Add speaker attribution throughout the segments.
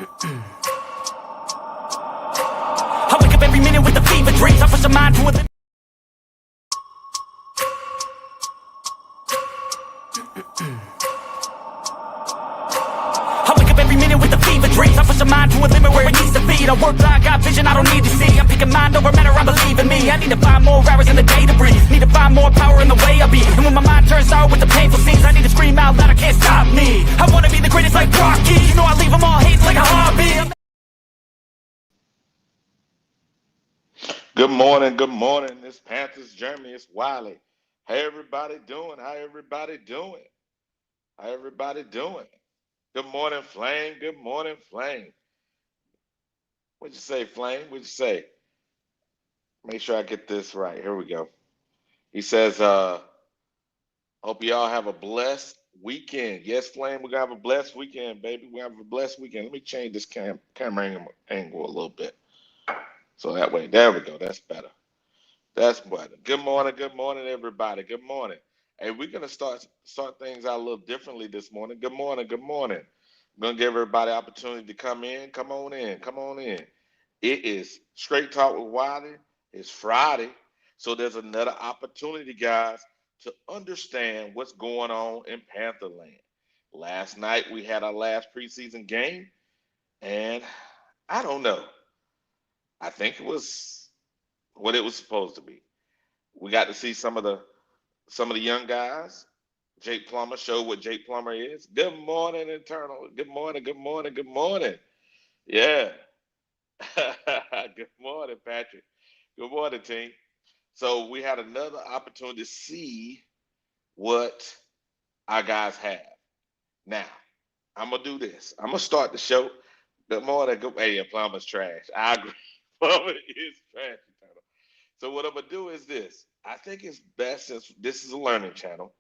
Speaker 1: I wake up every minute with the fever dreams. I push my mind to a limit. I wake up every minute with the fever dreams. I push my mind to a limit where it needs to be. I work blind, got vision I don't need to see. I'm picking mind over matter, I believe in me. I need to find more hours in the day to breathe. Need to find more power in the way I be. And when my mind turns sour with the painful scenes, I need to scream out loud, I can't stop me. I wanna be the greatest like Rocky. You know I leave them all hating like a hobby.
Speaker 2: Good morning, good morning. It's Panthers Germany. It's Wiley. How everybody doing? How everybody doing? How everybody doing? Good morning, Flame. Good morning, Flame. What'd you say, Flame? What'd you say? Make sure I get this right. Here we go. He says, hope y'all have a blessed weekend. Yes, Flame, we're gonna have a blessed weekend, baby. We have a blessed weekend. Let me change this camera angle a little bit. So that way, there we go. That's better. That's better. Good morning, everybody. Good morning. Hey, we're gonna start things out a little differently this morning. Good morning, good morning. I'm gonna give everybody opportunity to come in. Come on in, come on in. It is Straight Talk with Wiley. It's Friday, so there's another opportunity, guys, to understand what's going on in Pantherland. Last night we had our last preseason game, and I don't know. I think it was what it was supposed to be. We got to see some of the young guys. Jake Plummer showed what Jake Plummer is. Good morning, Internal. Good morning, good morning, good morning. Yeah. Good morning, Patrick. Good morning, team. So we had another opportunity to see what our guys have. Now, I'm gonna do this. I'm gonna start the show. Good morning. Good. Hey, Plummer's trash. I agree. Plummer is trash. So what I'm gonna do is this. I think it's best, since this is a learning channel,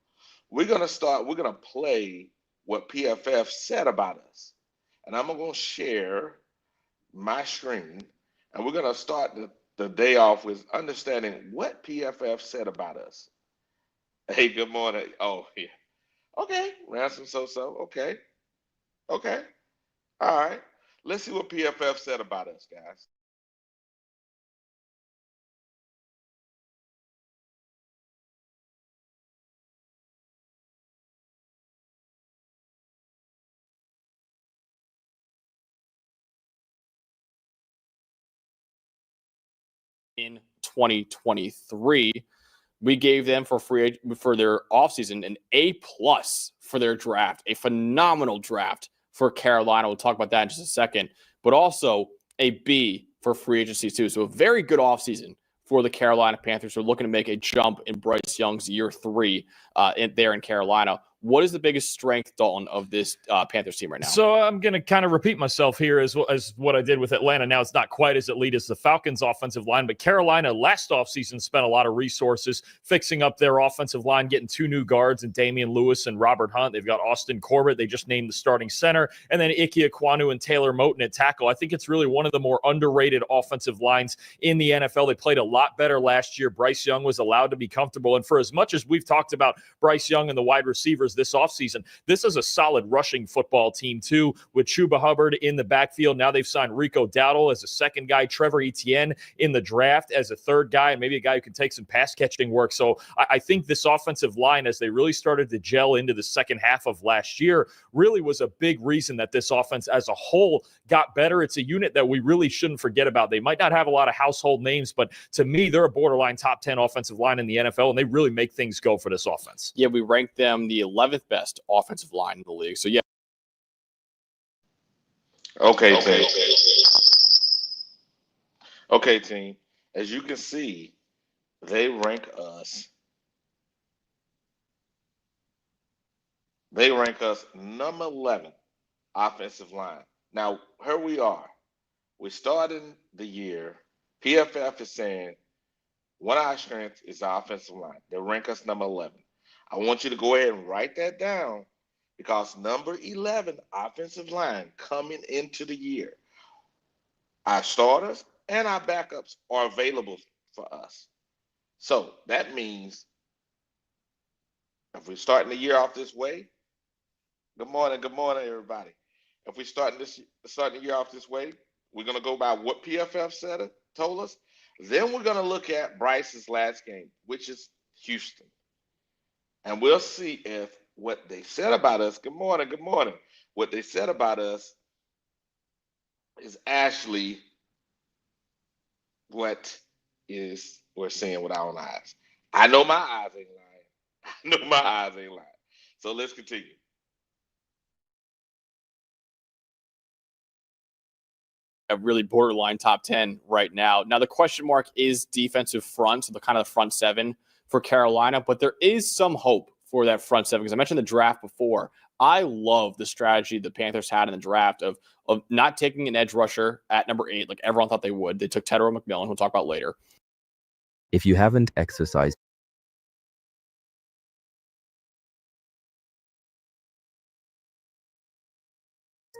Speaker 2: we're gonna play what PFF said about us. And I'm gonna share my screen, and we're gonna start the day off with understanding what PFF said about us. Hey, good morning. Oh, yeah. Okay, Ransom so. Okay. Okay. All right. Let's see what PFF said about us, guys.
Speaker 3: In 2023, we gave them for their offseason an A+ for their draft, a phenomenal draft for Carolina. We'll talk about that in just a second, but also a B for free agency too. So a very good offseason for the Carolina Panthers. We're looking to make a jump in Bryce Young's year 3 there in Carolina. What is the biggest strength, Dalton, of this Panthers team right now?
Speaker 4: So I'm going to kind of repeat myself here as what I did with Atlanta. Now, it's not quite as elite as the Falcons' offensive line, but Carolina last offseason spent a lot of resources fixing up their offensive line, getting 2 new guards in Damian Lewis and Robert Hunt. They've got Austin Corbett. They just named the starting center. And then Ike Ekwonu and Taylor Moton at tackle. I think it's really one of the more underrated offensive lines in the NFL. They played a lot better last year. Bryce Young was allowed to be comfortable. And for as much as we've talked about Bryce Young and the wide receivers this offseason, this is a solid rushing football team too, with Chuba Hubbard in the backfield. Now they've signed Rico Dowdle as a second guy, Trevor Etienne in the draft as a third guy, and maybe a guy who can take some pass catching work. So I think this offensive line, as they really started to gel into the second half of last year, really was a big reason that this offense as a whole got better. It's a unit that we really shouldn't forget about. They might not have a lot of household names, but to me, they're a borderline top 10 offensive line in the NFL, and they really make things go for this offense.
Speaker 3: Yeah, we ranked them the 11th best offensive line in the league. So, yeah.
Speaker 2: Okay, team. Okay, team. As you can see, they rank us. They rank us number 11 offensive line. Now, here we are. We're starting the year. PFF is saying one of our strengths is our offensive line. They rank us number 11. I want you to go ahead and write that down, because number 11 offensive line coming into the year, our starters and our backups are available for us. So that means if we're starting the year off this way, good morning, everybody. if we starting the year off this way, we're gonna go by what PFF told us. Then we're gonna look at Bryce's last game, which is Houston, and we'll see if what they said about us. Good morning, good morning. What they said about us is actually what is we're seeing with our own eyes. I know my eyes ain't lying. I know my eyes ain't lying. So let's continue.
Speaker 3: A really borderline top 10 right now. Now, the question mark is defensive front, so the kind of the front seven for Carolina, but there is some hope for that front seven because I mentioned the draft before. I love the strategy the Panthers had in the draft of not taking an edge rusher at number 8 like everyone thought they would. They took Tedero McMillan, we'll talk about later.
Speaker 5: If you haven't exercised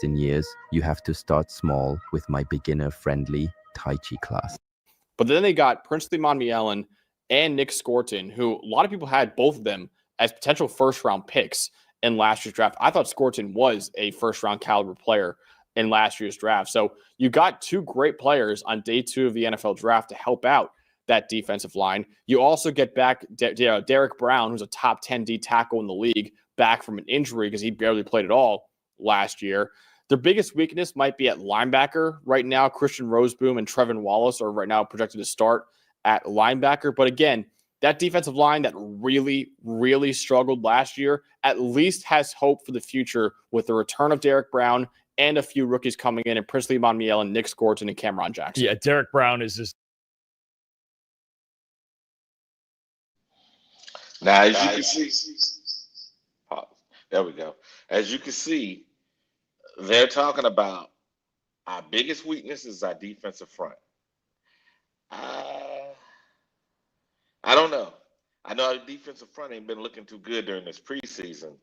Speaker 5: in years, you have to start small with my beginner-friendly Tai Chi class.
Speaker 3: But then they got Princely Monmielen and Nick Scorton, who a lot of people had both of them as potential first-round picks in last year's draft. I thought Scorton was a first-round caliber player in last year's draft. So you got two great players on day 2 of the NFL draft to help out that defensive line. You also get back Derek Brown, who's a top 10 D tackle in the league, back from an injury because he barely played at all last year. Their biggest weakness might be at linebacker right now. Christian Roseboom and Trevin Wallace are right now projected to start at linebacker. But again, that defensive line that really, really struggled last year at least has hope for the future with the return of Derek Brown and a few rookies coming in, and Princely Monmielen, Nick Scorton, and Cameron Jackson.
Speaker 4: Yeah, Derek Brown is just.
Speaker 2: Now, as you can see, there we go. As you can see, they're talking about our biggest weakness is our defensive front. I don't know. I know our defensive front ain't been looking too good during this preseason,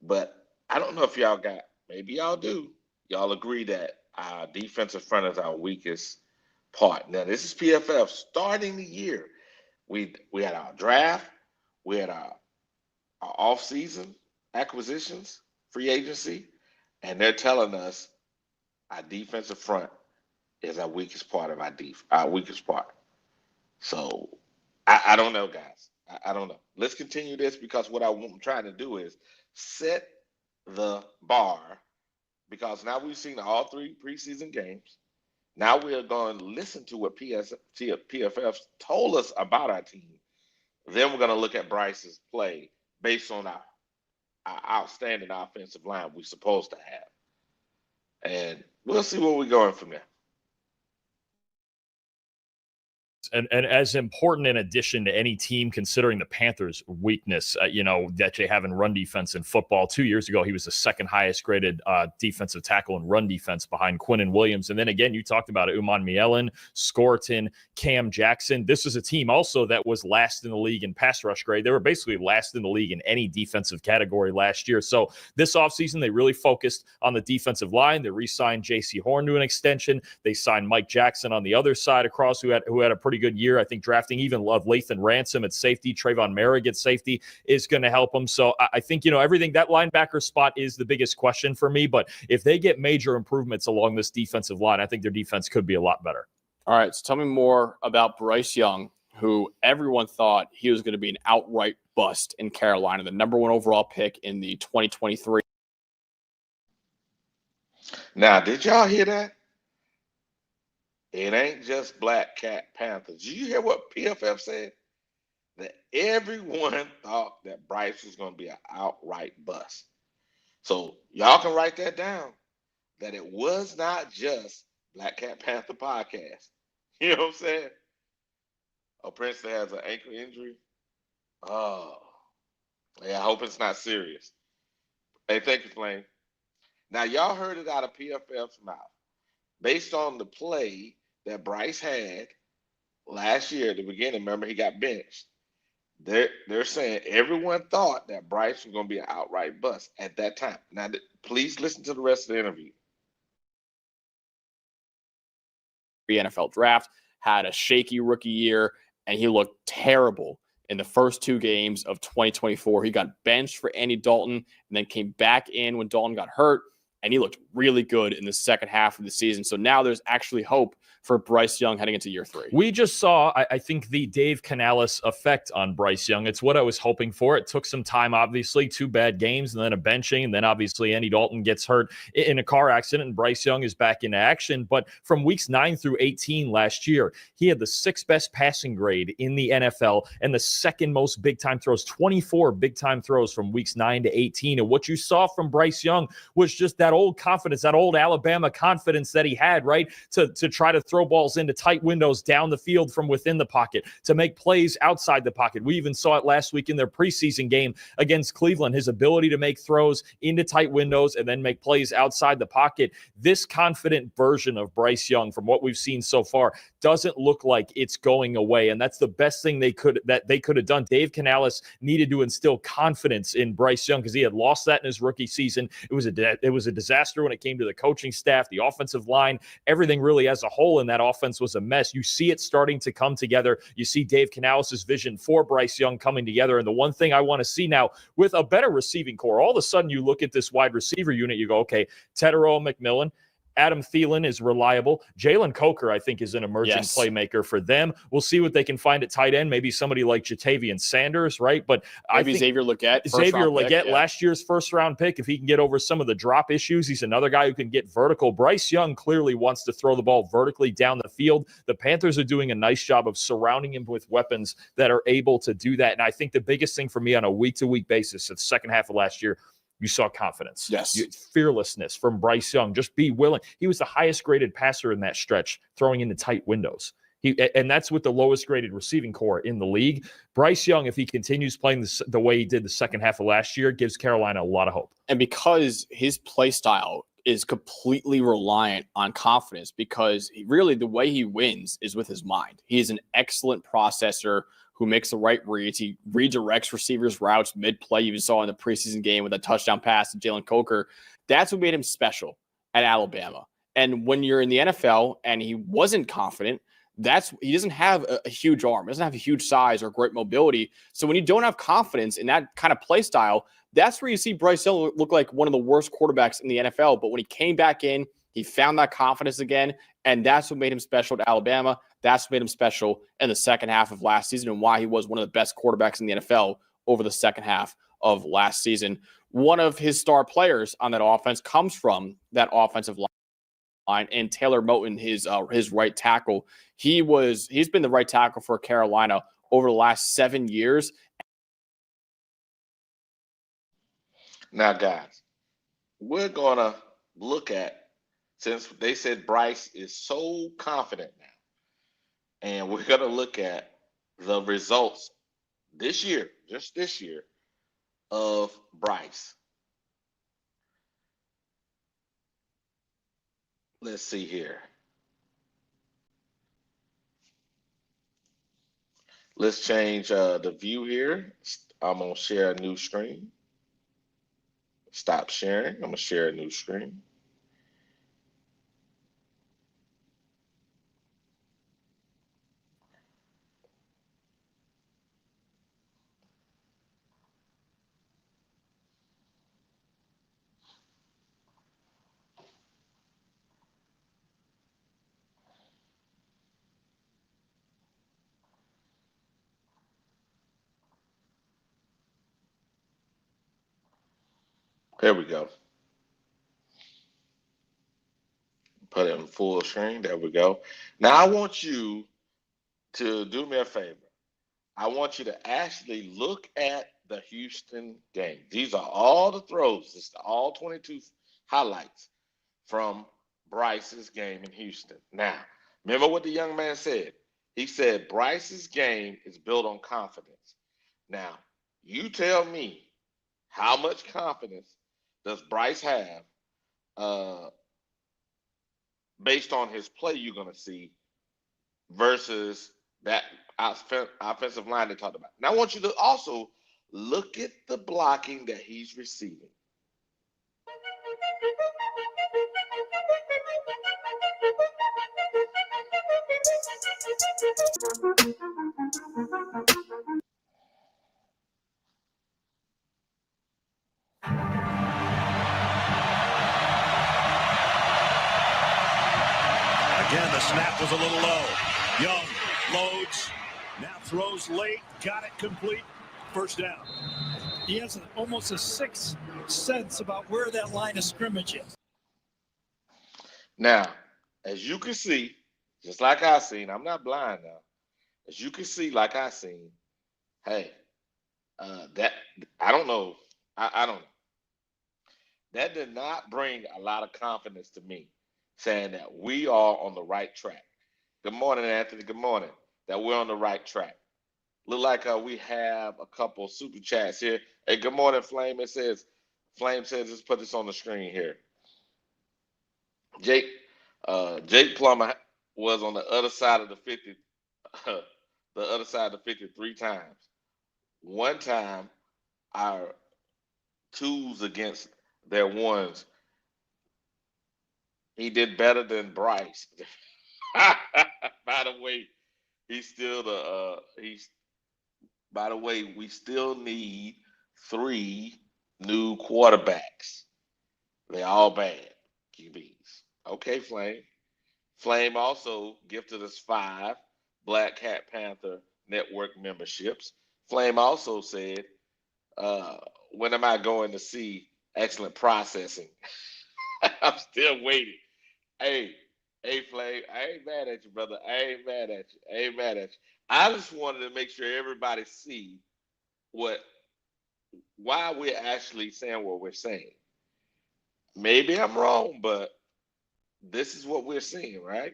Speaker 2: but I don't know if y'all maybe y'all do. Y'all agree that our defensive front is our weakest part. Now, this is PFF starting the year. We had our draft, we had our off-season acquisitions, free agency, and they're telling us our defensive front is our weakest part of our weakest part. So I don't know, guys. I don't know. Let's continue this because what I'm trying to do is set the bar because now we've seen all 3 preseason games. Now we're going to listen to what PFF told us about our team. Then we're going to look at Bryce's play based on our outstanding offensive line we're supposed to have. And we'll see where we're going from there.
Speaker 4: And as important in addition to any team, considering the Panthers' weakness, that they have in run defense in football. 2 years ago, he was the second highest graded defensive tackle in run defense behind Quinnen Williams. And then again, you talked about it, Monmielen, Scorton, Cam Jackson. This is a team also that was last in the league in pass rush grade. They were basically last in the league in any defensive category last year. So this offseason, they really focused on the defensive line. They re-signed J.C. Horn to an extension. They signed Mike Jackson on the other side across, who had a pretty good year. I think drafting even Lathan Ransom at safety, Trayvon Merrick at safety is going to help them. So I think, everything, that linebacker spot is the biggest question for me. But if they get major improvements along this defensive line, I think their defense could be a lot better.
Speaker 3: All right, so tell me more about Bryce Young, who everyone thought he was going to be an outright bust in Carolina, the number 1 overall pick in the 2023.
Speaker 2: Now, did y'all hear that? It ain't just Black Cat Panthers. Did you hear what PFF said? That everyone thought that Bryce was going to be an outright bust. So y'all can write that down, that it was not just Black Cat Panther podcast. You know what I'm saying? Oh, Princeton has an ankle injury. Oh, yeah, I hope it's not serious. Hey, thank you, Flame. Now, y'all heard it out of PFF's mouth. Based on the play that Bryce had last year at the beginning, remember he got benched. They're saying everyone thought that Bryce was going to be an outright bust at that time. Now, please listen to the rest of the interview.
Speaker 3: The NFL draft, had a shaky rookie year, and he looked terrible in the first 2 games of 2024. He got benched for Andy Dalton and then came back in when Dalton got hurt and he looked really good in the second half of the season. So now there's actually hope for Bryce Young heading into year 3.
Speaker 4: We just saw, I think, the Dave Canales effect on Bryce Young. It's what I was hoping for. It took some time, obviously, 2 bad games, and then a benching, and then obviously Andy Dalton gets hurt in a car accident, and Bryce Young is back into action. But from weeks 9 through 18 last year, he had the 6th best passing grade in the NFL and the 2nd most big-time throws, 24 big-time throws from weeks 9 to 18. And what you saw from Bryce Young was just that old confidence, that old Alabama confidence that he had, right, to try to throw balls into tight windows down the field from within the pocket, to make plays outside the pocket. We even saw it last week in their preseason game against Cleveland, his ability to make throws into tight windows and then make plays outside the pocket. This confident version of Bryce Young, from what we've seen so far, doesn't look like it's going away, and that's the best thing they could have done. Dave Canales needed to instill confidence in Bryce Young because he had lost that in his rookie season. It was a disaster when it came to the coaching staff, the offensive line, everything really as a whole in that offense was a mess. You see it starting to come together. You see Dave Canales' vision for Bryce Young coming together. And the one thing I want to see now with a better receiving core, all of a sudden you look at this wide receiver unit, you go, okay, Tedero McMillan, Adam Thielen is reliable. Jalen Coker, I think, is an emerging playmaker for them. We'll see what they can find at tight end. Maybe somebody like Jatavian Sanders, right? But
Speaker 3: maybe Xavier Legette.
Speaker 4: Last year's first-round pick, if he can get over some of the drop issues, he's another guy who can get vertical. Bryce Young clearly wants to throw the ball vertically down the field. The Panthers are doing a nice job of surrounding him with weapons that are able to do that. And I think the biggest thing for me on a week-to-week basis, the second half of last year, you saw confidence.
Speaker 3: Yes.
Speaker 4: Fearlessness from Bryce Young. Just be willing. He was the highest graded passer in that stretch, throwing into tight windows. And that's with the lowest graded receiving core in the league. Bryce Young, if he continues playing the way he did the second half of last year, gives Carolina a lot of hope.
Speaker 3: And because his play style is completely reliant on confidence, because really the way he wins is with his mind. He is an excellent processor who makes the right reads. He redirects receivers' routes mid-play. You saw in the preseason game with a touchdown pass to Jalen Coker. That's what made him special at Alabama. And when you're in the NFL and he wasn't confident, he doesn't have a huge arm. He doesn't have a huge size or great mobility. So when you don't have confidence in that kind of play style, that's where you see Bryce Young look like one of the worst quarterbacks in the NFL. But when he came back in, he found that confidence again, and that's what made him special to Alabama. That's what made him special in the second half of last season and why he was one of the best quarterbacks in the NFL over the second half of last season. One of his star players on that offense comes from that offensive line, and Taylor Moton, his right tackle. He's been the right tackle for Carolina over the last 7 years.
Speaker 2: Now, guys, we're going to look at, since they said Bryce is so confident now, and we're going to look at the results this year, just this year, of Bryce. Let's see here. Let's change the view here. I'm going to share a new screen. Stop sharing. I'm going to share a new screen. There we go. Put it in full screen. There we go. Now I want you to do me a favor. I want you to actually look at the Houston game. These are all the throws. It's all 22 highlights from Bryce's game in Houston. Now, remember what the young man said. He said Bryce's game is built on confidence. Now, you tell me, how much confidence does Bryce have based on his play you're going to see versus that offensive line they talked about? Now, I want you to also look at the blocking that he's receiving.
Speaker 6: snap was a little low. Young loads, now throws late, got it complete, first down.
Speaker 7: He has almost a sixth sense about where that line of scrimmage is.
Speaker 2: Now, as you can see, just like I seen, I'm not blind now. As you can see, like I seen, hey, that I don't know. I don't know. That did not bring a lot of confidence to me, saying that we are on the right track. Good morning, Anthony. Good morning. That we're on the right track. Look like we have a couple super chats here. Hey, good morning, Flame. Flame says, let's put this on the screen here. Jake Plummer was on the other side of the 50, the other side of the 50 3 times. One time, our twos against their ones, he did better than Bryce. By the way, by the way, we still need 3 new quarterbacks. They all bad QBs. Okay, Flame. Flame also gifted us 5 Black Cat Panther Network memberships. Flame also said, when am I going to see excellent processing? I'm still waiting. Hey, Flame, I ain't mad at you, brother. I ain't mad at you. I just wanted to make sure everybody see why we're actually saying what we're saying. Maybe I'm wrong, but this is what we're seeing, right?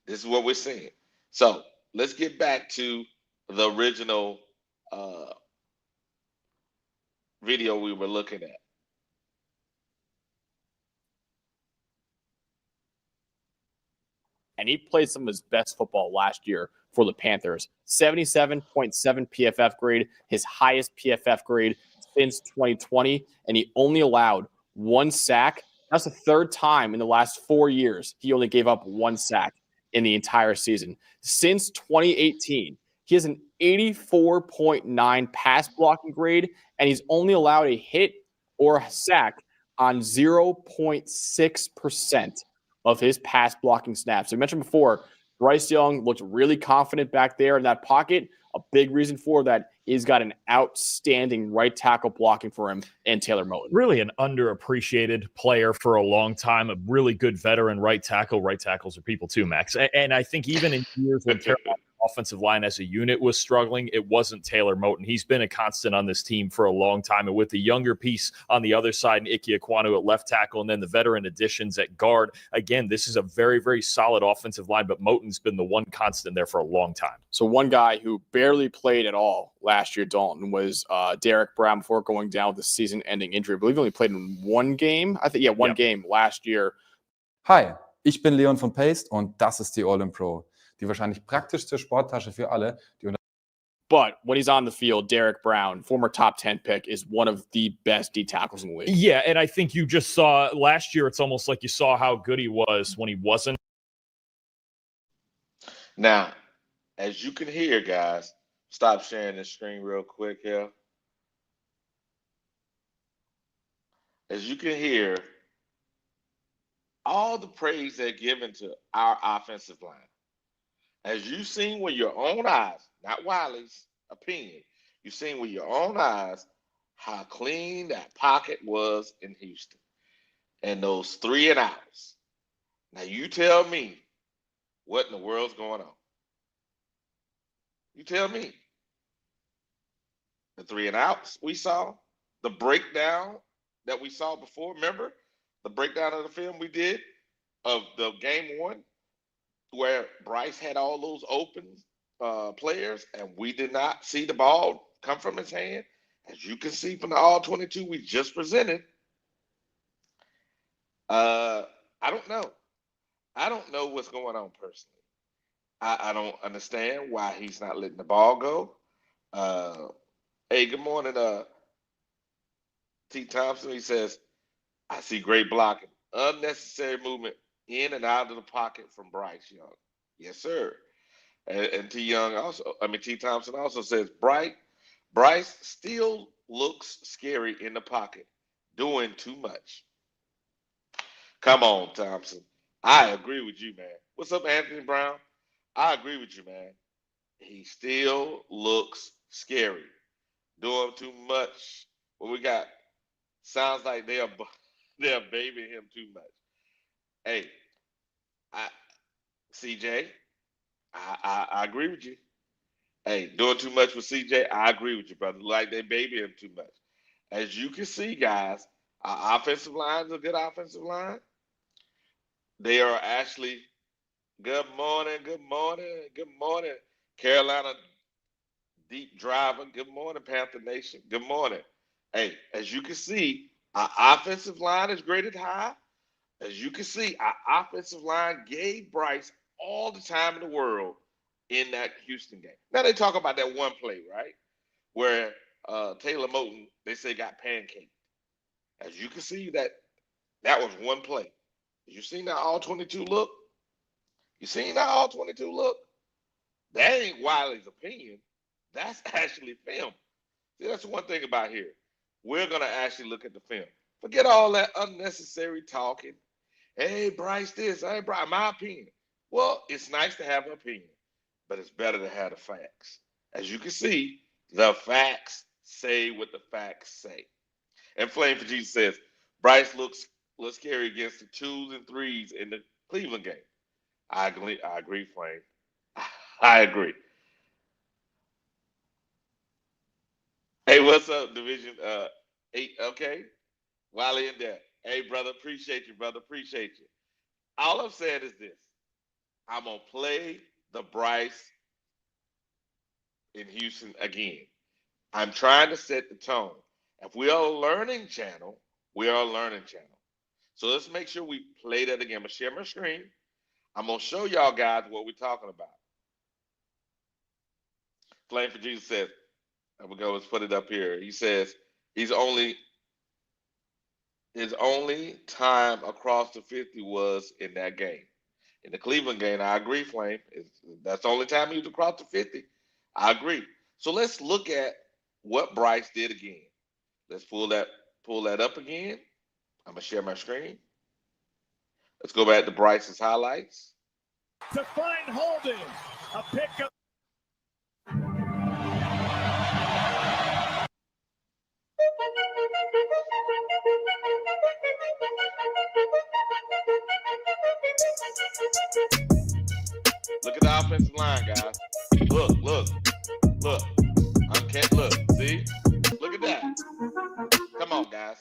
Speaker 2: This is what we're seeing. So let's get back to the original video we were looking at.
Speaker 3: And he played some of his best football last year for the Panthers. 77.7 PFF grade, his highest PFF grade since 2020, and he only allowed 1 sack. That's the 3rd time in the last 4 years he only gave up 1 sack in the entire season. Since 2018, he has an 84.9 pass blocking grade, and he's only allowed a hit or a sack on 0.6% of his pass blocking snaps. So we mentioned before, Bryce Young looked really confident back there in that pocket. A big reason for that, he's got an outstanding right tackle blocking for him and Taylor Moton.
Speaker 4: Really an underappreciated player for a long time, a really good veteran right tackle. Right tackles are people too, Max. And I think even in years when Carolina offensive line as a unit was struggling, it wasn't Taylor Moton. He's been a constant on this team for a long time. And with the younger piece on the other side, and Ike Ekwonu at left tackle, and then the veteran additions at guard, again, this is a very, very solid offensive line, but Moton's been the one constant there for a long time.
Speaker 3: So one guy who barely played at all last year, Dalton, was Derek Brown before going down with the season-ending injury. I believe he only played in 1 game. I think, one game last year.
Speaker 8: Hi, ich bin Leon von Paste und das ist die All-in Pro. Die wahrscheinlich praktischste Sporttasche für alle, die
Speaker 3: But when he's on the field, Derek Brown, former top 10 pick, is one of the best D tackles in the league.
Speaker 4: Yeah, and I think you just saw last year, it's almost like you saw how good he was when he wasn't.
Speaker 2: Now, as you can hear, guys, stop sharing this screen real quick here. As you can hear, all the praise they're giving to our offensive line. As you've seen with your own eyes, not Wiley's opinion, you've seen with your own eyes how clean that pocket was in Houston and those 3 and outs. Now you tell me what in the world's going on. You tell me. The 3 and outs we saw, the breakdown that we saw before, remember the breakdown of the film we did of the game 1? Where Bryce had all those open players and we did not see the ball come from his hand. As you can see from the all 22 we just presented, I don't know. I don't know what's going on personally. I don't understand why he's not letting the ball go. Hey, good morning, T. Thompson. He says, I see great blocking. Unnecessary movement in and out of the pocket from Bryce Young. Yes, sir. And T. Thompson also says, Bryce still looks scary in the pocket, doing too much. Come on, Thompson. I agree with you, man. What's up, Anthony Brown? I agree with you, man. He still looks scary. Doing too much. What we got? Sounds like they're babying him too much. Hey, I CJ, I agree with you. Hey, doing too much with CJ, I agree with you, brother. Like they baby him too much. As you can see, guys, our offensive line is a good offensive line. They are actually good morning, good morning, good morning. Carolina deep driver. Good morning, Panther Nation. Good morning. Hey, as you can see, our offensive line is graded high. As you can see, our offensive line gave Bryce all the time in the world in that Houston game. Now they talk about that one play, right? Where Taylor Moton, they say, got pancaked. As you can see, that was one play. You seen that all 22 look? You seen that all 22 look? That ain't Wiley's opinion. That's actually film. See, that's one thing about here. We're going to actually look at the film. Forget all that unnecessary talking. Hey, Bryce, this. Hey, Bryce, my opinion. Well, it's nice to have an opinion, but it's better to have the facts. As you can see, the facts say what the facts say. And Flame for Jesus says, Bryce looks scary against the 2s and 3s in the Cleveland game. I agree, Flame. I agree. Hey, what's up, Division 8? Okay. Wiley and Dad. Hey, brother, appreciate you, brother. Appreciate you. All I'm saying is this. I'm going to play the Bryce in Houston again. I'm trying to set the tone. If we are a learning channel, we are a learning channel. So let's make sure we play that again. I'm going to share my screen. I'm going to show y'all guys what we're talking about. Flame for Jesus says, there we go, let's put it up here. He says, his only time across the 50 was in that game. In the Cleveland game, I agree, Flame. That's the only time he was across the 50. I agree. So let's look at what Bryce did again. Let's pull that up again. I'm going to share my screen. Let's go back to Bryce's highlights.
Speaker 6: To find Holden. A pickup.
Speaker 2: Look at the offensive line, guys. Look. Uncan't look. See? Look at that. Come on, guys.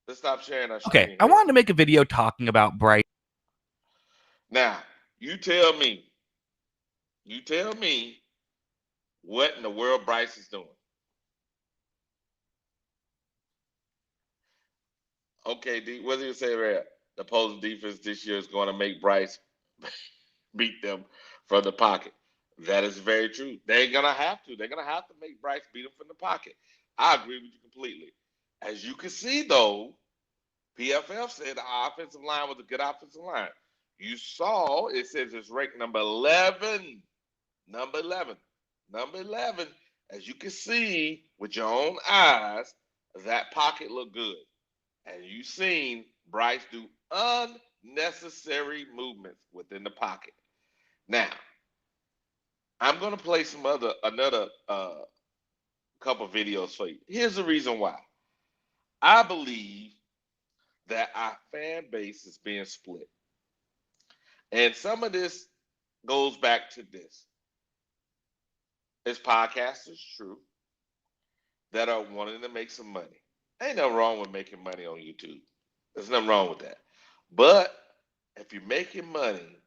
Speaker 2: Let's stop sharing our screen.
Speaker 9: Okay, I wanted to make a video talking about Bryce.
Speaker 2: Now, you tell me what in the world Bryce is doing. Okay, D, what do you say there? The opposing defense this year is going to make Bryce beat them from the pocket. That is very true. They're going to have to. They're going to have to make Bryce beat them from the pocket. I agree with you completely. As you can see, though, PFF said the offensive line was a good offensive line. You saw it says it's ranked number 11. Number 11. As you can see with your own eyes, that pocket looked good. And you seen Bryce do unnecessary movements within the pocket. Now, I'm going to play another couple videos for you. Here's the reason why. I believe that our fan base is being split. And some of this goes back to this. There's podcasters, true, that are wanting to make some money. Ain't nothing wrong with making money on YouTube. There's nothing wrong with that. But if you're making money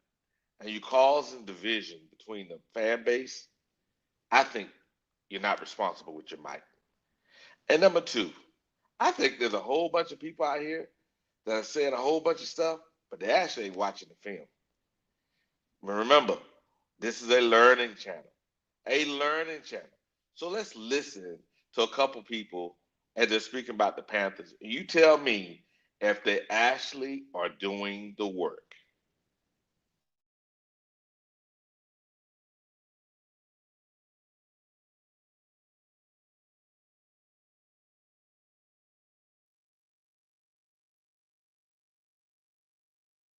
Speaker 2: and you're causing division between the fan base, I think you're not responsible with your mic. And number two, I think there's a whole bunch of people out here that are saying a whole bunch of stuff, but they actually ain't watching the film. Remember, this is a learning channel. So let's listen to a couple people as they're speaking about the Panthers. You tell me if they actually are doing the work.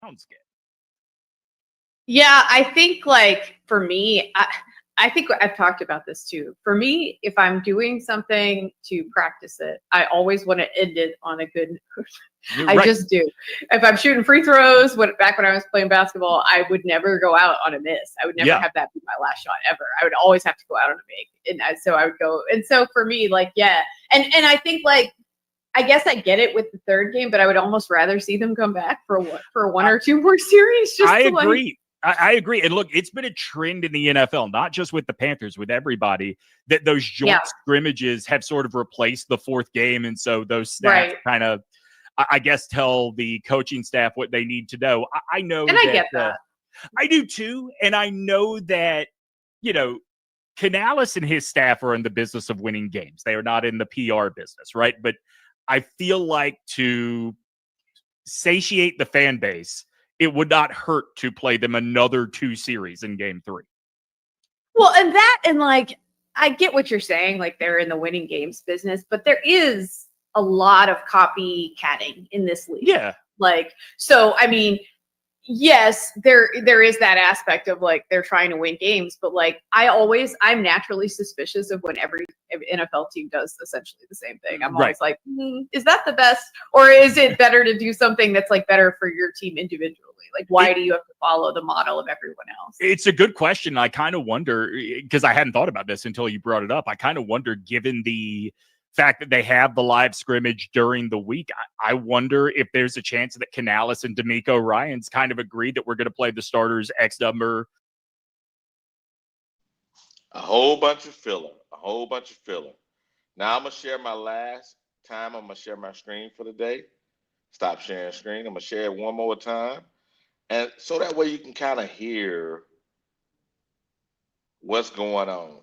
Speaker 10: Browns game.
Speaker 11: Yeah, I think like for me, I think I've talked about this too. For me, if I'm doing something to practice it, I always want to end it on a good note. I just do. If I'm shooting free throws, back when I was playing basketball, I would never go out on a miss. I would never have that be my last shot ever. I would always have to go out on a make. And so I would go. And so for me, like, yeah. And I think like, I guess I get it with the third game, but I would almost rather see them come back for one or two more series.
Speaker 10: I agree. I agree. And look, it's been a trend in the NFL, not just with the Panthers, with everybody, that those joint scrimmages have sort of replaced the fourth game. And so those stats kind of, I guess, tell the coaching staff what they need to know. I know
Speaker 11: and I get that.
Speaker 10: I do too. And I know that, you know, Canales and his staff are in the business of winning games. They are not in the PR business, right? But I feel like to satiate the fan base, it would not hurt to play them another 2 series in game 3.
Speaker 11: Well, and like, I get what you're saying. Like, they're in the winning games business, but there is a lot of copycatting in this league.
Speaker 10: Yeah.
Speaker 11: Like, so, I mean, yes, there is that aspect of like, they're trying to win games, but like, I'm naturally suspicious of when every NFL team does essentially the same thing. I'm always like, is that the best? Or is it better to do something that's like better for your team individually? Like, why do you have to follow the model of everyone else? It's
Speaker 10: a good question. I kind of wonder, because I hadn't thought about this until you brought it up. I kind of wonder, given the fact that they have the live scrimmage during the week, I wonder if there's a chance that Canales and D'Amico Ryans kind of agreed that we're going to play the starters X number.
Speaker 2: A whole bunch of filler. Now I'm going to share my last time. I'm going to share my screen for the day. Stop sharing screen. I'm going to share it one more time. And so that way you can kind of hear what's going on.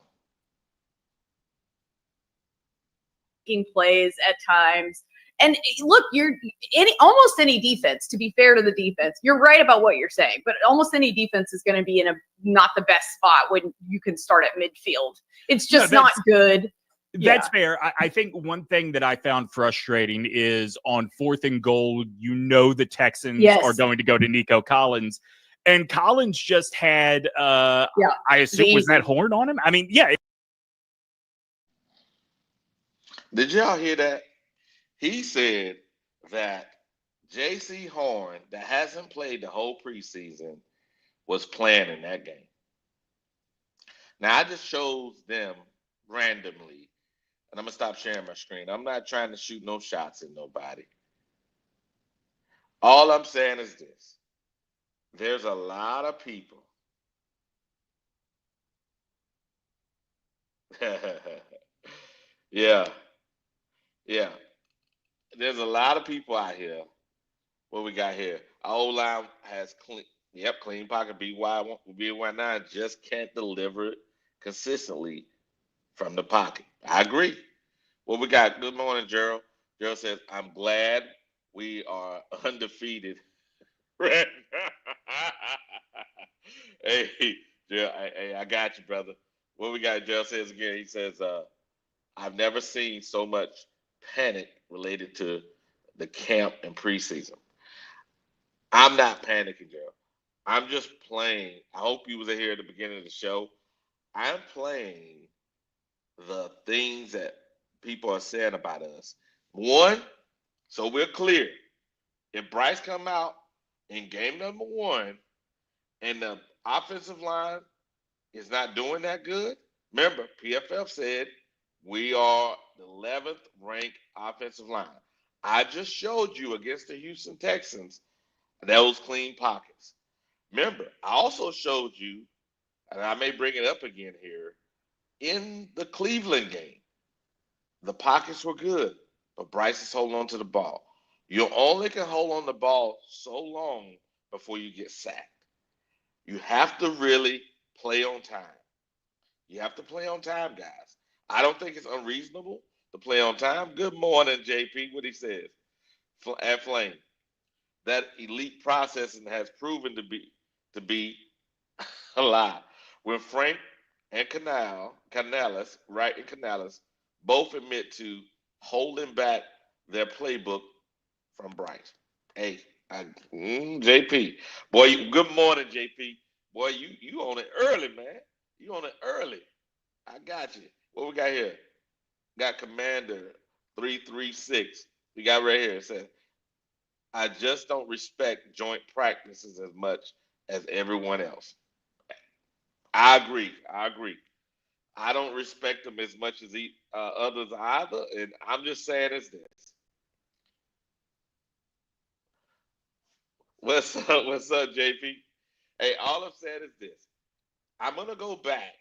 Speaker 11: Plays at times. And look, almost any defense, to be fair to the defense, you're right about what you're saying, but almost any defense is going to be in a not the best spot when you can start at midfield. It's just not good.
Speaker 10: That's fair. I think one thing that I found frustrating is on 4th and goal, the Texans are going to go to Nico Collins. And Collins just had, I assume, was that horn on him? I mean, yeah.
Speaker 2: Did y'all hear that? He said that J.C. Horn, that hasn't played the whole preseason, was playing in that game. Now, I just chose them randomly, and I'm going to stop sharing my screen. I'm not trying to shoot no shots at nobody. All I'm saying is this. There's a lot of people. Yeah. There's a lot of people out here. What we got here? Our O-line has clean pocket. BY9 just can't deliver it consistently from the pocket. I agree. What we got? Good morning, Gerald. Gerald says, I'm glad we are undefeated. Hey, Gerald, I got you, brother. What we got? Gerald says again. He says, I've never seen so much panic related to the camp and preseason. I'm not panicking, Gerald. I'm just playing. I hope you was here at the beginning of the show. I'm playing the things that people are saying about us. One, so we're clear. If Bryce come out in game number 1 and the offensive line is not doing that good, remember, PFF said we are the 11th ranked offensive line. I just showed you against the Houston Texans those clean pockets. Remember, I also showed you, and I may bring it up again here, in the Cleveland game, the pockets were good, but Bryce is holding on to the ball. You only can hold on the ball so long before you get sacked. You have to really play on time. You have to play on time, guys. I don't think it's unreasonable to play on time. Good morning, JP, what he says. At Flame. That elite processing has proven to be a lie. When Frank and Canales both admit to holding back their playbook from Bryce. Hey, JP. Boy, good morning, JP. Boy, you on it early, man. You on it early. I got you. What we got here? Got Commander 336. We got right here. It says, I just don't respect joint practices as much as everyone else. I agree. I don't respect them as much as others either. And I'm just saying it's this. What's up? What's up, JP? Hey, all I'm saying is this. I'm going to go back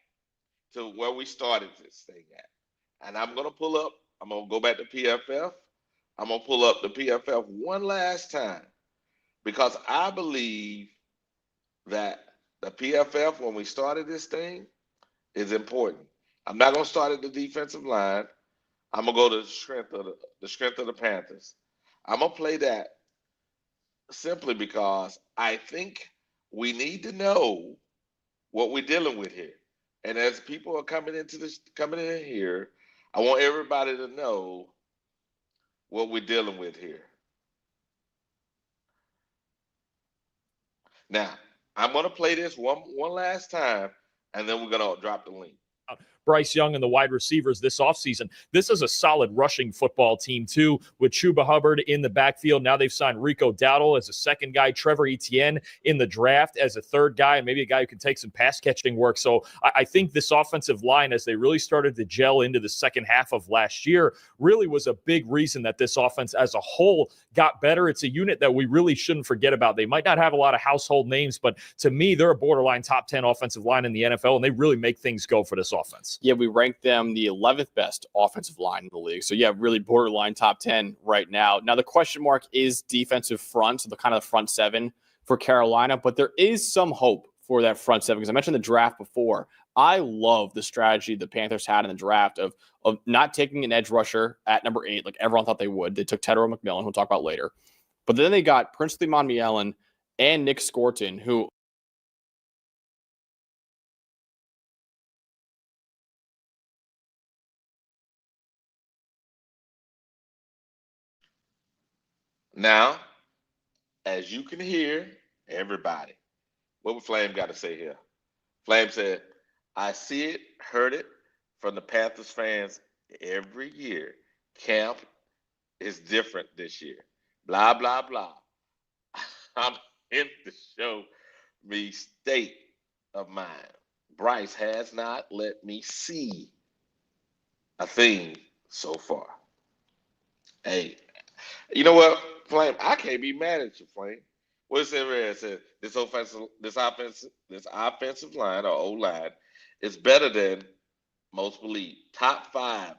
Speaker 2: to where we started this thing at. And I'm going to go back to PFF. I'm going to pull up the PFF one last time because I believe that the PFF, when we started this thing, is important. I'm not going to start at the defensive line. I'm going to go to the strength of the Panthers. I'm going to play that simply because I think we need to know what we're dealing with here. And as people are coming in here, I want everybody to know what we're dealing with here. Now, I'm going to play this one last time, and then we're going to drop the link.
Speaker 4: Bryce Young and the wide receivers this offseason. This is a solid rushing football team, too, with Chuba Hubbard in the backfield. Now they've signed Rico Dowdle as a second guy, Trevor Etienne in the draft as a third guy, and maybe a guy who can take some pass-catching work. So I think this offensive line, as they really started to gel into the second half of last year, really was a big reason that this offense as a whole got better. It's a unit that we really shouldn't forget about. They might not have a lot of household names, but to me, they're a borderline top 10 offensive line in the NFL, and they really make things go for this offense.
Speaker 3: Yeah, we ranked them the 11th best offensive line in the league. So, yeah, really borderline top 10 right now. Now, the question mark is defensive front, so the kind of the front seven for Carolina. But there is some hope for that front seven because I mentioned the draft before. I love the strategy the Panthers had in the draft of not taking an edge rusher at number 8 like everyone thought they would. They took Tedero McMillan, who we'll talk about later. But then they got Princely Monmielen and Nick Scorton, who
Speaker 2: Now, as you can hear, everybody, what would Flame got to say here? Flame said, I see it, heard it from the Panthers fans every year. Camp is different this year. Blah, blah, blah. I'm in the show me state of mind. Bryce has not let me see a thing so far. Hey, you know what, Flame? I can't be mad at you, Flame. What it said there? It said this offensive line or O line is better than most believe. Top 5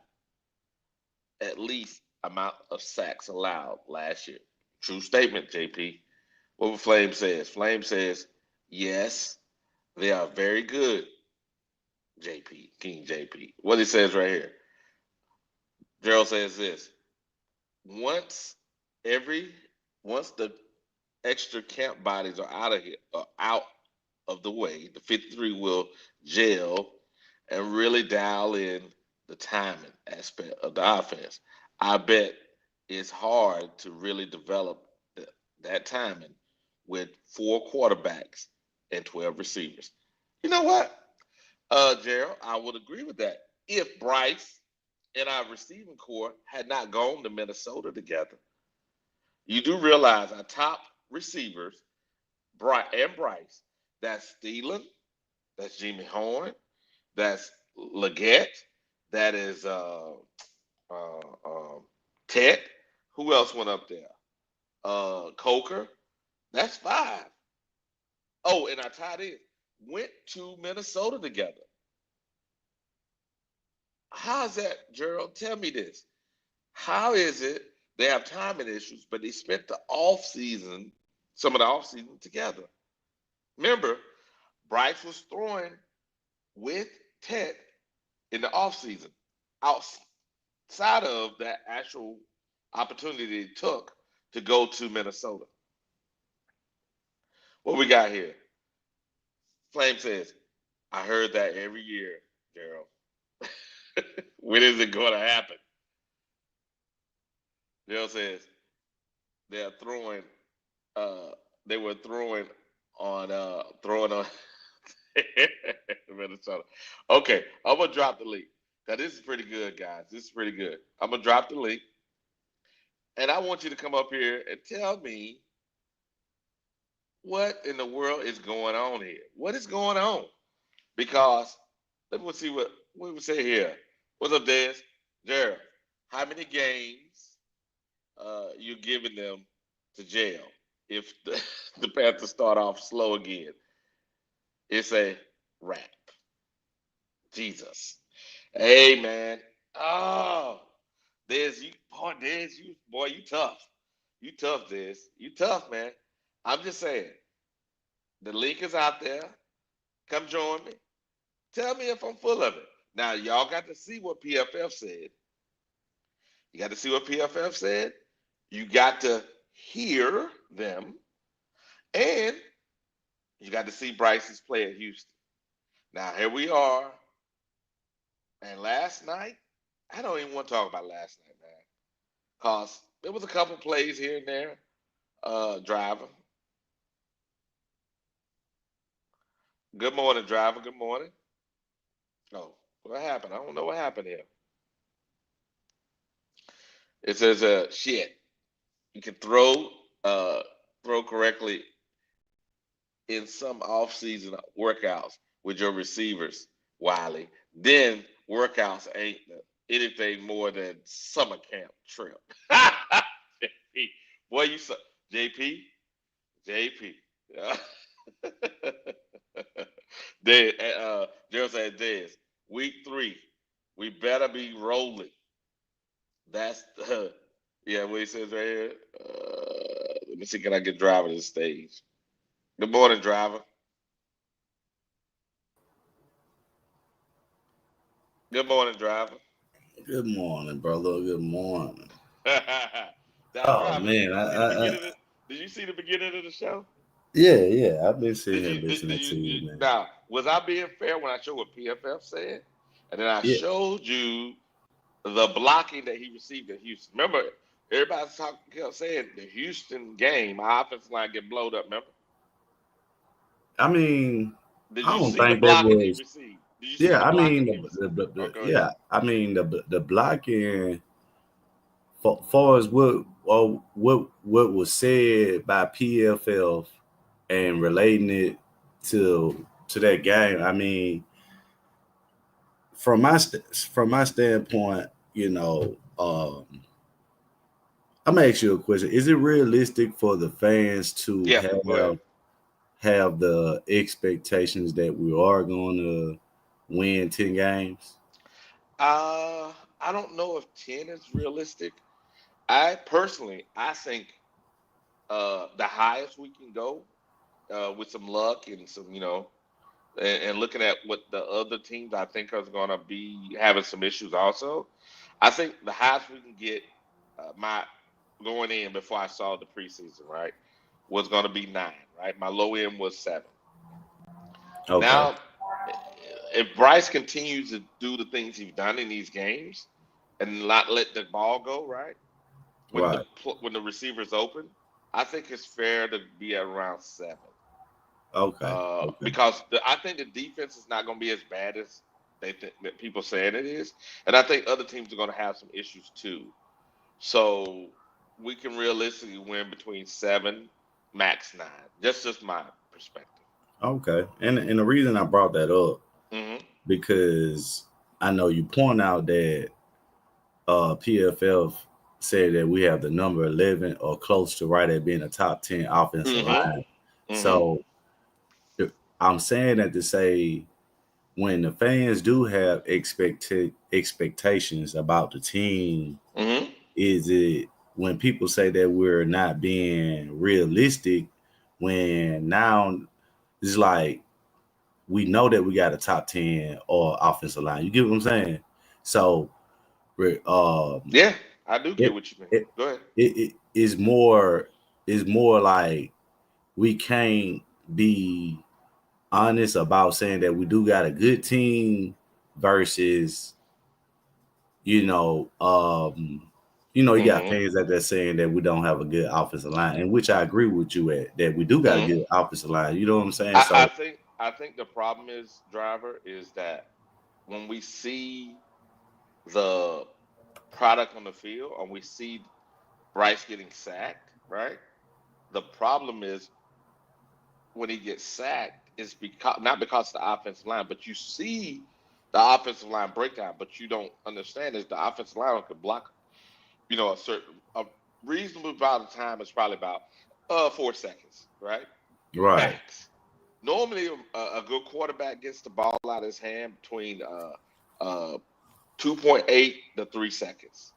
Speaker 2: at least amount of sacks allowed last year. True statement, JP. What Flame says? Flame says, yes, they are very good, JP, King JP. What he says right here. Gerald says this. Once the extra camp bodies are out of the way, the 53 will gel and really dial in the timing aspect of the offense. I bet it's hard to really develop that timing with 4 quarterbacks and 12 receivers. You know what, Gerald, I would agree with that. If Bryce and our receiving core had not gone to Minnesota together, you do realize our top receivers, Bryce, that's Thielen, that's Jimmy Horn, that's Leggett, that is Ted. Who else went up there? Coker. That's 5. Oh, and our tight end went to Minnesota together. How's that, Gerald? Tell me this. How is it they have timing issues, but they spent the offseason, some of the offseason together? Remember, Bryce was throwing with Ted in the offseason outside of that actual opportunity they took to go to Minnesota. What we got here? Flame says, I heard that every year, Gerald. When is it going to happen? Gerald says, they're throwing they were throwing on Minnesota. Okay, I'm gonna drop the link. Now this is pretty good, guys. This is pretty good. I'm gonna drop the link, and I want you to come up here and tell me what in the world is going on here. What is going on? Because let me see what we say here. What's up, Des? Gerald, how many games you giving them to jail if the Panthers start off slow again? It's a wrap. Jesus. Hey, man. Oh, you tough. You tough, Des. You tough, man. I'm just saying. The link is out there. Come join me. Tell me if I'm full of it. Now, y'all got to see what PFF said. You got to see what PFF said. You got to hear them. And you got to see Bryce's play at Houston. Now, here we are. And last night, I don't even want to talk about last night, man. Because there was a couple plays here and there. Driver. Good morning, driver. Good morning. Oh, what happened? I don't know what happened here. It says, shit. You can throw correctly in some off-season workouts with your receivers, Wiley. Then workouts ain't anything more than summer camp trip. JP. Boy, you suck. JP. Gerald said, Des, week 3, we better be rolling. That's the, yeah, what he says right here. Let me see, can I get driver to the stage? Good morning, driver. Good morning, driver.
Speaker 12: Good morning, brother. Good morning.
Speaker 2: Driver,
Speaker 12: man,
Speaker 2: did you see the beginning of the show?
Speaker 12: Yeah. I've been sitting here listening to you, man.
Speaker 2: Now, was I being fair when I showed what PFF said? And then I showed you the blocking that he received at Houston. Remember, everybody kept saying the Houston game, our offensive line get blowed up, remember?
Speaker 12: I mean,
Speaker 2: Did
Speaker 12: I
Speaker 2: you
Speaker 12: don't
Speaker 2: see
Speaker 12: think
Speaker 2: the
Speaker 12: that
Speaker 2: blocking he
Speaker 12: was.
Speaker 2: received? Did you see
Speaker 12: Yeah,
Speaker 2: the
Speaker 12: I
Speaker 2: blocking
Speaker 12: mean,
Speaker 2: he received?
Speaker 12: yeah, I mean the blocking for far as what was said by PFF and relating it to that game. I mean, from my standpoint, I'm gonna ask you a question. Is it realistic for the fans to have the expectations that we are going to win 10 games?
Speaker 2: I don't know if 10 is realistic. I think the highest we can go with some luck and some, and looking at what the other teams I think are going to be having some issues also. I think the highest we can get, my going in before I saw the preseason, right, was going to be 9, right? My low end was 7.
Speaker 12: Okay.
Speaker 2: Now, if Bryce continues to do the things he's done in these games and not let the ball go, right, when the receiver's open, I think it's fair to be at around 7.
Speaker 12: Okay.
Speaker 2: Because I think the defense is not going to be as bad as they think that people saying it is, and I think other teams are going to have some issues too. So we can realistically win between 7, max 9. That's just my perspective.
Speaker 12: Okay. And the reason I brought that up, because I know you point out that PFF said that we have the number 11 or close to right at being a top 10 offensive line. So I'm saying that to say, when the fans do have expectations about the team, is it when people say that we're not being realistic, when now it's like we know that we got a top 10 or offensive line. You get what I'm saying? So
Speaker 2: yeah, I do get what you mean. Go ahead.
Speaker 12: It is more like we can't be honest about saying that we do got a good team versus you know, you got fans that they're saying that we don't have a good offensive line, and which I agree with you at that we do got a good offensive line. You know what I'm saying?
Speaker 2: I think the problem is, Driver, is that when we see the product on the field and we see Bryce getting sacked, right? The problem is when he gets sacked, it's because not because of the offensive line, but you see the offensive line breakdown, but you don't understand is the offensive line could block, you know, a reasonable amount of time is probably about 4 seconds, right?
Speaker 12: Right.
Speaker 2: Max. Normally, a good quarterback gets the ball out of his hand between 2.8 to 3 seconds.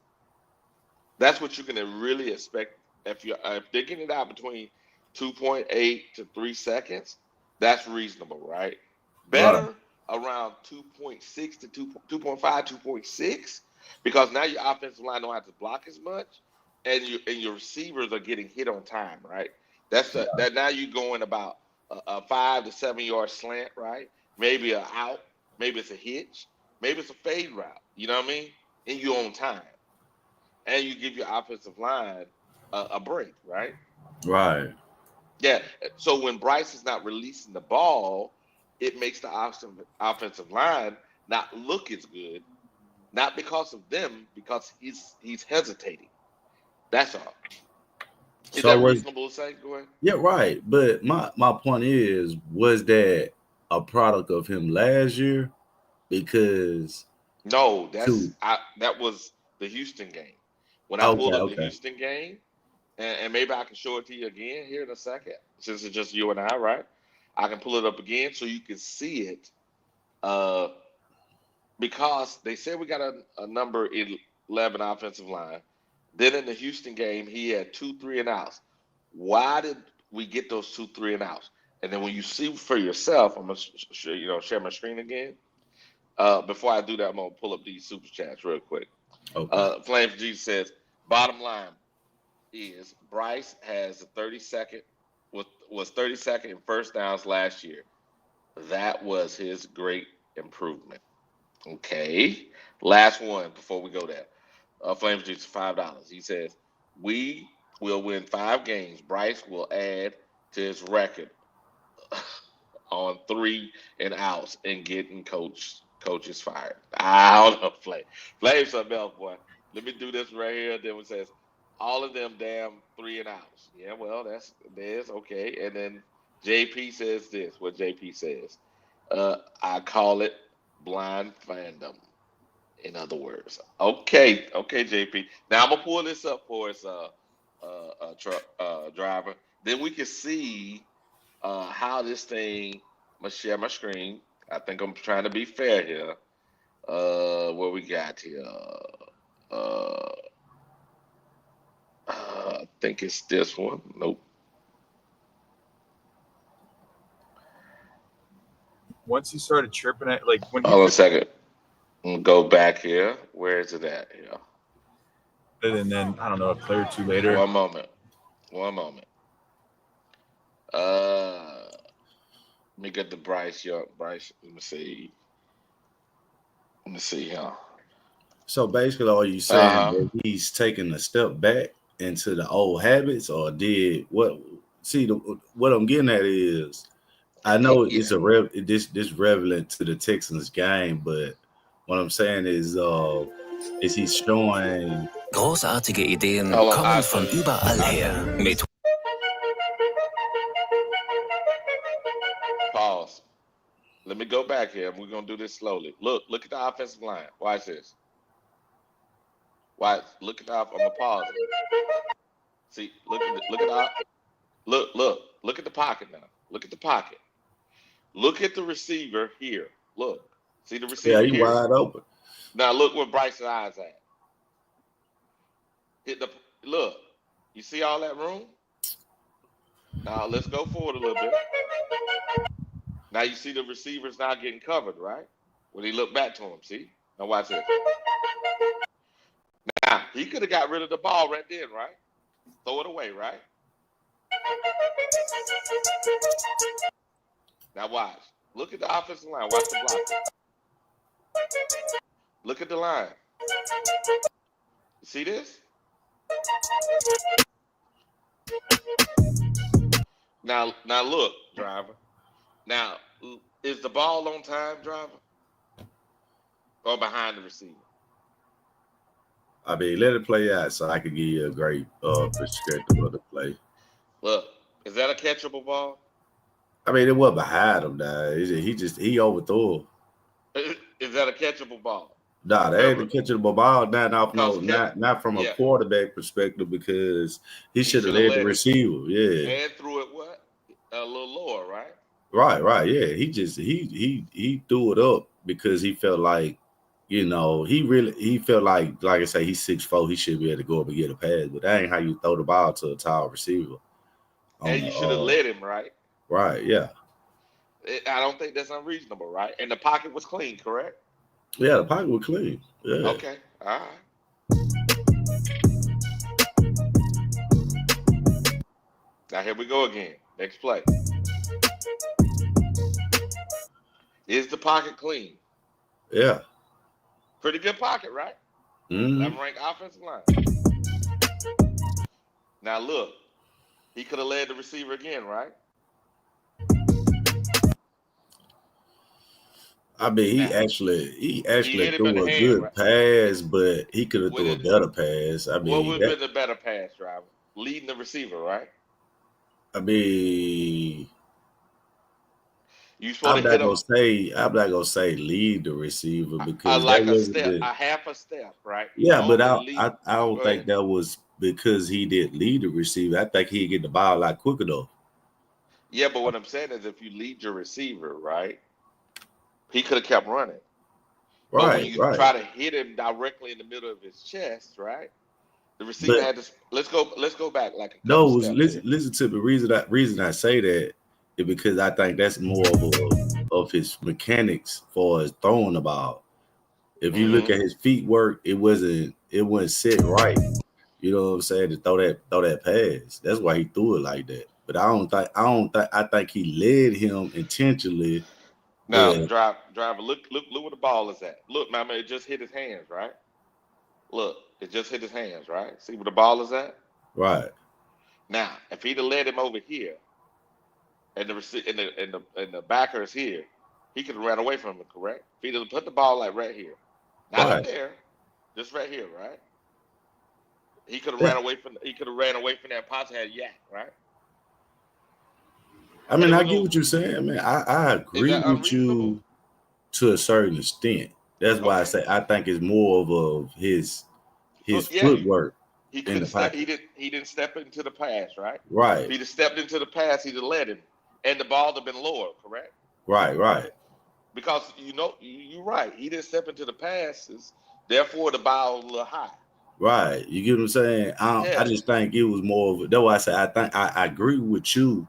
Speaker 2: That's what you're going to really expect if they're getting it out between 2.8 to 3 seconds. That's reasonable, right? Better around 2.6 to 2.5, 2.6, because now your offensive line don't have to block as much, and your receivers are getting hit on time, right? That now you're going about a 5 to 7 yard slant, right? Maybe a out, maybe it's a hitch, maybe it's a fade route. You know what I mean? And you're on time, and you give your offensive line a break, right?
Speaker 12: Right.
Speaker 2: Yeah. So when Bryce is not releasing the ball, it makes the offensive line not look as good, not because of them, because he's hesitating. That's all. Is that reasonable to say? Go ahead.
Speaker 12: Yeah, right. But my point is, was that a product of him last year? Because
Speaker 2: no, that was the Houston game. When I pulled up the Houston game, and maybe I can show it to you again here in a second, since it's just you and I, right? I can pull it up again so you can see it. Because they said we got a number 11 offensive line. Then in the Houston game, he had 2 3 and outs. Why did we get those 2 3 and outs? And then when you see for yourself, I'm gonna share my screen again. Before I do that, I'm gonna pull up these super chats real quick.
Speaker 12: Okay.
Speaker 2: Flames G says, bottom line is Bryce has a 32nd was 32nd in first downs last year. That was his great improvement. Okay. Last one before we go there. Flames Juice, $5. He says, we will win 5 games. Bryce will add to his record on 3 and outs and getting coaches fired. I don't know, Flame something else, boy. Let me do this right here. Then it says, all of them damn 3 and outs. Yeah, well, there's okay. And then JP says this, what JP says. I call it blind fandom. In other words, okay, JP. Now I'm gonna pull this up for us, truck driver. Then we can see how this thing. I'm gonna share my screen. I think I'm trying to be fair here. What we got here? I think it's this one. Nope.
Speaker 13: Once you started chirping it, like when
Speaker 2: Hold on a second. Go back here. Where is it at? Here.
Speaker 13: And then I don't know, a play or two later.
Speaker 2: One moment. Let me get the Bryce Young. Bryce. Let me see here.
Speaker 12: So basically, are you saying that he's taking a step back into the old habits, or did what? See, what I'm getting at is, I know it's this relevant to the Texans game, but what I'm saying is he showing
Speaker 14: großartige Ideen kommen von überall her. Mit
Speaker 2: Pause. Let me go back here. We're gonna do this slowly. Look at the offensive line. Watch this. Look at the. I'm gonna pause it. See, look at the pocket now. Look at the pocket. Look at the receiver here. Look. See the receiver
Speaker 12: he
Speaker 2: here?
Speaker 12: wide open.
Speaker 2: Now look where Bryce's eyes at. Look. You see all that room? Now let's go forward a little bit. Now you see the receivers now getting covered, right? When he looked back to him, see? Now watch this. Now, he could have got rid of the ball right then, right? Throw it away, right? Now watch. Look at the offensive line. Watch the block. Look at the line. You see this? Now look, driver. Now, is the ball on time, driver, or behind the receiver?
Speaker 12: I mean, let it play out so I can give you a great perspective of the play.
Speaker 2: Look, is that a catchable ball?
Speaker 12: I mean, it was behind him. Now he overthrew.
Speaker 2: Is that a catchable ball?
Speaker 12: Nah, that ain't a catchable ball. Not from a
Speaker 2: yeah.
Speaker 12: quarterback perspective, because he should have led the receiver. Yeah,
Speaker 2: and threw it what a little lower, right?
Speaker 12: Right. Yeah, he threw it up because he felt like, he felt like I say, he's 6'4", he should be able to go up and get a pass, but that ain't how you throw the ball to a tall receiver.
Speaker 2: And you should have led him, right?
Speaker 12: Right. Yeah.
Speaker 2: I don't think that's unreasonable, right? And the pocket was clean, correct?
Speaker 12: Yeah, the pocket was clean. Yeah.
Speaker 2: Okay. All right. Now here we go again. Next play. Is the pocket clean?
Speaker 12: Yeah.
Speaker 2: Pretty good pocket, right? 11th ranked offensive line. Now look, he could have led the receiver again, right?
Speaker 12: I mean, he actually threw a good pass, but he could have threw a better pass. I mean,
Speaker 2: what would have been the better pass, driver? Leading the receiver, right?
Speaker 12: I mean,
Speaker 2: I'm not
Speaker 12: gonna say lead the receiver, because
Speaker 2: like a half a step, right?
Speaker 12: Yeah, but I don't think that was because he didn't lead the receiver. I think he'd get the ball a lot quicker though.
Speaker 2: Yeah, but what I'm saying is, if you lead your receiver, right, he could have kept running.
Speaker 12: Right.
Speaker 2: But when you try to hit him directly in the middle of his chest, right, the receiver had to. Let's go back like a couple steps.
Speaker 12: Listen to the reason I say that is because I think that's more of his mechanics for his throwing the ball. If you look at his feet work, it wasn't set right. You know what I'm saying, to throw that pass. That's why he threw it like that. But I think he led him intentionally.
Speaker 2: Now, driver, look where the ball is at. Look, man, it just hit his hands, right? Look, it just hit his hands, right? See where the ball is at?
Speaker 12: Right.
Speaker 2: Now, if he'd have led him over here, and the backer is here, he could have ran away from him, correct? If he'd have put the ball like right here, not up there, just right here, right? He could have ran away from. He could have ran away from that. Possibly had yak, right?
Speaker 12: I mean, I get what you're saying, man. I agree with you to a certain extent. That's why I say I think it's more of his footwork.
Speaker 2: He could have stepped. He didn't step into the pass, right?
Speaker 12: Right.
Speaker 2: If he'd have stepped into the pass, he'd have led him, and the ball would have been lower, correct?
Speaker 12: Right.
Speaker 2: Because you're right. He didn't step into the passes, therefore the ball was a little high.
Speaker 12: Right. You get what I'm saying? I just think it was more of. That's why I say I think I agree with you,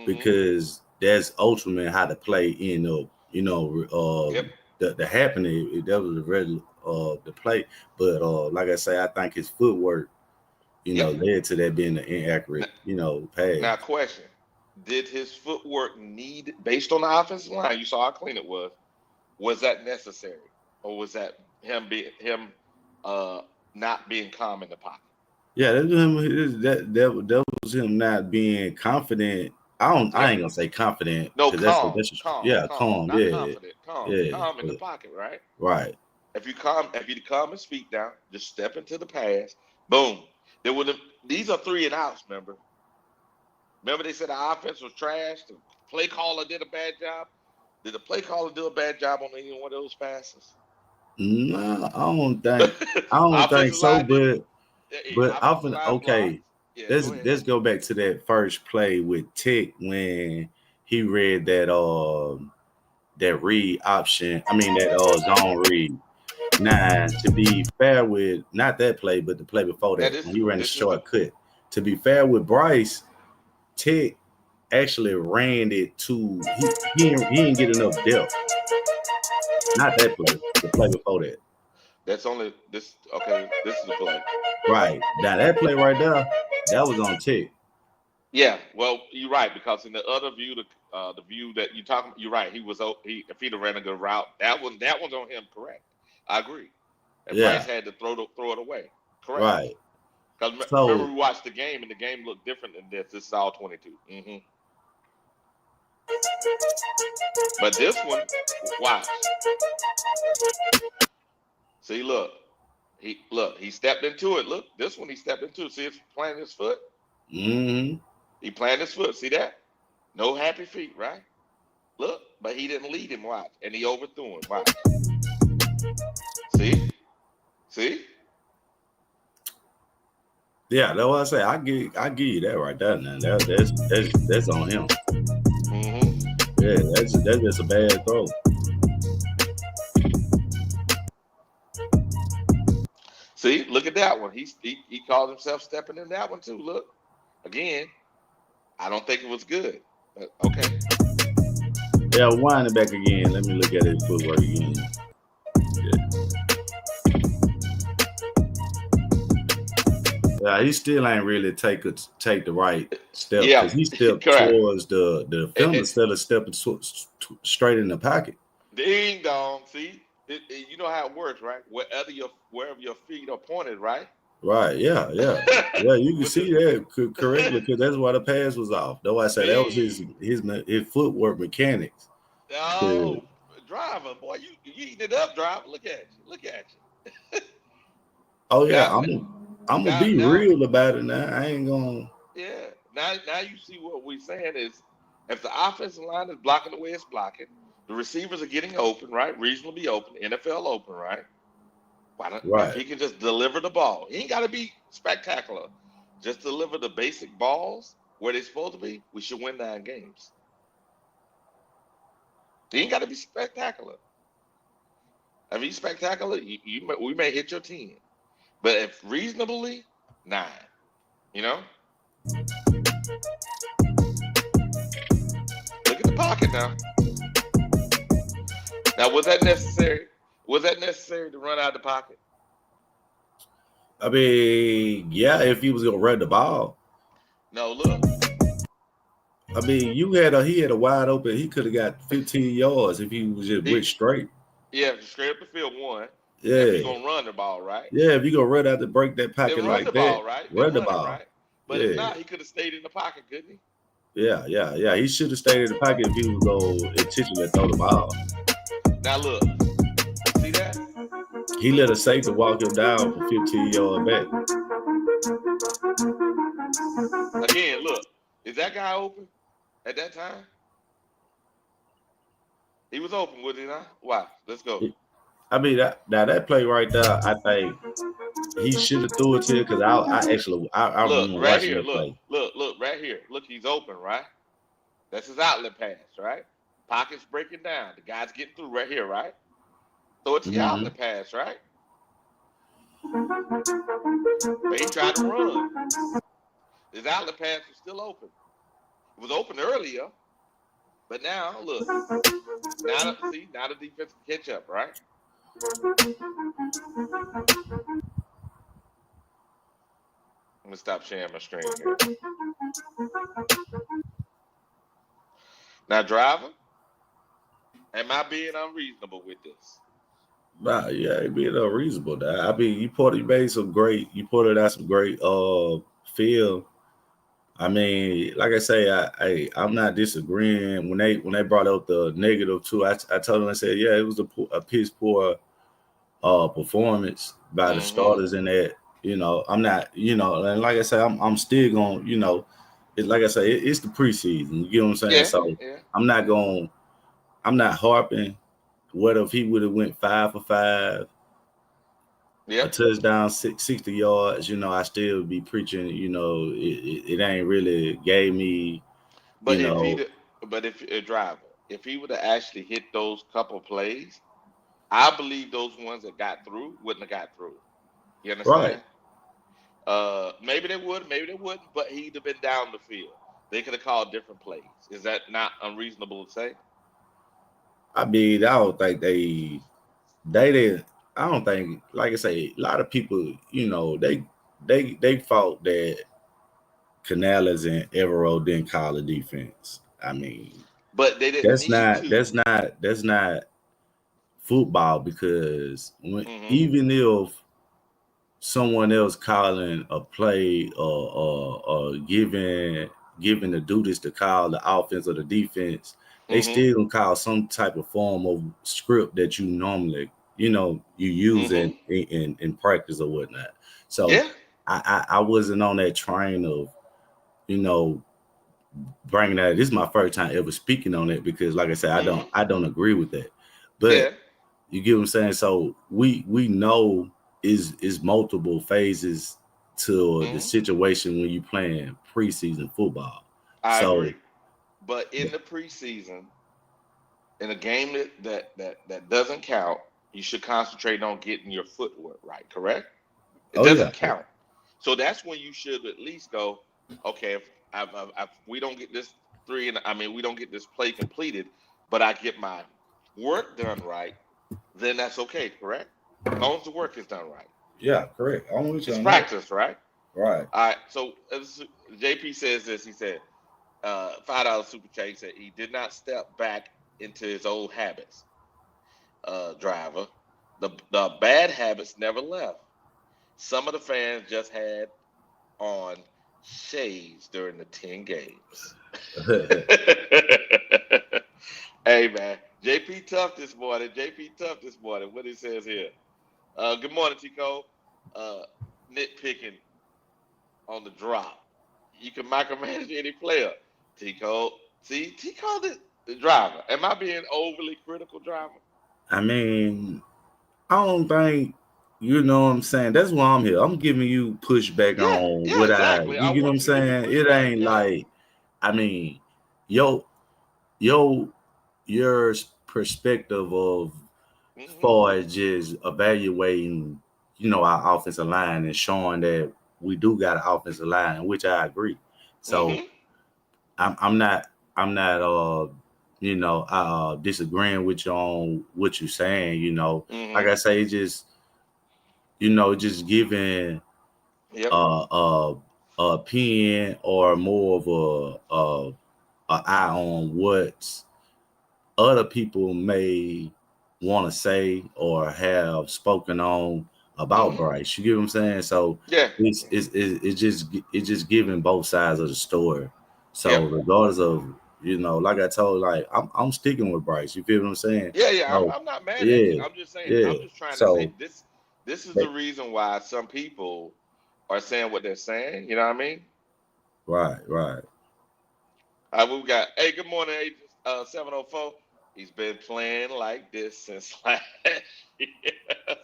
Speaker 12: because that's ultimately how the play end up. The happening, that was the regular the play. But like I say, I think his footwork, led to that being an inaccurate, pass.
Speaker 2: Now, question: did his footwork need, based on the offensive line? You saw how clean it was. Was that necessary, or was that him not being calm in the pocket?
Speaker 12: Yeah, that was him not being confident. I ain't gonna say confident.
Speaker 2: No, calm.
Speaker 12: Calm.
Speaker 2: Not
Speaker 12: yeah,
Speaker 2: confident. Calm in the pocket, right?
Speaker 12: Right.
Speaker 2: If you calm his feet down, just step into the pass. Boom. These are 3 and outs. Remember they said the offense was trash. The play caller did a bad job. Did the play caller do a bad job on any one of those passes?
Speaker 12: No, I don't think so. But often, okay. Let's go back to that first play with Tech when he read that read option. I mean that zone read. Now, to be fair with not that play, but the play before that, when he ran a shortcut. To be fair with Bryce, Tech actually ran it to he didn't get enough depth. Not that play, the play before that.
Speaker 2: That's only this. Okay, this is the play.
Speaker 12: Right. Now that play right there, that was on Tech.
Speaker 2: Yeah, well, you're right, because in the other view, the view that you talking, you're right. If he'd have ran a good route, that one's on him. Correct. I agree. And Bryce had to throw it away. Correct.
Speaker 12: Right.
Speaker 2: Because
Speaker 12: So-
Speaker 2: remember, we watched the game, and the game looked different than this. This is all 22. But this one, watch. See, look. He stepped into it. Look, this one he stepped into. See, it's planting his foot.
Speaker 12: Mm-hmm.
Speaker 2: He planted his foot. See that? No happy feet, right? Look, but he didn't lead him. Watch, and he overthrew him. Watch. See?
Speaker 12: Yeah, that's what I say. I give you that right there. Now that's on him. Yeah, that's just a bad throw.
Speaker 2: See, look at that one. He called himself stepping in that one too. Look, again, I don't think it was good, but okay.
Speaker 12: Yeah, wind it back again. Let me look at his footwork again. Yeah, he still ain't really take the right step because he stepped towards the defender instead of stepping straight in the pocket.
Speaker 2: Ding dong. See, you know how it works, right? Wherever your feet are pointed, right?
Speaker 12: Right. Yeah. Yeah. You can see that correctly because that's why the pass was off. That's why I say that was his footwork mechanics.
Speaker 2: Oh, driver, boy, you eating it up, driver. Look at you.
Speaker 12: Oh yeah, I'm gonna be real about it now. I ain't gonna.
Speaker 2: Yeah. Now you see what we're saying is, if the offensive line is blocking the way it's blocking, the receivers are getting open, right? Reasonably open, NFL open, right? Why not?
Speaker 12: Right.
Speaker 2: If he can just deliver the ball, he ain't got to be spectacular. Just deliver the basic balls where they're supposed to be. We should win 9 games. He ain't got to be spectacular. If he's spectacular, we may hit your 10. But if reasonably, 9. You know? Look at the pocket now. Now, was that necessary? Was that necessary to run out of the pocket?
Speaker 12: I mean, yeah, if he was gonna run the ball.
Speaker 2: No, look.
Speaker 12: I mean, he had a wide open. He could have got 15 yards if he was just went straight.
Speaker 2: Yeah, straight up the field 1.
Speaker 12: Yeah.
Speaker 2: If you're gonna run the ball, right?
Speaker 12: Yeah, if you're gonna run out to break that pocket
Speaker 2: then
Speaker 12: like
Speaker 2: run the
Speaker 12: that,
Speaker 2: ball, right?
Speaker 12: run the
Speaker 2: it,
Speaker 12: ball.
Speaker 2: Right? But if not, he could have stayed in the pocket, couldn't he?
Speaker 12: Yeah. He should have stayed in the pocket if he was going to intentionally throw the ball.
Speaker 2: Now look, see that?
Speaker 12: He let a safety walk him down for 15 yards back.
Speaker 2: Again, look, is that guy open at that time? He was open, was he not? Why? Let's go.
Speaker 12: I mean, that play right there, I think he should have threw it to you because I remember
Speaker 2: right
Speaker 12: watching
Speaker 2: here.
Speaker 12: that play.
Speaker 2: Look, right here. Look, he's open, right? That's his outlet pass, right? Pocket's breaking down. The guy's getting through right here, right? So it's the outlet pass, right? But he tried to run. His outlet pass was still open. It was open earlier, but now look. Now the defense can catch up, right? Let me stop sharing my screen here. Now, driver, am I being unreasonable with this?
Speaker 12: Nah, yeah, it being unreasonable. I mean, you put out some great film. I mean, like I say, I'm not disagreeing. When they brought up the negative too, I told them, I said, yeah, it was a piss poor performance by the starters in that. You know, I'm not, and like I said, I'm still going, it's like I say, it's the preseason. You get what I'm saying?
Speaker 2: Yeah,
Speaker 12: so
Speaker 2: yeah.
Speaker 12: I'm not harping. What if he would have went 5 for 5?
Speaker 2: Yeah.
Speaker 12: A touchdown, 60 yards, I still would be preaching, it ain't really gave me,
Speaker 2: But if a driver, if he would have actually hit those couple plays, I believe those ones that got through wouldn't have got through. You understand?
Speaker 12: Right.
Speaker 2: Maybe they would, maybe they wouldn't, but he'd have been down the field. They could have called different plays. Is that not unreasonable to say?
Speaker 12: I mean, I don't think they didn't. I don't think, like I say, a lot of people, they thought that Canales and Evero didn't call the defense. I mean,
Speaker 2: but they didn't.
Speaker 12: That's not football because even if someone else calling a play or giving the duties to call the offense or the defense, they still gonna call some type of form of script that you normally, you use in practice or whatnot. So I wasn't on that train of, bringing that. This is my first time ever speaking on it because, like I said, I don't agree with that. But you get what I'm saying. So we know is multiple phases to the situation when you playing preseason football.
Speaker 2: I agree. But in the preseason, in a game that doesn't count, you should concentrate on getting your footwork right, correct? It doesn't count. So that's when you should at least go, okay, if we don't get this we don't get this play completed, but I get my work done right, then that's okay, correct? As long as the work is done right.
Speaker 12: Yeah, correct.
Speaker 2: It's practice, right?
Speaker 12: Right.
Speaker 2: All right. So JP says this. He said, $5 super chat. He said he did not step back into his old habits. Driver, the bad habits never left. Some of the fans just had on shades during the 10 games. Hey man, JP tough this morning. What he says here. Good morning, Tico. Nitpicking on the drop. You can micromanage any player. Tico. See, Tico the driver. Am I being overly critical, driver?
Speaker 12: I mean, I don't think, you know what I'm saying? That's why I'm here. I'm giving you pushback on what
Speaker 2: exactly.
Speaker 12: you get what I'm saying? It ain't like, I mean, your perspective of far as just evaluating, our offensive line and showing that we do got an offensive line, which I agree. So I'm not disagreeing with you on what you're saying, like I say, just just giving a opinion or more of a eye on what other people may want to say or have spoken on about Bryce. You get what I'm saying? So it's just giving both sides of the story. So regardless of, like I told, like I'm sticking with Bryce. You feel what I'm saying?
Speaker 2: I'm not mad at you. I'm just saying, I'm just trying to say this is the reason why some people are saying what they're saying. You know what I mean?
Speaker 12: Right.
Speaker 2: We got, hey, good morning, Agent 704. He's been playing like this since last year.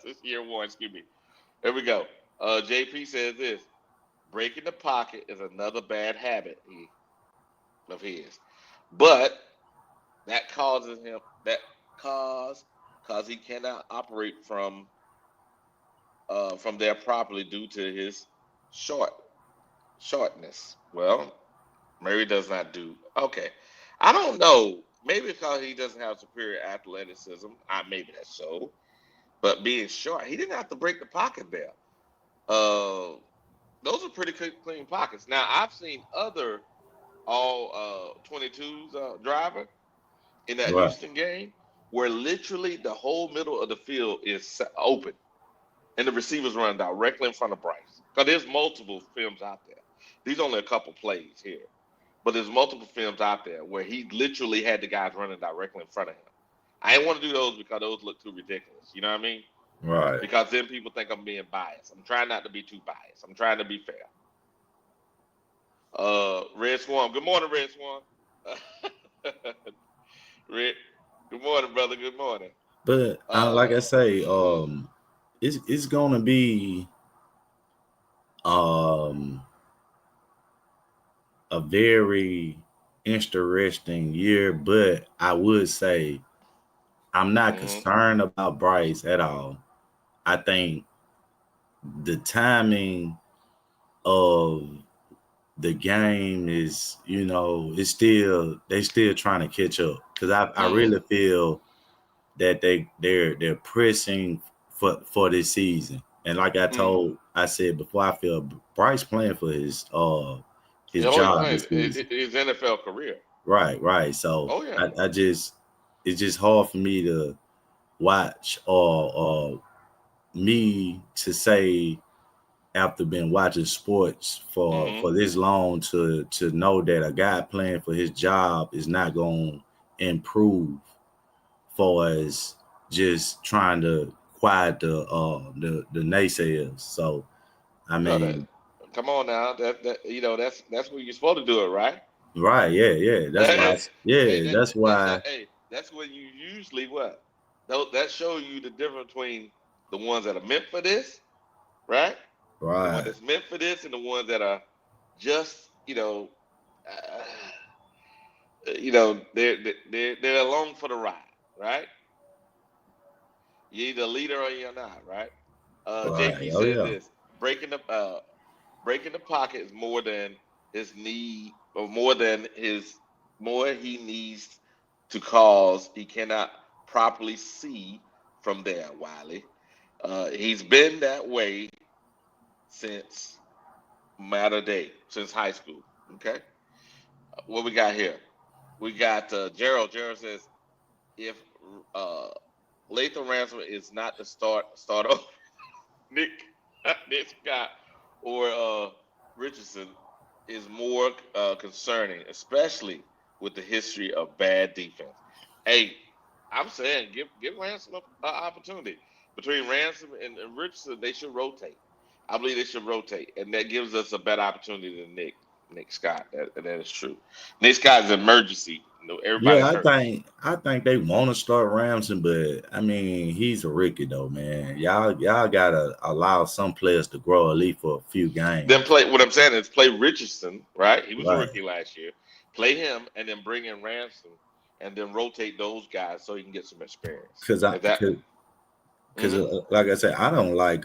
Speaker 2: Since year one, excuse me. Here we go. JP says this: breaking the pocket is another bad habit of his, but that causes him cause he cannot operate from there properly due to his shortness. Well, Murray does not do okay. I don't know. Maybe because he doesn't have superior athleticism. Maybe that's so. But being short, he didn't have to break the pocket there. Those are pretty clean pockets. Now, I've seen other all 22s driver in that Houston game where literally the whole middle of the field is open and the receivers run directly in front of Bryce. Because there's multiple films out there. These are only a couple plays here. But there's multiple films out there where he literally had the guys running directly in front of him. I didn't want to do those because those look too ridiculous. You know what I mean?
Speaker 12: Right.
Speaker 2: Because then people think I'm being biased. I'm trying not to be too biased. I'm trying to be fair. Red Swan. Good morning, Red Swan. Red. Good morning, brother. Good morning.
Speaker 12: But like I say, it's gonna be a very interesting year, but I would say I'm not concerned about Bryce at all. I think the timing of the game is, they're still trying to catch up because I really feel that they're pressing for this season. And like I said before, I feel Bryce playing for his job this season.
Speaker 2: His NFL career.
Speaker 12: Right. So it's just hard for me to watch or me to say after been watching sports for this long to know that a guy playing for his job is not going to improve for as just trying to quiet the naysayers. So I mean,
Speaker 2: come on now, that's where you're supposed to do it, right?
Speaker 12: Right, yeah. That's why that's why
Speaker 2: that's when you usually what? That shows you the difference between the ones that are meant for this, right? The one that's meant for this and the ones that are just, they're along for the ride, right? You're either a leader or you're not, right? JP
Speaker 12: Oh
Speaker 2: says
Speaker 12: yeah.
Speaker 2: this: breaking the pocket is more than his need, or more he needs to cause. He cannot properly see from there, Wiley. He's been that way since matter day, since high school. Okay, what we got here? We got Gerald. Gerald says if Latham Ransom is not the starter, Nick Scott or Richardson is more concerning, especially with the history of bad defense. Hey, I'm saying give Ransom an opportunity. Between Ransom and Richardson, they should rotate. I believe they should rotate, and that gives us a better opportunity than Nick Scott. That is true. Nick Scott is an emergency. Everybody's
Speaker 12: Yeah,
Speaker 2: hurt.
Speaker 12: I think they want to start Ramsey, but I mean he's a rookie though, man. Y'all gotta allow some players to grow at least for a few games.
Speaker 2: Then play. What I'm saying is play Richardson, right? He was a rookie last year. Play him, and then bring in Ransom, and then rotate those guys so he can get some experience.
Speaker 12: Because like I said, I don't like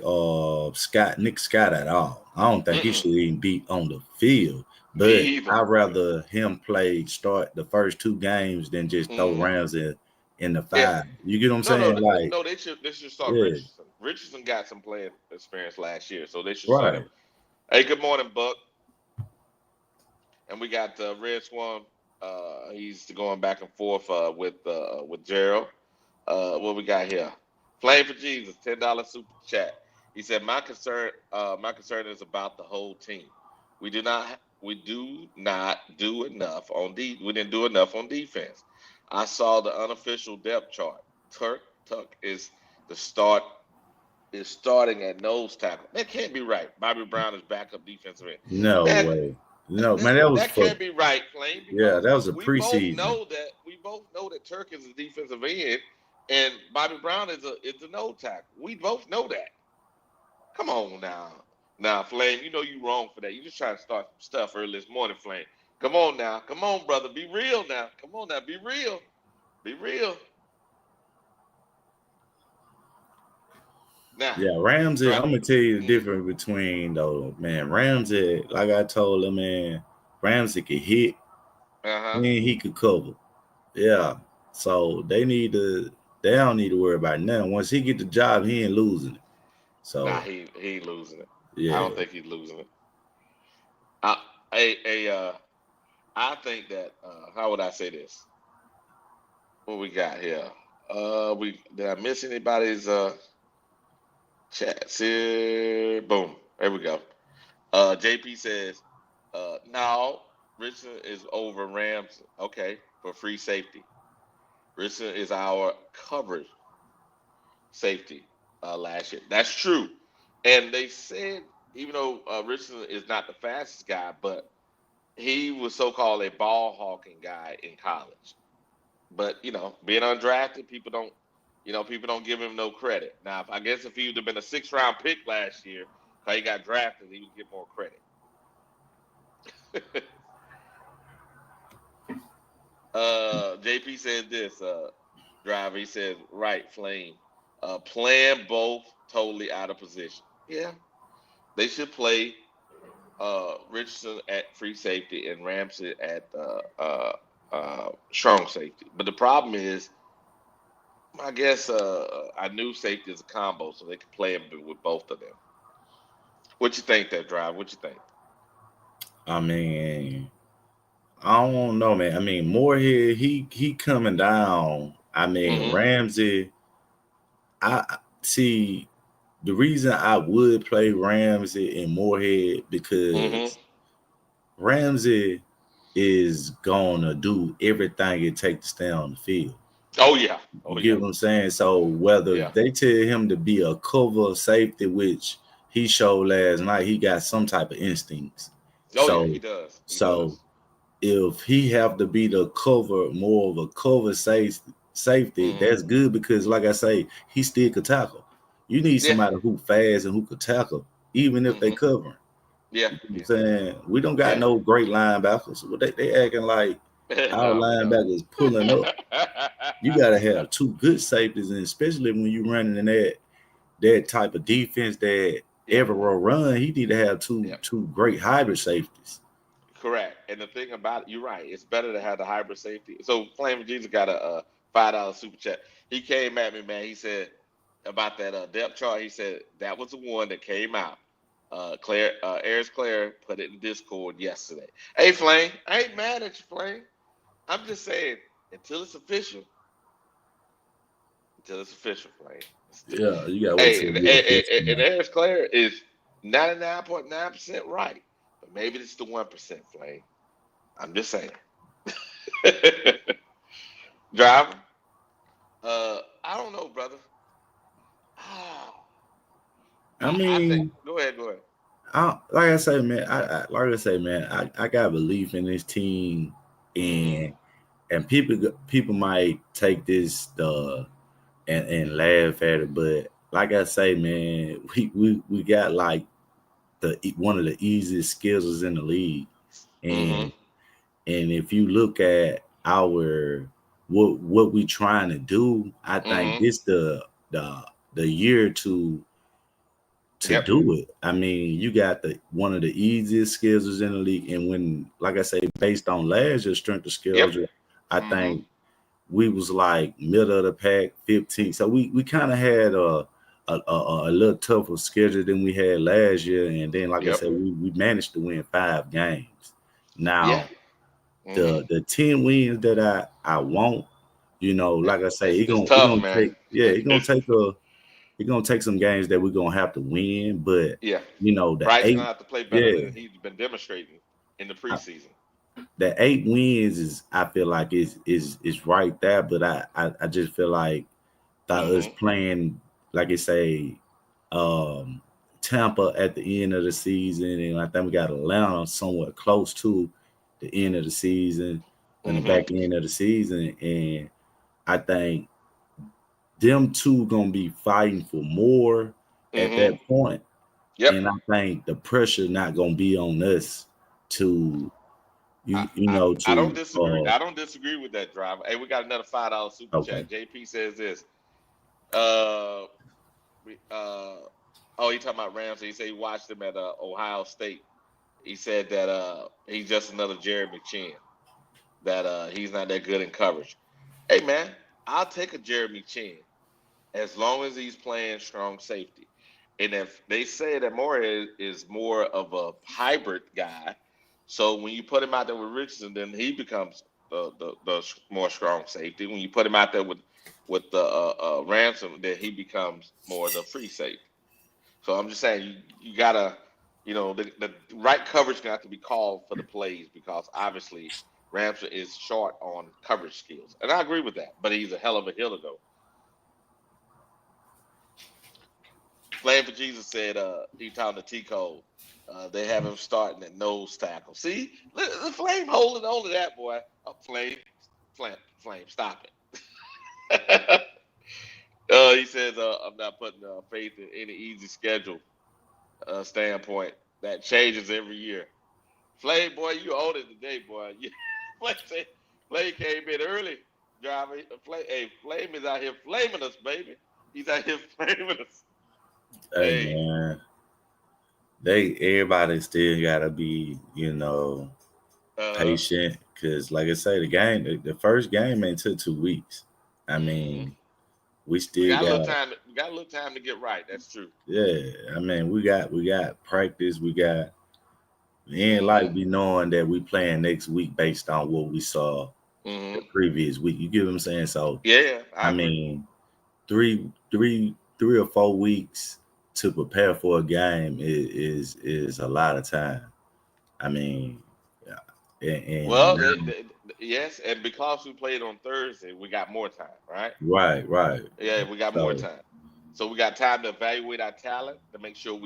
Speaker 12: Nick Scott at all. I don't think he should even be on the field. But I'd rather him start the first 2 games than just throw Ramsey in the 5. Yeah. You get what I'm saying?
Speaker 2: No, they should start Richardson. Richardson got some playing experience last year, so they should start him. Hey, good morning, Buck. And we got Red Swan. He's going back and forth with Gerald. What we got here? Flame for Jesus, $10 super chat. He said, my concern is about the whole team. We do not do enough on we didn't do enough on defense. I saw the unofficial depth chart. Tuck is starting at nose tackle. That can't be right. Bobby Brown is backup defensive end.
Speaker 12: No way. No, man, that
Speaker 2: can't be right, Flame.
Speaker 12: Yeah, that was a preseason.
Speaker 2: We both know that Turk is a defensive end and Bobby Brown is a nose tackle. We both know that. Come on now. Now, Flame, you know you wrong for that. You just trying to start some stuff early this morning, Flame. Come on now. Come on, brother. Be real now. Come on now. Be real. Be real. Now,
Speaker 12: yeah, Ramsey, I'm gonna tell you the difference between though, man. Ramsey, like I told him, man, Ramsey could hit and he could cover. Yeah. So they don't need to worry about nothing. Once he get the job, he ain't losing it. So
Speaker 2: he ain't losing it.
Speaker 12: Yeah.
Speaker 2: I don't think he's losing it. I think that how would I say this? What we got here? Did I miss anybody's chats here? Boom. There we go. JP says, no, Richardson is over Rams. Okay, for free safety. Richardson is our coverage safety last year. That's true. And they said, even though Richardson is not the fastest guy, but he was so-called a ball hawking guy in college. But, being undrafted, people don't give him no credit. Now, I guess if he would have been a 6th-round pick last year, because he got drafted, he would get more credit. JP said this, Driver, he says, right, Flame. Playing both totally out of position. Yeah. They should play Richardson at free safety and Ramsey at strong safety. But the problem is, I guess I knew safety is a combo, so they could play him with both of them. What you think there, Drive? What you think?
Speaker 12: I mean, I don't know, man. I mean, Moorhead, he coming down. I mean, Ramsey, I see the reason I would play Ramsey and Moorhead because Ramsey is gonna do everything it takes to stay on the field.
Speaker 2: Oh yeah.
Speaker 12: You get what I'm saying? So whether they tell him to be a cover safety, which he showed last night, he got some type of instincts.
Speaker 2: Yeah, he does.
Speaker 12: If he have to be the cover, more of a cover safety, that's good because, like I say, he still could tackle. You need somebody who fast and who could tackle, even if they covering.
Speaker 2: Yeah.
Speaker 12: You know what I'm saying? We don't got no great linebackers. They acting like our linebackers pulling up. You got to have two good safeties, and especially when you're running in that type of defense that Everett run, he need to have two great hybrid safeties.
Speaker 2: Correct. And the thing about it, you're right. It's better to have the hybrid safety. So Flame Jesus got a $5 super chat. He came at me, man. He said about that depth chart. He said that was the one that came out. Ayers Claire put it in Discord yesterday. Hey, Flame, I ain't mad at you, Flame. I'm just saying until it's official. Flame.
Speaker 12: Yeah, you got to wait till
Speaker 2: and Ayers Claire is 99.9% right. But maybe it's the 1%, Flame. I'm just saying. Driver. I don't know, brother.
Speaker 12: I mean,
Speaker 2: go ahead.
Speaker 12: Like I say, man, I got belief in this team, and people might take this and laugh at it, but like I say, man, we got like one of the easiest schedules in the league, and if you look at our what we trying to do, I think this the year to do it. I mean, you got one of the easiest schedules in the league, and when, like I say, based on last year's strength of schedule, I think we was like middle of the pack, 15. So we kind of had a little tougher schedule than we had last year, and then like I said, we managed to win 5 games. Now, the 10 wins that I want, like I say, it's gonna take some games that we're gonna have to win, but the
Speaker 2: Bryce
Speaker 12: 8,
Speaker 2: gonna have to play better than he's been demonstrating in the preseason.
Speaker 12: The 8 wins is, I feel like is right there, but I just feel like us playing, like I say, Tampa at the end of the season, and I think we got Atlanta somewhat close to the end of the season and the back end of the season, and I think them two gonna be fighting for more at that point. And I think the pressure not gonna be on us to
Speaker 2: I don't disagree. I don't disagree with that, driver. Hey, we got another $5 super chat. JP says this. He talking about Ramsey. He said he watched him at Ohio State. He said that he's just another Jeremy Chin. That he's not that good in coverage. Hey man, I'll take a Jeremy Chin as long as he's playing strong safety. And if they say that Moorhead is more of a hybrid guy, so when you put him out there with Richardson, then he becomes the more strong safety. When you put him out there with the Ransom, then he becomes more the free safety. So I'm just saying you gotta, the right coverage gonna have to be called for the plays, because obviously Ransom is short on coverage skills, and I agree with that. But he's a hell of a hitter though. Flame for Jesus said he talking to T-Cole. They have him starting at nose tackle. See, the Flame holding on to that, boy. Flame, stop it. He says, I'm not putting faith in any easy schedule standpoint. That changes every year. Flame, boy, you own it today, boy. Flame came in early, driver. Flame is out here flaming us, baby. He's out here flaming us.
Speaker 12: Hey man, everybody still gotta be, patient, because like I say, the first game ain't took 2 weeks. I mean, we got
Speaker 2: a little time to get right. That's true.
Speaker 12: Yeah, I mean, we got practice. It ain't like be knowing that we playing next week based on what we saw the previous week. You get what I'm saying? So
Speaker 2: yeah,
Speaker 12: I mean, 3 or 4 weeks to prepare for a game is a lot of time. I mean,
Speaker 2: yes, and because we played on Thursday, we got more time, right?
Speaker 12: Right.
Speaker 2: Yeah, we got more time. So we got time to evaluate our talent to make sure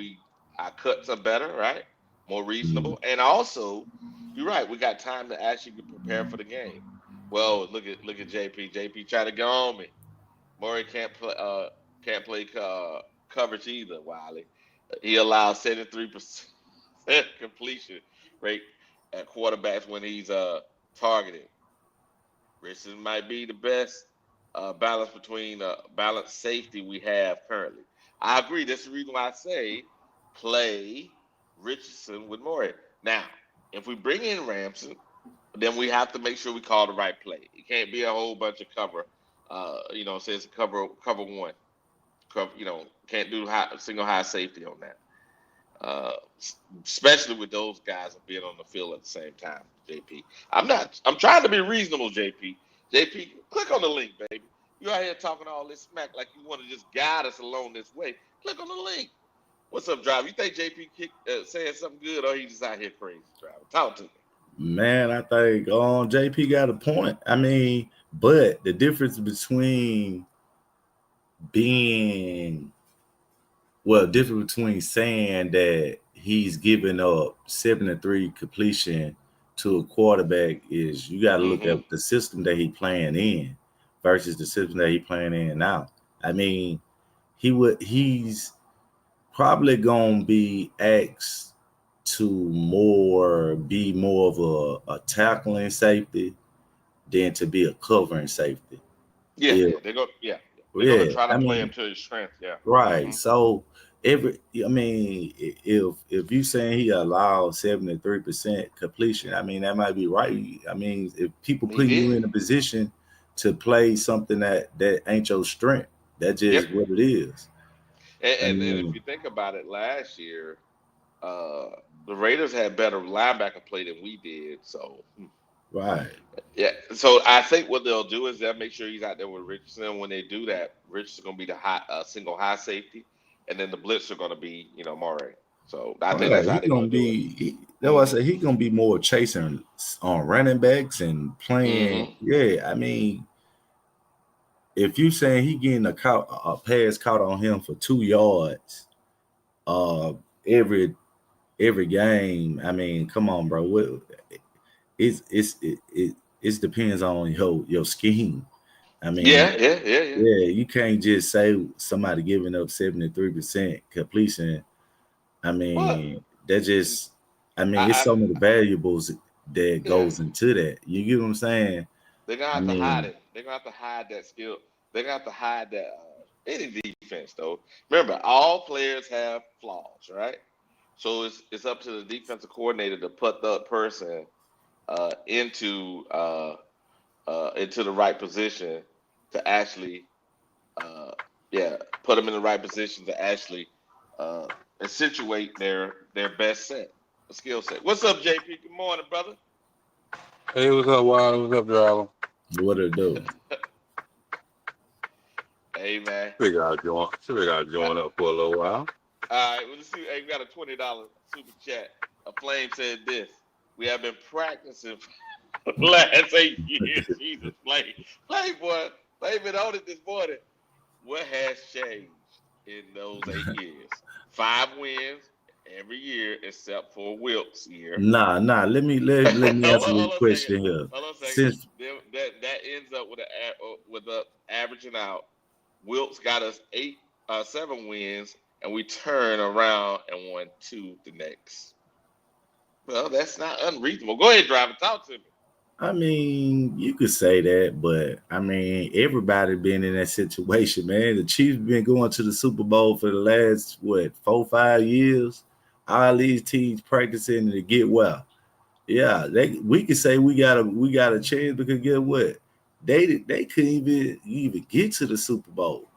Speaker 2: our cuts are better, right? More reasonable. And also, you're right, we got time to actually prepare for the game. Well, look at JP. JP tried to go on me. Murray can't play coverage either, Wiley. He allows 73% completion rate at quarterbacks when he's targeted. Richardson might be the best balance between balanced safety we have currently. I agree. That's the reason why I say play Richardson with Murray. Now, if we bring in Ramsey, then we have to make sure we call the right play. It can't be a whole bunch of cover. Says cover one. Can't do single high safety on that. Especially with those guys being on the field at the same time, JP. I'm trying to be reasonable, JP. JP, click on the link, baby. You out here talking all this smack like you want to just guide us along this way. Click on the link. What's up, Driver? You think JP saying something good, or he just out here crazy, Driver? Talk to me.
Speaker 12: Man, I think JP got a point. I mean, but the difference between saying that he's giving up 73 completion to a quarterback is you got to look at the system that he playing in versus the system that he playing in now. I mean, he's probably gonna be asked to be more of a tackling safety than to be a covering safety.
Speaker 2: They're gonna try to play him to his strength. Yeah.
Speaker 12: Right. So if you saying he allowed 73% completion, I mean that might be right. I mean, if people put you in a position to play something that ain't your strength, that's just what it is.
Speaker 2: And if you think about it, last year, the Raiders had better linebacker play than we did. So
Speaker 12: right.
Speaker 2: Yeah. So I think what they'll do is they'll make sure he's out there with Richardson. When they do that, Richardson's gonna be the single high safety, and then the blitz are gonna be Murray. So I think that's how they're gonna do it.
Speaker 12: That's why I say he's gonna be more chasing on running backs and playing. Yeah, I mean, if you saying he getting a pass caught on him for 2 yards, every game, I mean, come on, bro. It depends on your scheme. I mean,
Speaker 2: yeah.
Speaker 12: You can't just say somebody giving up 73% completion. I mean, it's some of the variables that goes into that. You get what I'm saying?
Speaker 2: They're gonna have to hide it. They're gonna have to hide that skill. They're gonna have to hide that any defense though. Remember, all players have flaws, right? So it's up to the defensive coordinator to put the person into the right position to actually put them in the right position to actually accentuate their best skill set. What's up, JP? Good morning, brother.
Speaker 15: Hey, what's up, Wild? What's up, Driver?
Speaker 12: What it do?
Speaker 2: Hey, man.
Speaker 15: Figure out join up for a little while.
Speaker 2: All right, let's see. Hey, we got a $20 super chat. A Flame said this: we have been practicing for the last 8 years. Jesus, Flame boy, Flame been on it this morning. What has changed in those 8 years? 5 wins every year except for Wilkes' year.
Speaker 12: Nah. Let me answer this question here.
Speaker 2: Hold on a second. That ends up with averaging out. Wilkes got us 7 wins, and we turn around and won 2 the next. Well, that's not unreasonable. Go ahead, Driver. Talk to me.
Speaker 12: I mean, you could say that, but I mean, everybody been in that situation, man. The Chiefs been going to the Super Bowl for the last 4-5 years. All these teams practicing to get well. Yeah, we could say we got a chance because guess what? They couldn't even get to the Super Bowl.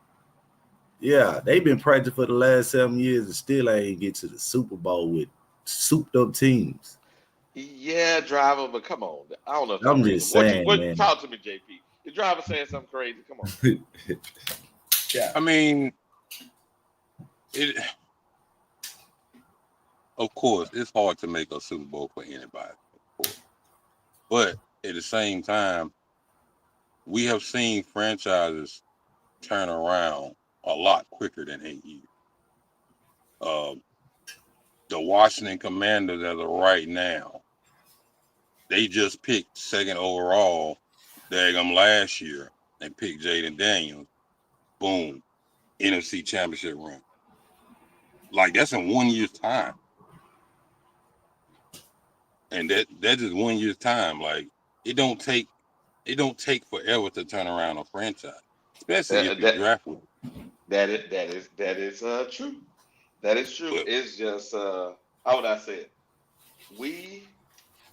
Speaker 12: Yeah, they've been practicing for the last 7 years and still ain't get to the Super Bowl with souped up teams.
Speaker 2: Yeah, Driver, but come on. I don't know if
Speaker 12: I'm just saying, man.
Speaker 2: Talk to me, JP. The Driver saying something crazy. Come on.
Speaker 15: Yeah, I mean, of course, it's hard to make a Super Bowl for anybody, of course. But at the same time, we have seen franchises turn around a lot quicker than 8 years. The Washington Commanders, as of right now, they just picked second overall, last year, and picked Jaden Daniels. Boom, NFC Championship run. Like, that's in 1 year's time. And that's just 1 year's time. Like, it don't take forever to turn around a franchise, especially if you draft one.
Speaker 2: That is true. That is true.
Speaker 15: But,
Speaker 2: it's just how would I say it?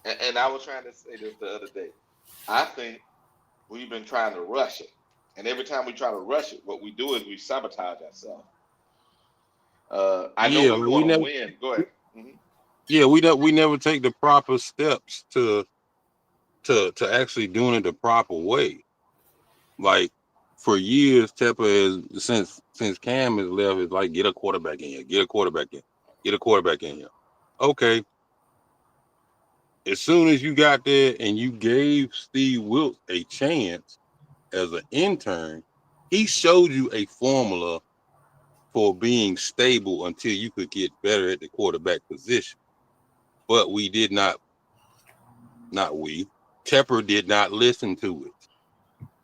Speaker 2: And I was trying to say this the other day. I think we've been trying to rush it, and every time we try to rush it, what we do is we sabotage ourselves. I know we want to win. Go ahead. Mm-hmm.
Speaker 15: Yeah, we never take the proper steps to actually doing it the proper way. Like, for years, Tepper is since Cam has left, is like, get a quarterback in here, get a quarterback in here. Okay. As soon as you got there and you gave Steve Wilks a chance as an intern, he showed you a formula for being stable until you could get better at the quarterback position. But we did not Tepper did not listen to it.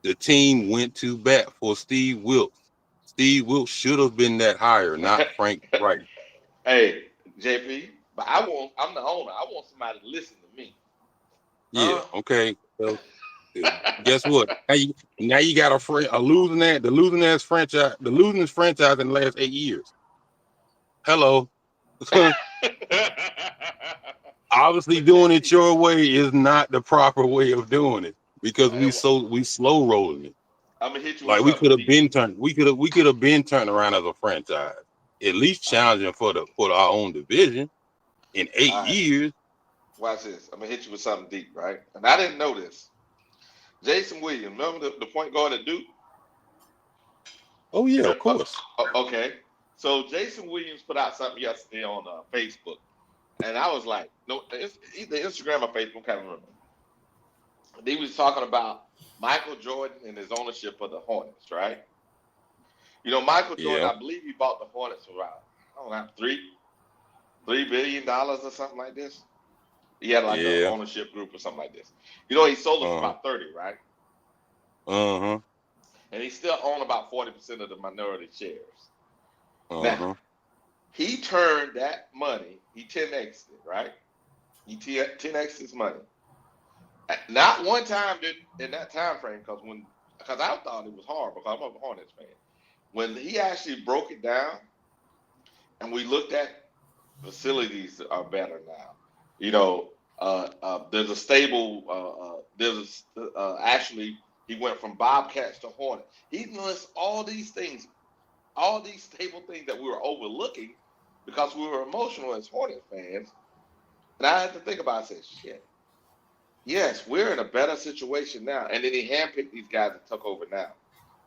Speaker 15: The team went to bat for Steve Wilks. Steve Wilks should have been that hire, not Frank Reich.
Speaker 2: Hey, JP, but I'm the owner. I want somebody to listen to me.
Speaker 15: Yeah, okay. Well, guess what? Now you got the losing franchise in the last 8 years. Hello. Obviously, doing it your way is not the proper way of doing it because we slow rolling it.
Speaker 2: I'm gonna hit you.
Speaker 15: Like, we could have been turned around as a franchise, at least challenging for our own division in 8 years.
Speaker 2: Watch this. I'm gonna hit you with something deep, right? And I didn't know this. Jason Williams, remember the point guard at Duke?
Speaker 15: Oh yeah, of course.
Speaker 2: Okay. So Jason Williams put out something yesterday on Facebook, and I was like, no, it's either Instagram or Facebook, I can't remember. He was talking about Michael Jordan and his ownership of the Hornets, right? You know, Michael Jordan, I believe he bought the Hornets for around, I don't know, $3 billion or something like this. He had like an ownership group or something like this. You know, he sold them for about 30, right?
Speaker 15: Uh-huh.
Speaker 2: And he still owned about 40% of the minority shares.
Speaker 15: Uh-huh.
Speaker 2: Now, he turned that money, he 10x'd it, right? He 10x'd his money. Not one time in that time frame, because I thought it was hard because I'm a Hornets fan. When he actually broke it down and we looked at facilities that are better now. You know, there's a stable, actually, he went from Bobcats to Hornets. He lists all these things, all these stable things that we were overlooking because we were emotional as Hornets fans. And I had to think about it. I said, shit, yes, we're in a better situation now. And then he handpicked these guys that took over now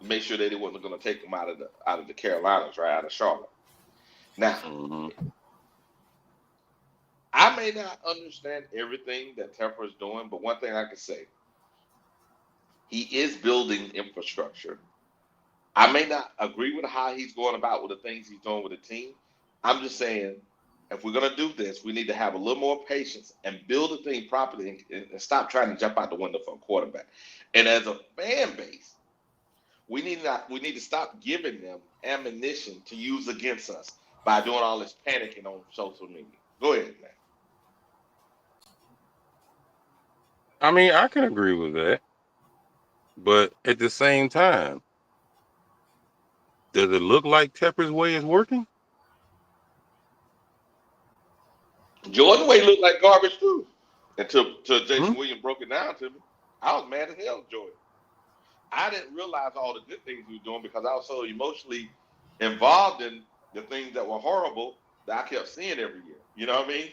Speaker 2: to make sure that they wasn't going to take them out of the Carolinas, right, out of Charlotte. Now, I may not understand everything that Tepper is doing, but one thing I can say, he is building infrastructure. I may not agree with how he's going about with the things he's doing with the team. I'm just saying, if we're going to do this, we need to have a little more patience and build the thing properly and stop trying to jump out the window for a quarterback. And as a fan base, we need to stop giving them ammunition to use against us by doing all this panicking on social media. Go ahead, man.
Speaker 15: I mean, I can agree with that. But at the same time, does it look like Tepper's way is working?
Speaker 2: Jordan way looked like garbage too. Until Jason Williams broke it down to me. I was mad as hell at Jordan. I didn't realize all the good things he was doing because I was so emotionally involved in the things that were horrible that I kept seeing every year. You know what I mean?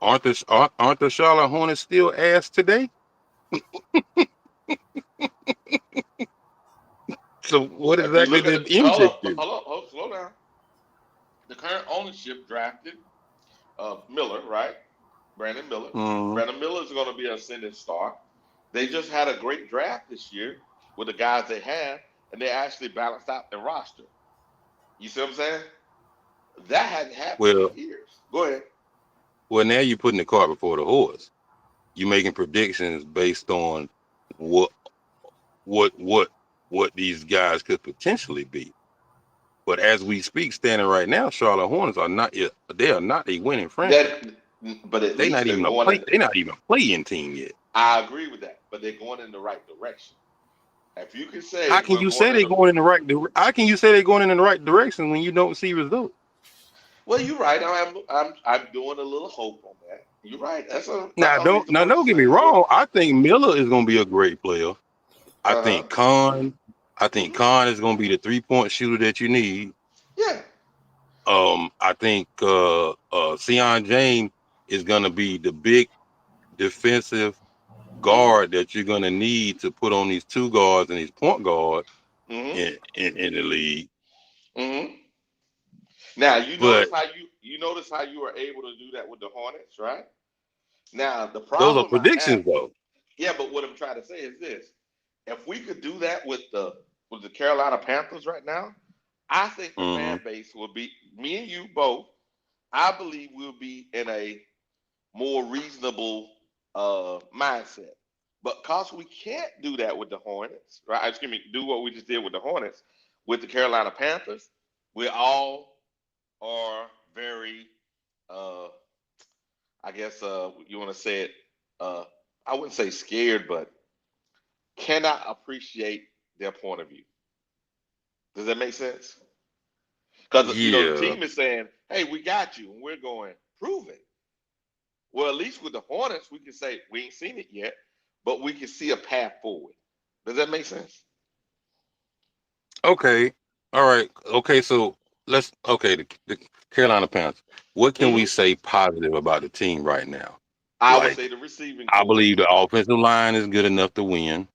Speaker 15: Aren't the Charlotte Hornets still ass today? So what exactly did M take this?
Speaker 2: Hold on, slow down. The current ownership drafted Miller, right? Brandon Miller. Brandon Miller is going to be an ascending star. They just had a great draft this year with the guys they have, and they actually balanced out their roster. You see what I'm saying? That hadn't happened in years. Go ahead.
Speaker 15: Well, now you're putting the cart before the horse. You're making predictions based on what these guys could potentially be. But as we speak, standing right now, Charlotte Hornets are not yet. They are not a winning franchise.
Speaker 2: But at
Speaker 15: They're
Speaker 2: least
Speaker 15: not even they're not even a playing team yet.
Speaker 2: I agree with that, but they're going in the right direction. If you can say,
Speaker 15: how can you say they're going in the right direction? How can you say they're going in the right direction when you don't see results?
Speaker 2: Well, you're right. I'm doing a little hope on that. You're right. That's a
Speaker 15: don't get me wrong. I think Miller is going to be a great player. I think Khan is going to be the 3-point shooter that you need.
Speaker 2: Yeah.
Speaker 15: I think Sion James is going to be the big defensive guard that you're going to need to put on these two guards and these point guards in the league.
Speaker 2: Now notice how you were able to do that with the Hornets, right? Now the problem
Speaker 15: those are predictions, though.
Speaker 2: Yeah, but what I'm trying to say is this: if we could do that with the Carolina Panthers right now, I think the fan base will be, me and you both, I believe we'll be in a more reasonable mindset. But because we can't do that with the Hornets, right? Excuse me, do what we just did with the Hornets, with the Carolina Panthers, we all are very, I guess you want to say it, I wouldn't say scared, but cannot appreciate their point of view. Does that make sense? Because the team is saying, hey, we got you, and we're going, prove it. Well, at least with the Hornets, we can say we ain't seen it yet, but we can see a path forward. Does that make sense?
Speaker 15: Okay. All right. Okay, so the Carolina Panthers. What can we say positive about the team right now?
Speaker 2: I would say the receiving core.
Speaker 15: I believe the offensive line is good enough to win.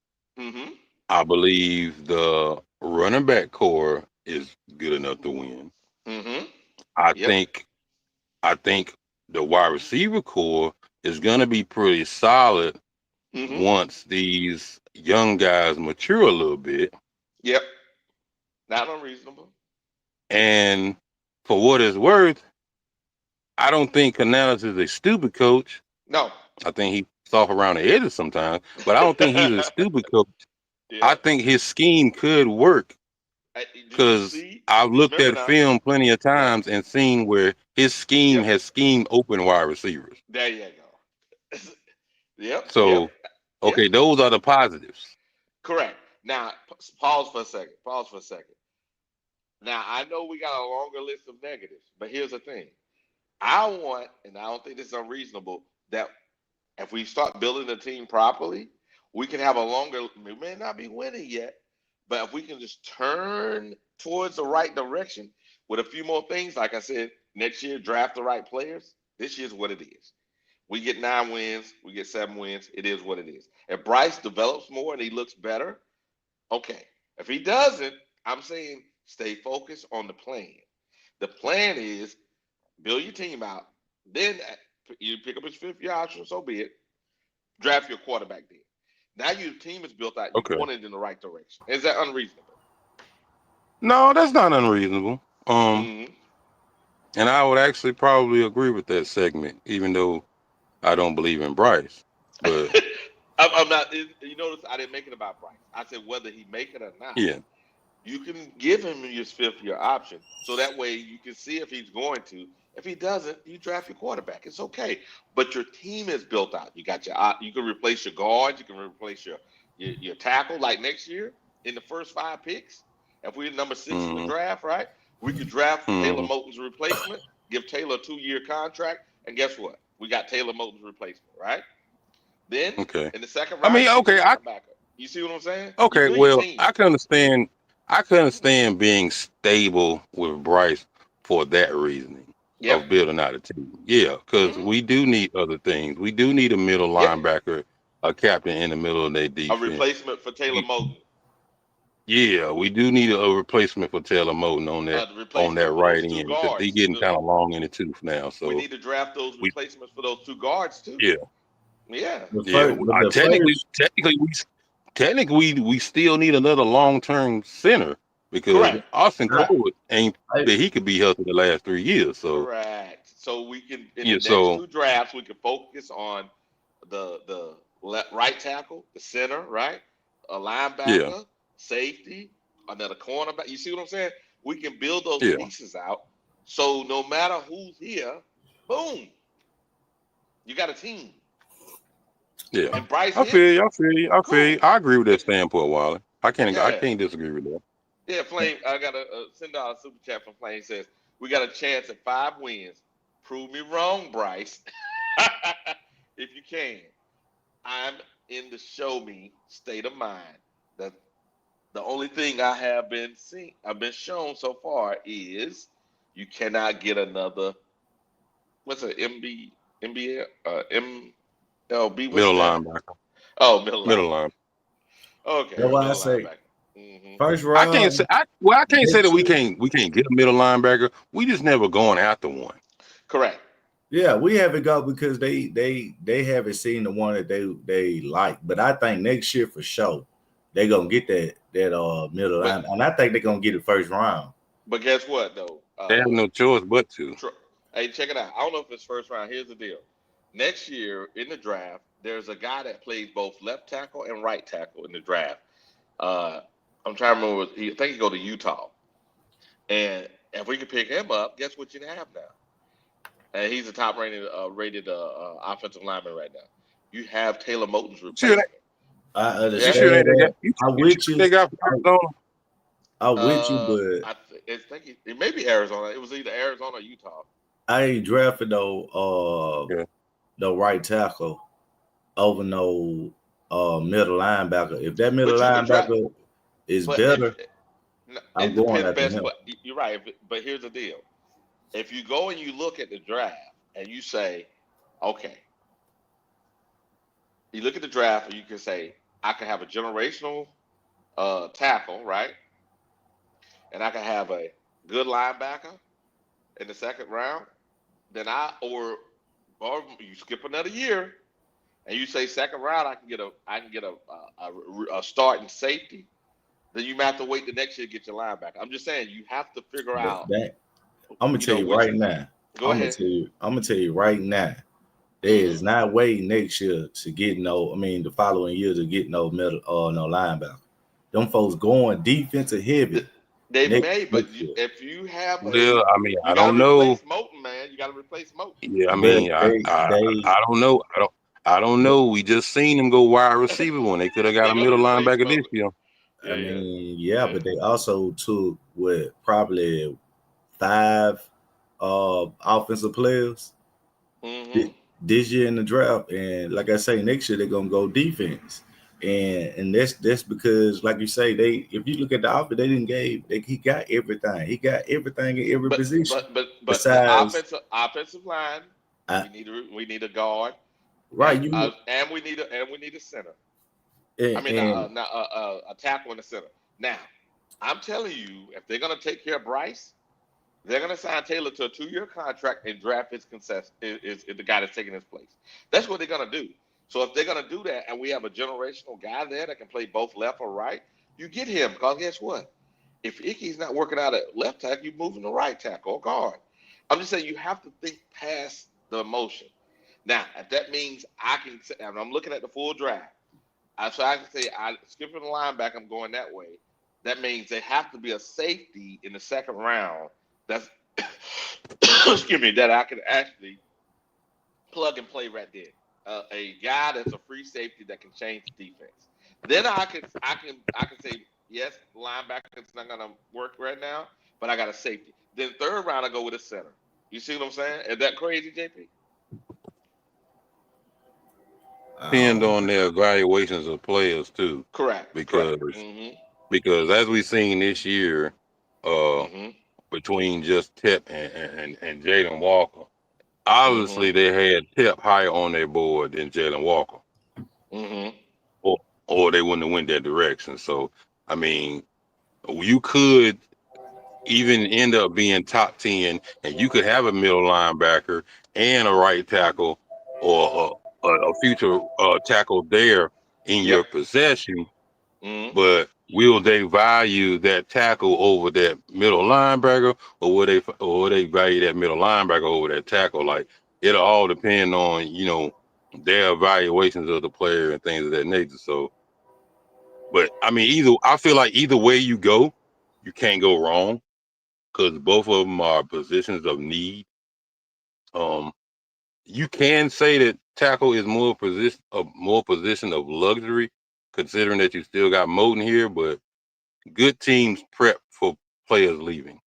Speaker 15: I believe the running back core is good enough to win. I think the wide receiver core is going to be pretty solid once these young guys mature a little bit.
Speaker 2: Yep. Not unreasonable.
Speaker 15: And for what it's worth, I don't think Canales is a stupid coach.
Speaker 2: No.
Speaker 15: I think he's soft around the edges sometimes, but I don't think he's a stupid coach. I think his scheme could work because I've looked at film plenty of times and seen where his scheme has schemed open wide receivers.
Speaker 2: There you go. Yep.
Speaker 15: So, okay, those are the positives.
Speaker 2: Correct. Now, pause for a second. Now, I know we got a longer list of negatives, but here's the thing. I want, and I don't think this is unreasonable, that if we start building the team properly, we can have a longer, we may not be winning yet, but if we can just turn towards the right direction with a few more things, like I said, next year, draft the right players. This year's what it is. We get 9 wins, we get 7 wins. It is what it is. If Bryce develops more and he looks better, okay. If he doesn't, I'm saying stay focused on the plan. The plan is build your team out. Then you pick up his 5th-year option, so be it. Draft your quarterback then. Now your team is built out. You're going in the right direction. Is that unreasonable?
Speaker 15: No, that's not unreasonable. And I would actually probably agree with that segment, even though I don't believe in Bryce. But
Speaker 2: I'm not. You notice I didn't make it about Bryce. I said whether he make it or not.
Speaker 15: Yeah.
Speaker 2: You can give him his 5th-year option, so that way you can see if he's going to. If he doesn't, you draft your quarterback. It's okay, but your team is built out. You got you can replace your guards. You can replace your tackle. Like next year, in the first 5 picks, if we're number 6 in the draft, right? We could draft Taylor Moton's replacement, give Taylor a 2-year contract, and guess what? We got Taylor Moton's replacement, right? Then in the second round, you see what I'm saying?
Speaker 15: Okay, well, I can understand being stable with Bryce for that reasoning of building out a team. Yeah, because we do need other things. We do need a middle linebacker, a captain in the middle of their defense.
Speaker 2: A replacement for Taylor Moton.
Speaker 15: Yeah, we do need a replacement for Taylor Moton on that
Speaker 2: replacement for
Speaker 15: right
Speaker 2: those two
Speaker 15: end because
Speaker 2: guards.
Speaker 15: he's getting kind of long in the tooth now. So
Speaker 2: we need to draft those replacements for those two guards too.
Speaker 15: Yeah.
Speaker 2: Yeah.
Speaker 15: Technically, we still need another long-term center because
Speaker 2: Correct.
Speaker 15: Austin Cole ain't that he could be healthy the last 3 years. So
Speaker 2: Correct. So we can in
Speaker 15: Yeah,
Speaker 2: the next
Speaker 15: so-
Speaker 2: two drafts we can focus on the right tackle, the center, right? A linebacker, safety, another cornerback. You see what I'm saying? We can build those
Speaker 15: Yeah.
Speaker 2: pieces out. So no matter who's here, boom, you got a team.
Speaker 15: yeah,
Speaker 2: And Bryce
Speaker 15: I feel you. I agree with that standpoint, Wally. I can't disagree with that.
Speaker 2: Yeah, Flame. I got a send out a super chat from Flame. Says we got a chance at 5 wins. Prove me wrong, Bryce. If you can. I'm in the show me state of mind. That the only thing I've been shown so far is you cannot get another. What's it? MLB.
Speaker 15: Middle linebacker.
Speaker 2: Oh, middle
Speaker 15: Middle
Speaker 2: linebacker.
Speaker 15: line.
Speaker 2: Okay.
Speaker 12: That's why I
Speaker 2: middle
Speaker 12: say
Speaker 2: linebacker.
Speaker 12: first
Speaker 15: I
Speaker 12: round.
Speaker 15: can't say that we can't get a middle linebacker. We just never going after one.
Speaker 2: Correct.
Speaker 12: Yeah, we haven't got because they haven't seen the one that they like. But I think next year for sure they're gonna get that middle line, and I think they're gonna get it first round.
Speaker 2: But guess what though?
Speaker 15: They have no choice but to.
Speaker 2: Hey, check it out. I don't know if it's first round. Here's the deal. Next year in the draft, there's a guy that plays both left tackle and right tackle in the draft. I'm trying to remember. I think he go to Utah. And if we can pick him up, guess what you have now? And he's the top rated offensive lineman right now. You have Taylor Moton's replacement.
Speaker 12: I understand that. I'm with you. I'm with you, but
Speaker 2: I think it may be Arizona. It was either Arizona or Utah.
Speaker 12: I ain't drafting no right tackle over no middle linebacker. If that middle linebacker is better, I'm going after him.
Speaker 2: You're right, but here's the deal. If you go and you look at the draft and you say, okay, you look at the draft and you can say, I can have a generational tackle, right? And I can have a good linebacker in the second round. Then or you skip another year and you say second round, I can get a starting safety. Then you might have to wait the next year to get your linebacker. I'm just saying you have to figure out.
Speaker 12: I'm gonna tell you right now.
Speaker 2: Go ahead.
Speaker 12: I'm gonna tell you right now. There is not waiting next year to get the following year to get no middle or no linebacker. Them folks going defensive heavy.
Speaker 2: They may, but if you have
Speaker 15: I don't know.
Speaker 2: Moton, man, you got to replace Moton.
Speaker 15: Yeah, I don't know. I don't know. We just seen him go wide receiver when they could have got a middle linebacker this year.
Speaker 12: But they also took probably 5 offensive players this year in the draft, and like I say, next year they're gonna go defense, and that's because, like you say, if you look at the offense, he got everything. He got everything in every position.
Speaker 2: But
Speaker 12: besides
Speaker 2: the offensive line, we need a guard,
Speaker 12: right?
Speaker 2: And we need a center.
Speaker 12: A
Speaker 2: tackle in the center. Now, I'm telling you, if they're going to take care of Bryce, they're going to sign Taylor to a 2-year contract and draft his is the guy that's taking his place. That's what they're going to do. So if they're going to do that, and we have a generational guy there that can play both left or right, you get him. Because guess what? If Icky's not working out at left tackle, you move him to right tackle or guard. I'm just saying you have to think past the emotion. Now, if that means and I'm looking at the full draft, so I can say skipping the linebacker, I'm going that way. That means they have to be a safety in the second round. That's excuse me, that I can actually plug and play right there. A guy that's a free safety that can change the defense. Then I can say yes, linebacker's not gonna work right now, but I got a safety. Then third round I go with a center. You see what I'm saying? Is that crazy, JP?
Speaker 15: Depend on their evaluations of players too.
Speaker 2: Correct.
Speaker 15: Because as we've seen this year, between just Tip and Jalen Walker, obviously they had Tip higher on their board than Jalen Walker, or they wouldn't have went that direction. So you could even end up being top 10, and you could have a middle linebacker and a right tackle or a future tackle there in your possession.
Speaker 2: Mm-hmm.
Speaker 15: But will they value that tackle over that middle linebacker, or will they value that middle linebacker over that tackle? Like, it'll all depend on, their evaluations of the player and things of that nature. So, but I mean, I feel like either way you go, you can't go wrong, because both of them are positions of need. You can say that tackle is more position of luxury, considering that you still got Moton here, but good teams prep for players leaving.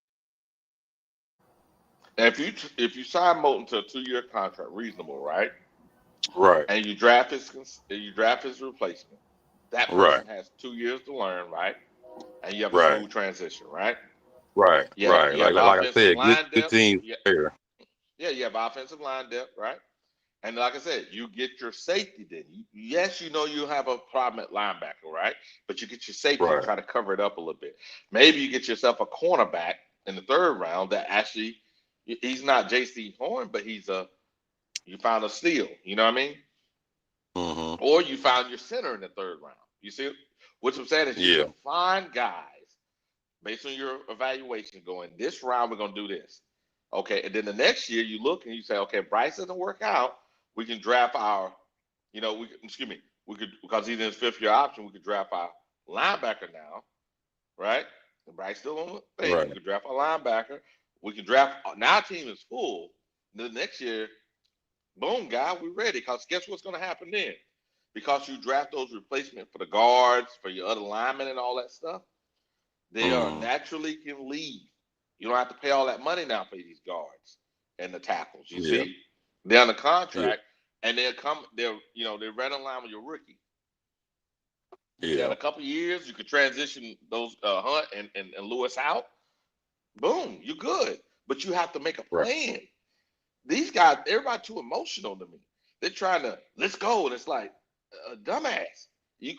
Speaker 2: If you sign Moton to a 2-year contract, reasonable, right?
Speaker 15: Right.
Speaker 2: And you draft his replacement, that person has 2 years to learn, right? And you have a smooth transition, right?
Speaker 15: Right.
Speaker 2: Yeah, you have
Speaker 15: Like I
Speaker 2: offensive
Speaker 15: said,
Speaker 2: line
Speaker 15: good
Speaker 2: depth.
Speaker 15: teams prepare.
Speaker 2: Yeah, you have offensive line depth, right? And like I said, you get your safety then. Yes, you have a problem at linebacker, right? But you get your safety and try to cover it up a little bit. Maybe you get yourself a cornerback in the 3rd round that actually, he's not J.C. Horn, but you found a steal. You know what I mean?
Speaker 15: Mm-hmm.
Speaker 2: Or you found your center in the 3rd round. You see what I'm saying is you can find guys based on your evaluation going, this round we're going to do this. Okay, and then the next year you look and you say, okay, Bryce doesn't work out. We can draft we could, because he's in his 5th year option, we could draft our linebacker now, right? And Bryce still on the thing.
Speaker 15: Right.
Speaker 2: We could draft our linebacker. We can draft, now our team is full. The next year, boom, guy, we're ready. Because guess what's going to happen then? Because you draft those replacements for the guards, for your other linemen and all that stuff, they are naturally can leave. You don't have to pay all that money now for these guards and the tackles. You see, they're on the contract, and they're right in line with your rookie. Yeah, in a couple of years, you could transition those Hunt and Lewis out. Boom, you're good. But you have to make a plan. These guys, everybody too emotional to me. They're trying to let's go, and it's like dumbass. You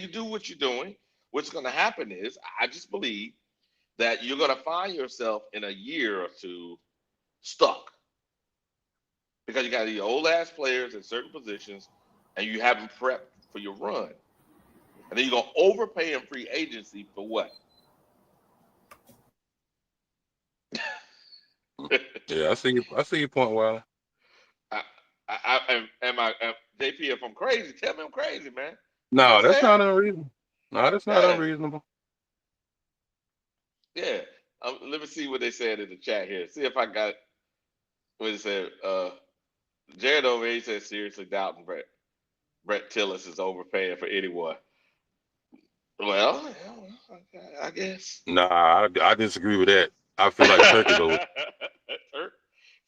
Speaker 2: do what you're doing. What's going to happen is, I just believe that you're going to find yourself in a year or two stuck because you got these old ass players in certain positions and you haven't prepped for your run. And then you're going to overpay in free agency for what?
Speaker 15: Yeah, I see your point, Wiley.
Speaker 2: JP, if I'm crazy, tell me I'm crazy, man.
Speaker 15: No, that's not unreasonable. No, that's not unreasonable.
Speaker 2: Yeah. Let me see what they said in the chat here. See if I got what it said. Jared over here said seriously doubting Brett Tillis is overpaying for anyone. Well, I guess.
Speaker 15: Nah, I disagree with that. I feel like Turk is over.
Speaker 2: Turk?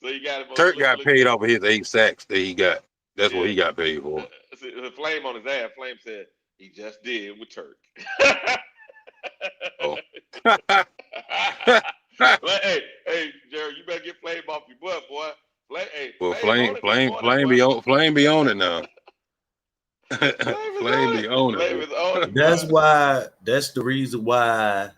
Speaker 2: So you got him.
Speaker 15: Turk got paid off of his 8 sacks that he got. That's what he got paid for.
Speaker 2: See, the Flame on his ass. Flame said he just did with Turk.
Speaker 15: Oh.
Speaker 2: hey, Jared, you better get Flame off your butt, boy.
Speaker 15: Flame be on it now. Flame be on it.
Speaker 12: That's the reason why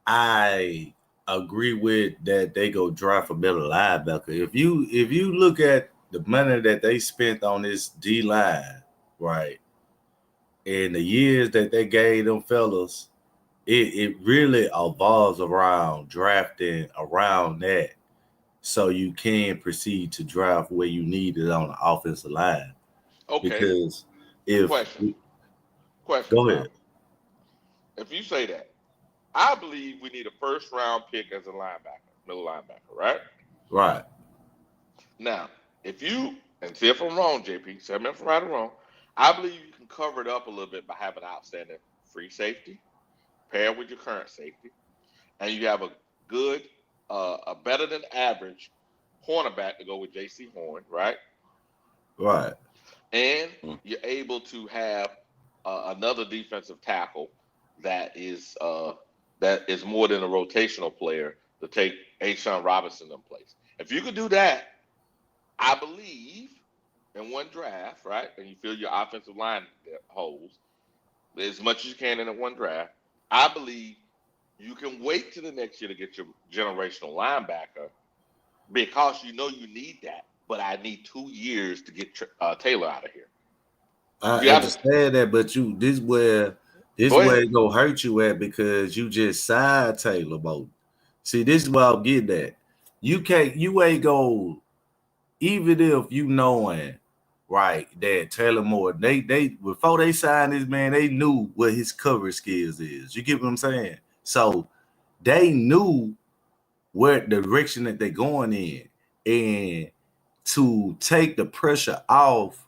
Speaker 12: I agree with that they go draft a middle linebacker. If you look at the money that they spent on this D line, right, and the years that they gave them fellas, it really evolves around drafting around that, so you can proceed to draft where you need it on the offensive line.
Speaker 2: Okay.
Speaker 12: Because question. Go ahead.
Speaker 2: If you say that, I believe we need a 1st round pick as a middle linebacker, right?
Speaker 12: Right.
Speaker 2: Now, if you, and see if I'm wrong, JP, tell me if I'm right or wrong, I believe you can cover it up a little bit by having outstanding free safety, paired with your current safety, and you have a good, a better than average cornerback to go with J.C. Horn, right?
Speaker 12: Right.
Speaker 2: And you're able to have another defensive tackle that is more than a rotational player to take A'Shawn Robinson in place. If you could do that, I believe in one draft, right, and you fill your offensive line holes as much as you can in one draft, I believe You can wait till the next year to get your generational linebacker because you know you need that. But I need 2 years to get Taylor out of here.
Speaker 12: I understand that, but this where it gonna hurt you at because you just signed Taylor Bowden. See, this is what I'm getting at. You ain't go, even if you knowing right that Taylor Moore, they before they signed this man, they knew what his coverage skills is. You get what I'm saying? So they knew where the direction that they're going in, and to take the pressure off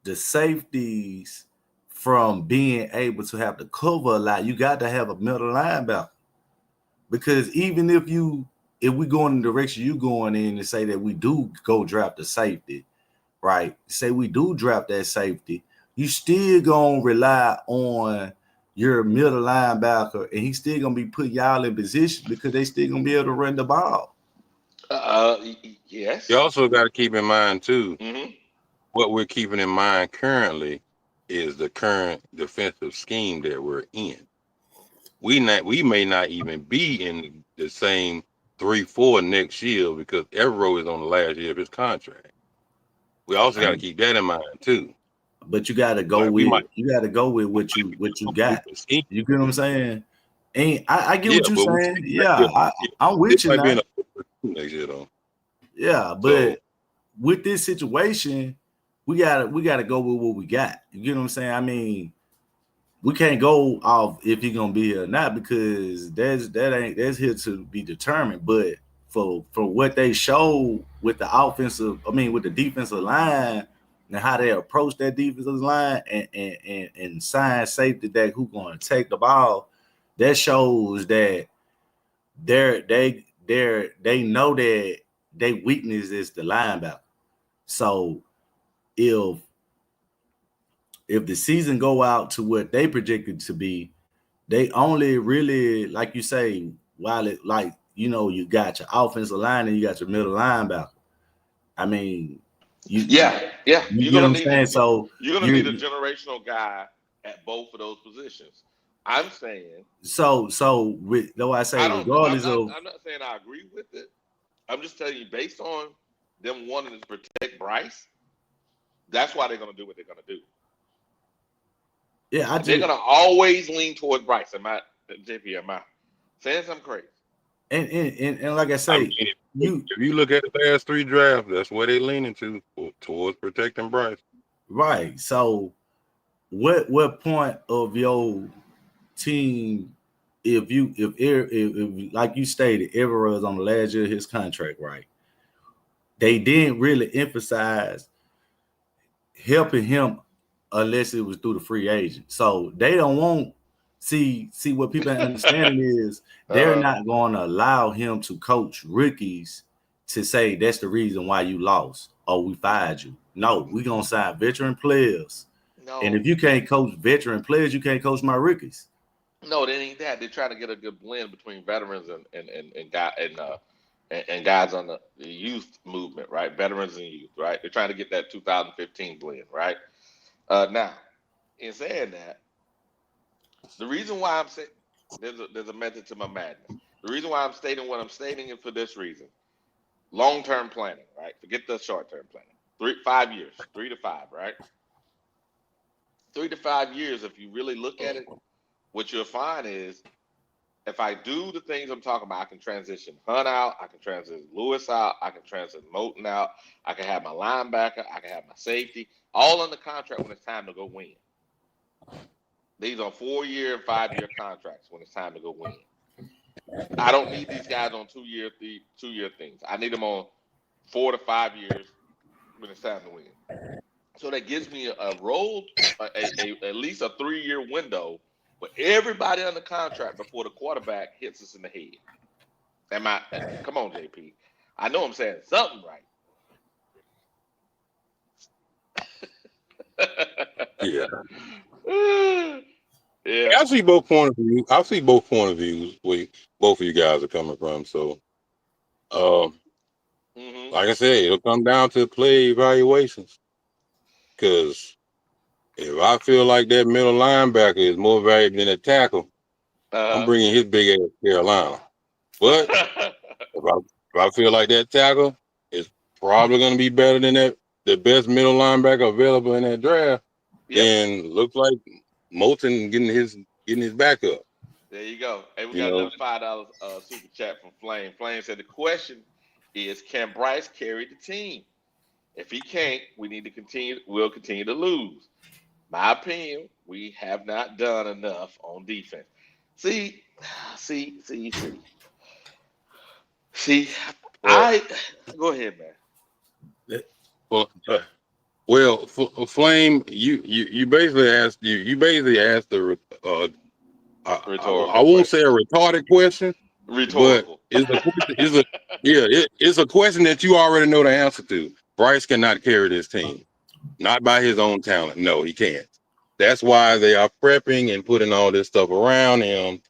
Speaker 12: the safeties from being able to have to cover a lot, you got to have a middle linebacker. Because even if we go in the direction you going in and say that we do go draft a safety, right? Say we do draft that safety, you still gonna rely on your middle linebacker, and he's still gonna be putting y'all in position because they still gonna be able to run the ball.
Speaker 2: Yes.
Speaker 15: You also got to keep in mind too.
Speaker 2: Mm-hmm.
Speaker 15: What we're keeping in mind currently is the current defensive scheme that we're in. We may not even be in the same 3-4 next year because Evero is on the last year of his contract. We also got to keep that in mind too.
Speaker 12: But you got to go with what you got. You get what I'm saying? And I get what you're saying. Yeah, I'm with you now.
Speaker 15: Next year though.
Speaker 12: Yeah, but with this situation, we gotta go with what we got. You get what I'm saying? I mean, we can't go off if he's gonna be here or not because that's here to be determined. But for what they showed with with the defensive line and how they approach that defensive line and sign safety that who gonna take the ball, that shows that they know that their weakness is the linebacker. So if the season go out to what they projected to be, they only really, like you say, while it like, you got your offensive line and you got your middle linebacker. I mean, you
Speaker 2: get what I'm saying?
Speaker 12: So
Speaker 2: you're gonna need a generational guy at both of those positions. I'm saying
Speaker 12: regardless of,
Speaker 2: I'm not saying I agree with it. I'm just telling you, based on them wanting to protect Bryce, that's why they're going to do what they're going to do.
Speaker 12: Yeah,
Speaker 2: they're going to always lean towards Bryce. Am I saying something crazy?
Speaker 12: And like I say,
Speaker 15: if you look at the last 3 drafts, that's where they're leaning towards protecting Bryce.
Speaker 12: Right. So, what point of your team? If like you stated, Evero is on the last year of his contract, right? They didn't really emphasize helping him unless it was through the free agent. So they don't want see what people understanding is they're not going to allow him to coach rookies to say that's the reason why you lost or we fired you. No, we're gonna sign veteran players. No. And if you can't coach veteran players, you can't coach my rookies.
Speaker 2: No, they ain't that. They're trying to get a good blend between veterans and guys on the youth movement, right? Veterans and youth, right? They're trying to get that 2015 blend, right? Now, in saying that, the reason why I'm saying there's a method to my madness. The reason why I'm stating what I'm stating is for this reason: long-term planning, right? Forget the short-term planning. 5 years, 3 to 5, right? 3 to 5 years. If you really look at it, what you'll find is, if I do the things I'm talking about, I can transition Hunt out, I can transition Lewis out, I can transition Moten out, I can have my linebacker, I can have my safety, all under contract when it's time to go win. These are 4-year and 5-year contracts when it's time to go win. I don't need these guys on 2-year things. I need them on 4 to 5 years when it's time to win. So that gives me at least a 3-year window with everybody under contract before the quarterback hits us in the head. Come on, JP. I know I'm saying something right.
Speaker 15: Yeah. Yeah. I see both point of views. Where both of you guys are coming from. So, like I said, it'll come down to play evaluations. Because if I feel like that middle linebacker is more valuable than a tackle, I'm bringing his big ass to Carolina. But if I feel like that tackle is probably going to be better than the best middle linebacker available in that draft, then looks like Moulton getting his backup.
Speaker 2: There you go. Hey, we got another $5 super chat from Flame. Flame said the question is, can Bryce carry the team? If he can't, we'll continue to lose. My opinion, we have not done enough on defense. See, go ahead, man.
Speaker 15: Well, Flame, you basically asked the
Speaker 2: rhetorical
Speaker 15: I won't say a retarded question,
Speaker 2: rhetorical.
Speaker 15: But it's a question that you already know the answer to. Bryce cannot carry this team, not by his own talent. No, he can't. That's why they are prepping and putting all this stuff around him,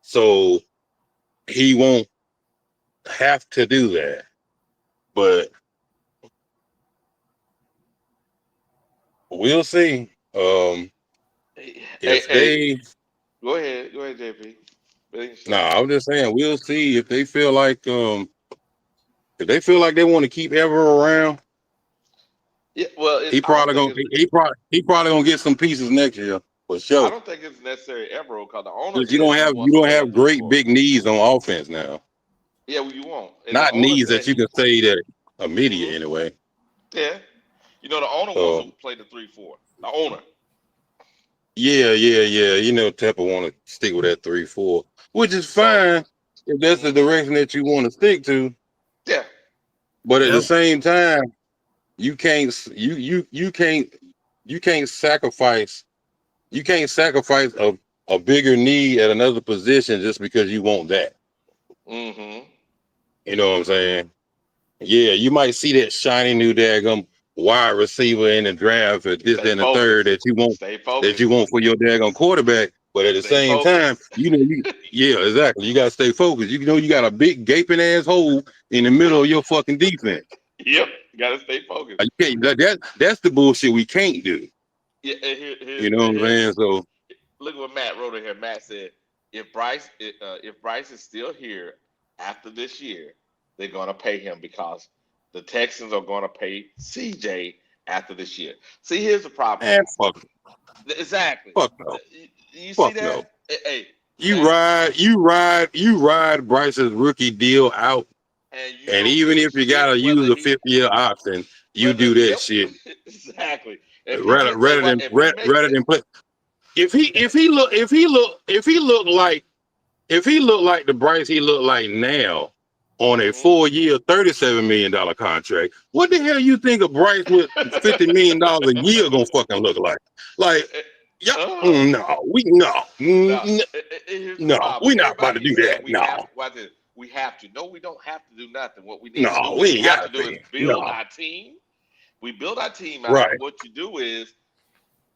Speaker 15: so he won't have to do that. But we'll see. Go ahead,
Speaker 2: JP.
Speaker 15: I was just saying we'll see if they feel like they want to keep Ever around.
Speaker 2: Yeah, well,
Speaker 15: he probably gonna get some pieces next year for sure.
Speaker 2: I don't think it's necessary ever because the owner.
Speaker 15: You don't have great big needs on offense now.
Speaker 2: Yeah, well, you won't. And
Speaker 15: not needs that you can say that immediate anyway.
Speaker 2: Yeah, the owner wants to play the 3-4. The owner.
Speaker 15: Yeah. Tampa want to stick with that 3-4, which is fine if that's the direction that you want to stick to.
Speaker 2: Yeah.
Speaker 15: But at the same time, you can't sacrifice a bigger need at another position just because you want that.
Speaker 2: Mm-hmm.
Speaker 15: You know what I'm saying? Yeah, you might see that shiny new daggum wide receiver in the draft at this and the third that you want for your daggum quarterback. But at the same time, exactly. You gotta stay focused. You got a big gaping ass hole in the middle of your fucking defense.
Speaker 2: Yep, gotta stay focused.
Speaker 15: That's the bullshit we can't do.
Speaker 2: Yeah,
Speaker 15: you know what I'm saying? So
Speaker 2: look at what Matt wrote in here. Matt said, if Bryce is still here after this year, they're gonna pay him because the Texans are gonna pay CJ after this year. See, here's the problem.
Speaker 15: Fuck.
Speaker 2: Exactly.
Speaker 15: Fuck no.
Speaker 2: You
Speaker 15: fuck
Speaker 2: see that?
Speaker 15: No.
Speaker 2: Hey,
Speaker 15: you ride Bryce's rookie deal out. And even if you gotta use a 5th-year option, you do that shit.
Speaker 2: Exactly.
Speaker 15: Rather than play. If he looked like the Bryce he looked like now on a 4-year, $37 million contract, what the hell you think a Bryce with $50 million a year gonna fucking look like? Like, we're not about to do that.
Speaker 2: We have to. No, we don't have to do nothing. What we need to do
Speaker 15: we
Speaker 2: have to do is build our team. We build our team out.
Speaker 15: Right.
Speaker 2: And what you do is,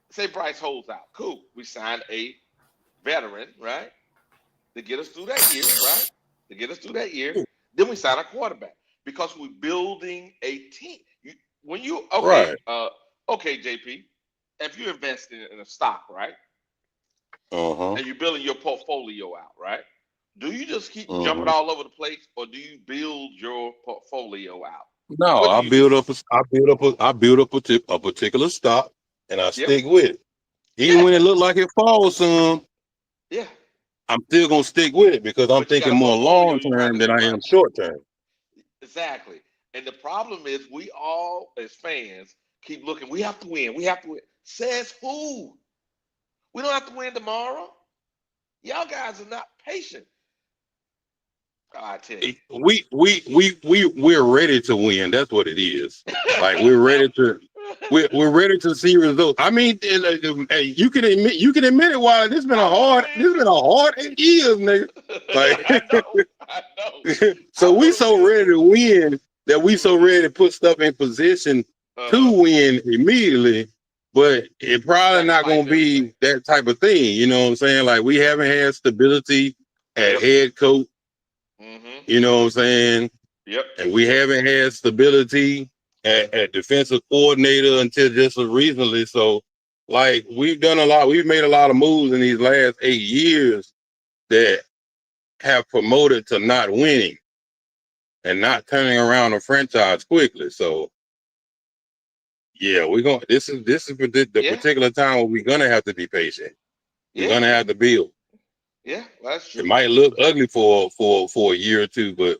Speaker 2: say Bryce holds out. Cool. We signed a veteran, right? To get us through that year, right? Then we sign a quarterback because we're building a team. Okay, JP, if you invest in a stock, right? And you're building your portfolio out, right? Do you just keep jumping all over the place, or do you build your portfolio out?
Speaker 15: No, I build up a particular stock, and I stick with it. Even when it look like it falls some, I'm still gonna stick with it because I'm thinking more long term than I am short term.
Speaker 2: Exactly. And the problem is, we all as fans keep looking. We have to win. We have to win. Says who? We don't have to win tomorrow. Y'all guys are not patient. I tell you.
Speaker 15: We're ready to win. That's what it is. Like we're ready to see results. I mean, you can admit it. While this been a hard 8 years, nigga. Like,
Speaker 2: I know.
Speaker 15: So we so ready to win that we so ready to put stuff in position to win immediately. But it probably not gonna be that type of thing. You know what I'm saying? Like we haven't had stability at head coach. You know what I'm saying?
Speaker 2: Yep.
Speaker 15: And we haven't had stability at defensive coordinator until just recently. So, like, we've done a lot. We've made a lot of moves in these last 8 years that have promoted to not winning and not turning around a franchise quickly. So yeah, we're going. This is the particular time where we're gonna have to be patient. We're gonna have to build.
Speaker 2: Yeah, that's true.
Speaker 15: It might look ugly for a year or two, but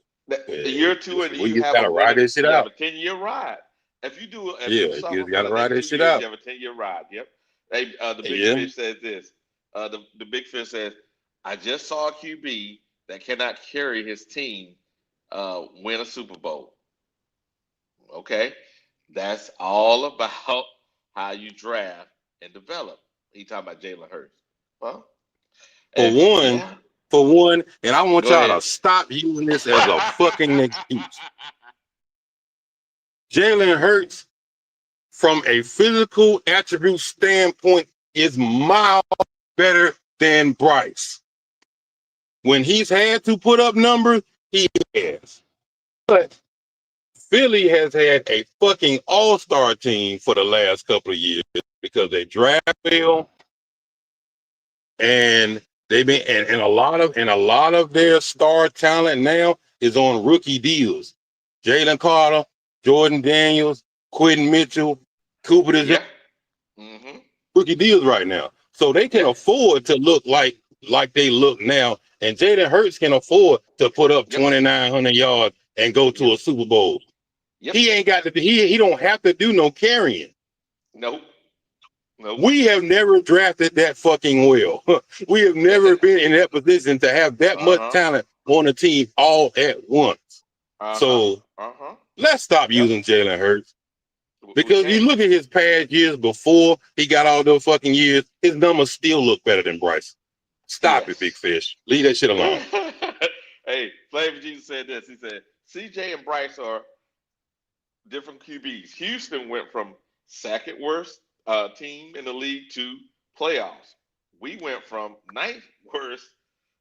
Speaker 2: a year or two, and
Speaker 15: we
Speaker 2: you
Speaker 15: just
Speaker 2: have
Speaker 15: gotta ride this shit
Speaker 2: you have
Speaker 15: out.
Speaker 2: a 10-year ride. If you
Speaker 15: You
Speaker 2: suffer
Speaker 15: just
Speaker 2: for
Speaker 15: gotta
Speaker 2: the
Speaker 15: ride
Speaker 2: next
Speaker 15: this
Speaker 2: 2
Speaker 15: shit
Speaker 2: years,
Speaker 15: out.
Speaker 2: you have a 10-year ride. Yep. Hey, the big
Speaker 15: Yeah.
Speaker 2: fish says this. The big fish says, I just saw a QB that cannot carry his team win a Super Bowl. Okay, that's all about how you draft and develop. He talking about Jalen Hurts. Well,
Speaker 15: For one, and I want
Speaker 2: Go
Speaker 15: y'all
Speaker 2: ahead.
Speaker 15: to stop using this as a fucking excuse. Jalen Hurts, from a physical attribute standpoint, is miles better than Bryce. When he's had to put up numbers, he has. But Philly has had a fucking all-star team for the last couple of years because they draft well, and they've been and a lot of their star talent now is on rookie deals. Jalen Carter, Jordan Daniels, Quentin Mitchell, Cooper DeJean, rookie deals right now. So they can afford to look like they look now. And Jalen Hurts can afford to put up 2,900 yards and go to a Super Bowl. He ain't got to. He don't have to do no carrying.
Speaker 2: Nope.
Speaker 15: We have never drafted that fucking well. We have never been in that position to have that much talent on a team all at once. So let's stop using Jalen Hurts. Because you look at his past years before he got all those fucking years, his numbers still look better than Bryce. Stop it, big fish. Leave that shit alone.
Speaker 2: Hey, Flavor Jesus said this. He said, CJ and Bryce are different QBs. Houston went from second worst team in the league to playoffs. We went from ninth worst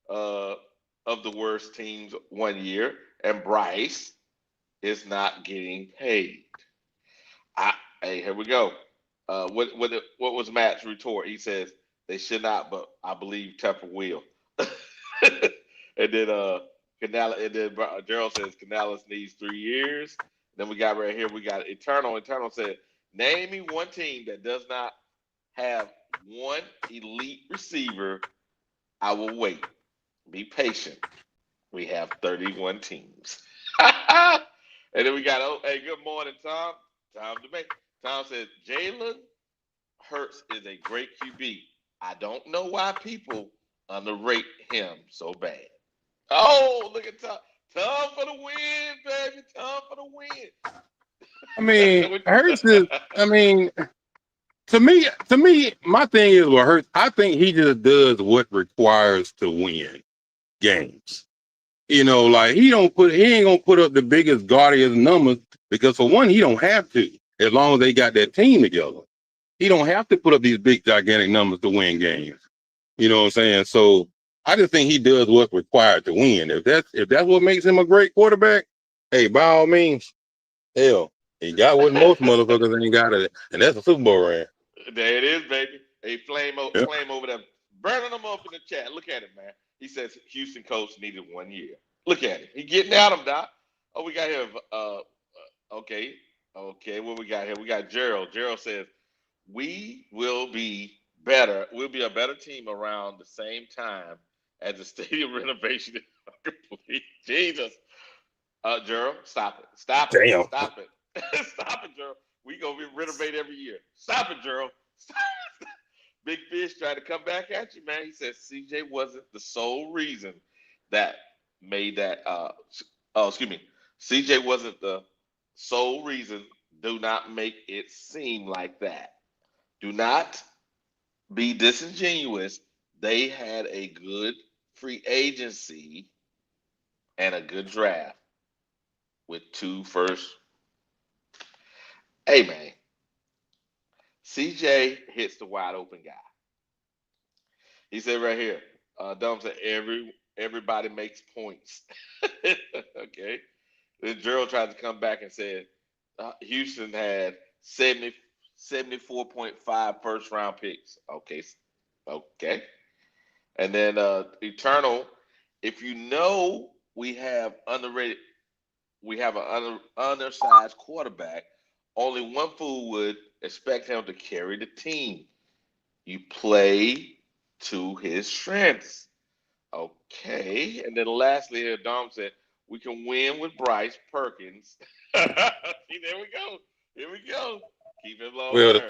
Speaker 2: of the worst teams one year, and Bryce is not getting paid. Hey, here we go. What was Matt's retort? He says they should not, but I believe Tepper will. And then Gerald says Canales needs 3 years. Then we got right here, we got Eternal. Eternal said, name me one team that does not have one elite receiver. I will wait. Be patient. We have 31 teams. And then we got, hey, good morning, Tom. Tom says, Jalen Hurts is a great QB. I don't know why people underrate him so bad. Oh, look at Tom. Tom for the win, baby. Tom for the win.
Speaker 15: I mean, Hurts is, to me, my thing is with Hurts, I think he just does what requires to win games. You know, like he ain't gonna put up the biggest gaudiest numbers because for one, he don't have to, as long as they got that team together. He don't have to put up these big gigantic numbers to win games. You know what I'm saying? So I just think he does what's required to win. If that's what makes him a great quarterback, hey, by all means, hell, he got what most motherfuckers ain't got it, and that's a Super Bowl ring.
Speaker 2: There it is, baby. A flame over there, burning them up in the chat. Look at it, man. He says Houston coach needed 1 year. Look at it. He getting at him, Doc. Oh, we got here. Okay. What we got here? We got Gerald. Gerald says we will be better. We'll be a better team around the same time as the stadium renovation is complete. Jesus. Gerald, stop it. Stop it.
Speaker 15: Damn.
Speaker 2: Stop it. Stop it, Gerald. We gonna be renovate every year. Stop it, Gerald. Stop it. Big Fish tried to come back at you, man. He said CJ wasn't the sole reason that made that. CJ wasn't the sole reason. Do not make it seem like that. Do not be disingenuous. They had a good free agency and a good draft with 2 first. Hey, man. CJ hits the wide open guy. He said right here, Dom said everybody makes points. Okay. Then Gerald tried to come back and said Houston had 74.5 first round picks. Okay. And then Eternal, if you know we have underrated, we have an undersized quarterback, only one fool would expect him to carry the team. You play to his strengths. Okay. And then lastly, Dom said, we can win with Bryce Perkins. See, there we go. Here we go. Keep it long
Speaker 15: Well,
Speaker 2: term.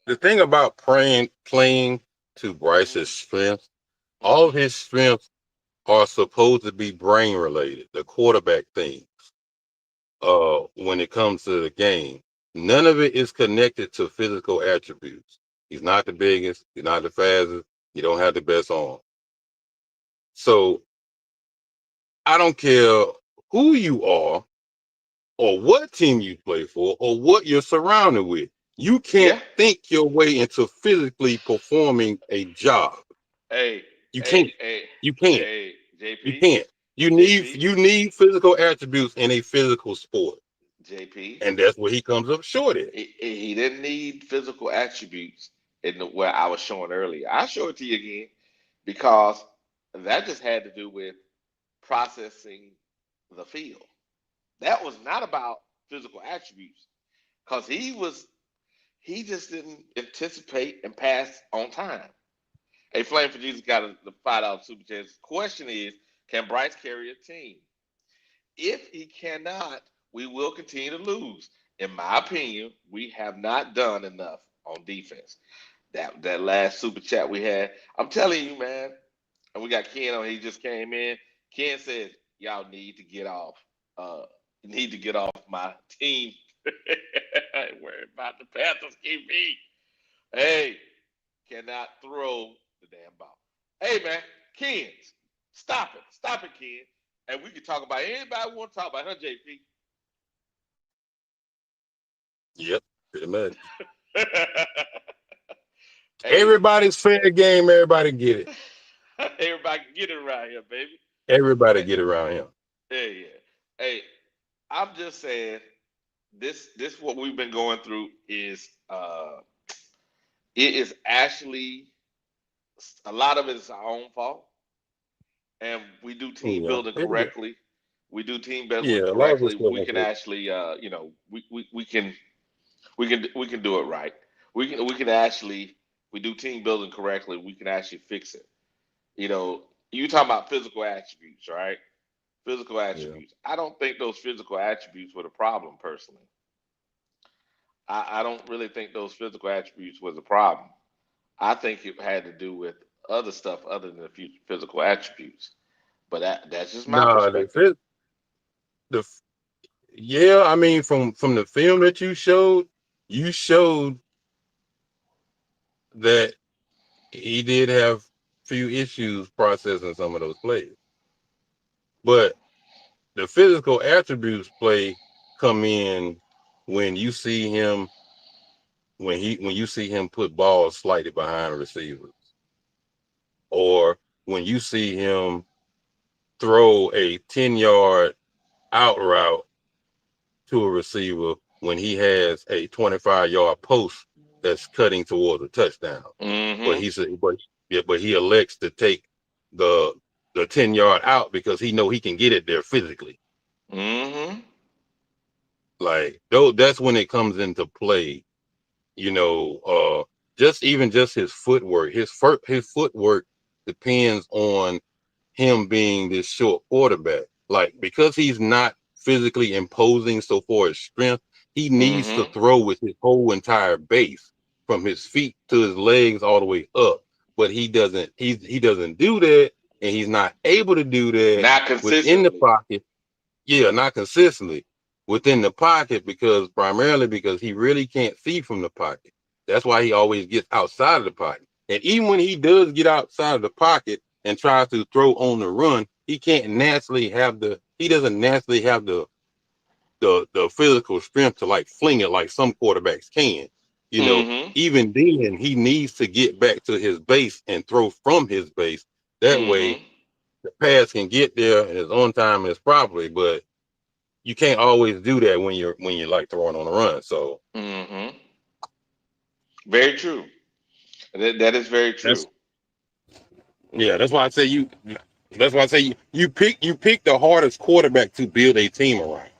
Speaker 15: the thing about playing to Bryce's strengths, all of his strengths are supposed to be brain related, the quarterback things. When it comes to the game, none of it is connected to physical attributes. He's not the biggest, he's not the fastest, you don't have the best arm. So I don't care who you are or what team you play for or what you're surrounded with. You can't think your way into physically performing a job. You can't. You can't.
Speaker 2: JP,
Speaker 15: you can't. You need physical attributes in a physical sport.
Speaker 2: JP,
Speaker 15: and that's where he comes up short at.
Speaker 2: He didn't need physical attributes in where I was showing earlier. I'll show it to you again because that just had to do with processing the field. That was not about physical attributes because he just didn't anticipate and pass on time. Hey, Flame for Jesus got the $5 super chat. Question is, can Bryce carry a team? If he cannot, we will continue to lose. In my opinion, we have not done enough on defense. That last super chat we had, I'm telling you, man, and we got Ken on, he just came in. Ken says, y'all need to get off. My team. I ain't worried about the Panthers keep me. Hey, cannot throw the damn ball. Hey, man, Ken, stop it, Ken. And we can talk about anybody we want to talk about, huh, JP?
Speaker 15: Yep, pretty much. Everybody's fair game. Everybody get it.
Speaker 2: Everybody get it around here, baby.
Speaker 15: Everybody get around here.
Speaker 2: Yeah. Hey, I'm just saying, this what we've been going through is it is actually a lot of it is our own fault, and we do team building correctly. We do team building correctly. We can actually, we can do it right. We can actually, we do team building correctly. We can actually fix it. You talking about physical attributes, right? Physical attributes. I don't think those physical attributes were the problem, personally. I don't really think those physical attributes was a problem. I think it had to do with other stuff other than the physical attributes. But that's just my perspective.
Speaker 15: I mean, from the film that you showed that he did have few issues processing some of those plays. But the physical attributes come in when you see him put balls slightly behind receivers, or when you see him throw a 10-yard out route to a receiver when he has a 25-yard post that's cutting towards a touchdown. But he elects to take the 10-yard out because he know he can get it there physically. Like, that's when it comes into play. Just his footwork. His footwork depends on him being this short quarterback. Like, because he's not physically imposing so far as strength, he needs to throw with his whole entire base from his feet to his legs all the way up. But he doesn't do that, and he's not able to do that within the pocket. Yeah, not consistently within the pocket primarily because he really can't see from the pocket. That's why he always gets outside of the pocket. And even when he does get outside of the pocket and tries to throw on the run, he doesn't naturally have the physical strength to like fling it like some quarterbacks can. Even then he needs to get back to his base and throw from his base. That way the pass can get there and it's on time and it's properly, but you can't always do that when you're like throwing on the run. So
Speaker 2: very true. That is very true.
Speaker 15: Yeah, that's why I say you. That's why I say you pick the hardest quarterback to build a team around.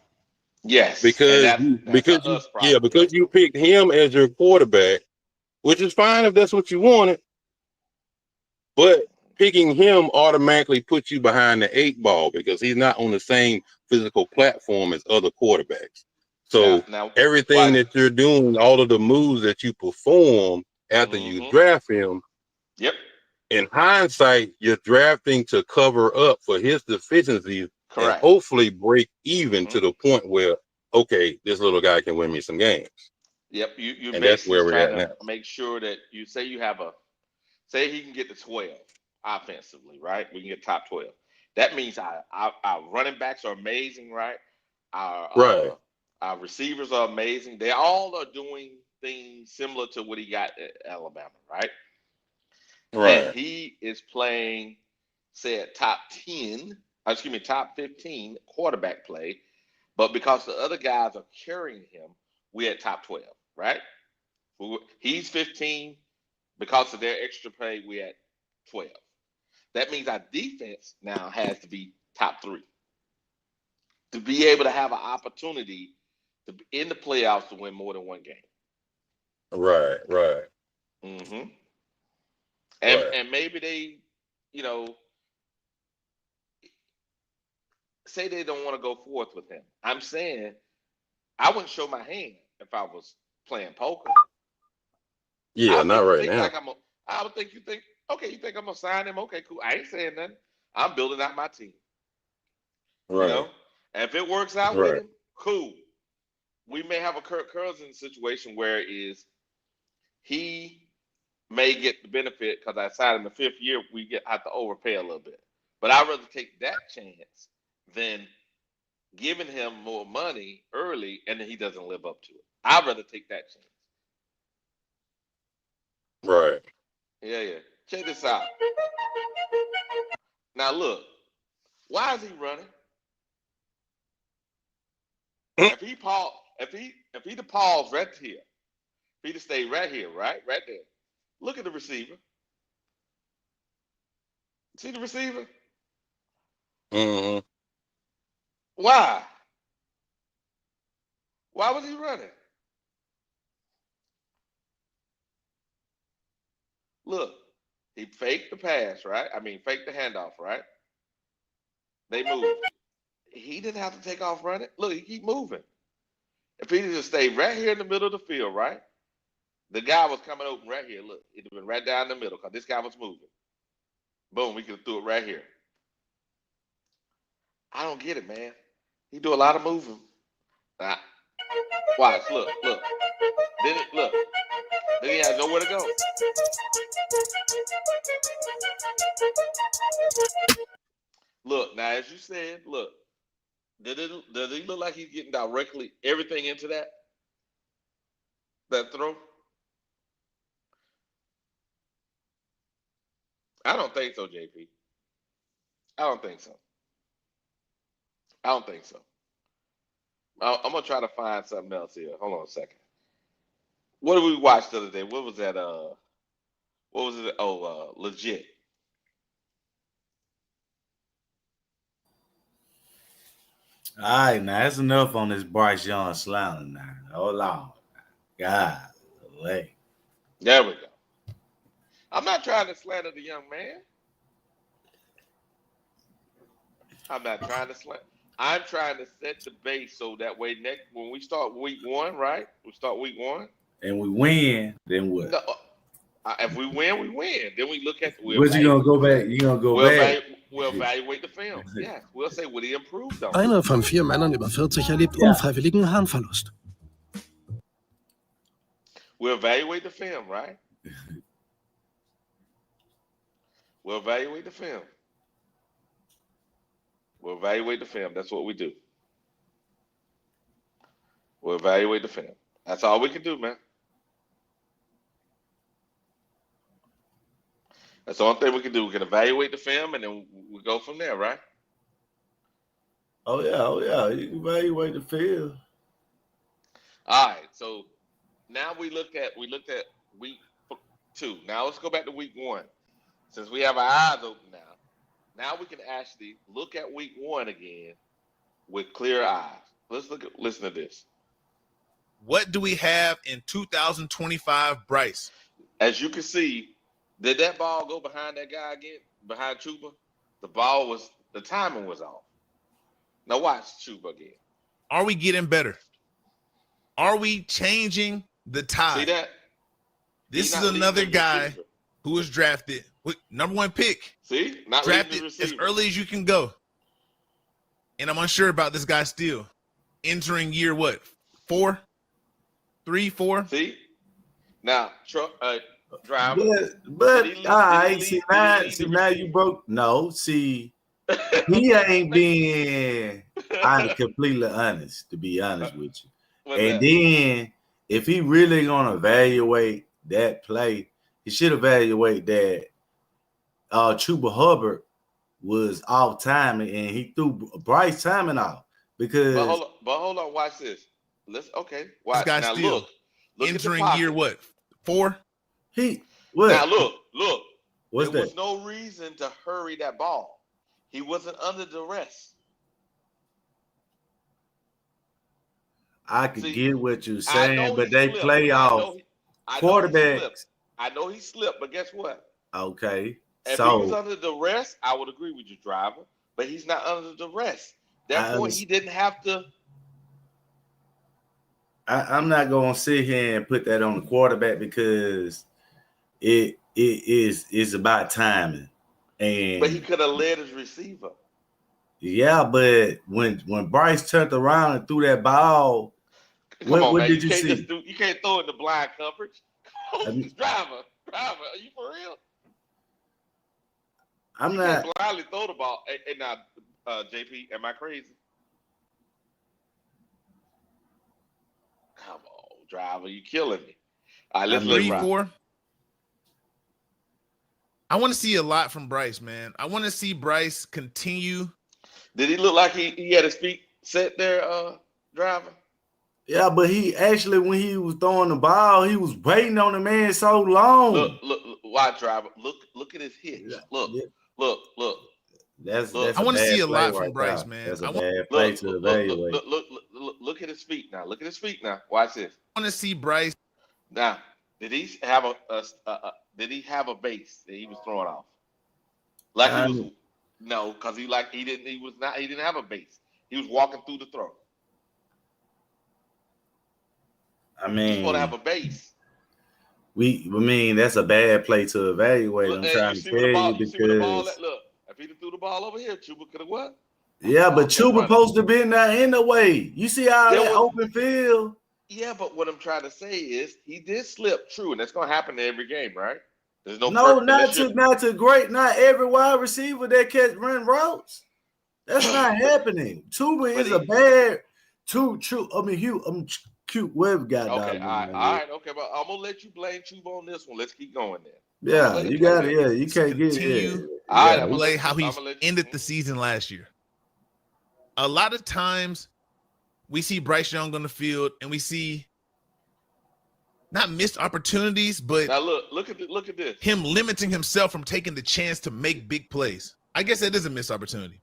Speaker 2: Yes,
Speaker 15: Because
Speaker 2: and that's a us problem.
Speaker 15: because you picked him as your quarterback, which is fine if that's what you wanted. But picking him automatically puts you behind the 8 ball because he's not on the same physical platform as other quarterbacks. So
Speaker 2: now
Speaker 15: everything that you're doing, all of the moves that you perform after you draft him,
Speaker 2: yep.
Speaker 15: In hindsight, you're drafting to cover up for his deficiencies and hopefully break even to the point where, okay, this little guy can win me some games.
Speaker 2: Yep, you're
Speaker 15: And that's
Speaker 2: basically
Speaker 15: where we're
Speaker 2: trying
Speaker 15: at
Speaker 2: to
Speaker 15: now.
Speaker 2: make sure that you say you have say he can get to 12 offensively, right? We can get top 12. That means our running backs are amazing, right? Our receivers are amazing. They all are doing things similar to what he got at Alabama, right?
Speaker 15: Right.
Speaker 2: And he is playing, say, at top 15 quarterback play, but because the other guys are carrying him, we're at top 12, right? He's 15. Because of their extra play, we're at 12. That means our defense now has to be top 3 to be able to have an opportunity to be in the playoffs to win more than one game.
Speaker 15: Right.
Speaker 2: And maybe they, say they don't want to go forth with him. I'm saying I wouldn't show my hand if I was playing poker.
Speaker 15: Yeah, not right now.
Speaker 2: I would think you think, okay, you think I'm gonna sign him? Okay, cool. I ain't saying nothing. I'm building out my team.
Speaker 15: Right.
Speaker 2: And if it works out with him, cool. We may have a Kirk Cousins situation where he may get the benefit because I signed him the 5th year. We have to overpay a little bit, but I'd rather take that chance than giving him more money early and then he doesn't live up to it. I'd rather take that chance.
Speaker 15: Right.
Speaker 2: Yeah. Check this out. Now look, why is he running? If he pause right here, if he'd stay right here, right there. Look at the receiver. See the receiver?
Speaker 15: Mm-hmm.
Speaker 2: Why? Why was he running? Look, he faked the pass, right? I mean, faked the handoff, right? They moved. He didn't have to take off running. Look, he keep moving. If he just stayed right here in the middle of the field, right? The guy was coming open right here. Look, it'd have been right down the middle because this guy was moving. Boom, we could have threw it right here. I don't get it, man. He do a lot of moving. Watch, look. Then he has nowhere to go. Look, now as you said, look, does he look like he's getting directly everything into that throw? I don't think so, JP. I don't think so. I'm gonna try to find something else here. Hold on a second. What did we watch the other day? What was that? What was it? Oh, legit.
Speaker 12: All right, now that's enough on this Bryce Young slandering now. Hold on. God, wait.
Speaker 2: There we go. I'm not trying to slander the young man. I'm not trying to slander. I'm trying to set the base so that way when we start week 1, right? We start week 1.
Speaker 12: And we win, then what?
Speaker 2: No, if we win, we win. Then we look at
Speaker 12: What you gonna go back? You gonna go back?
Speaker 2: We'll evaluate the film. Yeah, we'll say what he improved on.
Speaker 16: Einer von 4 Männern über 40 erlebt unfreiwilligen Harnverlust.
Speaker 2: We'll evaluate the film, right? We'll evaluate the film. We'll evaluate the film. That's what we do. We'll evaluate the film. That's all we can do, man. That's the only thing we can do. We can evaluate the film, and then we go from there, right?
Speaker 12: Oh yeah. You can evaluate the film.
Speaker 2: All right. So now we looked at week 2. Now let's go back to week 1. since we have our eyes open now we can actually look at week 1 again with clear eyes. Listen to this.
Speaker 17: What do we have in 2025, Bryce?
Speaker 2: As you can see, did that ball go behind that guy again, behind Chuba? The timing was off. Now watch Chuba again.
Speaker 17: Are we getting better? Are we changing the tide?
Speaker 2: See that?
Speaker 17: This is another guy who was drafted with number 1 pick.
Speaker 2: See? Not
Speaker 17: drafted as early as you can go. And I'm unsure about this guy still. Entering year what? 4? 3, 4?
Speaker 2: See? Now, driver.
Speaker 12: But now you broke. No, see, he ain't being completely honest, to be honest with you. Then if he really gonna evaluate that play, he should evaluate that Chuba Hubbard was off timing and he threw Bryce timing off because.
Speaker 2: But hold on, watch this. Watch
Speaker 17: this guy
Speaker 2: now.
Speaker 17: Still
Speaker 2: look
Speaker 17: entering year what? 4?
Speaker 2: Now look.
Speaker 12: What's
Speaker 2: there
Speaker 12: that?
Speaker 2: was no reason to hurry that ball. He wasn't under duress.
Speaker 12: I could get what you're saying, but they play off quarterbacks.
Speaker 2: I know he slipped, but guess what?
Speaker 12: Okay.
Speaker 2: If he was under duress, I would agree with you, driver. But he's not under duress. Therefore, he didn't have to.
Speaker 12: I'm not gonna sit here and put that on the quarterback because it's about timing.
Speaker 2: But he could have led his receiver.
Speaker 12: Yeah, but when Bryce turned around and threw that ball, what did you see?
Speaker 2: You can't throw it in the blind coverage. Driver, are you for real?
Speaker 12: I'm
Speaker 2: you
Speaker 12: not
Speaker 2: can't blindly throw the ball. And now, JP, am I crazy? Come on, driver, you killing me. All right, let's
Speaker 17: 3, 4. I want to see a lot from Bryce, man. I want to see Bryce continue.
Speaker 2: Did he look like he had his feet set there, driver?
Speaker 12: Yeah, but he actually, when he was throwing the ball, he was waiting on the man so long.
Speaker 2: Look, watch, driver. Look at his hitch. Look.
Speaker 12: That's
Speaker 17: I want to see a lot from Bryce, man.
Speaker 12: That's a bad play to evaluate.
Speaker 2: Look at his feet now. Look at his feet now. Watch this.
Speaker 17: I want to see Bryce.
Speaker 2: Now, did he have a base that he was throwing off? No, because he didn't have a base. He was walking through the throw.
Speaker 12: I mean,
Speaker 2: he's supposed to have a base.
Speaker 12: That's a bad play to evaluate. I'm trying to tell you because
Speaker 2: if he threw the ball over here, Chuba could have what?
Speaker 12: Yeah, but Chuba supposed to be in there anyway. You see how that open field?
Speaker 2: Yeah, but what I'm trying to say is he did slip, true, and that's gonna happen in every game, right? There's
Speaker 12: not every wide receiver that run routes. That's not happening. Chuba is a bad cute web guy.
Speaker 2: Okay, all right, okay, but I'm gonna let you blame Chuba on this one. Let's keep going there.
Speaker 12: Yeah, you got it. Yeah, you can't get it.
Speaker 17: I play how he ended the season last year. A lot of times we see Bryce Young on the field and we see not missed opportunities, but
Speaker 2: now look at this.
Speaker 17: Him limiting himself from taking the chance to make big plays. I guess that is a missed opportunity.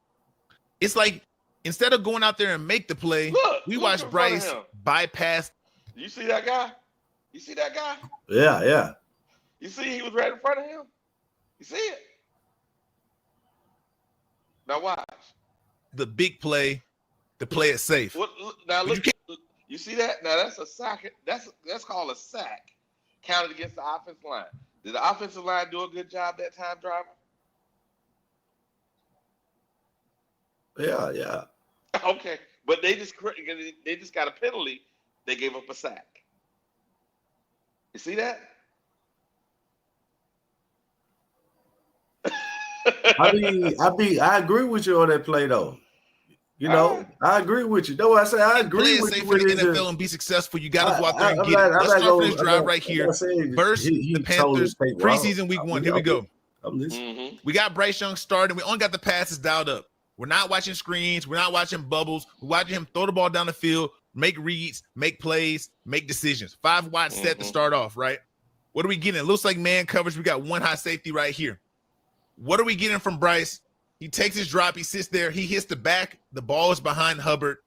Speaker 17: It's like instead of going out there and make the play, we watch Bryce bypass.
Speaker 2: You see that guy?
Speaker 12: Yeah.
Speaker 2: You see he was right in front of him? You see it? Now watch.
Speaker 17: The big play, to play it safe.
Speaker 2: Now look, you see that? Now that's a sack. That's called a sack. Counted against the offensive line. Did the offensive line do a good job that time, driver?
Speaker 12: Yeah.
Speaker 2: Okay, but they just got a penalty. They gave up a sack. You see that?
Speaker 12: I agree with you on that play though. I agree with you. Though I say I agree with you.
Speaker 17: For the NFL and be successful, you got to go out there and get it. Let's start this drive right here. Versus the Panthers, preseason week 1. Here we go. We got Bryce Young starting. We only got the passes dialed up. We're not watching screens. We're not watching bubbles. We're watching him throw the ball down the field, make reads, make plays, make decisions. 5 wide set to start off, right? What are we getting? It looks like man coverage. We got one high safety right here. What are we getting from Bryce? He takes his drop. He sits there. He hits the back. The ball is behind Hubbard.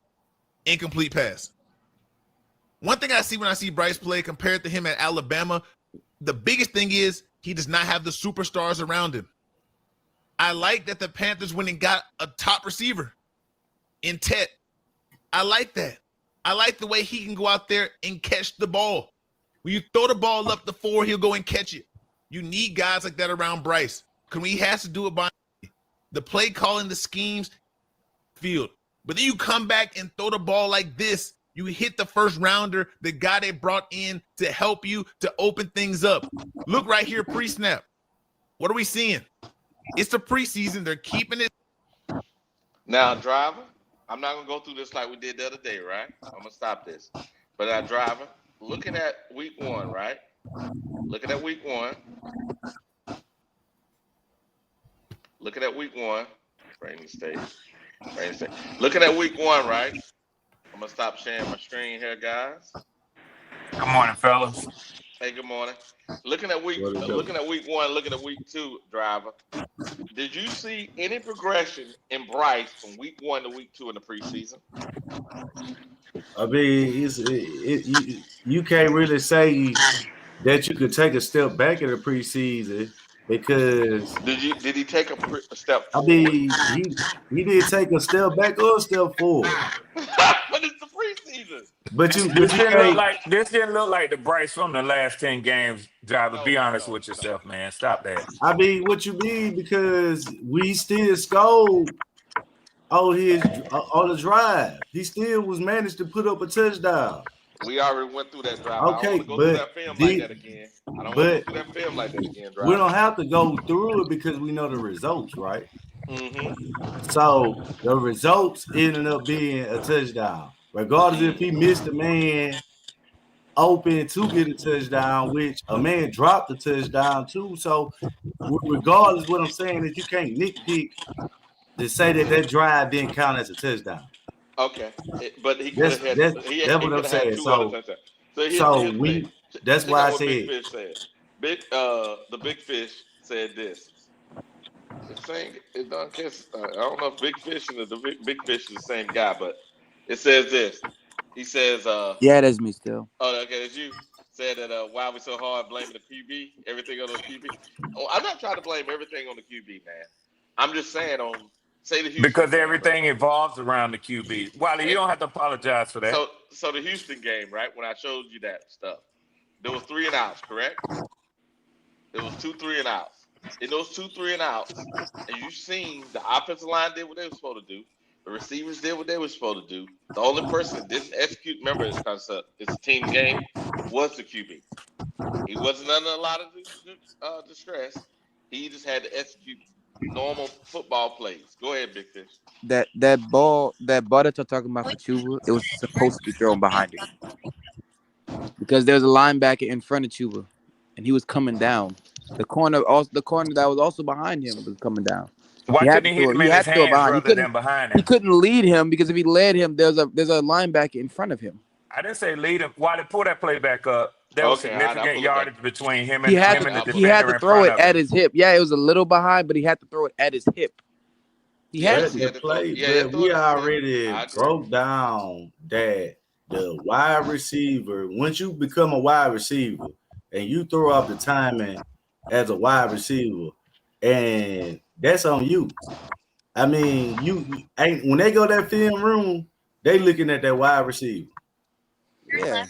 Speaker 17: Incomplete pass. One thing I see when I see Bryce play compared to him at Alabama, the biggest thing is he does not have the superstars around him. I like that the Panthers went and got a top receiver in Tet. I like that. I like the way he can go out there and catch the ball. When you throw the ball up the 4, he'll go and catch it. You need guys like that around Bryce. He has to do it by the play calling, the schemes, field. But then you come back and throw the ball like this. You hit the first rounder, the guy they brought in to help you to open things up. Look right here, pre-snap. What are we seeing? It's the preseason. They're keeping it.
Speaker 2: Now, driver, I'm not going to go through this like we did the other day, right? I'm going to stop this. But now, driver, looking at week 1, right? Looking at week 1. Looking at week 1. Rainy State. Looking at week 1, right? I'm going to stop sharing my screen here, guys.
Speaker 18: Good morning, fellas.
Speaker 2: Hey, good morning. Looking at week 1, looking at week 2, driver. Did you see any progression in Bryce from week 1 to week 2 in the preseason?
Speaker 12: I mean, you can't really say that you could take a step back in the preseason because
Speaker 2: did he take a step forward?
Speaker 12: I mean, he did take a step back or a step forward.
Speaker 2: But it's the preseason.
Speaker 12: But
Speaker 18: this didn't look like the Bryce from the last 10 games, driver. Be honest with yourself, man. Stop that.
Speaker 12: I mean, what you mean? Because we still scored on the drive. He still was managed to put up a touchdown.
Speaker 2: We already went through that drive.
Speaker 12: Okay,
Speaker 2: I don't want to go through that film like that again. I don't want to go through that film like that again, driver.
Speaker 12: We don't have to go through it because we know the results, right?
Speaker 2: Mm-hmm.
Speaker 12: So the results ended up being a touchdown. Regardless if he missed a man open to get a touchdown, which a man dropped a touchdown too. So regardless, what I'm saying is you can't nitpick to say that drive didn't count as a touchdown.
Speaker 2: Okay, but he could have had. That's what I'm saying.
Speaker 12: That's why I said.
Speaker 2: Big Fish said. The Big Fish said this. It's saying it don't kiss. I don't know if Big Fish and the Big Fish is the same guy, but it says this. He says,
Speaker 19: yeah, that's me still.
Speaker 2: Oh, okay, that's you. Said that why we so hard blaming the QB, everything on the QB. Oh, I'm not trying to blame everything on the QB, man. I'm just saying say the Houston
Speaker 18: because
Speaker 2: game,
Speaker 18: everything evolves around the QB. Wally, you don't have to apologize for that.
Speaker 2: So the Houston game, right? When I showed you that stuff, there was 3 and outs, correct? There was 2 3 and outs. In those 2 3 and outs, and you've seen the offensive line did what they were supposed to do. The receivers did what they were supposed to do. The only person that didn't execute, remember, it's a team game, was the QB. He wasn't under a lot of distress. He just had to execute normal football plays. Go ahead, Big Fish.
Speaker 19: That ball that you're talking about for Chuba, it was supposed to be thrown behind him because there was a linebacker in front of Chuba, and he was coming down. The corner that was also behind him was coming down.
Speaker 18: Why couldn't he hit him in his hands rather than behind him?
Speaker 19: He couldn't lead him because if he led him, there's a linebacker in front of him.
Speaker 18: I didn't say lead him. Why did pull that play back up? There was significant yardage between him and
Speaker 19: he
Speaker 18: the defender.
Speaker 19: He had to throw it at his hip. Yeah, it was a little behind, but he had to throw it at his hip. He had to
Speaker 12: play. We already broke down that the wide receiver, once you become a wide receiver and you throw up the timing as a wide receiver, and that's on you. I mean, you ain't when they go to that film room, they looking at that wide receiver.
Speaker 19: Yeah.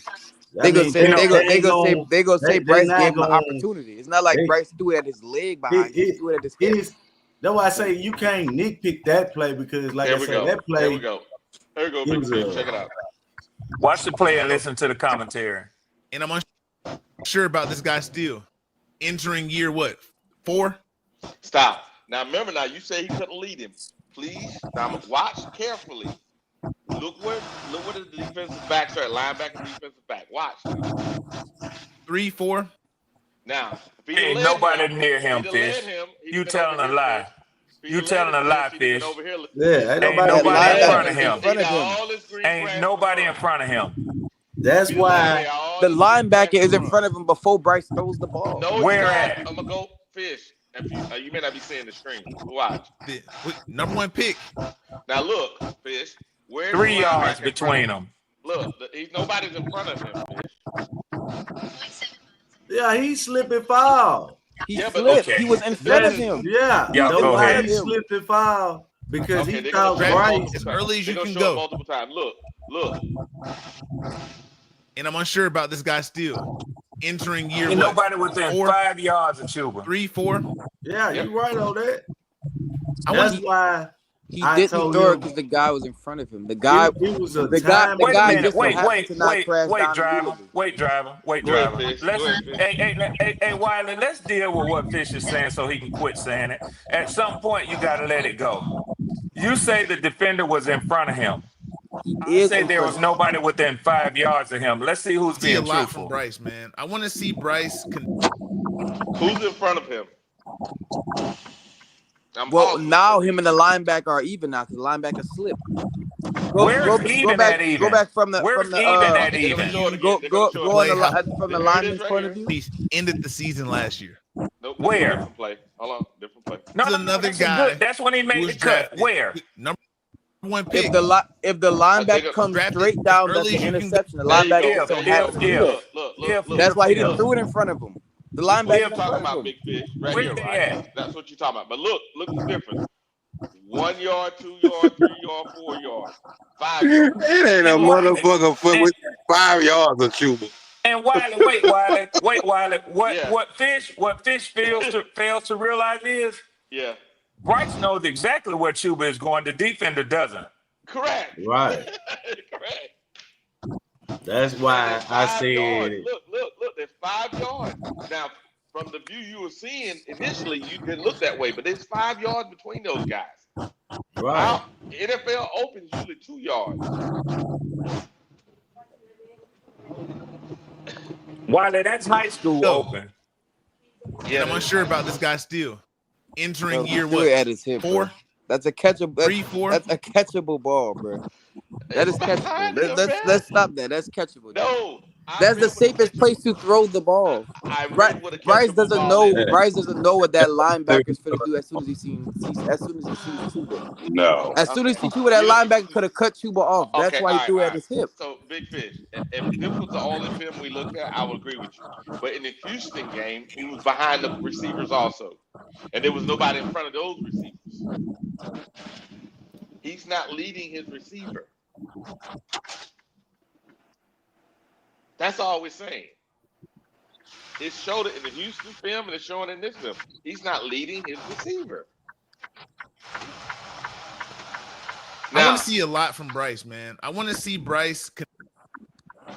Speaker 19: They go say Bryce gave him an opportunity. It's not like Bryce threw it at his leg behind him. He threw it at his hip.
Speaker 12: That's why I say you can't nitpick that play because, like I said, that play.
Speaker 2: There we go. There we go, Big Fish. Check it out.
Speaker 18: Watch the play and listen to the commentary.
Speaker 17: And I'm unsure about this guy still entering year 4?
Speaker 2: Stop. Now remember, you say he couldn't lead him. Please, now watch carefully. Look where the defensive backs are at, linebacker, defensive back. Watch.
Speaker 17: 3, 4.
Speaker 2: Now, if
Speaker 18: ain't nobody near him, Fish. You telling a lie. You telling a lie, Fish.
Speaker 12: Yeah,
Speaker 18: ain't nobody in front of him. Ain't nobody in front of him.
Speaker 12: That's why
Speaker 19: the linebacker is in front of him before Bryce throws the ball.
Speaker 2: No,
Speaker 18: where at?
Speaker 2: I'm gonna go Fish. If you may not be seeing the screen. Watch.
Speaker 17: Number 1 pick.
Speaker 2: Now look, Fish. Where's
Speaker 18: 3
Speaker 2: the
Speaker 18: yards
Speaker 2: linebacker
Speaker 18: between them.
Speaker 2: Look, nobody's in front of him, Fish.
Speaker 12: Yeah, he slipped and fall.
Speaker 19: He slipped.
Speaker 18: Okay.
Speaker 19: He was in front of him.
Speaker 12: Yeah,
Speaker 18: go ahead.
Speaker 12: He slipped and fall because he thought
Speaker 17: Bryce as early as you can go.
Speaker 2: Multiple times. Look.
Speaker 17: And I'm unsure about this guy still entering year
Speaker 18: Ain't
Speaker 17: what?
Speaker 18: nobody within
Speaker 17: 4?
Speaker 18: 5 yards of Chuba.
Speaker 17: 3, 4.
Speaker 12: Yeah, you're right on that.
Speaker 17: That's
Speaker 12: why
Speaker 19: he didn't throw it because the guy was in front of him. The guy,
Speaker 12: he was a
Speaker 19: the guy,
Speaker 18: Wait a minute.
Speaker 19: just
Speaker 18: Wait,
Speaker 19: happened to not crash down
Speaker 18: driver. Wait, driver.
Speaker 2: Go ahead, Fish.
Speaker 18: Hey, Wiley, let's deal with what Fish is saying so he can quit saying it. At some point, you got to let it go. You say the defender was in front of him. I say there was nobody within 5 yards of him. Let's see who's being
Speaker 17: a lot
Speaker 18: truthful.
Speaker 17: from Bryce, man. I want to see Bryce.
Speaker 2: Who's in front of him?
Speaker 19: Now him and the linebacker are even now because the linebacker slipped. Go back from the from the lineman's point of view.
Speaker 17: He ended the season last year.
Speaker 2: Nope,
Speaker 18: Where?
Speaker 2: Different play. Hold on, different play.
Speaker 18: No,
Speaker 17: another
Speaker 18: that's
Speaker 17: guy.
Speaker 18: Good. That's when he made the cut. Where?
Speaker 17: Number 1 pick.
Speaker 19: If the linebacker comes straight down, that's an interception. The linebacker don't have to.
Speaker 2: Look.
Speaker 19: That's why he didn't throw it in front of him. The linebacker
Speaker 2: talking about Big Fish right here, right? That's what you're talking about. But look the difference. 1 yard, 2 yard, 3 yard, 4 yard, 5 yards.
Speaker 15: It ain't a motherfucker foot with 5 yards of Chuba.
Speaker 18: And Wiley. What Fish fails to realize is Bryce knows exactly where Chuba is going. The defender doesn't.
Speaker 2: Correct.
Speaker 12: Right.
Speaker 2: Correct.
Speaker 12: That's why I said.
Speaker 2: Look. There's 5 yards. Now, from the view you were seeing initially, you didn't look that way, but there's 5 yards between those guys.
Speaker 12: Right.
Speaker 2: NFL opens usually 2 yards.
Speaker 18: Wiley, that's high school open.
Speaker 17: Yeah, I'm unsure about this guy still entering year
Speaker 19: what? At his hip,
Speaker 17: 4.
Speaker 19: Bro. That's a catchable.
Speaker 17: 3, 4.
Speaker 19: That's a catchable ball, bro. That is catchable. Let's stop that. That's catchable.
Speaker 2: No.
Speaker 19: That's the safest place to throw the ball. Bryce doesn't know. Bryce doesn't know what that linebacker's going to do as soon as he sees Chuba.
Speaker 15: No.
Speaker 19: As soon as he sees Chuba, that linebacker could have cut Chuba off. That's why he threw it at his hip.
Speaker 2: So, Big Fish, if this was the only film we looked at, I would agree with you. But in the Houston game, he was behind the receivers also, and there was nobody in front of those receivers. He's not leading his receiver. That's all we're saying. It showed it in the Houston film, and it's showing it in this film. He's not leading his receiver.
Speaker 17: I want to see a lot from Bryce, man. I want to see Bryce.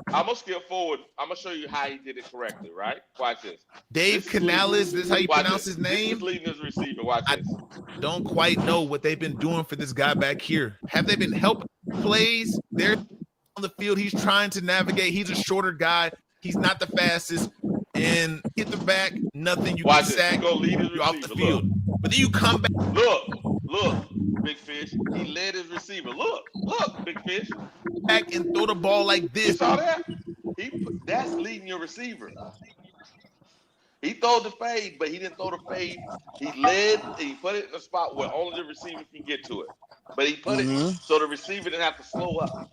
Speaker 2: I'm going to skip forward. I'm going to show you how he did it correctly, right? Watch this.
Speaker 17: Dave Canales, this is how you pronounce his name?
Speaker 2: He's leading his receiver. Watch this.
Speaker 17: I don't quite know what they've been doing for this guy back here. Have they been helping plays? They're on the field. He's trying to navigate. He's a shorter guy. He's not the fastest. And hit the back, nothing. You
Speaker 2: Watch
Speaker 17: get sacked.
Speaker 2: Go lead his
Speaker 17: you're off the
Speaker 2: receiver.
Speaker 17: field.
Speaker 2: Look.
Speaker 17: But then you come back.
Speaker 2: Look, Big Fish. He led his receiver. Look, Big Fish.
Speaker 17: Back and throw the ball like this.
Speaker 2: You saw that? That's leading your receiver. He threw the fade, but he didn't throw the fade. He led, and he put it in a spot where only the receiver can get to it. But he put it so the receiver didn't have to slow up.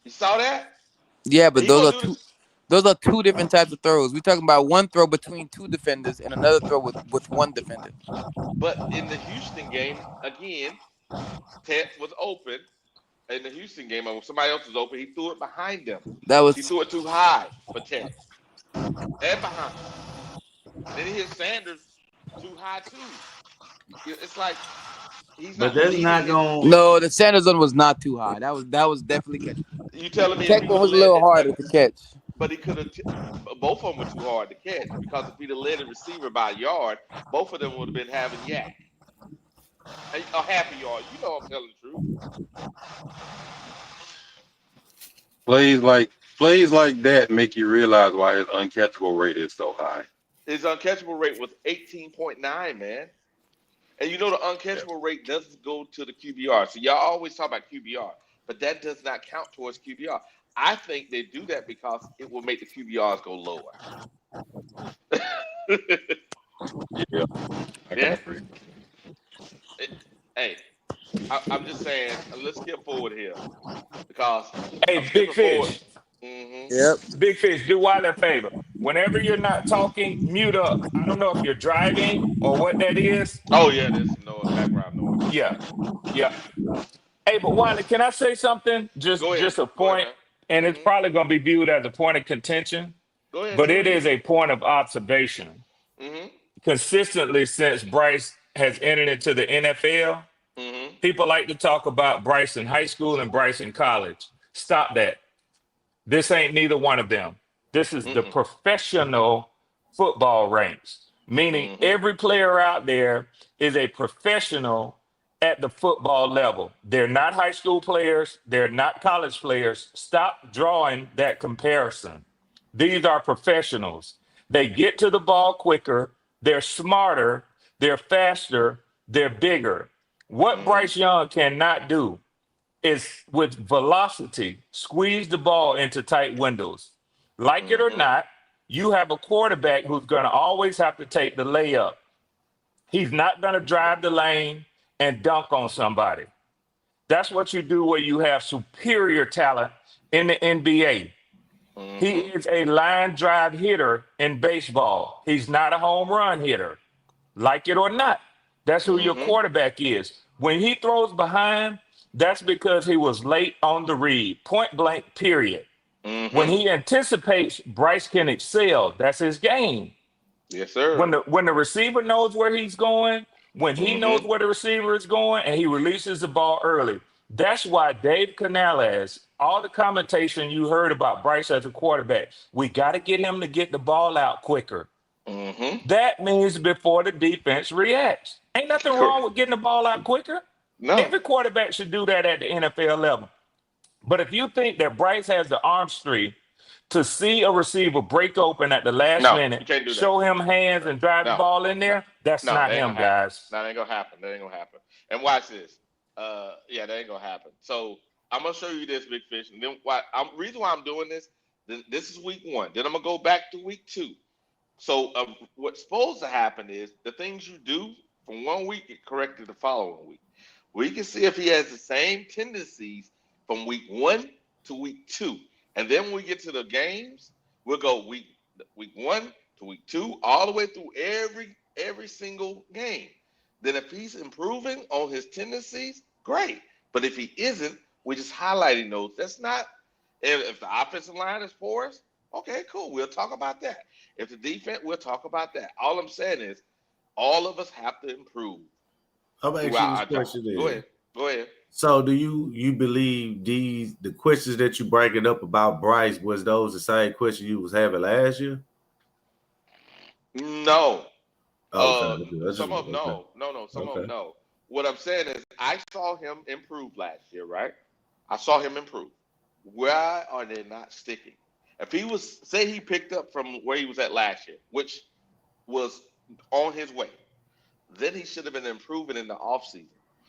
Speaker 2: You saw that?
Speaker 19: Yeah, but those are two different types of throws. We're talking about one throw between two defenders and another throw with one defender.
Speaker 2: But in the Houston game, again, Ted was open. In the Houston game, when somebody else was open, he threw it behind them. He threw it too high for Ted. And behind. Then he hit Sanders too high too. It's like he's not.
Speaker 12: But that's not going.
Speaker 19: No, the Sanders one was not too high. That was definitely catchable.
Speaker 2: You telling me?
Speaker 19: The Tech one was a little harder to catch.
Speaker 2: But he could have. Both of them were too hard to catch because if he'd have led the receiver by a yard, both of them would have been having yak. A half a yard. You know I'm telling the truth.
Speaker 15: Plays like that make you realize why his uncatchable rate is so high.
Speaker 2: His uncatchable rate was 18.9, man. And you know the uncatchable rate doesn't go to the QBR. So y'all always talk about QBR, but that does not count towards QBR. I think they do that because it will make the QBRs go lower.
Speaker 15: Yeah, I can agree.
Speaker 2: Hey, I'm just saying, let's skip forward here because
Speaker 18: Hey,
Speaker 2: I'm
Speaker 18: Big
Speaker 2: skipping forward.
Speaker 18: Fish.
Speaker 19: Yep.
Speaker 18: Big Fish, do Wiley a favor. Whenever you're not talking, mute up. I don't know if you're driving or what that is.
Speaker 2: Oh yeah, there's some noise, background noise.
Speaker 18: Yeah. Yeah. Hey, but Wiley, can I say something?
Speaker 2: Go ahead.
Speaker 18: Just a
Speaker 2: Go ahead,
Speaker 18: point,
Speaker 2: man.
Speaker 18: and it's probably going to be viewed as a point of contention,
Speaker 2: Go ahead.
Speaker 18: but it is a point of observation. Consistently since Bryce has entered into the NFL, people like to talk about Bryce in high school and Bryce in college. Stop that. This ain't neither one of them. This is the professional football ranks, meaning every player out there is a professional at the football level. They're not high school players. They're not college players. Stop drawing that comparison. These are professionals. They get to the ball quicker. They're smarter. They're faster. They're bigger. What Bryce Young cannot do is with velocity, squeeze the ball into tight windows. Like it or not, you have a quarterback who's going to always have to take the layup. He's not going to drive the lane and dunk on somebody. That's what you do where you have superior talent in the NBA. He is a line drive hitter in baseball. He's not a home run hitter. Like it or not, that's who your quarterback is. When he throws behind, that's because he was late on the read, point blank, period. When he anticipates Bryce can excel, that's his game.
Speaker 2: Yes, sir.
Speaker 18: When the receiver knows where he's going, when he knows where the receiver is going, and he releases the ball early, that's why Dave Canales, all the commentation you heard about Bryce as a quarterback, we got to get him to get the ball out quicker. That means before the defense reacts. Ain't nothing wrong with getting the ball out quicker.
Speaker 2: No.
Speaker 18: Every quarterback should do that at the NFL level. But if you think that Bryce has the arm strength to see a receiver break open at the last minute, show him hands and drive the ball in there, that's not him, guys.
Speaker 2: That ain't gonna happen. That ain't gonna happen. And watch this. Yeah, that ain't gonna happen. So I'm gonna show you this, Big Fish. And then reason why I'm doing this, this is week 1. Then I'm gonna go back to week 2. So what's supposed to happen is the things you do from one week get corrected the following week. We can see if he has the same tendencies from week 1 to week 2. And then when we get to the games, we'll go week 1 to week 2, all the way through every single game. Then if he's improving on his tendencies, great. But if he isn't, we're just highlighting those. That's not, if the offensive line is porous, okay, cool. We'll talk about that. If the defense, we'll talk about that. All I'm saying is all of us have to improve.
Speaker 12: I'm asking this question.
Speaker 2: Go ahead.
Speaker 12: So do you believe the questions that you breaking up about Bryce, was those the same question you was having last year?
Speaker 2: No.
Speaker 12: Okay.
Speaker 2: Some of them, no. Some of them, no. What I'm saying is I saw him improve last year, right? I saw him improve. Why are they not sticking? If he was, say he picked up from where he was at last year, which was on his way, then he should have been improving in the offseason.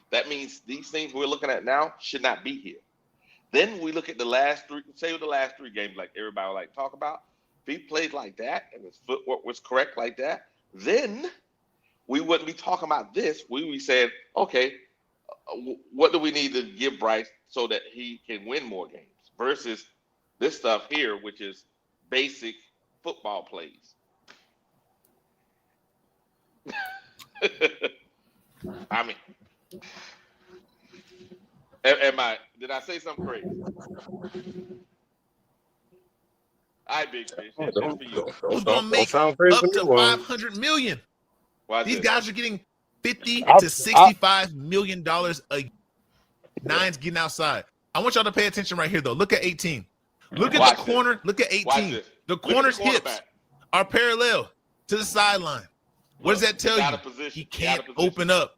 Speaker 2: That means these things we're looking at now should not be here. Then we look at the last 3, say the last 3 games like everybody like talk about. If he played like that and his footwork was correct like that, then we wouldn't be talking about this. We would be saying, okay, what do we need to give Bryce so that he can win more games versus this stuff here, which is basic football plays. I mean, did I say something crazy? I big fish.
Speaker 17: Who's gonna make up to $500 million? These guys are getting $50 to $65 million a year. Nine's getting outside. I want y'all to pay attention right here, though. Look at 18. Look at the corner. Look at 18. The corner's hips are parallel to the sideline. What does that tell you? He can't open up.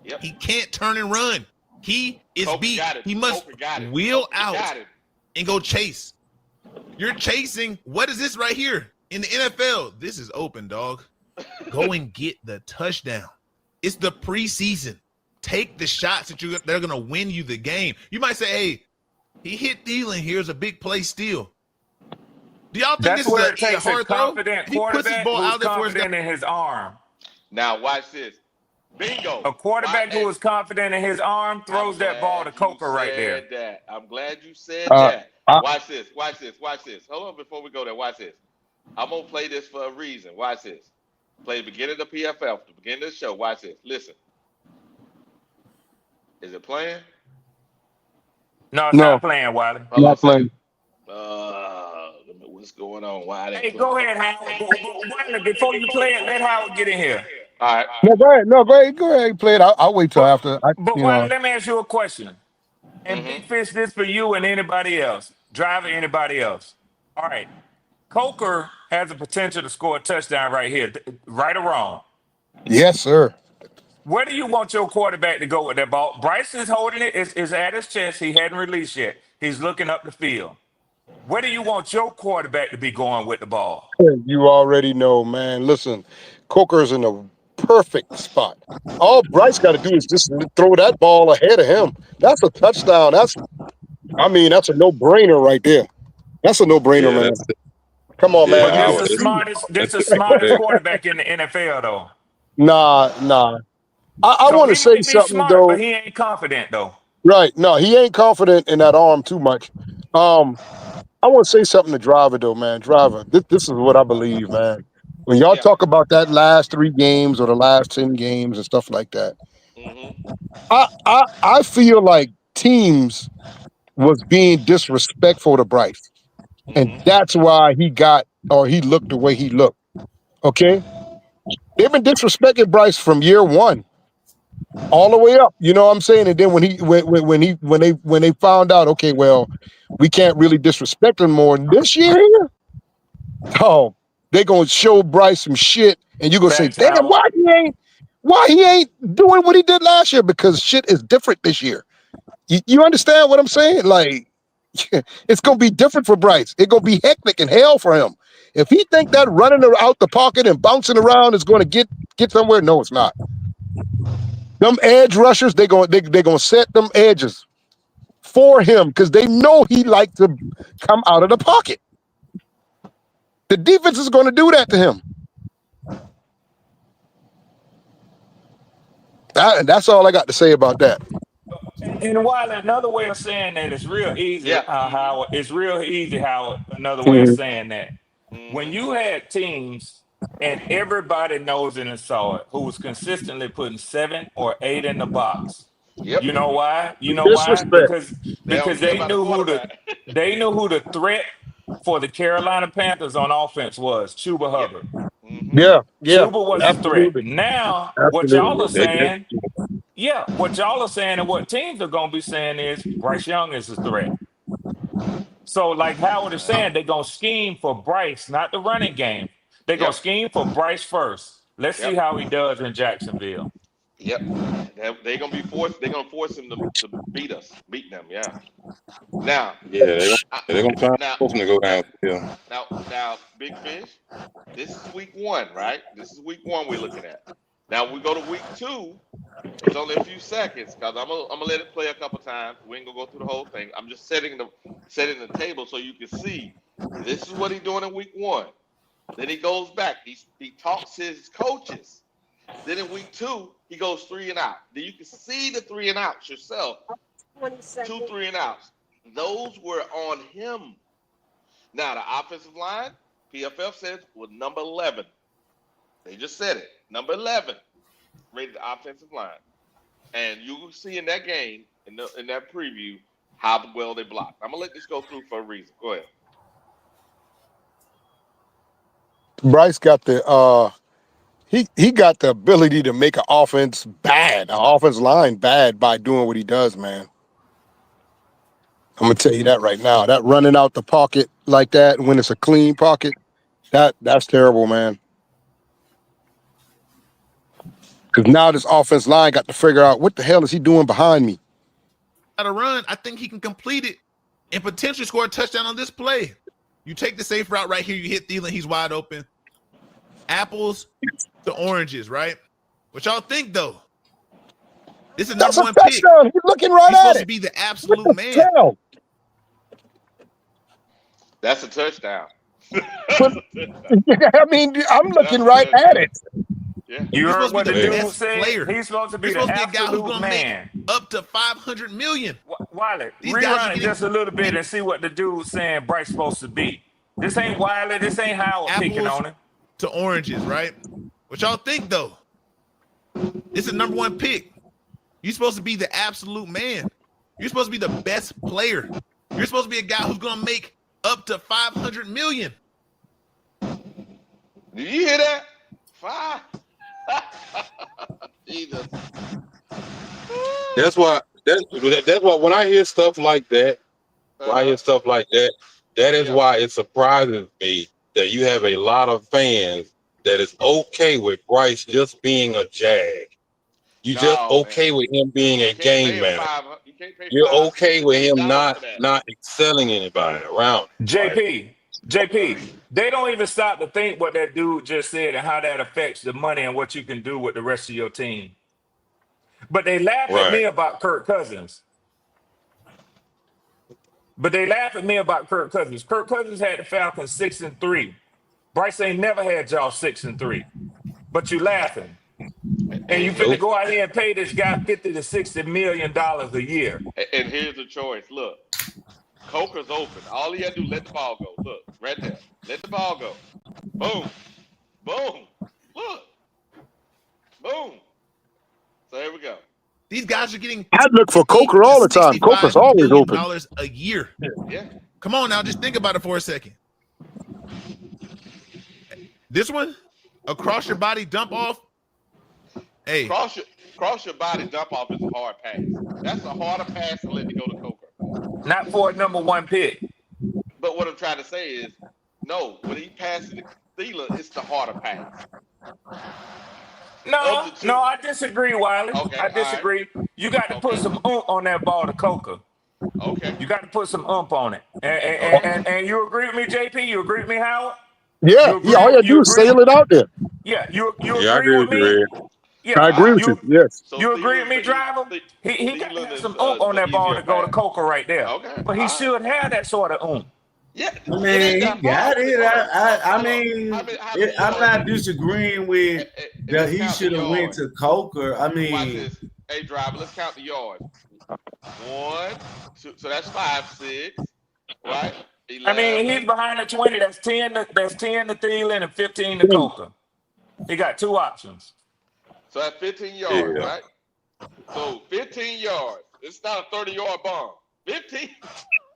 Speaker 2: Yep.
Speaker 17: He can't turn and run. He is beat. He must wheel out and go chase. You're chasing. What is this right here in the NFL? This is open, dog. Go and get the touchdown. It's the preseason. Take the shots that they're going to win you the game. You might say, hey, he hit Thielen. Here's a big play steal. Do y'all think this is a hard throw?
Speaker 18: Confident quarterback who's confident in his arm.
Speaker 2: Now watch this. Bingo.
Speaker 18: A quarterback who is confident in his arm throws that ball to Coker right there.
Speaker 2: That. I'm glad you said that. Watch this. Watch this. Watch this. Hold on before we go there. Watch this. I'm going to play this for a reason. Watch this. Play the beginning of the PFF, the beginning of the show. Watch this. Listen. Is it playing?
Speaker 18: No, it's not playing, Wiley.
Speaker 2: Not playing. What's going on? Why?
Speaker 18: Hey, go ahead, Howard. Wiley, before you play it, let Howard get in here.
Speaker 2: All right.
Speaker 20: No, go ahead. No, go ahead. Play it. I'll wait till after.
Speaker 18: But Wiley, let me ask you a question. And Big Fish, this for you and anybody else. Driver, anybody else. All right. Coker has the potential to score a touchdown right here. Right or wrong?
Speaker 20: Yes, sir.
Speaker 18: Where do you want your quarterback to go with that ball? Bryce is holding it. It's at his chest. He hadn't released yet. He's looking up the field. Where do you want your quarterback to be going with the ball?
Speaker 20: You already know, man. Listen, Coker's in a perfect spot. All Bryce got to do is just throw that ball ahead of him. That's a touchdown. That's a no-brainer right there. That's a no-brainer, man. Come on, man.
Speaker 18: But this is the smartest quarterback in the NFL, though.
Speaker 20: Nah. I want to say something,
Speaker 18: smart,
Speaker 20: though.
Speaker 18: But he ain't confident, though.
Speaker 20: Right. No, he ain't confident in that arm too much. I want to say something to Driver, though, man. Driver, this is what I believe, man. When y'all talk about that last 3 games or the last 10 games and stuff like that, I feel like teams was being disrespectful to Bryce. And that's why he looked the way he looked. Okay? They've been disrespecting Bryce from year 1 all the way up. You know what I'm saying? And then when they found out, okay, well, we can't really disrespect him more this year. Oh, they're gonna show Bryce some shit, and you're gonna say, damn, why he ain't doing what he did last year? Because shit is different this year. You understand what I'm saying? Like, it's gonna be different for Bryce. It's gonna be hectic and hell for him. If he think that running out the pocket and bouncing around is gonna get somewhere, no, it's not. Them edge rushers, they're gonna set them edges for him because they know he likes to come out of the pocket. The defense is going to do that to him. That's all I got to say about that.
Speaker 18: And while another way of saying that is real easy, Howard. It's real easy, Howard. Another way of saying that. When you had teams, and everybody knows it and saw it, who was consistently putting 7 or 8 in the box.
Speaker 2: Yep.
Speaker 18: You know why?
Speaker 20: Disrespect.
Speaker 18: Because they knew who the threat for the Carolina Panthers on offense was. Chuba Hubbard.
Speaker 20: Yeah.
Speaker 18: Chuba was
Speaker 20: absolutely.
Speaker 18: a threat. Now, what y'all are saying, and what teams are going to be saying is Bryce Young is a threat. So, like Howard is saying, they're going to scheme for Bryce, not the running game. They're going to scheme for Bryce first. Let's see how he does in Jacksonville.
Speaker 2: Yep. They're going to be forced. They're going to force him to beat them. Yeah. Now.
Speaker 15: Yeah, they're going to try to go down. Yeah.
Speaker 2: Now, Big Fish, this is week 1, right? This is week 1 we're looking at. Now, we go to week 2. It's only a few seconds because I'm gonna let it play a couple times. We ain't gonna go through the whole thing. I'm just setting the table so you can see this is what he's doing in week 1. Then he goes back. He talks to his coaches. Then in week 2, he goes 3 and out. Then you can see the 3 and outs yourself. 2 3 and outs. Those were on him. Now the offensive line, PFF says, was number 11. They just said it. Number 11 rated the offensive line. And you will see in that game, in that preview, how well they blocked. I'm going to let this go through for a reason. Go ahead.
Speaker 20: Bryce got the he got the ability to make an offense line bad by doing what he does, man. I'm gonna tell you that right now. That running out the pocket like that when it's a clean pocket, that's terrible, man. Because now this offense line got to figure out what the hell is he doing behind me.
Speaker 17: At a run, I think he can complete it and potentially score a touchdown on this play. You take the safe route right here. You hit Thielen. He's wide open. Apples to oranges, right? What y'all think, though? This is number 1 pick.
Speaker 20: He's looking right
Speaker 17: He's
Speaker 20: at
Speaker 17: supposed
Speaker 20: it.
Speaker 17: to be the absolute man.
Speaker 2: That's a touchdown.
Speaker 20: I mean, I'm looking right at it.
Speaker 2: Yeah.
Speaker 18: You heard what the dude
Speaker 17: best
Speaker 18: said?
Speaker 17: player.
Speaker 18: He's supposed to be
Speaker 17: You're
Speaker 18: the
Speaker 17: supposed to be a guy who's
Speaker 18: absolute
Speaker 17: gonna
Speaker 18: man.
Speaker 17: make up to $500 million.
Speaker 18: Wiley,
Speaker 17: These guys are
Speaker 18: rerun it
Speaker 17: getting
Speaker 18: just a little bit and see what the dude's saying Bryce supposed to be. This ain't Wiley. This ain't Howard picking
Speaker 17: apples
Speaker 18: on him.
Speaker 17: to oranges, right? What y'all think though? It's the number 1 pick. You're supposed to be the absolute man. You're supposed to be the best player. You're supposed to be a guy who's gonna make up to $500 million.
Speaker 2: Did you hear that? 5. Jesus.
Speaker 15: That's why when I hear stuff like that, that is why it surprises me that you have a lot of fans that is okay with Bryce just being a Jag. Just okay with him being a game manager. You're okay with him not excelling anybody around.
Speaker 18: JP, they don't even stop to think what that dude just said and how that affects the money and what you can do with the rest of your team. But they laugh at me about Kirk Cousins. Kirk Cousins had the Falcons 6-3. Bryce ain't never had y'all 6-3. But you laughing. And you finna go out here and pay this guy $50 to $60 million a year.
Speaker 2: And here's the choice. Look, Coker's open. All he had to do, let the ball go. Look, right there. Let the ball go. Boom. Boom. Look. Boom. So here we go.
Speaker 17: These guys are getting.
Speaker 20: I'd look for Coker all the time. Coker's always open.
Speaker 17: $65 a year.
Speaker 2: Yeah.
Speaker 17: Come on now, just think about it for a second. This one, a cross your body dump off. Hey,
Speaker 2: cross your body dump off is a hard pass. That's a harder pass to let it go to Coker.
Speaker 18: Not for a number 1 pick.
Speaker 2: But what I'm trying to say is, no, when he passes the Steelers, it's the harder pass.
Speaker 18: No, I disagree, Wiley.
Speaker 2: Okay,
Speaker 18: I disagree. Right. You got to put some oomph on that ball to Coker.
Speaker 2: Okay.
Speaker 18: You got to put some oomph on it. And you agree with me, JP? You agree with me, Howard?
Speaker 20: Yeah, all you gotta do is sail it out there.
Speaker 18: Yeah, you agree with me? Yeah,
Speaker 20: I agree with you. Yes.
Speaker 18: So you agree with me, Driver? He got to have some oomph on that ball to go to Coker right there.
Speaker 2: Okay.
Speaker 18: But he should have that sort of oomph.
Speaker 2: Yeah,
Speaker 12: I mean, he got it. I mean, I'm not disagreeing with that he should have went to Coker. I mean,
Speaker 2: watch this. Hey, Driver, let's count the yards. 1, 2, so that's 5, 6, right? 11.
Speaker 18: I mean, he's behind the 20. That's 10 to Thielen and 15 to Coker. He got 2 options.
Speaker 2: So that's 15 yards, right? So 15 yards. It's not a 30-yard bomb. 15,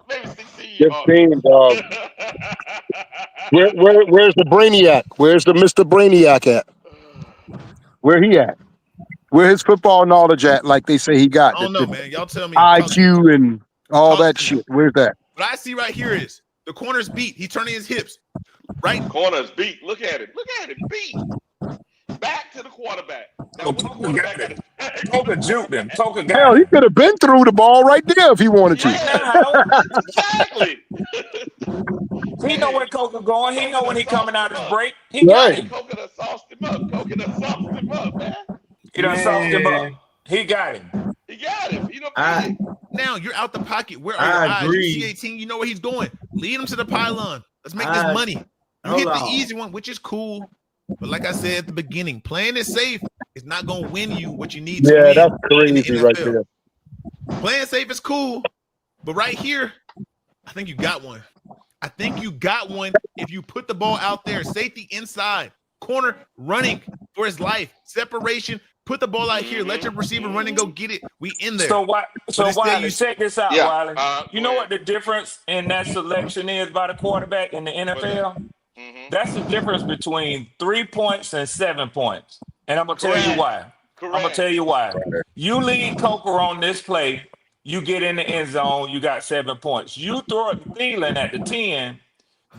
Speaker 2: maybe 16 yards.
Speaker 20: 15, dog. Where's the Brainiac? Where's the Mr. Brainiac at? Where he at? Where his football knowledge at? Like they say he got.
Speaker 17: I don't know, man. Y'all tell me.
Speaker 20: IQ and all that shit. Where's that?
Speaker 17: What I see right here is the corner's beat. He's turning his hips. Right?
Speaker 2: Corner's beat. Look at it. Look at it. Beat. Back to the quarterback.
Speaker 18: Coker juked him. Coker got
Speaker 20: Hell, he could have been through the ball right there if he wanted to.
Speaker 2: Exactly.
Speaker 18: He know where Coker going. He know when he coming out his break. He got him.
Speaker 2: Coker done sauced him up. Coker done sauced him up, man.
Speaker 18: He done sauced him up. He got him.
Speaker 2: He got him.
Speaker 17: Now you're out the pocket. Where are your eyes?
Speaker 12: Agree.
Speaker 17: You see 18. You know where he's going. Lead him to the pylon. Let's make this money. You hit the easy one, which is cool. But like I said at the beginning, playing it safe is not going to win you what you need to win.
Speaker 20: Yeah, that's crazy right there.
Speaker 17: Playing safe is cool, but right here, I think you got one. I think you got one if you put the ball out there, safety inside, corner running for his life, separation, put the ball out here, let your receiver run and go get it. We in there.
Speaker 18: So Wiley, check this out,
Speaker 2: Yeah.
Speaker 18: Wiley. You know what the difference in that selection is by the quarterback in the NFL? That's the difference between 3 points and 7 points. And I'm going to tell you why. I'm going to tell you why. You lead Coker on this play, you get in the end zone, you got 7 points. You throw it to Thielen at the 10,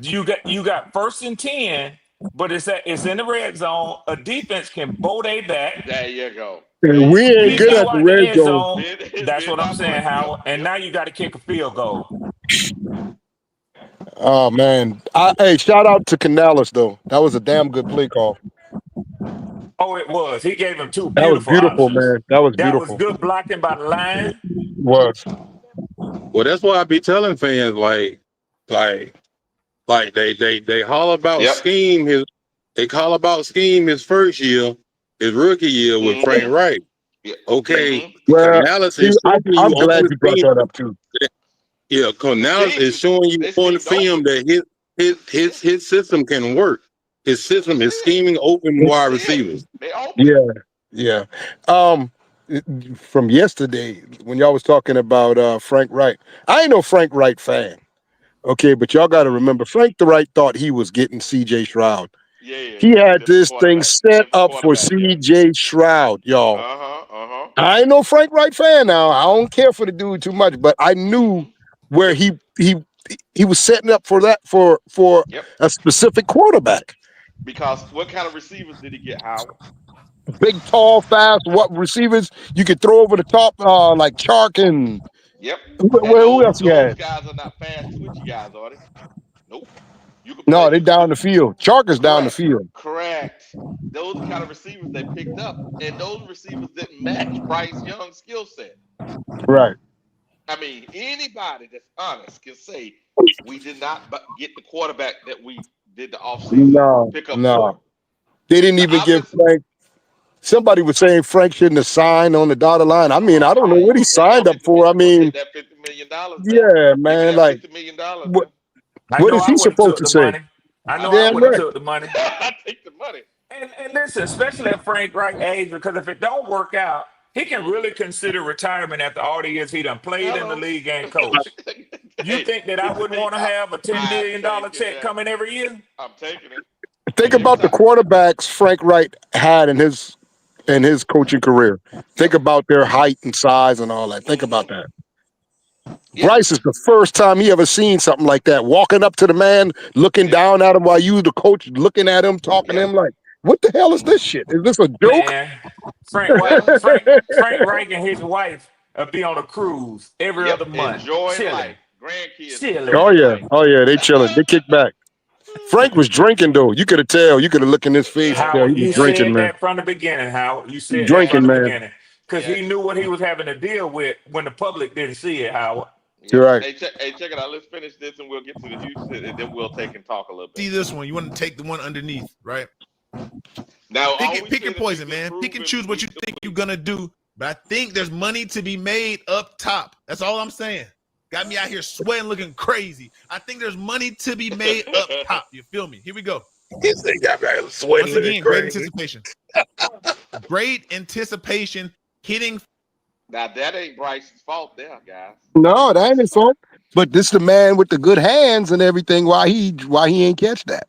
Speaker 18: you got 1st and 10, but it's in the red zone. A defense can bow their back.
Speaker 2: There you go.
Speaker 20: We ain't good at the red zone.
Speaker 18: That's what I'm saying, Howard. And now you got to kick a field goal.
Speaker 20: Oh man! Hey, shout out to Canales though. That was a damn good play call.
Speaker 18: Oh, it was. He gave him 2 beautiful.
Speaker 20: That was beautiful,
Speaker 18: options.
Speaker 20: man. That was
Speaker 18: That
Speaker 20: beautiful.
Speaker 18: was good blocking by the line.
Speaker 20: Was.
Speaker 15: Well, that's why I be telling fans like they holler about scheme his first year, his rookie year with Frank Wright. Okay,
Speaker 20: Well,
Speaker 15: Canales is showing you
Speaker 20: I'm glad
Speaker 15: on
Speaker 20: you brought
Speaker 15: the
Speaker 20: that up too.
Speaker 15: yeah, Canales is showing you on the film that his system can work. His system is scheming open wide receivers.
Speaker 20: Yeah. From yesterday when y'all was talking about Frank Wright, I ain't no Frank Wright fan. Okay, but y'all got to remember, Frank the Wright thought he was getting C.J. Stroud. He had this thing set up for C.J. Stroud, y'all. I ain't no Frank Wright fan now. I don't care for the dude too much, but I knew where he was setting up for that for a specific quarterback.
Speaker 2: Because what kind of receivers did he get, Howard?
Speaker 20: Big, tall, fast. What receivers you could throw over the top, like Chark and who else you
Speaker 2: Those
Speaker 20: had?
Speaker 2: guys are not fast, twitchy guys, are they? Nope. You can
Speaker 20: No, they down the field. Chark is down the field.
Speaker 2: Correct. Those are the kind of receivers they picked up, and those receivers didn't match Bryce Young's skill set.
Speaker 20: Right.
Speaker 2: I mean, anybody that's honest can say we did not get the quarterback that we did the offseason pickup for.
Speaker 20: They didn't even give Frank. Somebody was saying Frank shouldn't have signed on the dotted line. I mean, I don't know what he signed up for. I mean,
Speaker 2: that $50 million.
Speaker 20: Yeah, man. Like,
Speaker 2: $50 million.
Speaker 20: what is he supposed to say?
Speaker 18: I know I would have took the money.
Speaker 2: I take the money.
Speaker 18: And listen, especially at Frank Wright age, because if it don't work out, he can really consider retirement after all the years he done played in the league and coached. You think that I wouldn't want to have a $10 million check coming every year?
Speaker 2: I'm taking it.
Speaker 20: Think about the quarterbacks Frank Wright had in his coaching career. Think about their height and size and all that. Think about that. Bryce is the first time he ever seen something like that. Walking up to the man, looking down at him while you, the coach, looking at him, talking to him like, what the hell is this shit? Is this a joke?
Speaker 18: Man, Frank Wright and his wife be on a cruise every other month.
Speaker 2: Enjoying life. Grandkids.
Speaker 18: Chilling.
Speaker 20: Oh yeah, they chilling. They kick back. Frank was drinking though. You could have tell. You could have looked in his face.
Speaker 18: Howard,
Speaker 20: He was
Speaker 18: you
Speaker 20: drinking,
Speaker 18: said
Speaker 20: man.
Speaker 18: that from the beginning, Howard. You said
Speaker 20: Drinking,
Speaker 18: that from the
Speaker 20: man.
Speaker 18: beginning. Because he knew what he was having to deal with when the public didn't see it, Howard.
Speaker 20: You're right.
Speaker 2: Hey, check it out. Let's finish this and we'll get to the Houston and then we'll take and talk a little bit.
Speaker 17: See this one. You want to take the one underneath, right?
Speaker 2: Now,
Speaker 17: pick your poison, man. Pick and choose what you think you're going to do. But I think there's money to be made up top. That's all I'm saying. Got me out here sweating, looking crazy. I think there's money to be made up top. You feel me? Here we go.
Speaker 15: They got me out here sweating.
Speaker 17: Once again, great anticipation. Great anticipation hitting.
Speaker 2: Now, that ain't Bryce's fault there, guys.
Speaker 20: No, that ain't his fault. But this the man with the good hands and everything. Why he ain't catch that?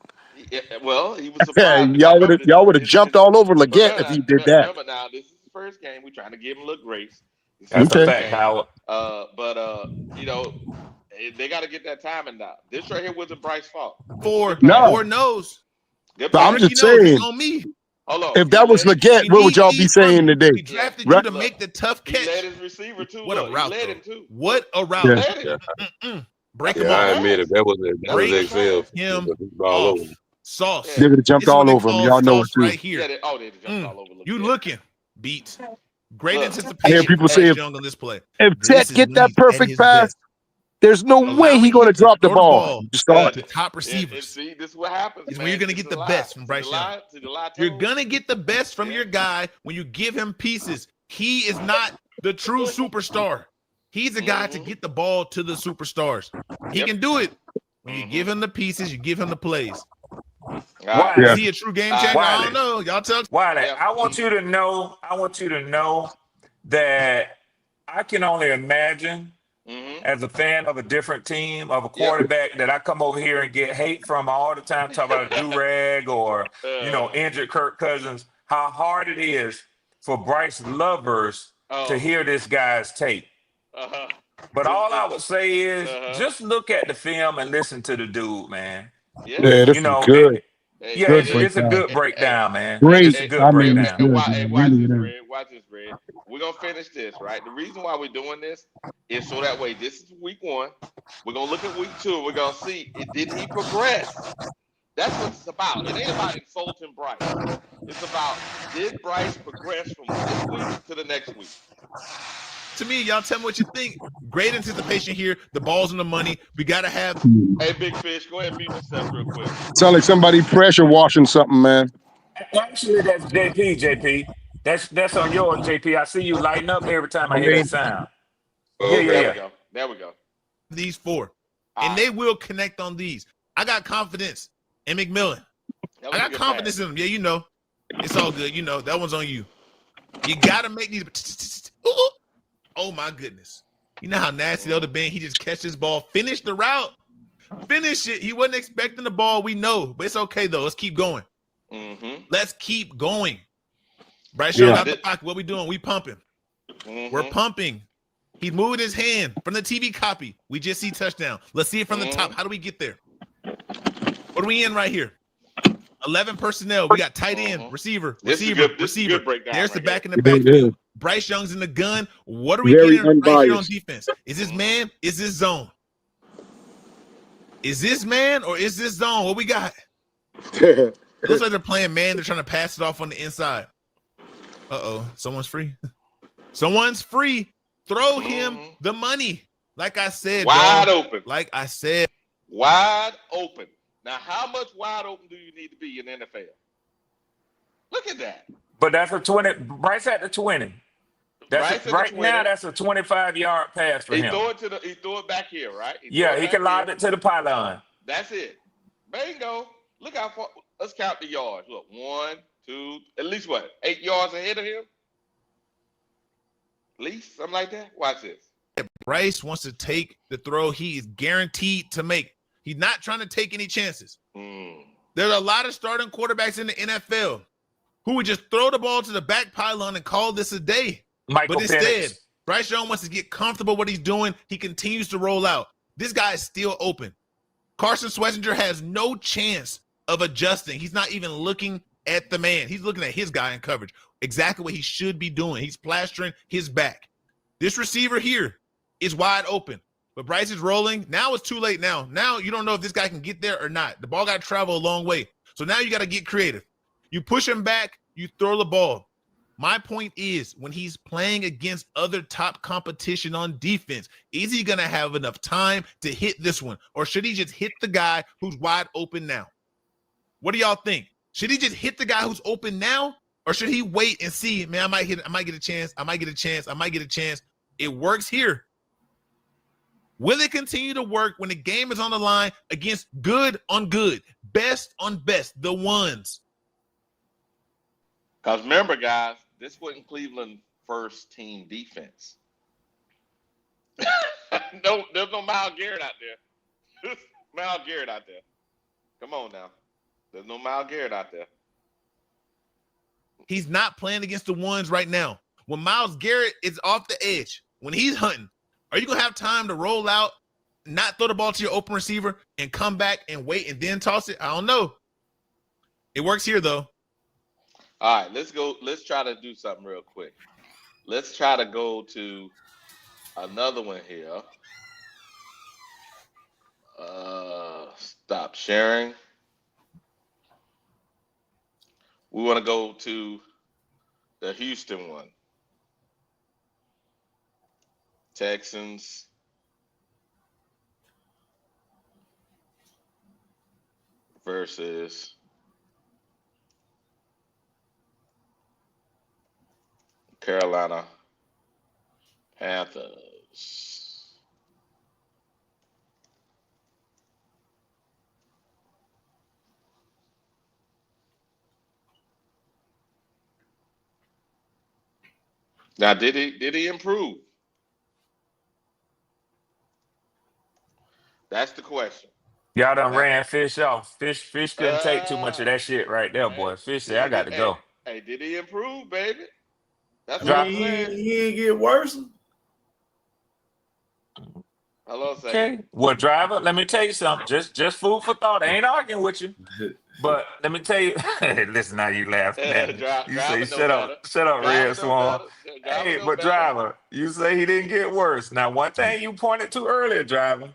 Speaker 2: Yeah, well, he was surprised.
Speaker 20: y'all would have jumped all over Leggett if he did that.
Speaker 2: Remember now, this is the first game. We're trying to give him a little grace.
Speaker 18: That's a fact, Howard.
Speaker 2: But you know, they got to get that timing down. This right here wasn't Bryce's fault.
Speaker 17: Four knows.
Speaker 20: But I'm just saying.
Speaker 17: On me.
Speaker 2: Hold on.
Speaker 20: If that was Leggett, what would y'all be saying today?
Speaker 17: He drafted you to make the tough catch.
Speaker 2: He led his receiver too.
Speaker 17: What a route!
Speaker 2: He led him too.
Speaker 17: What a route! Break him off.
Speaker 15: I admit it. That was XL.
Speaker 17: Him
Speaker 15: all over.
Speaker 17: Sauce.
Speaker 20: They would have jumped all over him. Y'all know it too.
Speaker 17: Right here.
Speaker 2: They jumped all over.
Speaker 17: You looking beat. Great anticipation.
Speaker 20: I hear people say
Speaker 17: Young on this play.
Speaker 20: If Jet get that perfect pass, there's no way he's going to drop the ball. Just start.
Speaker 17: The top receivers.
Speaker 2: See, this is what happens.
Speaker 17: Is when you're going to get the best from Bryce Young. You're going to get the best from your guy when you give him pieces. He is not the true superstar. He's a guy to get the ball to the superstars. He can do it. When you give him the pieces, you give him the plays. Is he a true game changer? I don't know. Y'all tell.
Speaker 18: Wiley, I want you to know that I can only imagine as a fan of a different team, of a quarterback that I come over here and get hate from all the time, talk about a do-rag or, injured Kirk Cousins, how hard it is for Bryce lovers to hear this guy's tape. But all I would say is just look at the film and listen to the dude, man.
Speaker 20: Yeah, this is good.
Speaker 18: It's a good breakdown, man.
Speaker 20: Great.
Speaker 18: It's a good breakdown.
Speaker 2: Watch this, Red. We're going to finish this, right? The reason why we're doing this is so that way, this is week 1. We're going to look at week 2. We're going to see, did he progress? That's what it's about. It ain't about insulting Bryce. It's about, did Bryce progress from this week to the next week?
Speaker 17: To me, y'all tell me what you think. Great anticipation here. The ball's in the money. We got to have.
Speaker 2: Hey, Big Fish, go ahead and beat yourself real quick.
Speaker 20: Sound like somebody pressure washing something, man.
Speaker 18: Actually, that's JP. That's on yours, JP. I see you lighting up every time I hear that sound.
Speaker 2: There we go.
Speaker 17: These four. And they will connect on these. I got confidence in McMillan. I got confidence in him. Yeah, you know. It's all good. You know, that one's on you. You got to make these. Oh, my goodness. You know how nasty that would have been? He just catch this ball, finish the route, finish it. He wasn't expecting the ball. We know. But it's okay, though. Let's keep going. Let's keep going. Bryce Young out the pocket. What we doing? We pumping. We're pumping. He's moving his hand from the TV copy. We just see touchdown. Let's see it from the top. How do we get there? What are we in right here? 11 personnel. We got tight end, receiver. There's the back and the backfield. Bryce Young's in the gun. What are we getting right here on defense? Is this man? Is this zone? Is this man or is this zone? What we got? Looks like they're playing man. They're trying to pass it off on the inside. Uh-oh. Someone's free. Someone's free. Throw him the money. Like I said.
Speaker 2: Wide open.
Speaker 17: Like I said.
Speaker 2: Wide open. Now, how much wide open do you need to be in the NFL? Look at that.
Speaker 18: But that's a 20. Bryce at the 20. Now, that's a 25-yard pass for him.
Speaker 2: He threw it back here, right?
Speaker 18: He can lob it to the pylon.
Speaker 2: That's it. Bingo. Look how far. Let's count the yards. Look, 1, 2, at least what? 8 yards ahead of him? At least something like that. Watch this.
Speaker 17: If Bryce wants to take the throw, he is guaranteed to make. He's not trying to take any chances. There's a lot of starting quarterbacks in the NFL who would just throw the ball to the back pylon and call this a day. But instead, Bryce Young wants to get comfortable with what he's doing. He continues to roll out. This guy is still open. Carson Schwarzenegger has no chance of adjusting. He's not even looking at the man. He's looking at his guy in coverage. Exactly what he should be doing. He's plastering his back. This receiver here is wide open. But Bryce is rolling. Now it's too late now. Now you don't know if this guy can get there or not. The ball got to travel a long way. So now you got to get creative. You push him back, you throw the ball. My point is, when he's playing against other top competition on defense, is he going to have enough time to hit this one? Or should he just hit the guy who's wide open now? What do y'all think? Should he just hit the guy who's open now? Or should he wait and see, man, I might get a chance. It works here. Will it continue to work when the game is on the line against good on good, best on best, the ones?
Speaker 2: Because remember, guys, this wasn't Cleveland first team defense. No, there's no Myles Garrett out there. Myles Garrett out there. Come on now. There's no Myles Garrett out there.
Speaker 17: He's not playing against the ones right now. When Myles Garrett is off the edge, when he's hunting, are you going to have time to roll out, not throw the ball to your open receiver, and come back and wait and then toss it? I don't know. It works here, though.
Speaker 2: All right, let's go. Let's try to do something real quick. Let's try to go to another one here. Stop sharing. We want to go to the Houston one. Texans versus Carolina Panthers. Now, did he improve? That's the question.
Speaker 18: Y'all done ran Fish off. Fish couldn't take too much of that shit right there, boy. Fish said, I got to go.
Speaker 2: Hey, did he improve, baby? That's
Speaker 12: what I'm saying. He ain't get worse.
Speaker 2: Hello,
Speaker 18: okay. Well, driver, let me tell you something. Just food for thought. I ain't arguing with you. But let me tell you, listen how you laugh. You say, shut up, Red Swan. Hey, but driver, you say he didn't get worse. Now, one thing you pointed to earlier, driver,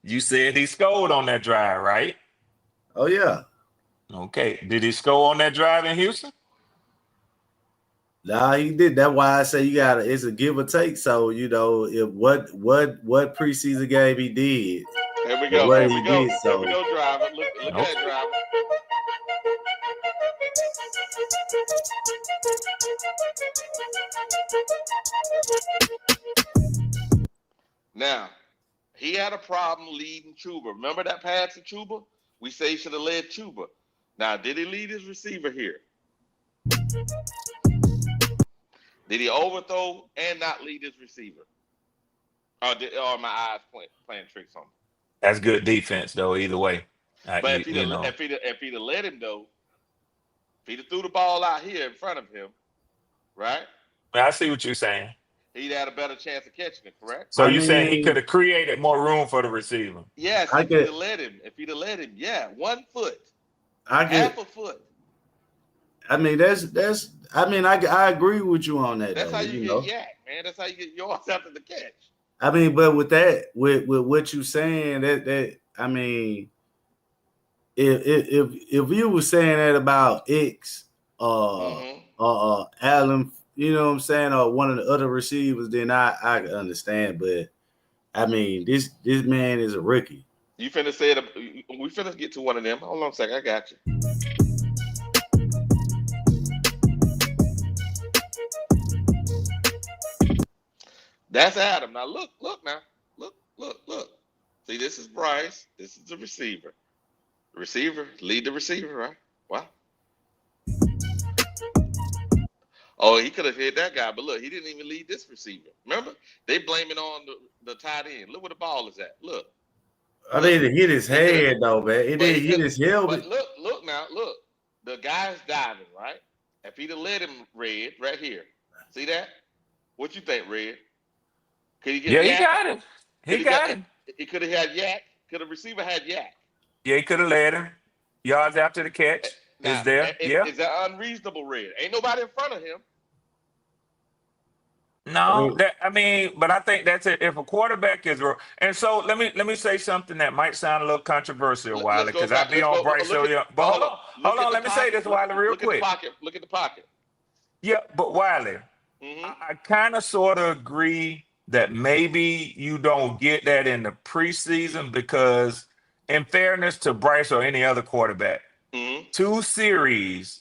Speaker 18: you said he scored on that drive, right?
Speaker 12: Oh, yeah.
Speaker 18: Okay. Did he score on that drive in Houston?
Speaker 12: Nah, he did. That's why I say it's a give or take. So, you know, if what preseason game he did.
Speaker 2: Here we go. Here we go, driver. Look at that, driver. Now, he had a problem leading Chuba. Remember that pass to Chuba? We say he should have led Chuba. Now, did he lead his receiver here? Did he overthrow and not lead his receiver? Or my eyes playing tricks on me?
Speaker 18: That's good defense, though, either way.
Speaker 2: But if he'd have let him, though, if he'd have threw the ball out here in front of him, right?
Speaker 18: I see what you're saying.
Speaker 2: He'd had a better chance of catching it, correct?
Speaker 18: So you're saying he could have created more room for the receiver?
Speaker 2: Yes, if he'd have let him, yeah, 1 foot. Half a foot.
Speaker 12: I mean, I agree with you on that.
Speaker 2: That's
Speaker 12: though,
Speaker 2: how you get yak, man. That's how you get yards after the catch.
Speaker 12: I mean, but with what you saying, that I mean, if you were saying that about X, Allen, you know what I'm saying, or one of the other receivers, then I can understand. But I mean, this man is a rookie.
Speaker 2: You finna say it. We finna get to one of them. Hold on a second. I got you. That's Adam. Now look now. Look. See, this is Bryce. This is the receiver. The receiver, lead the receiver, right? Wow. Oh, he could have hit that guy, but look, he didn't even lead this receiver. Remember? They blame it on the tight end. Look where the ball is at. Look.
Speaker 12: I mean, it hit his head, though, man. It didn't hit his helmet.
Speaker 2: But look now. The guy's diving, right? If he'd have let him, Red, right here. See that? What you think, Red? Could he get
Speaker 18: he got him. He got him.
Speaker 2: He could have had yak. Could the receiver had yak?
Speaker 18: Yeah, he could have led him. Yards after the catch is there.
Speaker 2: Is that unreasonable, Red? Ain't nobody in front of him.
Speaker 18: No, but I think that's it. If a quarterback is, and so let me say something that might sound a little controversial, Wiley, because I'd be on Bryce Young. But hold on, let me say this, Wiley, real quick.
Speaker 2: Look at the pocket.
Speaker 18: Yeah, but Wiley, I kind of sort of agree that maybe you don't get that in the preseason because, in fairness to Bryce or any other quarterback, 2 series.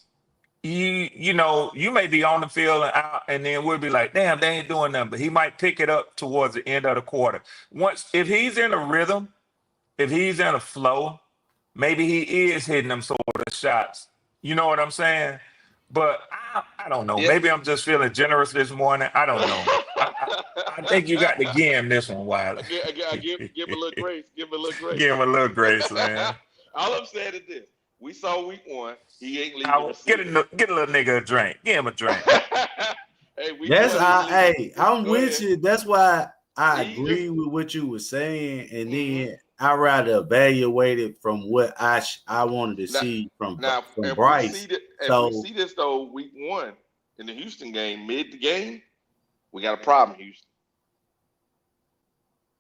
Speaker 18: You know, you may be on the field and out, and then we'll be like, damn, they ain't doing nothing. But he might pick it up towards the end of the quarter. If he's in a rhythm, if he's in a flow, maybe he is hitting them sort of shots. You know what I'm saying? But I don't know. Yeah. Maybe I'm just feeling generous this morning. I don't know. I think you got to give him this one, Wiley.
Speaker 2: Give him a little grace. Give him a little grace.
Speaker 18: Give him a little grace, man.
Speaker 2: All I'm saying is this. We saw week 1. He ain't leading the receiver.
Speaker 18: Get a little nigga a drink. Give him a drink.
Speaker 12: I'm with you. That's why I agree with what you were saying, and then I rather evaluate it from what I wanted to see from Bryce.
Speaker 2: If we see this though, week 1 in the Houston game, mid the game, we got a problem, Houston.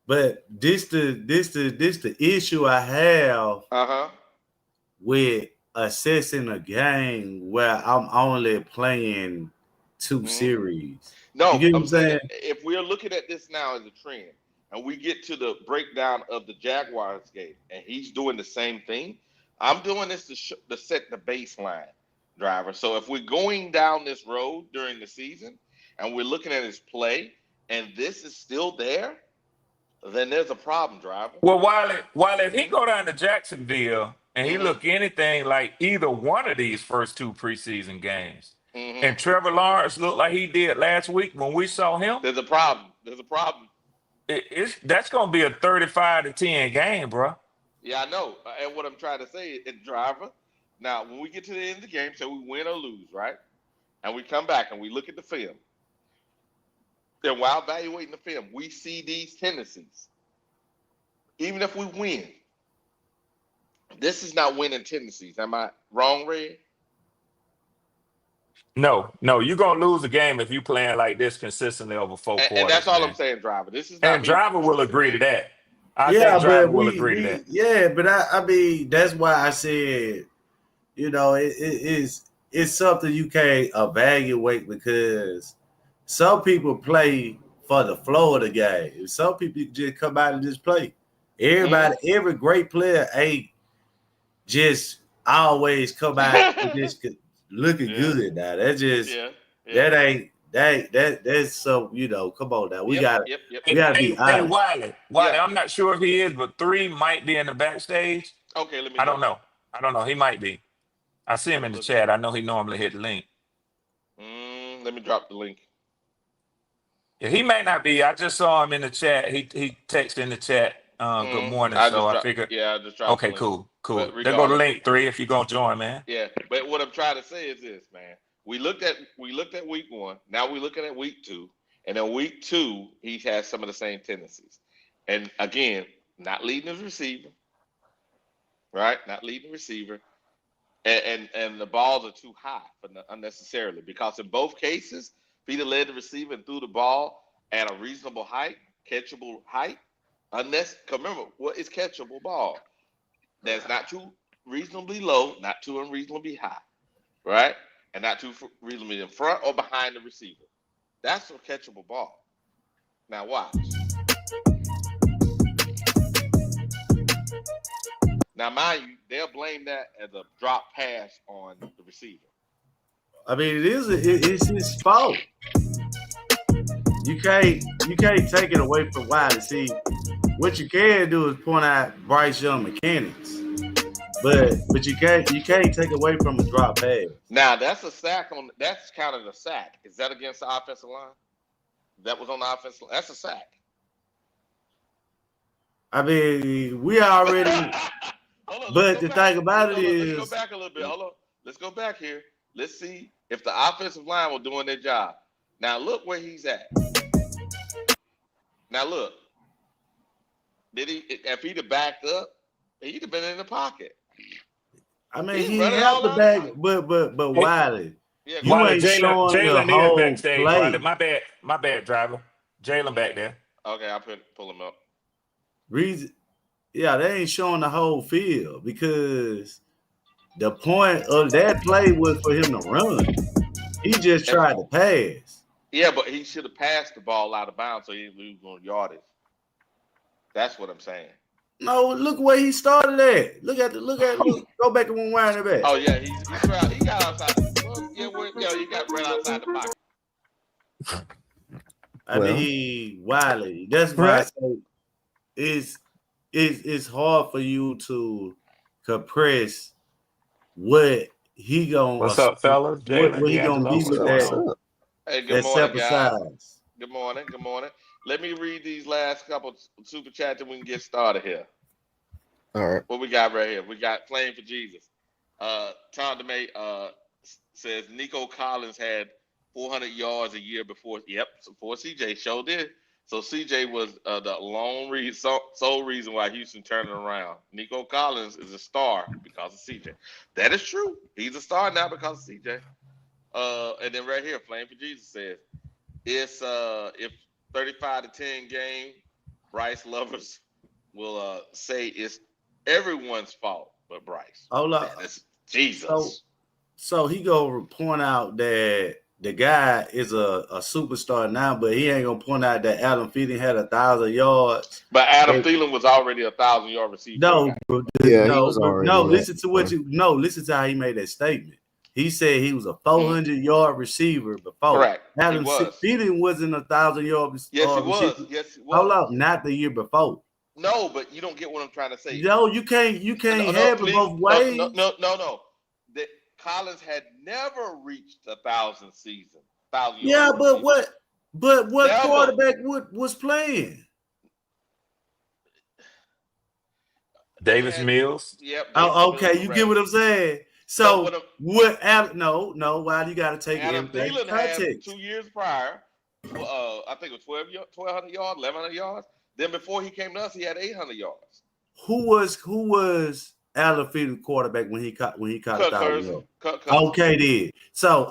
Speaker 12: But this the issue I have. With assessing a game where I'm only playing 2 series.
Speaker 2: No, I'm saying if we're looking at this now as a trend and we get to the breakdown of the Jaguars game and he's doing the same thing, I'm doing this to set the baseline, driver. So if we're going down this road during the season and we're looking at his play and this is still there, then there's a problem, driver.
Speaker 18: Well, while if he go down to Jacksonville and he look anything like either one of these first 2 preseason games, and Trevor Lawrence looked like he did last week when we saw him,
Speaker 2: there's a problem.
Speaker 18: That's going to be a 35-10 game, bro.
Speaker 2: Yeah, I know. And what I'm trying to say is, driver, now when we get to the end of the game, so we win or lose, right? And we come back and we look at the film. And while evaluating the film, we see these tendencies. Even if we win, this is not winning tendencies. Am I wrong, Red?
Speaker 18: No, you're gonna lose the game if you playing like this consistently over 4 quarters.
Speaker 2: And that's all I'm saying, driver. This is not.
Speaker 18: And driver will agree to that. I think driver will agree to that.
Speaker 12: Yeah, but I mean that's why I said, you know, it's something you can't evaluate because some people play for the flow of the game. Some people just come out and just play. Every great player ain't just always come out and just looking good now. That's just that's so come on now. We gotta
Speaker 18: Hey,
Speaker 12: be honest.
Speaker 18: Wiley, I'm not sure if he is, but 3 might be in the backstage.
Speaker 2: Okay, let me.
Speaker 18: I don't know. He might be. I see him in the chat. I know he normally hit the link.
Speaker 2: Let me drop the link.
Speaker 18: Yeah, he may not be. I just saw him in the chat. He texted in the chat. Good morning. I figured.
Speaker 2: Yeah, I just dropped.
Speaker 18: Okay, cool. There go the link 3 if you're gonna join, man.
Speaker 2: Yeah, but what I'm trying to say is this, man. We looked at week 1. Now we're looking at week 2, and in week 2 he has some of the same tendencies. And again, not leading his receiver, right? Not leading the receiver, and the balls are too high unnecessarily, because in both cases, Peter led the receiver and threw the ball at a reasonable height, catchable height. Remember, what is catchable ball? That's not too reasonably low, not too unreasonably high, right? And not too reasonably in front or behind the receiver. That's a catchable ball. Now watch. Now, mind you, they'll blame that as a drop pass on the receiver.
Speaker 12: I mean, it's his fault. You can't take it away from Wiley. See, what you can do is point out Bryce Young mechanics, but you can't take away from a drop pass.
Speaker 2: Now that's a sack that's counted a sack. Is that against the offensive line? That was on the offensive line. That's a sack.
Speaker 12: I mean, we already. But the thing about it is,
Speaker 2: let's go back a little bit. Hold on. Let's go back here. Let's see if the offensive line was doing their job. Now look where he's at. Now look. If he'd have backed up, he'd have been in the pocket.
Speaker 12: I mean, he held the back, but Wiley,
Speaker 18: Yeah,
Speaker 12: you ain't showing
Speaker 18: Jalen
Speaker 12: the whole
Speaker 18: backstage,
Speaker 12: play.
Speaker 18: Wiley. My bad, driver. Jalen back there.
Speaker 2: Okay, I'll pull him up.
Speaker 12: Yeah, they ain't showing the whole field, because the point of that play was for him to run. He just tried to pass.
Speaker 2: Yeah, but he should have passed the ball out of bounds so he didn't lose on yardage. That's what I'm saying.
Speaker 12: No, look where he started at. Look. Go back and rewind it back.
Speaker 2: Oh yeah, he got outside. He got right outside the pocket.
Speaker 12: I mean, Wiley. That's why I say it's hard for you to compress what he gonna.
Speaker 18: What's up, fellas?
Speaker 12: What he gonna be with that?
Speaker 2: Hey, good morning, guys. Good morning. Let me read these last couple super chats and we can get started here.
Speaker 21: All right.
Speaker 2: What we got right here? We got Playing for Jesus. Tom DeMay says Nico Collins had 400 yards a year before. Yep, before CJ showed did. So CJ was the sole reason why Houston turned it around. Nico Collins is a star because of CJ. That is true. He's a star now because of CJ. And then right here, Flame for Jesus says, it's if 35-10 game, Bryce lovers will say it's everyone's fault but Bryce.
Speaker 12: Hold up.
Speaker 2: Jesus.
Speaker 12: So he go point out that the guy is a superstar now, but he ain't gonna point out that Adam Thielen had 1,000 yards.
Speaker 2: But Adam Thielen was already 1,000-yard receiver.
Speaker 12: Listen to listen to how he made that statement. He said he was a 400-yard receiver before.
Speaker 2: Correct.
Speaker 12: Adam Thielen wasn't 1,000-yard receiver.
Speaker 2: Yes, he was. Yes, he was.
Speaker 12: Hold up, not the year before.
Speaker 2: No, but you don't get what I'm trying to say.
Speaker 12: No, you can't have it both ways.
Speaker 2: No. Collins had never reached 1,000 season. 1,000 yards.
Speaker 12: Yeah, but what quarterback was playing?
Speaker 18: Davis Mills.
Speaker 2: Yep.
Speaker 12: Okay, you get what I'm saying. So why do you got to take
Speaker 2: Adam
Speaker 12: everything
Speaker 2: Thielen
Speaker 12: context?
Speaker 2: had 2 years prior. I think it was 1,200 yards, 1,100 yards. Then before he came to us, he had 800 yards.
Speaker 12: Who was Adam Thielen quarterback when he caught 1,000 yards? Okay, then. So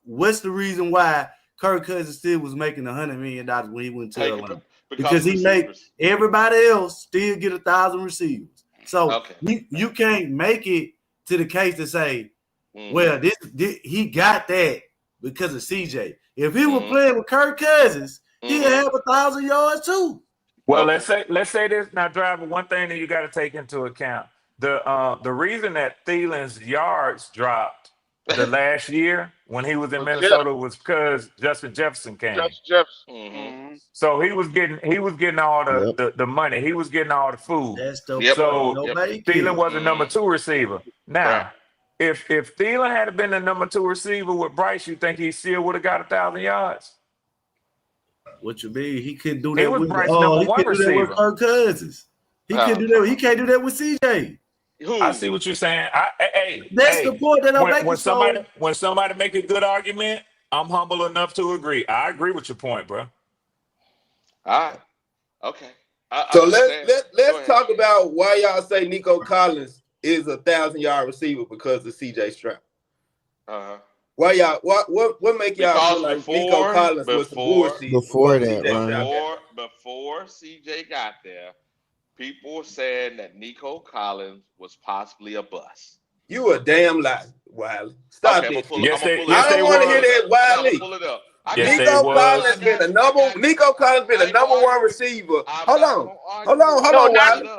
Speaker 12: what's the reason why Kirk Cousins still was making $100 million when he went to Atlanta? Because he made everybody else still get 1,000 receivers. So you can't make it to the case to say, well, this he got that because of CJ. If he was playing with Kirk Cousins, he'd have 1,000 yards too.
Speaker 18: Well, let's say this now, driver. One thing that you got to take into account: the reason that Thielen's yards dropped the last year when he was in Minnesota was because Justin Jefferson came. So he was getting all the money. He was getting all the food. So Thielen was a number 2 receiver. Now, if Thielen had been the number 2 receiver with Bryce, you think he still would have got 1,000 yards?
Speaker 12: What you mean? He couldn't do that.
Speaker 18: It was
Speaker 12: with
Speaker 18: Bryce number 1 receiver.
Speaker 12: With Kirk Cousins. He couldn't do that. He can't do that with CJ.
Speaker 18: I see what you're saying.
Speaker 12: That's the point that I'm making.
Speaker 18: When somebody make a good argument, I'm humble enough to agree. I agree with your point, bro.
Speaker 2: All right. Okay.
Speaker 21: So let's talk about why y'all say Nico Collins is a 1,000-yard receiver because of CJ Stroud. Why y'all? What make y'all feel like Nico Collins was the bullshit
Speaker 22: before that?
Speaker 2: Before CJ got there, people were saying that Nico Collins was possibly a bust.
Speaker 21: You a damn lie, Wiley. Stop it.
Speaker 18: I
Speaker 21: don't want to hear that, Wiley.
Speaker 2: Pull it up.
Speaker 21: Nico Collins been the number 1 receiver. Hold on, Wiley.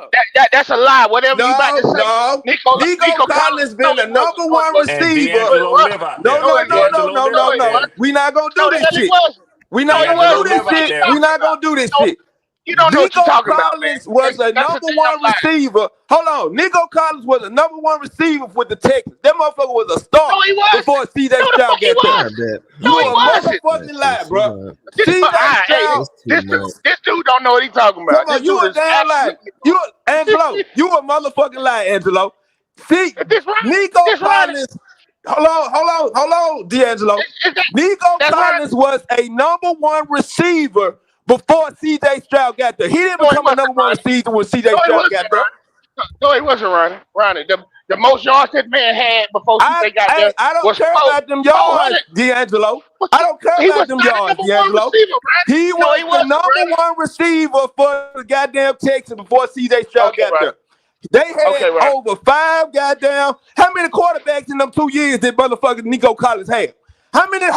Speaker 22: That's a lie. Whatever you about to say.
Speaker 21: Nico Collins been the number 1 receiver. No. We not gonna do this shit. We not gonna do this shit. We not gonna do this shit.
Speaker 22: You don't know what you're talking about.
Speaker 21: Nico Collins was a number 1 receiver. Hold on. Nico Collins was a number 1 receiver with the Texans. That motherfucker was a star before CJ Stroud got there. You a motherfucking lie, bro. CJ Stroud.
Speaker 22: This dude don't know what he's talking about.
Speaker 21: Come on, you a damn lie. Angelo, you a motherfucking lie, Angelo. See, Nico Collins. Hold on, D'Angelo. Nico Collins was a number 1 receiver before CJ Stroud got there. He didn't become a number 1 receiver when CJ Stroud got there.
Speaker 22: No, he wasn't running. The most yards that man had before CJ got there.
Speaker 21: I don't care about them yards, D'Angelo. I don't care about them yards, D'Angelo. He was the number 1 receiver for the goddamn Texans before CJ Stroud got there. They had over 5 goddamn. How many quarterbacks in them 2 years did motherfucking Nico Collins have? How many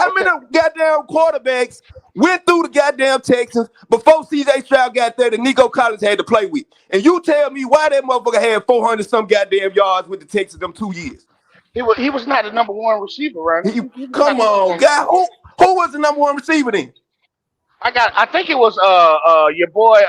Speaker 21: goddamn quarterbacks went through the goddamn Texans before CJ Stroud got there that Nico Collins had to play with? And you tell me why that motherfucker had 400-some goddamn yards with the Texans them 2 years.
Speaker 22: He was not the number 1 receiver, right?
Speaker 21: Come on, guy. Who was the number 1 receiver then?
Speaker 22: I think it was your boy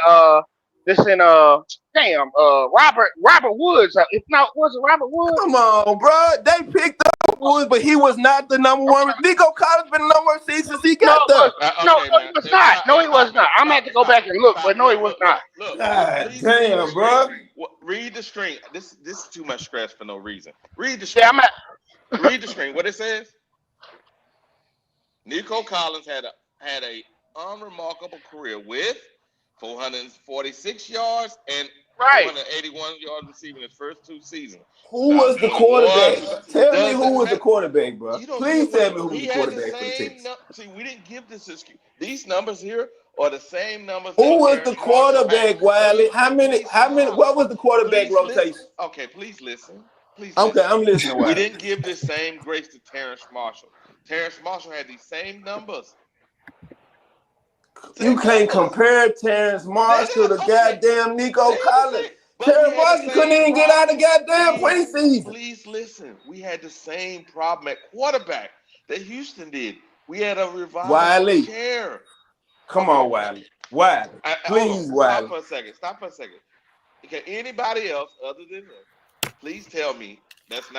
Speaker 22: Robert Woods. If not, was it Robert Woods?
Speaker 21: Come on, bro. They picked up Woods, but he was not the number 1. Nico Collins been the number 1 receiver since he got there.
Speaker 22: No, he was not. No, he was not. I'm gonna have to go back and look, but no, he was not.
Speaker 2: Look,
Speaker 21: God damn, bro.
Speaker 2: Read the screen. This is too much stress for no reason. Read the screen. Yeah, read the screen. What it says? Nico Collins had a unremarkable career with 446 yards and 181 yards receiving his first 2 seasons.
Speaker 21: Who was the quarterback? Tell me who was the quarterback, bro. Please tell me who was the quarterback for the Texans.
Speaker 2: See, we didn't give this excuse. These numbers here are the same numbers.
Speaker 21: Who was the quarterback, Wiley? How many? What was the quarterback rotation?
Speaker 2: Okay, please listen.
Speaker 21: Okay, I'm listening.
Speaker 2: We didn't give the same grace to Terrence Marshall. Terrence Marshall had these same numbers.
Speaker 21: You can't compare Terrence Marshall to goddamn Nico Collins. Terrence Marshall couldn't even get out of goddamn preseason.
Speaker 2: Please listen. We had the same problem at quarterback that Houston did. We had a revival chair.
Speaker 21: Come on, Wiley. Wiley. Please, Wiley.
Speaker 2: Stop for a second. Okay, anybody else other than him, please tell me that's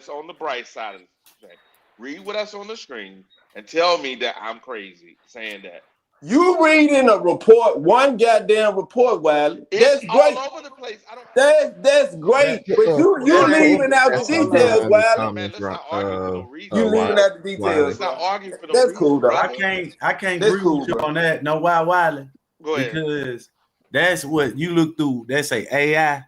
Speaker 2: on the Bryce side of the thing. Read what that's on the screen and tell me that I'm crazy saying that.
Speaker 21: You reading a report, one goddamn report, Wiley. That's great.
Speaker 2: All over the place.
Speaker 21: That's great. But you leaving out the details, Wiley. You leaving out the details.
Speaker 2: It's not arguing for no
Speaker 21: That's
Speaker 2: reason,
Speaker 21: cool, though.
Speaker 12: I can't agree with you on that. No, why, Wiley?
Speaker 2: Go ahead.
Speaker 12: Because that's what you look through. That's a AI.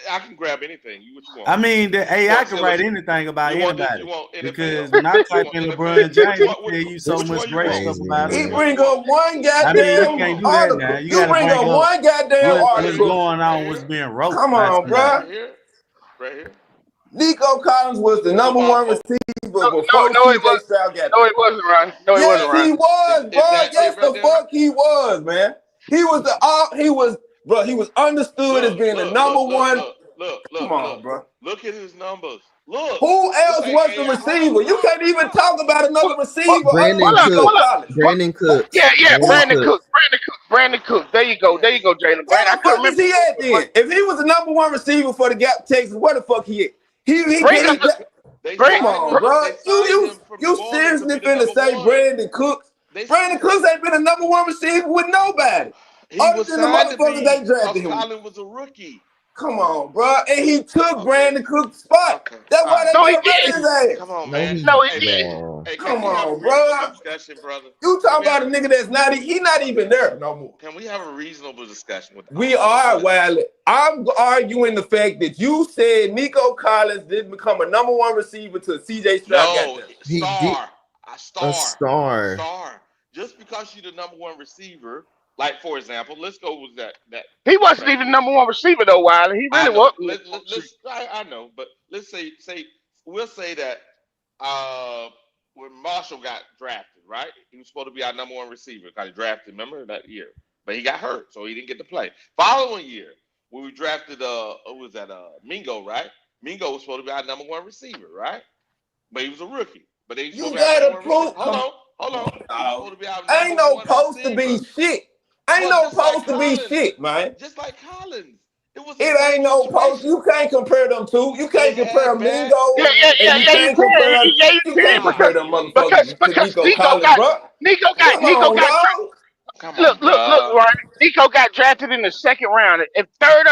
Speaker 2: I can grab anything. What you want?
Speaker 12: I mean, the AI can write anything about anybody. Because when I type in LeBron James, he tell you so much great stuff about
Speaker 21: He
Speaker 12: him.
Speaker 21: bring up one goddamn
Speaker 12: you can't do that now.
Speaker 21: You bring up one goddamn article.
Speaker 12: What's going on? What's being wrote?
Speaker 21: Come on, bro.
Speaker 2: Right here.
Speaker 21: Nico Collins was the number 1 receiver before CJ Stroud got there.
Speaker 22: No, he wasn't, Ron. No, he wasn't, Ron.
Speaker 21: He was, bro. Yes, the fuck he was, man. He was understood as being the number 1.
Speaker 2: Look.
Speaker 21: Come on, bro.
Speaker 2: Look at his numbers. Look.
Speaker 21: Who else was the receiver? You can't even talk about another receiver.
Speaker 22: Brandon Cook. Yeah, Brandon Cook. There you go, Jalen.
Speaker 21: Where the fuck is he at then? If he was the number one receiver for the Gap Texas, where the fuck he at? Come on, bro. You seriously finna say Brandon Cooks? Brandon Cooks ain't been a number one receiver with nobody. Other than the motherfuckers they drafted him.
Speaker 2: Collins was a rookie.
Speaker 21: Come on, bro. And he took Brandon Cook's spot. That's why they got his ass.
Speaker 2: Come on, man.
Speaker 22: No, he didn't.
Speaker 2: Hey,
Speaker 21: come on, bro.
Speaker 2: Discussion, brother.
Speaker 21: You talking about a nigga that's not even there no more.
Speaker 2: Can we have a reasonable discussion with
Speaker 21: We are, Wiley. I'm arguing the fact that you said Nico Collins didn't become a number one receiver till CJ Stroud got there.
Speaker 2: A star. Just because you're the number one receiver, like for example, let's go with that.
Speaker 22: He wasn't even number one receiver though, Wiley. He really was.
Speaker 2: I know, but let's say we'll say that when Marshall got drafted, right? He was supposed to be our number one receiver. Got drafted, remember that year, but he got hurt, so he didn't get to play. Following year, when we drafted Mingo, right? Mingo was supposed to be our number one receiver, right? But he was a rookie. But they
Speaker 21: you gotta prove.
Speaker 2: Hold on.
Speaker 21: Ain't no supposed to be shit. Ain't no supposed to be shit, man.
Speaker 2: Just like Collins.
Speaker 21: It ain't no post. You can't compare them two. You can't compare Mingo. You can't compare them motherfuckers to Nico Collins, bro.
Speaker 22: Nico got Look, right? Nico got drafted in the second round.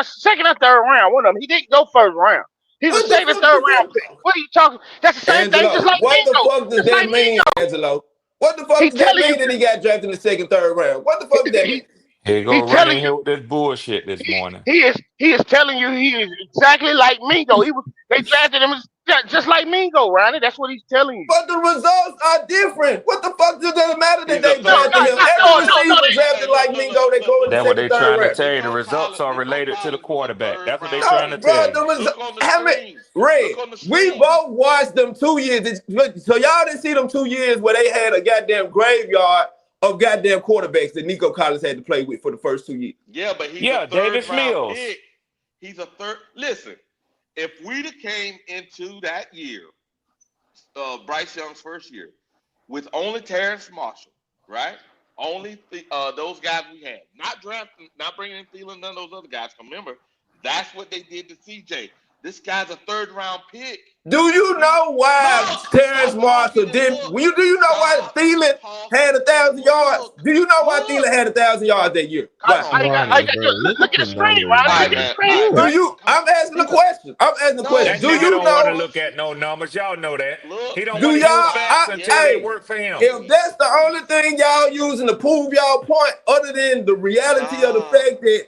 Speaker 22: Second or third round, one of them. He didn't go first round. He was second or third round pick. What are you talking? That's the same thing, just like
Speaker 21: what
Speaker 22: Nico.
Speaker 21: What the fuck does that mean, Angelo? What the fuck does that mean that he got drafted in the second, third round? What the fuck does that mean?
Speaker 18: Here you go running here with this bullshit this morning.
Speaker 22: He is telling you he is exactly like Mingo. They drafted him just like Mingo, Ronnie. That's what he's telling you.
Speaker 21: But the results are different. What the fuck does it matter that they drafted him? Every receiver drafted like Mingo, they go in the
Speaker 18: That's what
Speaker 21: second,
Speaker 18: they
Speaker 21: third
Speaker 18: trying
Speaker 21: round.
Speaker 18: to tell you. The results are related to the quarterback. That's what they trying to tell you.
Speaker 21: Red, we both watched them 2 years. So y'all didn't see them 2 years where they had a goddamn graveyard of goddamn quarterbacks that Nico Collins had to play with for the first 2 years.
Speaker 2: Yeah, but he's a third round pick. He's a third. Listen, if we'd have came into that year, Bryce Young's first year, with only Terrence Marshall, right? Only those guys we had, not drafting, not bringing in Thielen, none of those other guys. Remember, that's what they did to CJ. This guy's a third round pick.
Speaker 21: Do you know why Terrence Marshall didn't? Do you know why Thielen had 1,000 yards? Do you know why Thielen had 1,000 yards that year?
Speaker 22: Look at the screen, right? Look at the screen.
Speaker 21: Do you? I'm asking a question. Do you
Speaker 18: don't
Speaker 21: know?
Speaker 18: want to look at no numbers. Y'all know that. He don't
Speaker 21: Do
Speaker 18: want to
Speaker 21: y'all?
Speaker 18: use facts until they work for him.
Speaker 21: If that's the only thing y'all using to prove y'all point, other than the reality of the fact that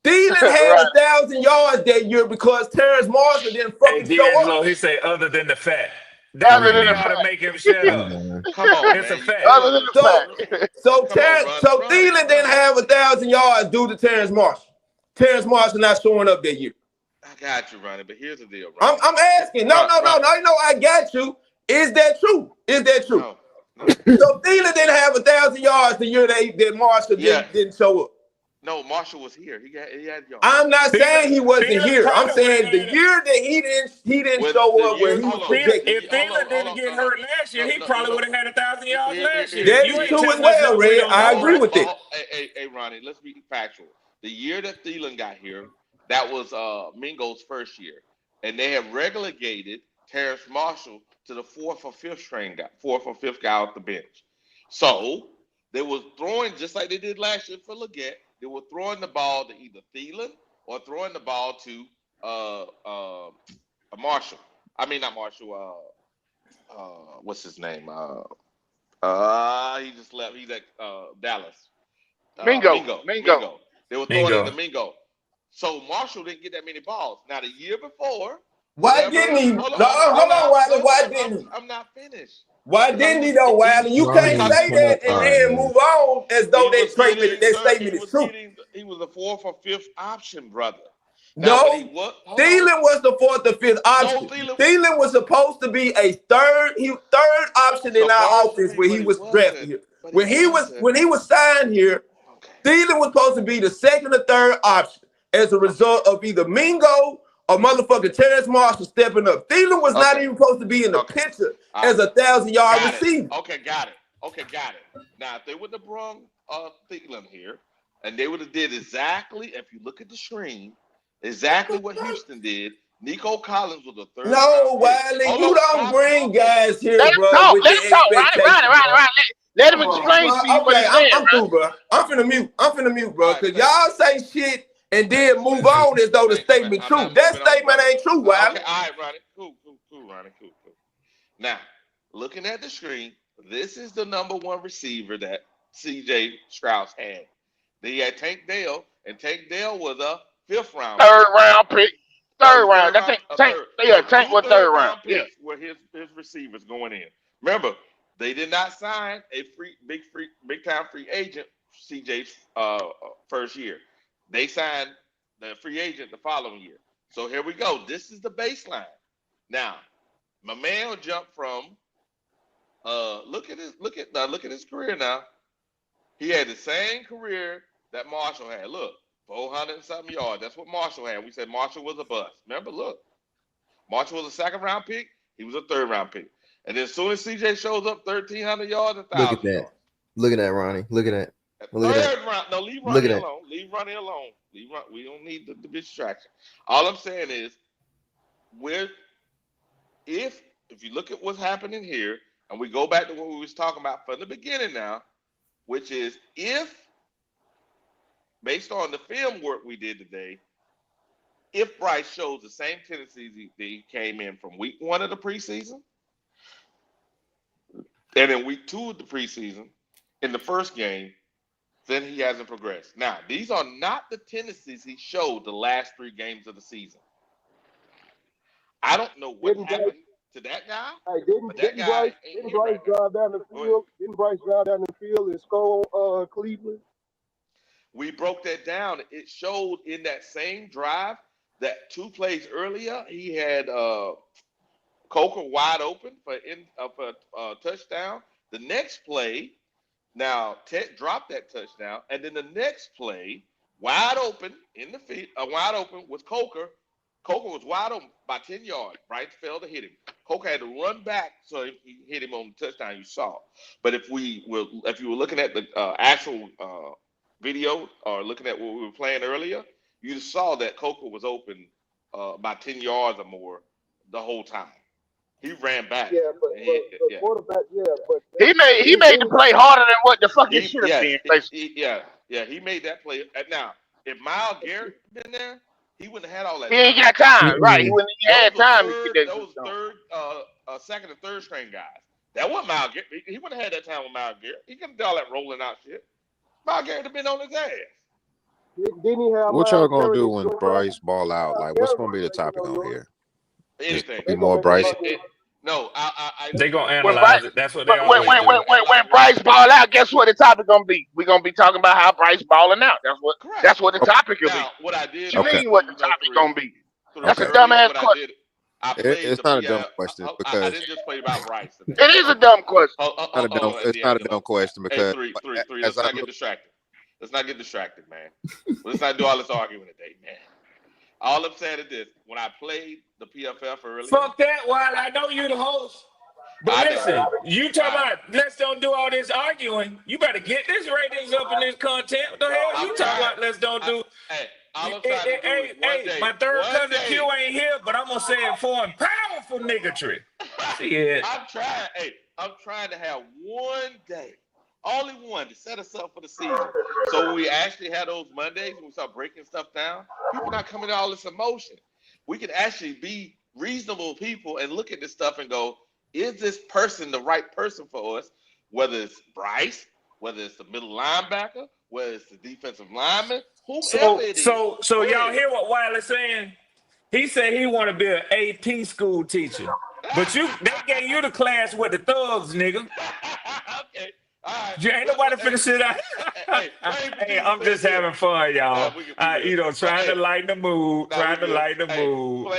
Speaker 21: Thielen had 1,000 yards that year because Terrence Marshall didn't fucking show up.
Speaker 18: He say other than the fact. That's how to make him shut up.
Speaker 2: Come on,
Speaker 18: it's a fact.
Speaker 21: So Thielen didn't have 1,000 yards due to Terrence Marshall. Terrence Marshall not showing up that year.
Speaker 2: I got you, Ronnie, but here's the deal, Ronnie.
Speaker 21: I'm asking. No. I got you. Is that true? No. So Thielen didn't have 1,000 yards the year that Marshall didn't show up.
Speaker 2: No, Marshall was here. He had yards.
Speaker 21: I'm not saying he wasn't here. I'm saying the year that he didn't show up where he was projected.
Speaker 18: If Thielen didn't get hurt last year, he probably would have had 1,000 yards last year.
Speaker 21: That is true as well, Red. I agree with it.
Speaker 2: Hey, Ronnie, let's be factual. The year that Thielen got here, that was Mingo's first year, and they have relegated Terrence Marshall to the fourth or fifth guy off the bench. So they were throwing just like they did last year for Leggett. They were throwing the ball to either Thielen or throwing the ball to Marshall. I mean, not Marshall. What's his name? He just left. He's at Dallas.
Speaker 22: Mingo.
Speaker 2: They were throwing it to Mingo. So Marshall didn't get that many balls. Now the year before.
Speaker 21: Why didn't he? Hold on, Wiley. Why didn't he?
Speaker 2: I'm not finished.
Speaker 21: Why didn't he though, Wiley? You can't say that and then move on as though that statement is true.
Speaker 2: He was the fourth or fifth option, brother.
Speaker 21: No, Thielen was the fourth or fifth option. Thielen was supposed to be a third option in our offense when he was drafted here. When he was signed here, Thielen was supposed to be the second or third option as a result of either Mingo a motherfucking Terrence Marshall stepping up. Thielen was not even supposed to be in the picture as a 1,000-yard receiver.
Speaker 2: Okay, got it. Now, if they would have brought Thielen here, and they would have did exactly, if you look at the screen, exactly what Houston did. Nico Collins was a third.
Speaker 21: No, Wiley, you don't bring guys here, bro.
Speaker 22: Let him talk. Right. Let him explain to you what he's saying.
Speaker 21: I'm through, bro. I'm finna mute, bro. Because y'all say shit and then move on as though the statement true. That statement ain't true, Wiley.
Speaker 2: Okay, all right, Ronnie. Cool, Ronnie. Cool. Now, looking at the screen, this is the number one receiver that C.J. Strauss had. Then he had Tank Dell, and Tank Dell was a fifth round.
Speaker 22: Third round pick. Tank was third round.
Speaker 2: Yeah, where his receivers going in. Remember, they did not sign a big time free agent CJ's first year. They signed the free agent the following year. So here we go. This is the baseline. Now, my man jumped from look at his career now. He had the same career that Marshall had. Look. 400 and something yards. That's what Marshall had. We said Marshall was a bust. Remember, look. Marshall was a second-round pick. He was a third-round pick. And then as soon as CJ shows up, 1,300 yards, 1,000
Speaker 1: Look at that.
Speaker 2: yards.
Speaker 1: Look at that, Ronnie. Look at that.
Speaker 2: Third round. No, leave Ronnie alone. Leave Ronnie alone. We don't need the distraction. All I'm saying is, if you look at what's happening here, and we go back to what we was talking about from the beginning now, which is based on the film work we did today, if Bryce shows the same tendencies he came in from week 1 of the preseason, and in week 2 of the preseason, in the first game, then he hasn't progressed. Now, these are not the tendencies he showed the last 3 games of the season. I don't know what happened to that guy.
Speaker 20: Hey, didn't Bryce drive down the field? Didn't Bryce drive down the field and score on Cleveland?
Speaker 2: We broke that down. It showed in that same drive that 2 plays earlier, he had Coker wide open for a touchdown. The next play, now Ted dropped that touchdown, and then the next play, wide open in the field, wide open was Coker. Coker was wide open by 10 yards. Bryce failed to hit him. Coker had to run back so he hit him on the touchdown you saw. But if you were looking at the actual video or looking at what we were playing earlier, you saw that Coker was open by 10 yards or more the whole time. He ran back.
Speaker 22: Yeah, but
Speaker 20: quarterback, but
Speaker 22: he made the play harder than what the fuck it should have been.
Speaker 2: He made that play. Now, if Myles Garrett had been there, he wouldn't have had all that.
Speaker 22: He ain't got time, right? He wouldn't have had time to get that.
Speaker 2: Those second and third string guys. That wasn't Myles Garrett. He wouldn't have had that time with Myles Garrett. He couldn't do all that rolling out shit. Myles Garrett have been on his ass.
Speaker 20: Didn't he have
Speaker 5: what y'all gonna do when Bryce ball out? Like, what's gonna be the topic on here?
Speaker 2: Anything.
Speaker 5: Be more Bryce.
Speaker 2: No,
Speaker 18: they gonna analyze it. That's what they
Speaker 22: when Bryce ball out, guess what the topic gonna be? We're gonna be talking about how Bryce balling out. That's what the topic will be.
Speaker 2: What I did.
Speaker 22: You mean what the topic gonna be? That's a dumbass question.
Speaker 5: It's not a dumb question because
Speaker 2: I didn't just play about Bryce.
Speaker 22: It is a dumb question.
Speaker 5: It's not a dumb question because
Speaker 2: three. Let's not get distracted. Let's not get distracted, man. Let's not do all this arguing today, man. All I'm saying is this: when I played the PFF earlier,
Speaker 18: fuck that. While I know you're the host, but listen, you talk about let's don't do all this arguing. You better get this ratings up in this content. What the hell you talking about? Let's don't do.
Speaker 2: All I'm trying to do is one day,
Speaker 18: my third cousin Q ain't here, but I'm gonna say it for him. Powerful niggatry. Shit.
Speaker 2: I'm trying to have one day, only one, to set us up for the season. So when we actually have those Mondays, when we start breaking stuff down, people not coming to all this emotion. We can actually be reasonable people and look at this stuff and go, is this person the right person for us? Whether it's Bryce, whether it's the middle linebacker, whether it's the defensive lineman, whomever it is.
Speaker 18: So y'all hear what Wiley's saying? He said he want to be an AP school teacher. But they gave you the class with the thugs, nigga.
Speaker 2: Okay. All right.
Speaker 18: You ain't nobody finna sit out. Hey, I'm just having fun, y'all. Trying to lighten the mood.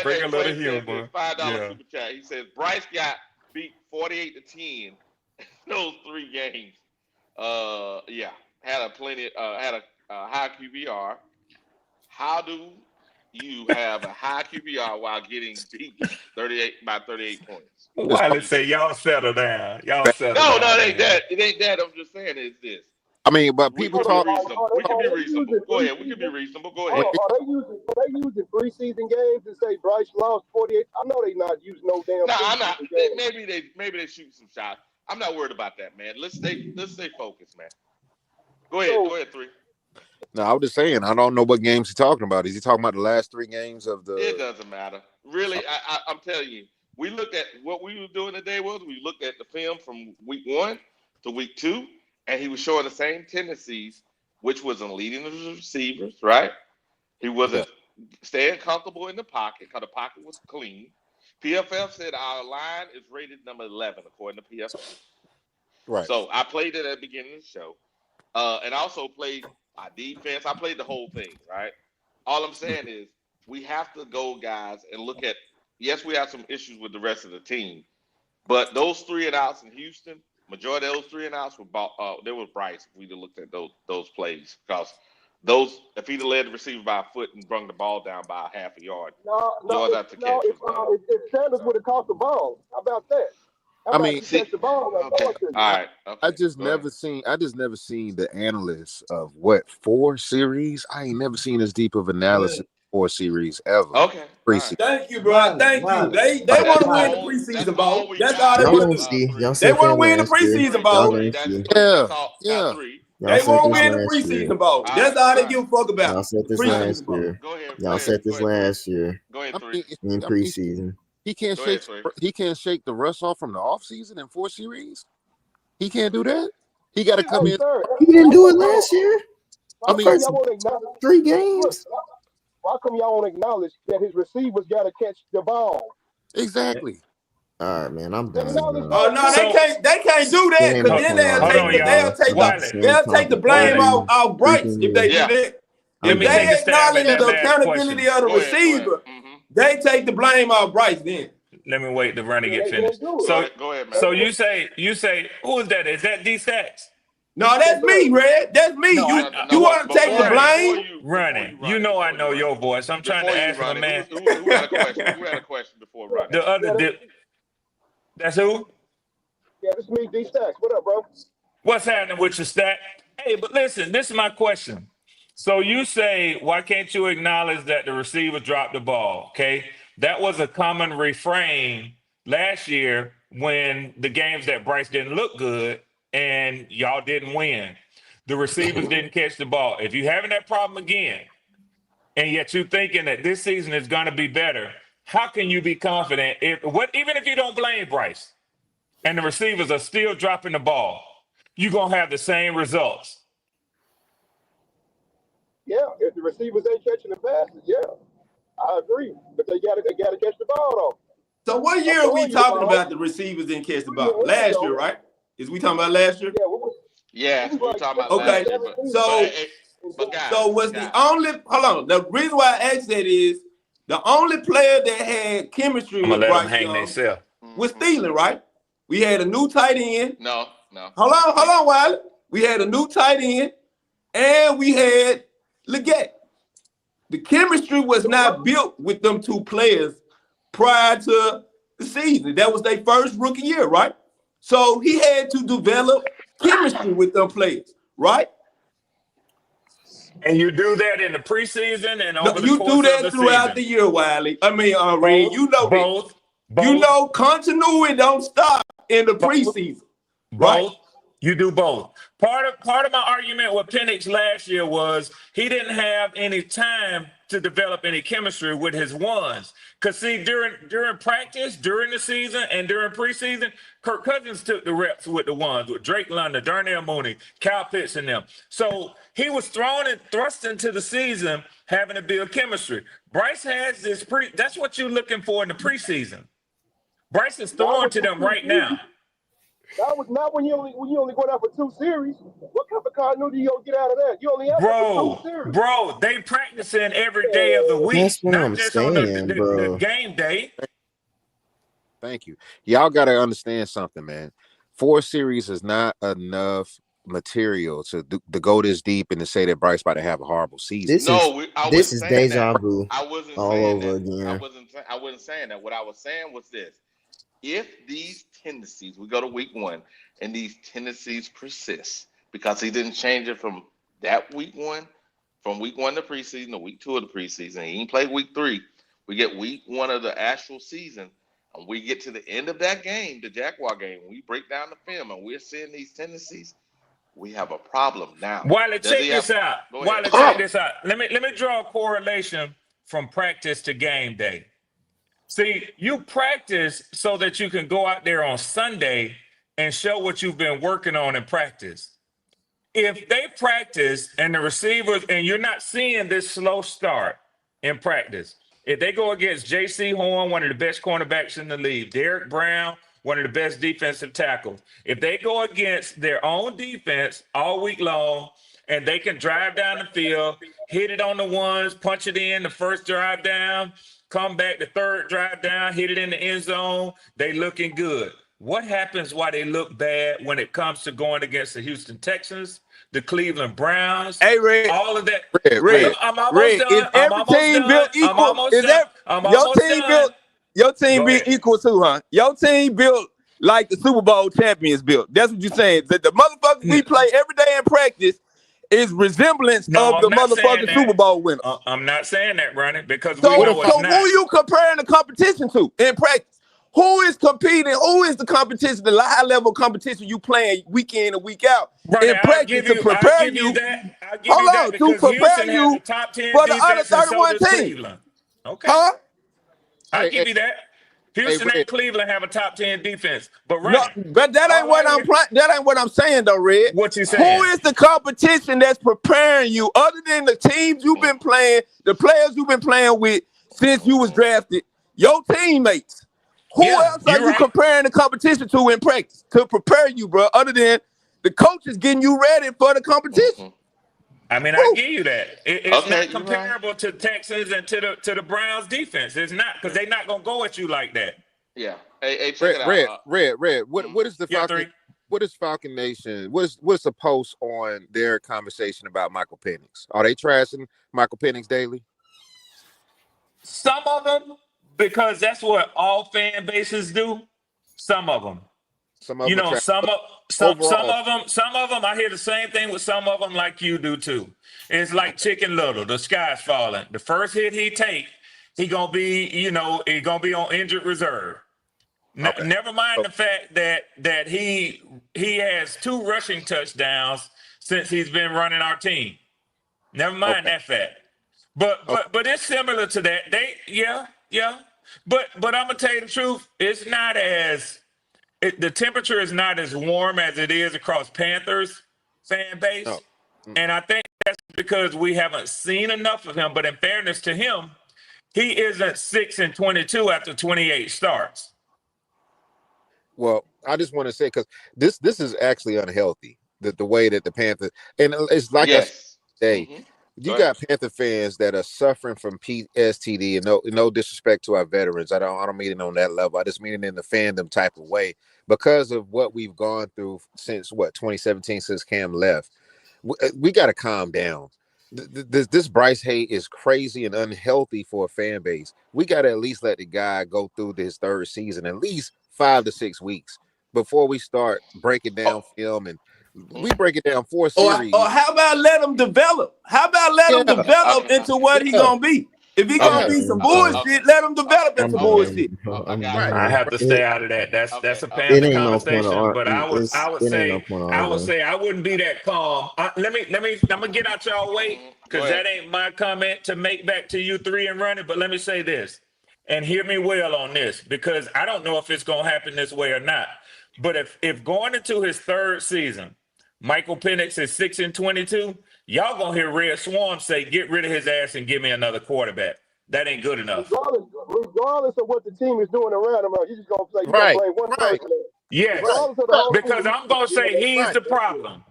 Speaker 18: Bring a little humor.
Speaker 2: $5 super chat. He says Bryce got beat 48-10 those 3 games. Had a high QBR. How do you have a high QBR while getting beat 38 points.
Speaker 18: Wiley say, y'all settle down. Y'all settle down.
Speaker 2: No, it ain't that. It ain't that. I'm just saying it's this.
Speaker 5: I mean, but
Speaker 2: We
Speaker 5: people
Speaker 2: can
Speaker 5: talk.
Speaker 2: be reasonable. We can be reasonable. Go ahead. We can be reasonable. Go ahead.
Speaker 20: Are they using preseason games to say Bryce lost 48? I know they not using no damn.
Speaker 2: No, I'm not. Maybe they shoot some shots. I'm not worried about that, man. Let's stay focused, man. Go ahead. Go ahead, 3.
Speaker 5: No, I was just saying, I don't know what games he's talking about. Is he talking about the last 3 games of the?
Speaker 2: It doesn't matter. Really, I'm telling you, we looked at what we were doing today. We looked at the film from week 1 to week 2, and he was showing the same tendencies, which wasn't leading the receivers, right? He wasn't staying comfortable in the pocket because the pocket was clean. PFF said our line is rated number 11 according to PFF.
Speaker 5: Right.
Speaker 2: So I played it at the beginning of the show, and also played our defense. I played the whole thing, right? All I'm saying is we have to go, guys, and look at. Yes, we have some issues with the rest of the team, but those 3 and outs in Houston, majority of those 3 and outs were there was Bryce. If we'd have looked at those plays, because those if he'd have led the receiver by a foot and brung the ball down by a half a yard,
Speaker 20: if Sanders would have caught the ball, how about that?
Speaker 5: I mean,
Speaker 20: catch the ball.
Speaker 2: Okay. All right. Okay.
Speaker 5: I just never seen the analysts of what 4 series. I ain't never seen as deep of analysis 4 series ever.
Speaker 2: Okay.
Speaker 5: Preseason.
Speaker 21: Thank you, bro. Thank you. They want to win the preseason bowl. That's all they want to do. They want to win the preseason bowl.
Speaker 5: Yeah.
Speaker 21: They won't win the preseason bowl. That's all they give a fuck about.
Speaker 1: Y'all said this last year. Y'all said this last year.
Speaker 2: Go ahead, 3.
Speaker 1: In preseason.
Speaker 5: He can't shake the rust off from the offseason in 4 series. He can't do that. He got to come in.
Speaker 1: He didn't do it last year.
Speaker 20: I mean,
Speaker 1: 3 games.
Speaker 20: Why come y'all won't acknowledge that his receivers got to catch the ball?
Speaker 5: Exactly.
Speaker 1: All right, man, I'm done.
Speaker 21: Oh no, they can't do that because then they'll take the blame off Bryce if they do that. If they acknowledge the accountability of the receiver, they take the blame off Bryce then.
Speaker 18: Let me wait to Ronnie get finished. So
Speaker 2: go ahead, man.
Speaker 18: So you say who is that? Is that D-Stacks?
Speaker 21: No, that's me, Red. That's me. You want to take the blame?
Speaker 18: Ronnie, you know I know your voice. I'm trying to ask him, man.
Speaker 2: Who had a question? Who had a question before Ronnie?
Speaker 18: The other that's who?
Speaker 20: Yeah, this is me, D-Stacks. What up, bro?
Speaker 18: What's happening with your stack? Hey, but listen, this is my question. So you say, why can't you acknowledge that the receiver dropped the ball? Okay. That was a common refrain last year when the games that Bryce didn't look good and y'all didn't win. The receivers didn't catch the ball. If you're having that problem again, and yet you're thinking that this season is going to be better, how can you be confident even if you don't blame Bryce and the receivers are still dropping the ball, you're going to have the same results?
Speaker 20: Yeah, if the receivers ain't catching the passes, yeah, I agree. But they gotta catch the ball though.
Speaker 21: So what year are we talking about the receivers didn't catch the ball? Last year, right? Is we talking about last year?
Speaker 2: Yeah, we were talking about last year.
Speaker 21: So was the only the reason why I asked that is the only player that had chemistry with Bryce Young was Thielen, right? We had a new tight end.
Speaker 2: No.
Speaker 21: Hold on, Wiley. We had a new tight end, and we had Leggett. The chemistry was not built with them 2 players prior to the season. That was their first rookie year, right? So he had to develop chemistry with them players, right?
Speaker 18: And you do that in the preseason and over the
Speaker 21: you
Speaker 18: course
Speaker 21: do that
Speaker 18: of the
Speaker 21: throughout
Speaker 18: season.
Speaker 21: the year, Wiley. I mean, Reed, you know
Speaker 18: both.
Speaker 21: You know, continuity don't stop in the preseason.
Speaker 18: Both. Right? You do both. Part of my argument with Penix last year was he didn't have any time to develop any chemistry with his ones. Because see, during practice, during the season, and during preseason, Kirk Cousins took the reps with the ones, with Drake London, Darnell Mooney, Kyle Pitts, and them. So he was thrust into the season having to build chemistry. Bryce has this that's what you're looking for in the preseason. Bryce is throwing to them right now.
Speaker 20: That was not when you only go out for 2 series. What kind of continuity you gonna get out of that? You only have 2 series.
Speaker 18: Bro, they practicing every day of the week,
Speaker 1: That's what
Speaker 18: not
Speaker 1: I'm
Speaker 18: just
Speaker 1: saying,
Speaker 18: on the game day.
Speaker 5: Thank you. Y'all got to understand something, man. 4 series is not enough material to go this deep and to say that Bryce about to have a horrible season.
Speaker 1: This is deja vu
Speaker 2: I wasn't
Speaker 1: all
Speaker 2: saying
Speaker 1: over
Speaker 2: that.
Speaker 1: again.
Speaker 2: I wasn't saying that. What I was saying was this: if these tendencies, we go to week 1, and these tendencies persist, because he didn't change it from week 1 to preseason to week 2 of the preseason. He didn't play week 3. We get week 1 of the actual season, and we get to the end of that game, the Jaguar game. We break down the film, and we're seeing these tendencies. We have a problem now.
Speaker 18: Wiley, check this out. Wiley, check this out. Let me draw a correlation from practice to game day. See, you practice so that you can go out there on Sunday and show what you've been working on in practice. If they practice and the receivers, and you're not seeing this slow start in practice, if they go against J.C. Horn, one of the best cornerbacks in the league, Derek Brown, one of the best defensive tackles, if they go against their own defense all week long and they can drive down the field, hit it on the ones, punch it in the first drive down, come back the third drive down, hit it in the end zone, they looking good. What happens while they look bad when it comes to going against the Houston Texans, the Cleveland Browns, all of that? I'm almost done.
Speaker 21: Is every team built equal? Is that your team built? Your team be equal too, huh? Your team built like the Super Bowl champions built. That's what you're saying. The motherfuckers we play every day in practice is resemblance of the motherfucking Super Bowl winners.
Speaker 18: I'm not saying that, Brandon, because
Speaker 21: so,
Speaker 18: we know it's not.
Speaker 21: Who are you comparing the competition to in practice? Who is competing? Who is the competition, the high level competition you playing week in and week out in practice to prepare you? Hold on, to prepare you for the other 31 teams.
Speaker 18: Okay.
Speaker 21: Huh?
Speaker 18: I give you that. Houston and Cleveland have a top 10 defense, but
Speaker 21: but that ain't what I'm saying though, Red.
Speaker 18: What you saying?
Speaker 21: Who is the competition that's preparing you other than the teams you've been playing, the players you've been playing with since you was drafted? Your teammates. Who else are you comparing the competition to in practice to prepare you, bro? Other than the coaches getting you ready for the competition.
Speaker 18: I mean, I give you that. It's not comparable to Texans and to the Browns defense. It's not, because they're not gonna go at you like that.
Speaker 2: Yeah. Hey, check it out.
Speaker 5: Red. What is the Falcon? What is Falcon Nation? What's the post on their conversation about Michael Penix? Are they trashing Michael Penix daily?
Speaker 18: Some of them, because that's what all fan bases do. Some of them. Some of them, I hear the same thing with some of them like you do too. It's like Chicken Little, the sky's falling. The first hit he take, he gonna be, he gonna be on injured reserve. Never mind the fact that he has 2 rushing touchdowns since he's been running our team. Never mind that fact. But it's similar to that. But I'm gonna tell you the truth, it's not as the temperature is not as warm as it is across Panthers fan base. And I think that's because we haven't seen enough of him. But in fairness to him, he isn't 6-22 after 28 starts.
Speaker 5: Well, I just want to say, because this is actually unhealthy, the way that the Panthers, and it's like I say, you got Panther fans that are suffering from PSTD, and no disrespect to our veterans. I don't mean it on that level. I just mean it in the fandom type of way, because of what we've gone through since 2017, since Cam left. We got to calm down. This Bryce hate is crazy and unhealthy for a fan base. We got to at least let the guy go through his 3rd season, at least 5 to 6 weeks, before we start breaking down film. And we break it down 4 series.
Speaker 21: Or how about let him develop? How about let him develop into what he gonna be? If he gonna be some bullshit, let him develop into bullshit.
Speaker 18: I have to stay out of that. That's a Panther conversation. But I would say I wouldn't be that calm. I'm gonna get out y'all way, because that ain't my comment to make back to you 3 and running. But let me say this, and hear me well on this, because I don't know if it's gonna happen this way or not. But if going into his 3rd season, Michael Penix is 6-22, y'all gonna hear Red Swarm say, "Get rid of his ass and give me another quarterback." That ain't good enough.
Speaker 20: Regardless of what the team is doing around him, you just gonna play one person.
Speaker 18: Yes, because I'm gonna say he's the problem.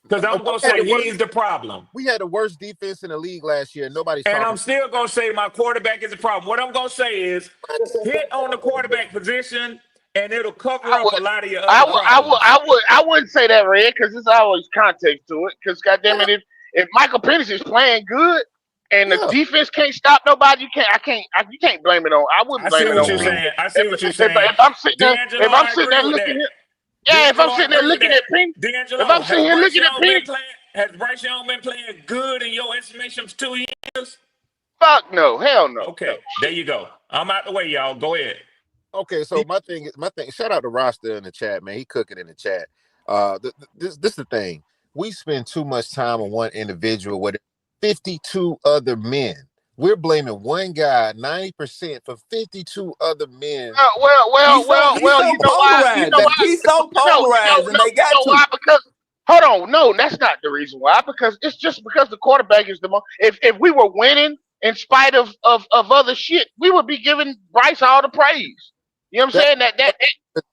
Speaker 18: Because I'm gonna say he's the problem.
Speaker 5: We had the worst defense in the league last year. Nobody's
Speaker 18: and
Speaker 5: talking.
Speaker 18: I'm still gonna say my quarterback is the problem. What I'm gonna say is hit on the quarterback position and it'll cover up a lot of your other problems.
Speaker 22: I wouldn't say that, Red, because there's always context to it. Because goddamn it, if Michael Penix is playing good and the defense can't stop nobody, you can't blame it on. I wouldn't blame it on Penix.
Speaker 18: I see what you're saying.
Speaker 22: If I'm sitting there, looking at, Penix,
Speaker 18: D'Angelo,
Speaker 22: if I'm sitting here looking at Penix,
Speaker 18: has Bryce Young been playing good in your estimation for 2 years?
Speaker 22: Fuck no, hell no.
Speaker 18: Okay, there you go. I'm out the way, y'all. Go ahead.
Speaker 5: Okay, so my thing. Shout out to Roster in the chat, man. He cooking in the chat. This is the thing. We spend too much time on one individual with 52 other men. We're blaming one guy 90% for 52 other men.
Speaker 22: Well, you know why?
Speaker 21: He's so polarized, and they got to.
Speaker 22: Why? Because hold on, no, that's not the reason why. Because it's just because the quarterback is the most. If we were winning in spite of other shit, we would be giving Bryce all the praise. You know what I'm saying? That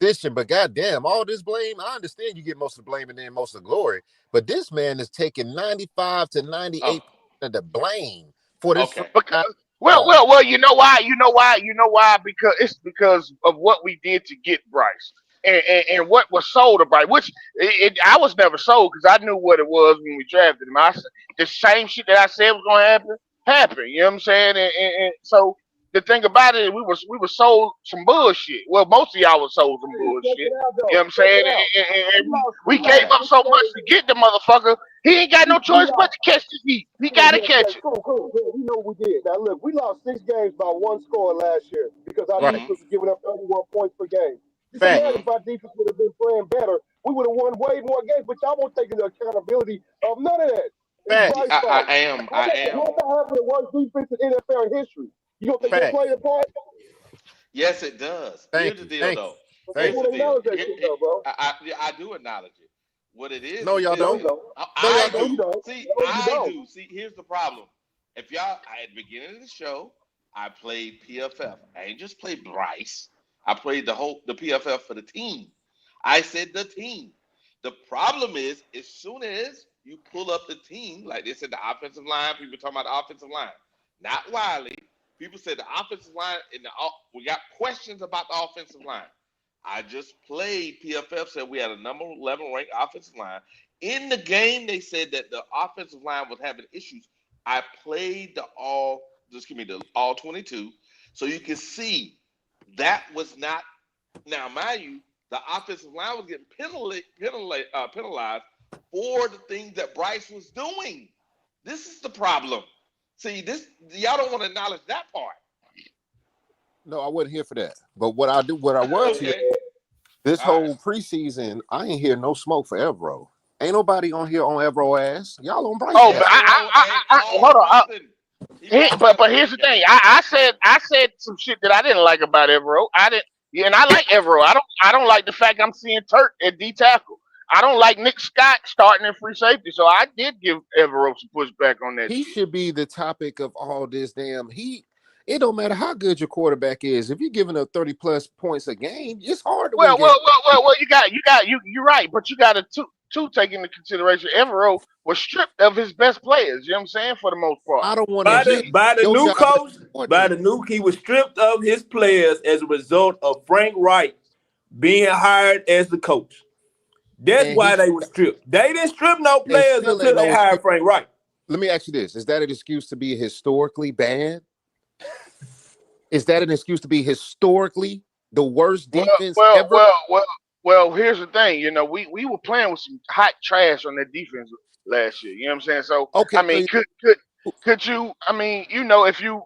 Speaker 5: position, but goddamn, all this blame. I understand you get most of the blame and then most of the glory, but this man is taking 95 to 98% of the blame for this.
Speaker 22: Well, you know why? Because it's because of what we did to get Bryce and what was sold to Bryce. Which I was never sold because I knew what it was when we drafted him. The same shit that I said was going to happen. You know what I'm saying? And so the thing about it, we were sold some bullshit. Well, most of y'all was sold some bullshit. You know what I'm saying? And we gave up so much to get the motherfucker. He ain't got no choice but to catch the heat. He got to catch it.
Speaker 7: Cool. We know what we did. Now, look, we lost 6 games by 1 score last year because our defense was giving up 31 points per game. Just imagine if our defense would have been playing better, we would have won way more games, but y'all won't take the accountability of none of that.
Speaker 2: I am.
Speaker 7: What happened to worst defense in NFL history? You don't think they played a part?
Speaker 2: Yes, it does. Here's the deal, though. I do acknowledge it. What it is?
Speaker 5: No, y'all don't.
Speaker 2: I do. See, here's the problem. If y'all, at the beginning of the show, I played PFF. I ain't just played Bryce. I played the PFF for the team. I said the team. The problem is, as soon as you pull up the team, like they said, the offensive line, people talking about the offensive line, not Wiley. People said the offensive line, we got questions about the offensive line. I just played PFF, said we had a number 11 ranked offensive line. In the game, they said that the offensive line was having issues. I played the all 22, so you can see that was not. Now, mind you, the offensive line was getting penalized for the things that Bryce was doing. This is the problem. See, y'all don't want to acknowledge that part.
Speaker 5: No, I wasn't here for that. But what I was here, this whole preseason, I ain't hear no smoke for Evero. Ain't nobody on here on Evero ass. Y'all on Bryce.
Speaker 22: Oh, but hold on. But here's the thing. I said some shit that I didn't like about Evero. And I like Evero. I don't like the fact I'm seeing Turk at D tackle. I don't like Nick Scott starting in free safety, so I did give Evero some pushback on that.
Speaker 5: He should be the topic of all this damn heat. It don't matter how good your quarterback is. If you're giving up 30+ points a game, it's hard to win.
Speaker 22: You're right, but you got to take into consideration Evero was stripped of his best players. You know what I'm saying? For the most part,
Speaker 5: I don't want
Speaker 21: to by the new coach, he was stripped of his players as a result of Frank Wright being hired as the coach. That's why they were stripped. They didn't strip no players until they hired Frank Wright.
Speaker 5: Let me ask you this. Is that an excuse to be historically bad? Is that an excuse to be historically the worst defense ever?
Speaker 22: Well, here's the thing. You know, we were playing with some hot trash on that defense last year. You know what I'm saying? So, okay, I mean, could you, I mean, you know, if you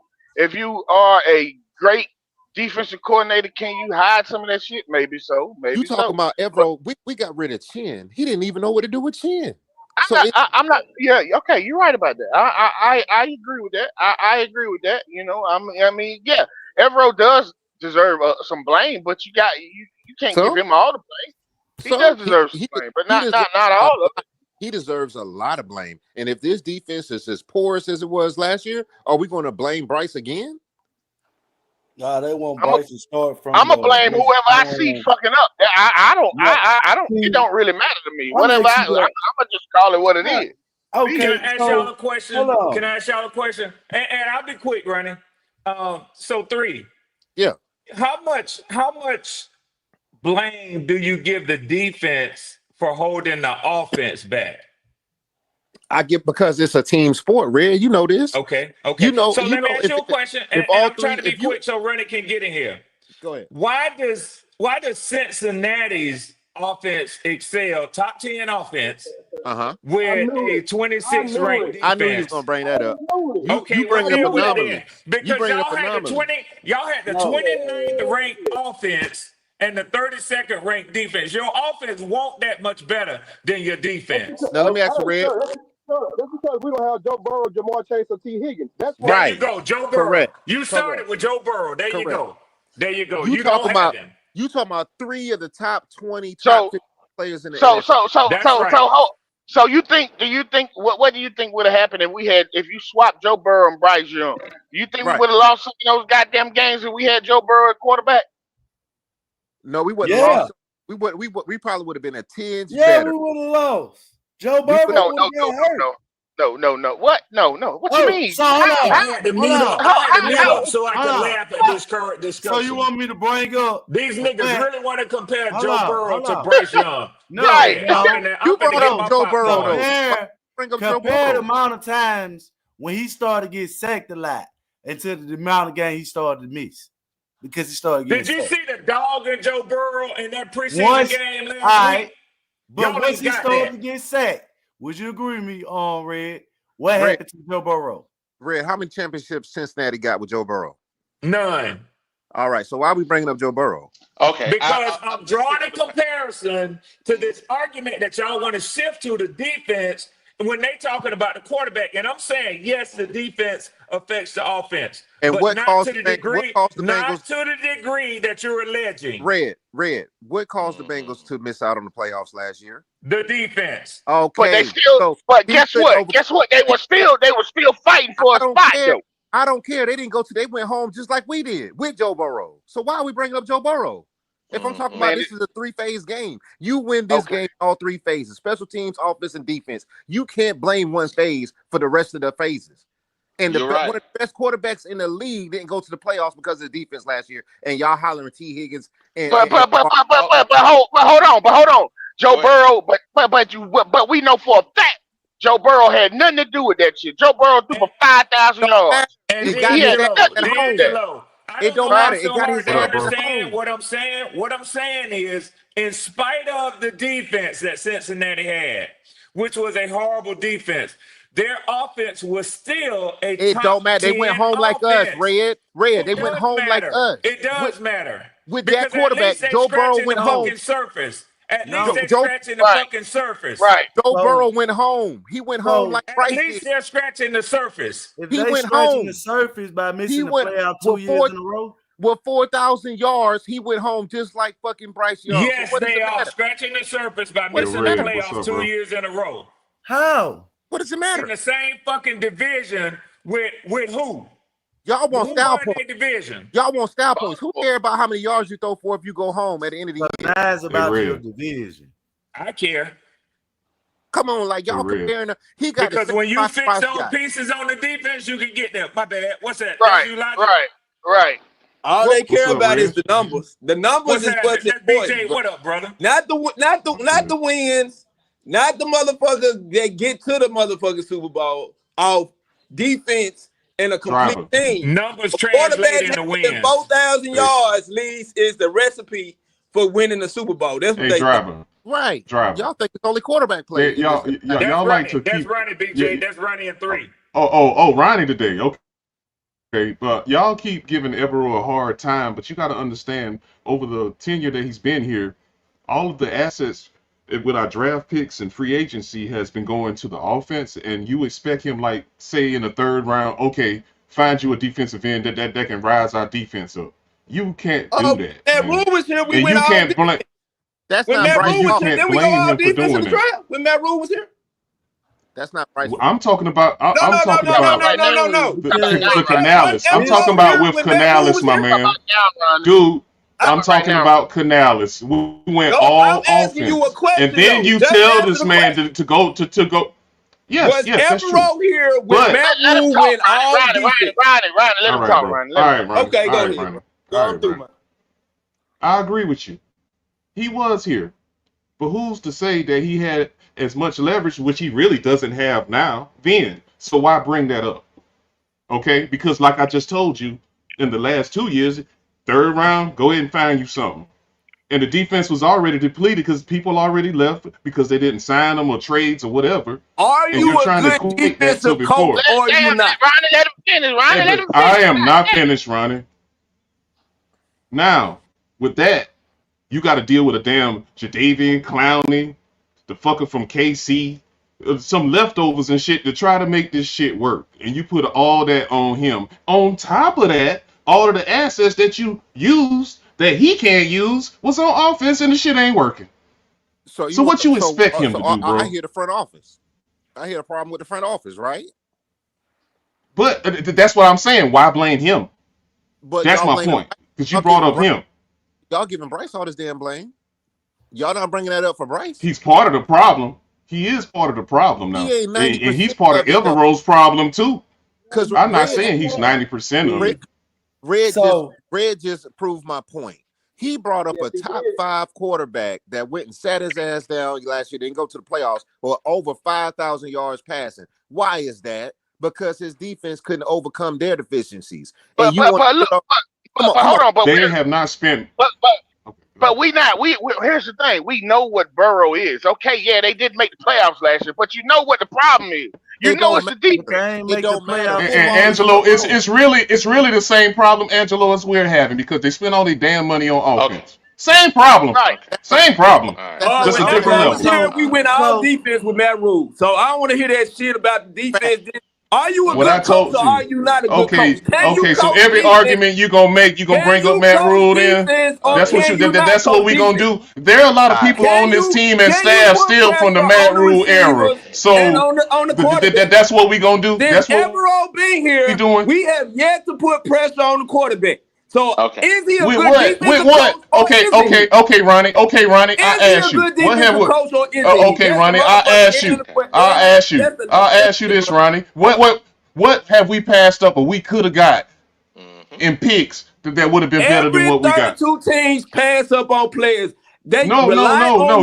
Speaker 22: are a great defensive coordinator, can you hide some of that shit? Maybe so. Maybe
Speaker 5: you talking about Evero? We got rid of Chin. He didn't even know what to do with Chin.
Speaker 22: I'm not. Yeah. Okay. You're right about that. I agree with that. I agree with that. You know. I mean, yeah. Evero does deserve some blame, but you can't give him all the blame. He does deserve some blame, but not all of it.
Speaker 5: He deserves a lot of blame. And if this defense is as porous as it was last year, are we going to blame Bryce again?
Speaker 8: Nah, they want Bryce to start from.
Speaker 22: I'm gonna blame whoever I see fucking up. I don't. It don't really matter to me. Whatever I'm gonna just call it what it is.
Speaker 18: Okay. Can I ask y'all a question? Can I ask y'all a question? And I'll be quick, Ronnie. So 3.
Speaker 5: Yeah.
Speaker 18: How much blame do you give the defense for holding the offense back?
Speaker 5: I get because it's a team sport, Red. You know this.
Speaker 18: Okay.
Speaker 5: You know.
Speaker 18: So
Speaker 5: You
Speaker 18: let me
Speaker 5: know
Speaker 18: ask you a question, and
Speaker 5: all
Speaker 18: I'm trying to
Speaker 5: three.
Speaker 18: be quick so Rennie can get in here.
Speaker 5: Go ahead.
Speaker 18: Why does Cincinnati's offense excel, top 10 offense, with a 26 ranked defense?
Speaker 5: I knew he was gonna bring that up.
Speaker 18: Okay,
Speaker 5: bring
Speaker 18: well,
Speaker 5: up
Speaker 18: deal with it
Speaker 5: anomaly.
Speaker 18: then. Because y'all had the 29th ranked offense and the 32nd ranked defense. Your offense won't that much better than your defense.
Speaker 5: Now let me ask you, Red.
Speaker 7: That's because we don't have Joe Burrow, Jamar Chase, or T. Higgins. That's why.
Speaker 18: There you go, Joe Burrow.
Speaker 5: Correct.
Speaker 18: You started with Joe Burrow. There you go. There you go. You
Speaker 5: talking
Speaker 18: don't
Speaker 5: about
Speaker 18: have him.
Speaker 5: you talking about 3 of the top 20 top 50 players in the
Speaker 22: So you think? Do you think what do you think would have happened if you swapped Joe Burrow and Bryce Young? You think we would have lost some of those goddamn games if we had Joe Burrow at quarterback?
Speaker 5: No, we wouldn't have lost. We probably would have been a 10
Speaker 8: Yeah,
Speaker 5: better.
Speaker 8: we would have lost. Joe Burrow would have been hurt.
Speaker 22: No. What? No. What you mean?
Speaker 8: So hold on.
Speaker 18: I had to mute up so I could laugh at this current discussion.
Speaker 8: So you want me to bring up
Speaker 18: these niggas really want to compare Joe Burrow to Bryce Young?
Speaker 8: No,
Speaker 5: you brought up Joe Burrow though.
Speaker 8: Compare the amount of times when he started to get sacked a lot until the amount of game he started to miss. Because he started getting
Speaker 18: Did you
Speaker 8: sacked.
Speaker 18: see the dog in Joe Burrow in that preseason game last week?
Speaker 8: But once he started to get sacked, would you agree with me on Red? What happened to Joe Burrow?
Speaker 5: Red, how many championships Cincinnati got with Joe Burrow?
Speaker 18: None.
Speaker 5: All right, so why are we bringing up Joe Burrow?
Speaker 2: Okay.
Speaker 18: Because I'm drawing a comparison to this argument that y'all want to shift to the defense when they talking about the quarterback. And I'm saying, yes, the defense affects the offense.
Speaker 5: And
Speaker 18: but
Speaker 5: what
Speaker 18: not
Speaker 5: caused
Speaker 18: to the
Speaker 5: the
Speaker 18: degree,
Speaker 5: Bengals?
Speaker 18: not to the degree that you're alleging.
Speaker 5: Red, what caused the Bengals to miss out on the playoffs last year?
Speaker 18: The defense.
Speaker 5: Okay.
Speaker 22: But they still guess what? Guess what? They were still fighting for a spot though.
Speaker 5: I don't care. They didn't go to. They went home just like we did with Joe Burrow. So why are we bringing up Joe Burrow? If I'm talking about this is a 3-phase game, you win this game all 3 phases: special teams, offense, and defense. You can't blame one phase for the rest of the phases. And one of the best quarterbacks in the league didn't go to the playoffs because of the defense last year. And y'all hollering T. Higgins.
Speaker 22: But hold on. Joe Burrow, but we know for a fact Joe Burrow had nothing to do with that shit. Joe Burrow threw for 5,000 yards.
Speaker 18: It don't matter. It got his understand what I'm saying. What I'm saying is, in spite of the defense that Cincinnati had, which was a horrible defense, their offense was still a
Speaker 5: It
Speaker 18: top
Speaker 5: don't matter. They
Speaker 18: 10
Speaker 5: went home like us, Red. They went home like us.
Speaker 18: It does matter.
Speaker 5: With that quarterback, Joe Burrow went home.
Speaker 18: Surface. At least they're scratching the fucking surface.
Speaker 22: Right.
Speaker 5: Joe Burrow went home. He went home like Bryce did.
Speaker 18: At least they're scratching the surface.
Speaker 8: If
Speaker 5: He
Speaker 8: they
Speaker 5: went
Speaker 8: scratching
Speaker 5: home.
Speaker 8: the surface by missing the playoff 2 years in a row.
Speaker 5: With 4,000 yards, he went home just like fucking Bryce Young.
Speaker 18: Yes,
Speaker 5: so
Speaker 18: they are scratching the surface by missing the playoffs 2 years in a row.
Speaker 8: How?
Speaker 5: What does it matter?
Speaker 18: In the same fucking division with who?
Speaker 5: Y'all want style points.
Speaker 18: Division.
Speaker 5: Y'all want style points. Who cares about how many yards you throw for if you go home at the end of the year?
Speaker 8: That's about your division.
Speaker 18: I care.
Speaker 5: Come on, like y'all comparing. He got
Speaker 18: because when you fix those pieces on the defense, you can get there. My bad. What's that?
Speaker 22: Right.
Speaker 21: All they care about is the numbers. The numbers is what's important.
Speaker 18: BJ, what up, brother?
Speaker 21: Not the wins, not the motherfuckers that get to the motherfucking Super Bowl off defense and a complete team.
Speaker 18: Numbers translate into wins.
Speaker 21: 4,000 yards least is the recipe for winning the Super Bowl. That's what they think.
Speaker 5: Right. Y'all think it's only quarterback play.
Speaker 15: Y'all like to
Speaker 18: That's
Speaker 15: keep.
Speaker 18: Ronnie, BJ. That's Ronnie in 3.
Speaker 15: Oh, Ronnie today. Okay, but y'all keep giving Evero a hard time, but you got to understand, over the tenure that he's been here, all of the assets with our draft picks and free agency has been going to the offense, and you expect him, like, say in the 3rd round, okay, find you a defensive end that can rise our defense up. You can't do that.
Speaker 21: That Rule was here. We went
Speaker 15: you can't blame.
Speaker 5: That's
Speaker 21: when
Speaker 5: not
Speaker 21: Matt
Speaker 5: Bryce
Speaker 21: Rule was
Speaker 5: Young.
Speaker 21: here, then we go all defense in the draft. When Matt Rule was here.
Speaker 5: That's not Bryce.
Speaker 15: I'm talking about.
Speaker 21: No.
Speaker 15: The Canales. I'm talking about with Canales, my man. Dude, I'm talking about Canales. We went all offense. And then you tell this man to go. Yes, that's true.
Speaker 21: Was here when Matt Rule went all defense?
Speaker 22: Ronnie, let him talk, Ronnie.
Speaker 21: Okay, go ahead.
Speaker 15: I agree with you.
Speaker 6: He was here. But who's to say that he had as much leverage, which he really doesn't have now, then? So why bring that up? Okay? Because like I just told you, in the last 2 years, third round, go ahead and find you something. And the defense was already depleted because people already left because they didn't sign them or trades or whatever.
Speaker 21: Are
Speaker 6: And
Speaker 21: you
Speaker 6: you're
Speaker 21: a
Speaker 6: trying
Speaker 21: good
Speaker 6: to equate that to
Speaker 21: defensive coach
Speaker 6: before.
Speaker 21: or are you not?
Speaker 22: Ronnie, let him finish. Ronnie, let him finish.
Speaker 6: I am not finished, Ronnie. Now, with that, you got to deal with a damn Jadeveon Clowney, the fucker from KC, some leftovers and shit to try to make this shit work. And you put all that on him. On top of that, all of the assets that you used that he can't use was on offense and the shit ain't working. So what you expect him to do, bro?
Speaker 5: I hear the front office. I hear a problem with the front office, right?
Speaker 6: But that's what I'm saying. Why blame him?
Speaker 5: But
Speaker 6: that's my point. Because you brought up him.
Speaker 5: Y'all giving Bryce all this damn blame. Y'all not bringing that up for Bryce.
Speaker 6: He's part of the problem. He is part of the problem now.
Speaker 5: He ain't 90%
Speaker 6: and he's part of Evero's problem too.
Speaker 5: Because
Speaker 6: I'm not saying he's 90% of it.
Speaker 5: Red just proved my point. He brought up a top 5 quarterback that went and sat his ass down last year, didn't go to the playoffs, or over 5,000 yards passing. Why is that? Because his defense couldn't overcome their deficiencies.
Speaker 22: But hold on, but
Speaker 6: they have not spent.
Speaker 22: But we here's the thing. We know what Burrow is. Okay, yeah, they did make the playoffs last year, but you know what the problem is. You know it's the defense.
Speaker 8: It don't matter.
Speaker 6: And Angelo, it's really the same problem, Angelo, as we're having because they spend all their damn money on offense. Same problem.
Speaker 22: Right.
Speaker 6: Same problem.
Speaker 21: Just
Speaker 6: a different level.
Speaker 21: We went all defense with Matt Rule. So I don't want to hear that shit about the defense. Are you a good coach or are you not a good coach?
Speaker 6: Okay, so every argument you're gonna make, you're gonna bring up Matt Rule in. That's what we're gonna do. There are a lot of people on this team and staff still from the Matt Rule era. So that's what we're gonna do. That's what
Speaker 21: Evero being here. We have yet to put pressure on the quarterback. So is he a good defensive coach?
Speaker 6: Okay, Ronnie. I ask you. What have we? Okay, Ronnie. I ask you this, Ronnie. What have we passed up or we could have got in picks that would have been better than what we got?
Speaker 21: 32 teams pass up on players.
Speaker 6: No.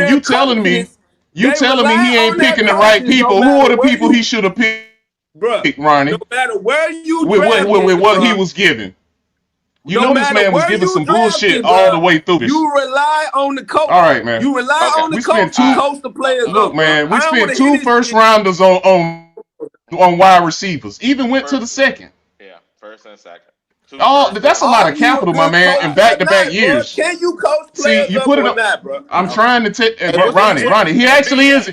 Speaker 6: You telling me he ain't picking the right people? Who are the people he should have picked, Ronnie?
Speaker 21: No matter where you
Speaker 6: with what he was given. You know this man was giving some bullshit all the way through this.
Speaker 21: You rely on the coach.
Speaker 6: All right, man.
Speaker 21: You rely on the coach to coach the players.
Speaker 6: Look, man, we spent 2 first rounders on wide receivers. Even went to the second.
Speaker 2: Yeah, first and second.
Speaker 6: That's a lot of capital, my man, in back-to-back years.
Speaker 21: Can you coach players?
Speaker 6: See, you put it up.
Speaker 21: Not, bro?
Speaker 6: I'm trying to take Ronnie. He actually is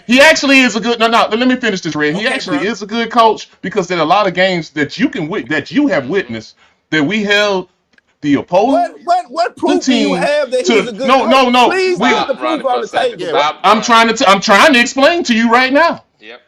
Speaker 6: a good. No. Let me finish this, Red. He actually is a good coach because there are a lot of games that you have witnessed that we held the opposing
Speaker 21: what proof do you have that he's a good coach?
Speaker 6: No.
Speaker 21: Please put the proof on the table.
Speaker 6: I'm trying to explain to you right now.
Speaker 2: Yep.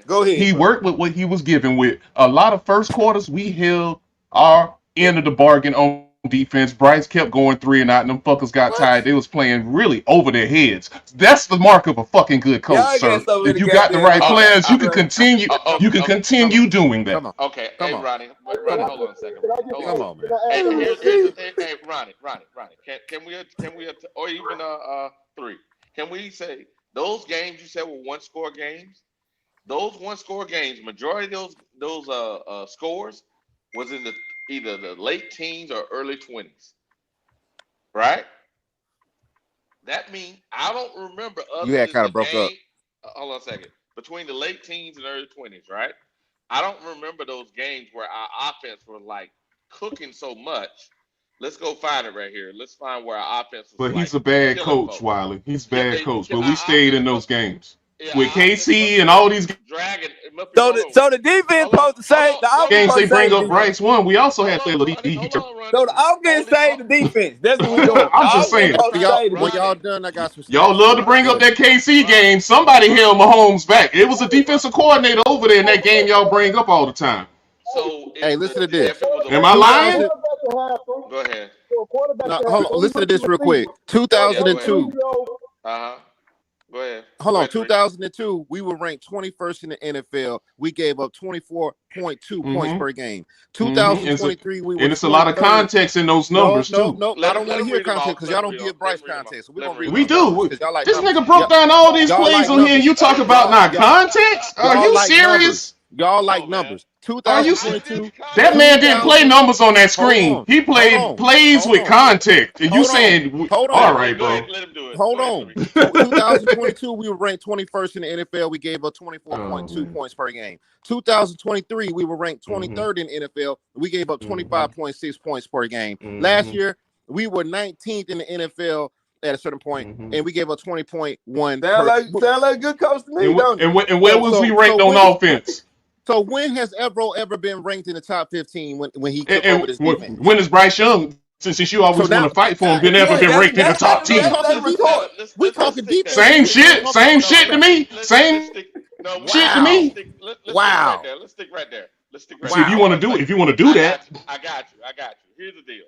Speaker 21: Go ahead.
Speaker 6: He worked with what he was given with. A lot of first quarters we held our end of the bargain on defense. Bryce kept going 3 and out, and them fuckers got tired. They was playing really over their heads. That's the mark of a fucking good coach, sir. If you got the right players, you can continue. You can continue doing that.
Speaker 2: Okay, Ronnie, hold on a second.
Speaker 5: Come on, man.
Speaker 2: Hey, Ronnie. Can we or even 3? Can we say those games you said were 1-score games? Those 1-score games, majority of those scores was in either the late teens or early 20s, right? That means I don't remember.
Speaker 5: You had kind of broke up.
Speaker 2: Hold on a second. Between the late teens and early 20s, right? I don't remember those games where our offense was like cooking so much. Let's go find it right here. Let's find where our offense was.
Speaker 6: But he's a bad coach, Wiley. He's a bad coach. But we stayed in those games. With KC and all these
Speaker 2: dragging.
Speaker 21: So the defense supposed to say the offense
Speaker 6: games they bring up Bryce won. We also had to.
Speaker 21: So the offense say the defense. That's what we're doing.
Speaker 6: I'm just saying.
Speaker 5: When y'all done, I got some.
Speaker 6: Y'all love to bring up that KC game. Somebody held Mahomes back. It was a defensive coordinator over there in that game y'all bring up all the time.
Speaker 2: So
Speaker 5: hey, listen to this.
Speaker 6: Am I lying?
Speaker 2: Go ahead.
Speaker 5: No, hold on. Listen to this real quick. 2002.
Speaker 2: Go ahead.
Speaker 5: Hold on. 2002, we were ranked 21st in the NFL. We gave up 24.2 points per game. 2023, we were
Speaker 6: and it's a lot of
Speaker 5: 23rd.
Speaker 6: context in those numbers too.
Speaker 5: No. I don't want to hear context because y'all don't give Bryce context. So we're gonna read.
Speaker 6: We do.
Speaker 5: Y'all like
Speaker 6: this
Speaker 5: numbers.
Speaker 6: nigga broke down all these plays on here, and you talk about not context? Are you serious?
Speaker 5: Y'all like numbers. 2022.
Speaker 6: That man didn't play numbers on that screen. He played plays with context. And you saying, all right, bro.
Speaker 5: Hold on. 2022, we were ranked 21st in the NFL. We gave up 24.2 points per game. 2023, we were ranked 23rd in the NFL. We gave up 25.6 points per game. Last year, we were 19th in the NFL at a certain point, and we gave up 20.1.
Speaker 21: Sound like a good coach to me, don't it?
Speaker 6: And where was we ranked on offense?
Speaker 5: So when has Evero ever been ranked in the top 15 when he took over this defense?
Speaker 6: When is Bryce Young, since you always want to fight for him, been ranked in the top 10?
Speaker 5: We talking defense.
Speaker 6: Same shit to me. Same shit to me.
Speaker 5: Wow.
Speaker 2: Let's stick right there.
Speaker 6: See, if you want to do that.
Speaker 2: I got you. Here's the deal.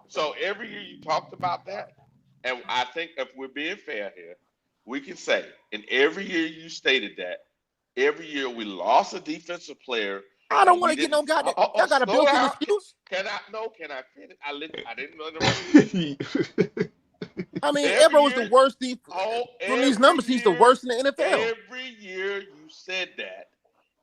Speaker 2: So every year you talked about that, and I think if we're being fair here, we can say, and every year you stated that, every year we lost a defensive player.
Speaker 5: I don't want to get no goddamn. Y'all got a built-in excuse.
Speaker 2: Can I finish? I didn't know.
Speaker 5: I mean, Evero is the worst defense. From these numbers, he's the worst in the NFL.
Speaker 2: Every year you said that.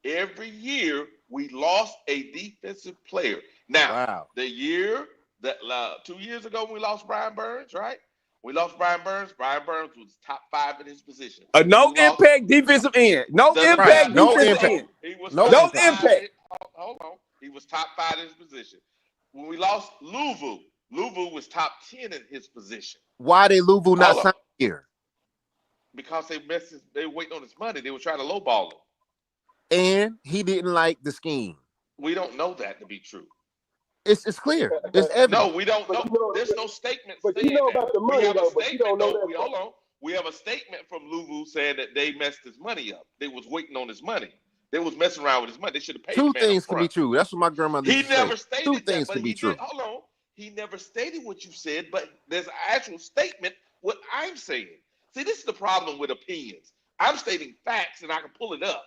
Speaker 2: Every year we lost a defensive player. Now, the year that 2 years ago when we lost Brian Burns, right? We lost Brian Burns. Brian Burns was top 5 in his position.
Speaker 21: No impact defensive end. No impact defensive end. No impact.
Speaker 2: Hold on. He was top 5 in his position. When we lost Louvu was top 10 in his position.
Speaker 5: Why did Louvu not sign here?
Speaker 2: Because they were waiting on his money. They were trying to lowball him.
Speaker 5: And he didn't like the scheme.
Speaker 2: We don't know that to be true.
Speaker 5: It's clear. It's evident.
Speaker 2: No, we don't know. There's no statement saying
Speaker 7: you know about the money, though, but you don't know that.
Speaker 2: Hold on. We have a statement from Louvu saying that they messed his money up. They was waiting on his money. They was messing around with his money. They should have paid.
Speaker 5: Two things can be true. That's what my grandmother
Speaker 2: used to say. He never stated
Speaker 5: Two things can be true.
Speaker 2: Hold on. He never stated what you said, but there's an actual statement what I'm saying. See, this is the problem with opinions. I'm stating facts and I can pull it up.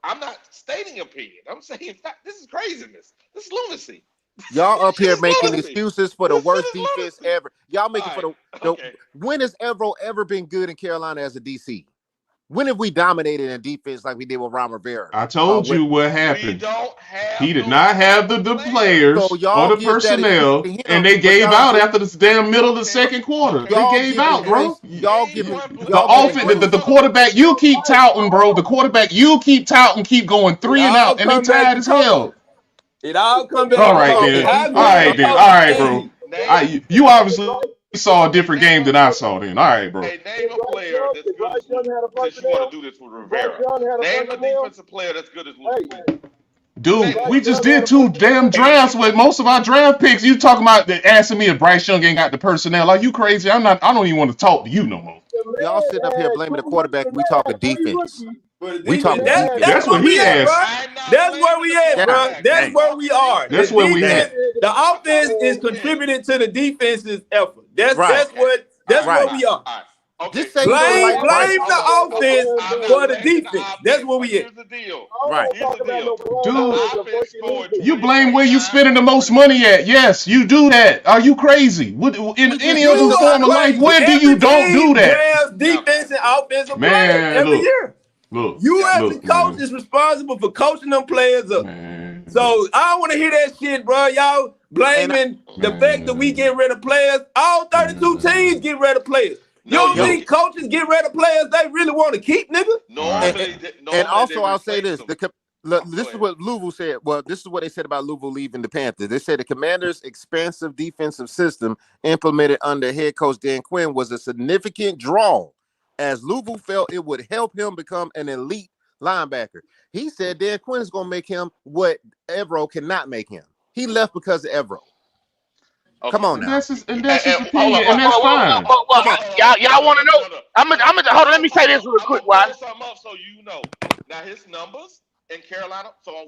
Speaker 2: I'm not stating opinion. I'm saying fact. This is craziness. This is lunacy.
Speaker 5: Y'all up here making excuses for the worst defense ever. Y'all making for the when has Evero ever been good in Carolina as a DC? When have we dominated in defense like we did with Ron Rivera?
Speaker 6: I told you what happened. He did not have the players or the personnel, and they gave out after the damn middle of the second quarter. They gave out, bro. The quarterback you keep touting, bro. The quarterback you keep touting, keep going 3 and out, and they tired as hell.
Speaker 21: It all comes back.
Speaker 6: All right, bro. You obviously saw a different game than I saw then. All right, bro.
Speaker 2: Hey, name a player that's good as Louvu. Since you want to do this with Rivera. Name a defensive player that's good as Louvu.
Speaker 6: Dude, we just did 2 damn drafts with most of our draft picks. You talking about asking me if Bryce Young ain't got the personnel? Are you crazy? I don't even want to talk to you no more.
Speaker 5: Y'all sitting up here blaming the quarterback. We talking defense. We talking defense.
Speaker 6: That's what he asked.
Speaker 21: That's where we at, bro. That's where we are.
Speaker 6: That's where we at.
Speaker 21: The offense is contributing to the defense's effort. That's where we are.
Speaker 5: Just say
Speaker 21: blame the offense for the defense. That's what we at.
Speaker 5: Right.
Speaker 6: Dude, you blame where you spending the most money at. Yes, you do that. Are you crazy? In any other form of life, where do you don't do that?
Speaker 21: Defense and offensive players every year. You as the coach is responsible for coaching them players up. So I don't want to hear that shit, bro. Y'all blaming the fact that we get rid of players. All 32 teams get rid of players. You don't think coaches get rid of players they really want to keep, nigga?
Speaker 5: And also, I'll say this. This is what Louvu said. Well, this is what they said about Louvu leaving the Panthers. They said the Commanders' expansive defensive system implemented under head coach Dan Quinn was a significant draw, as Louvu felt it would help him become an elite linebacker. He said Dan Quinn is going to make him what Evero cannot make him. He left because of Evero. Come on now.
Speaker 6: That's his opinion, and that's fine.
Speaker 22: Y'all want to know? I'm gonna hold on. Let me say this real quick, Why?
Speaker 2: So you know. Now his numbers in Carolina. So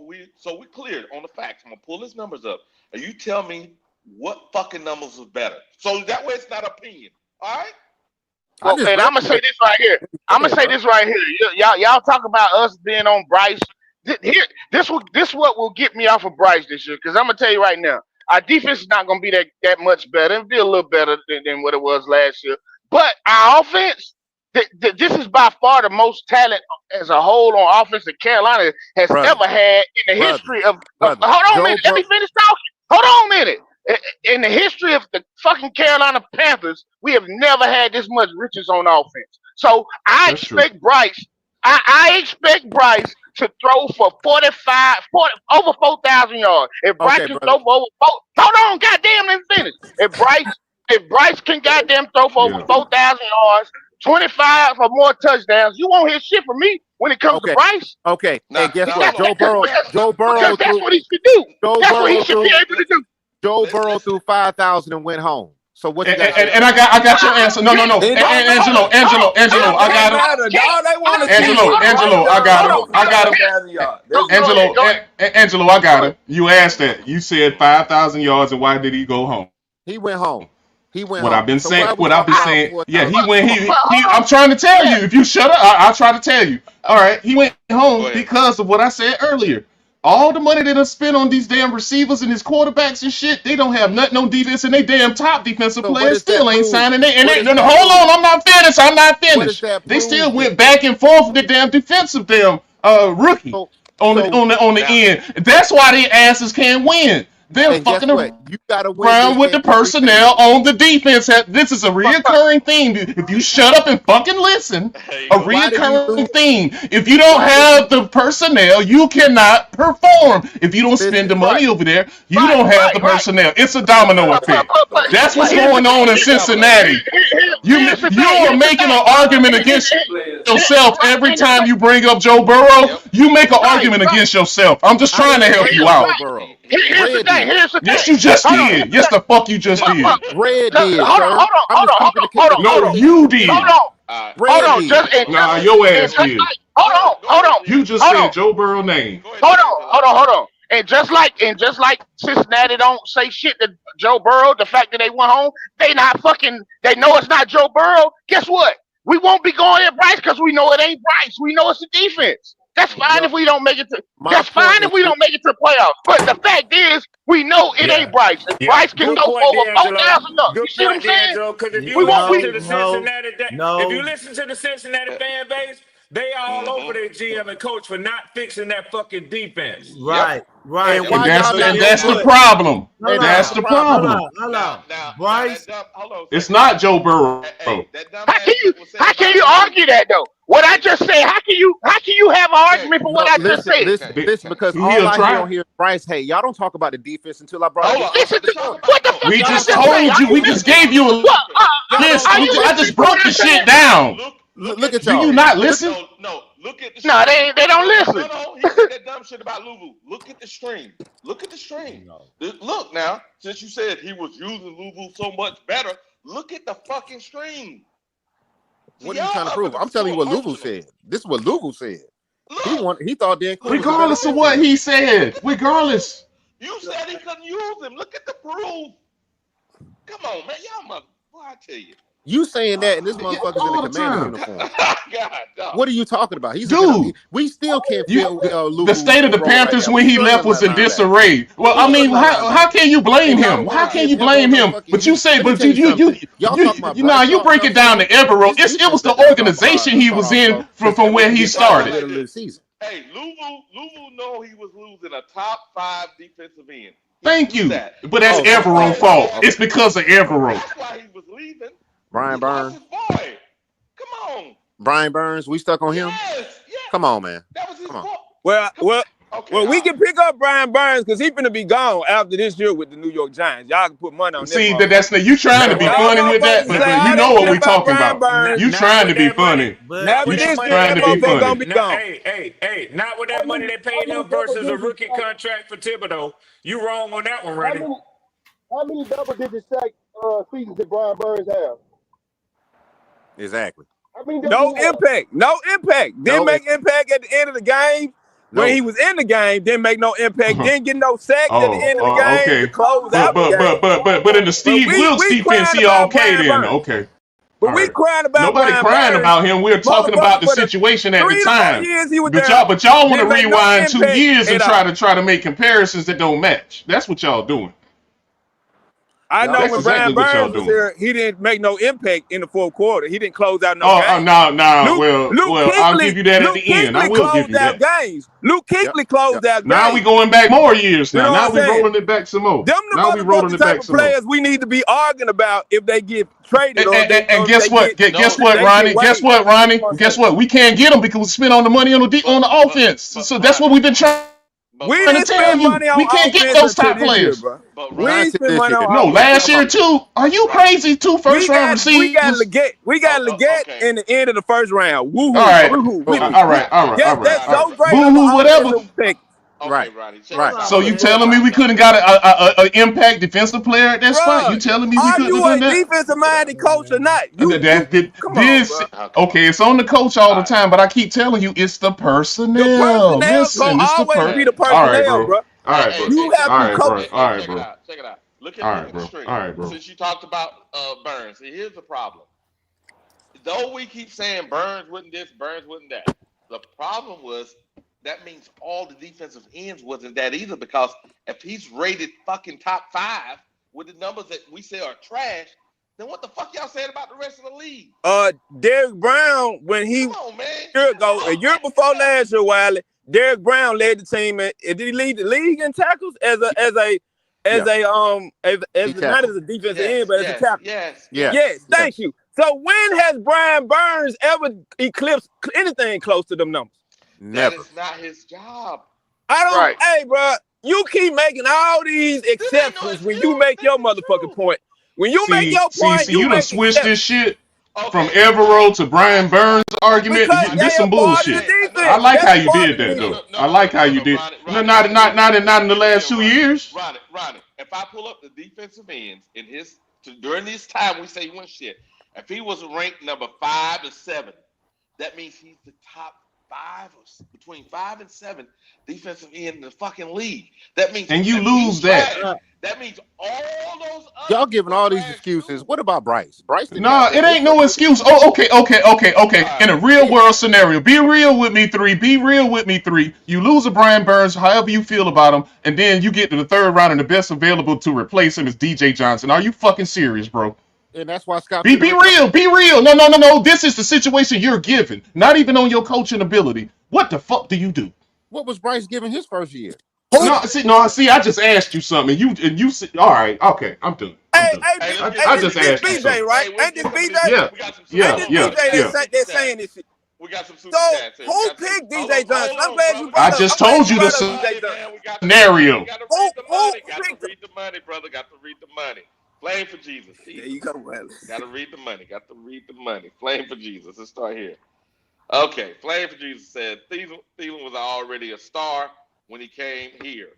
Speaker 2: we cleared on the facts. I'm gonna pull his numbers up, and you tell me what fucking numbers was better. So that way it's not opinion. All right.
Speaker 22: Well, and I'm gonna say this right here. Y'all talk about us being on Bryce. This what will get me off of Bryce this year. Because I'm gonna tell you right now, our defense is not gonna be that much better. It'll be a little better than what it was last year. But our offense, this is by far the most talent as a whole on offense that Carolina has ever had in the history of. Hold on a minute. Let me finish talking. Hold on a minute. In the history of the fucking Carolina Panthers, we have never had this much riches on offense. So I expect Bryce. I expect Bryce to throw for 40 over 4,000 yards. If Bryce can throw for over 4, hold on, goddamn, let me finish. If Bryce can goddamn throw for over 4,000 yards, 25 or more touchdowns, you won't hear shit from me when it comes to Bryce.
Speaker 5: Okay. And guess what? Joe Burrow.
Speaker 22: That's what he should do. That's what he should be able to do.
Speaker 5: Joe Burrow threw 5,000 and went home. So what?
Speaker 6: And I got your answer. No. Angelo, I got him. Angelo, I got him. Angelo, I got him. You asked that. You said 5,000 yards, and why did he go home?
Speaker 5: He went home.
Speaker 6: I've been saying. Yeah, he went. He I'm trying to tell you. If you shut up, I'll try to tell you. All right, he went home because of what I said earlier. All the money they done spent on these damn receivers and these quarterbacks and shit, they don't have nothing on defense, and they damn top defensive players still ain't signing. Hold on, I'm not finished. They still went back and forth with the damn defensive rookie on the end. That's why their asses can't win. They're fucking around with the personnel on the defense. This is a reoccurring theme. If you shut up and fucking listen, a reoccurring theme. If you don't have the personnel, you cannot perform. If you don't spend the money over there, you don't have the personnel. It's a domino effect. That's what's going on in Cincinnati. You are making an argument against yourself every time you bring up Joe Burrow. You make an argument against yourself. I'm just trying to help you out.
Speaker 22: Here's the thing.
Speaker 6: Yes, you just did. Yes, the fuck you just did.
Speaker 5: Red did.
Speaker 22: Hold on.
Speaker 6: No, you did.
Speaker 22: Hold on.
Speaker 6: Nah, your ass did.
Speaker 22: Hold on.
Speaker 6: You just said Joe Burrow name.
Speaker 22: Hold on. And just like Cincinnati don't say shit to Joe Burrow, the fact that they went home, they know it's not Joe Burrow. Guess what? We won't be going at Bryce because we know it ain't Bryce. We know it's the defense. That's fine if we don't make it to. That's fine if we don't make it to the playoffs. But the fact is, we know it ain't Bryce. And Bryce can go over 4,000 yards. You see what I'm saying?
Speaker 18: Because if you listen to the Cincinnati fan base, they all over their GM and coach for not fixing that fucking defense.
Speaker 8: Right.
Speaker 6: And that's the problem. That's the problem.
Speaker 8: Bryce,
Speaker 6: it's not Joe Burrow.
Speaker 22: How can you argue that though? What I just said, how can you have an argument for what I just said?
Speaker 5: Listen, because all I hear on here is Bryce, hey, y'all don't talk about the defense until I brought it up.
Speaker 22: What the fuck?
Speaker 6: We just told you, we just gave you a list. I just broke the shit down.
Speaker 5: Look at y'all.
Speaker 6: Do you not listen?
Speaker 2: No. Look at the
Speaker 22: No, they don't listen.
Speaker 2: No, he said that dumb shit about Louvu. Look at the stream. Look now, since you said he was using Louvu so much better, look at the fucking stream.
Speaker 5: What are you trying to prove? I'm telling you what Louvu said. This is what Louvu said. He thought Dan Quinn.
Speaker 6: Regardless of what he said, regardless.
Speaker 2: You said he couldn't use him. Look at the proof. Come on, man. Y'all mother. Boy, I tell you.
Speaker 5: You saying that, and this motherfucker's in the Commander uniform.
Speaker 2: God,
Speaker 5: what are you talking about? We still can't feel
Speaker 6: the state of the Panthers when he left was in disarray. Well, I mean, how can you blame him? How can you blame him? But you say, but you break it down to Evero. It was the organization he was in from where he started.
Speaker 2: Hey, Louvu know he was losing a top 5 defensive end.
Speaker 6: Thank you. But that's Evero's fault. It's because of Evero.
Speaker 2: That's why he was leaving.
Speaker 5: Brian Burns.
Speaker 2: Come on.
Speaker 5: Brian Burns, we stuck on him?
Speaker 2: Yes.
Speaker 5: Come on, man.
Speaker 2: That was his fault.
Speaker 21: Well, we can pick up Brian Burns because he's gonna be gone after this year with the New York Giants. Y'all can put money on that.
Speaker 6: See, that's you trying to be funny with that, but you know what we're talking about. You trying to be funny.
Speaker 21: After this year, that motherfucker gonna be gone.
Speaker 18: Hey, not with that money they paid him versus a rookie contract for Thibodeau. You wrong on that one, Randy.
Speaker 7: How many double-digit sack seasons did Brian Burns have?
Speaker 5: Exactly.
Speaker 21: No impact. Didn't make impact at the end of the game. When he was in the game, didn't make no impact. Didn't get no sacks at the end of the game to close out the game.
Speaker 6: But in the Steve Wilkes defense, he okay then. Okay.
Speaker 21: But we crying about
Speaker 6: nobody
Speaker 21: Brian
Speaker 6: crying
Speaker 21: Burns,
Speaker 6: about him. We're talking about the
Speaker 21: for the
Speaker 6: situation at the
Speaker 21: 3 to 4
Speaker 6: time.
Speaker 21: years he was
Speaker 6: But
Speaker 21: there.
Speaker 6: y'all want to
Speaker 21: Didn't make no
Speaker 6: rewind 2
Speaker 21: impact
Speaker 6: years and
Speaker 21: at all.
Speaker 6: try to make comparisons that don't match. That's what y'all doing.
Speaker 21: I know
Speaker 6: That's
Speaker 21: when
Speaker 6: exactly
Speaker 21: Brian
Speaker 6: what y'all
Speaker 21: Burns was
Speaker 6: doing.
Speaker 21: here, he didn't make no impact in the fourth quarter. He didn't close out no games.
Speaker 6: Well, I'll give you that at the end. I will give you that.
Speaker 21: Games. Luke Kuechly closed out games.
Speaker 6: Now we going back more years now.
Speaker 21: You know
Speaker 6: Now
Speaker 21: what
Speaker 6: we
Speaker 21: I'm saying?
Speaker 6: rolling it back some more.
Speaker 21: Them the motherfucking type of players we need to be arguing about if they get traded
Speaker 6: And guess what? Guess what, Ronnie? Guess what, Ronnie? Guess what? We can't get them because we spent on the money on the offense. So that's what we've been trying
Speaker 21: We didn't
Speaker 6: to tell
Speaker 21: spend
Speaker 6: you.
Speaker 21: money on
Speaker 6: We can't get
Speaker 21: offense
Speaker 6: those
Speaker 21: until
Speaker 6: top
Speaker 21: this year,
Speaker 6: players.
Speaker 21: bro. We ain't spend money on
Speaker 6: No,
Speaker 21: offense.
Speaker 6: last year too. Are you crazy? 2 first-round receivers.
Speaker 21: We got Leggett in the end of the first round. Woohoo!
Speaker 6: All right.
Speaker 21: All right. That's so great.
Speaker 6: Boo-hoo, whatever.
Speaker 2: Okay, Ronnie.
Speaker 6: So you telling me we couldn't got an impact defensive player at that spot? You telling me we couldn't have done that?
Speaker 21: Are you a defensive-minded coach or not?
Speaker 6: Okay, it's on the coach all the time, but I keep telling you, it's the personnel. Listen, it's the
Speaker 21: always be the personnel, bro.
Speaker 6: All right, bro.
Speaker 21: You have to coach.
Speaker 6: All right, bro.
Speaker 2: Check it out. Look at the stream.
Speaker 6: All right, bro.
Speaker 2: Since you talked about Burns, here's the problem. Though we keep saying Burns wasn't this, Burns wasn't that, the problem was that means all the defensive ends wasn't that either, because if he's rated fucking top 5 with the numbers that we say are trash, then what the fuck y'all saying about the rest of the league?
Speaker 21: Derrick Brown, when he a year before last year, Wiley, Derrick Brown led the team. Did he lead the league in tackles not as a defensive end, but as a tackle? Yes. Thank you. So when has Brian Burns ever eclipsed anything close to them numbers?
Speaker 2: Never. That is not his job.
Speaker 21: Hey, bro, you keep making all these exceptions when you make your motherfucking point. When you make your point,
Speaker 6: you done switched this shit from Evero to Brian Burns argument. This some bullshit. I like how you did that, though. I like how you did. Not in the last 2 years.
Speaker 2: Ronnie, if I pull up the defensive ends in during this time we say he went shit. If he was ranked number 5 and 7, that means he's the top 5 or between 5 and 7 defensive end in the fucking league. That means
Speaker 6: you lose that.
Speaker 2: That means all those
Speaker 5: y'all giving all these excuses. What about Bryce?
Speaker 6: No, it ain't no excuse. Oh, okay. In a real world scenario, be real with me, 3. Be real with me, 3. You lose a Brian Burns, however you feel about him, and then you get to the 3rd round and the best available to replace him is DJ Johnson. Are you fucking serious, bro?
Speaker 5: And that's why Scott.
Speaker 6: Be real. No. This is the situation you're given. Not even on your coaching ability. What the fuck do you do?
Speaker 5: What was Bryce giving his first year?
Speaker 6: No, see, I just asked you something. And you said, all right, okay, I'm done. I just asked you something.
Speaker 21: Right? Ain't this BJ?
Speaker 6: Yeah.
Speaker 21: They're saying this shit.
Speaker 2: We got some super
Speaker 21: chats. Who picked DJ Johnson? I'm glad you
Speaker 6: I just told you the scenario.
Speaker 2: Got to read the money, brother. Got to read the money. Flame for Jesus.
Speaker 21: There you go, Wiley.
Speaker 2: Got to read the money. Flame for Jesus. Let's start here. Okay. Flame for Jesus said Thielen was already a star when he came here.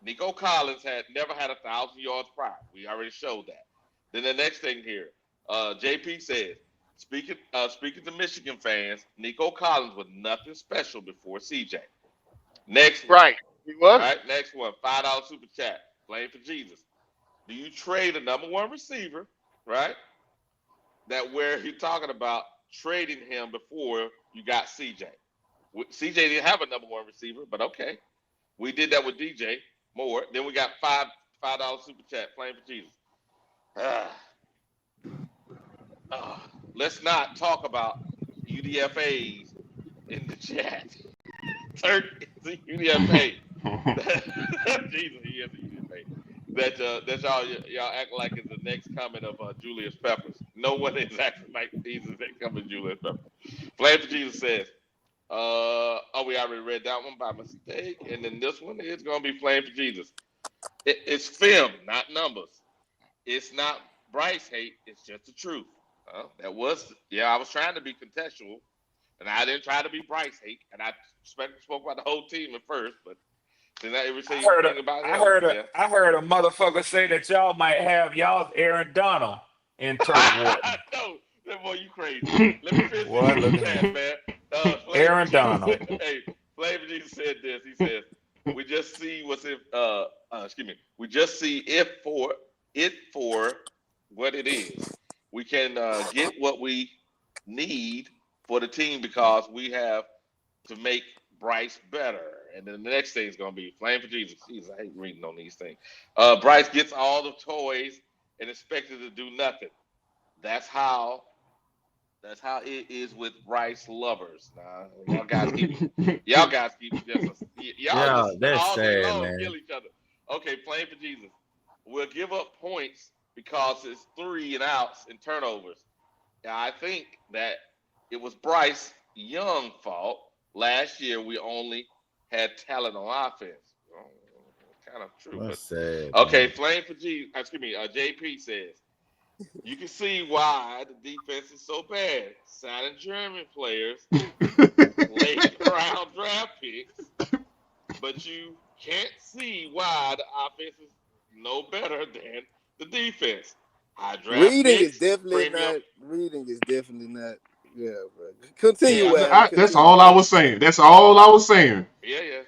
Speaker 2: Nico Collins had never had 1,000 yards prior. We already showed that. Then the next thing here, JP said, speaking to Michigan fans, Nico Collins was nothing special before CJ. Next one.
Speaker 22: Right. He was.
Speaker 2: All right, next one. $5 super chat. Flame for Jesus. Do you trade a number 1 receiver, right? That where you're talking about trading him before you got CJ. CJ didn't have a number 1 receiver, but okay. We did that with DJ Moore. Then we got $5 super chat. Flame for Jesus. Let's not talk about UDFAs in the chat. Turk is a UDFA. Jesus, he is a UDFA. That y'all act like is the next comment of Julius Peppers. No one is acting like he's the next comment of Julius Peppers. Flame for Jesus says, we already read that one by mistake. And then this one is going to be Flame for Jesus. It's film, not numbers. It's not Bryce hate. It's just the truth. I was trying to be contextual, and I didn't try to be Bryce hate. And I spoke about the whole team at first, but then I
Speaker 18: heard a motherfucker say that y'all might have y'all's Aaron Donald in Turk Wharton.
Speaker 2: No, that boy, you crazy. Let me finish this, man.
Speaker 18: Aaron Donald.
Speaker 2: Hey, Flavor Jesus said this. He says, "We just see what's if. We just see it for what it is. we can get what we need for the team because we have to make Bryce better. And then the next thing is going to be Flame for Jesus. Jesus, I hate reading on these things. Bryce gets all the toys and expected to do nothing. That's how it is with Bryce lovers. Nah, y'all guys keep just y'all just
Speaker 9: that's
Speaker 2: all day
Speaker 9: sad,
Speaker 2: long
Speaker 9: man.
Speaker 2: kill each other. Okay, Flame for Jesus. We'll give up points because it's 3 and outs and turnovers. Now, I think that it was Bryce Young's fault. Last year, we only had talent on offense. Kind of true.
Speaker 9: That's sad.
Speaker 2: Okay,
Speaker 9: Man.
Speaker 2: Flame for Jesus. Excuse me. JP says, you can see why the defense is so bad. Signing German players, late round draft picks, but you can't see why the offense is no better than the defense. High draft
Speaker 11: Reading
Speaker 2: picks,
Speaker 11: is definitely
Speaker 2: premium.
Speaker 11: not. Reading is definitely not. Yeah, bro. Continue.
Speaker 6: That's all I was saying. That's all I was saying.
Speaker 2: Yeah.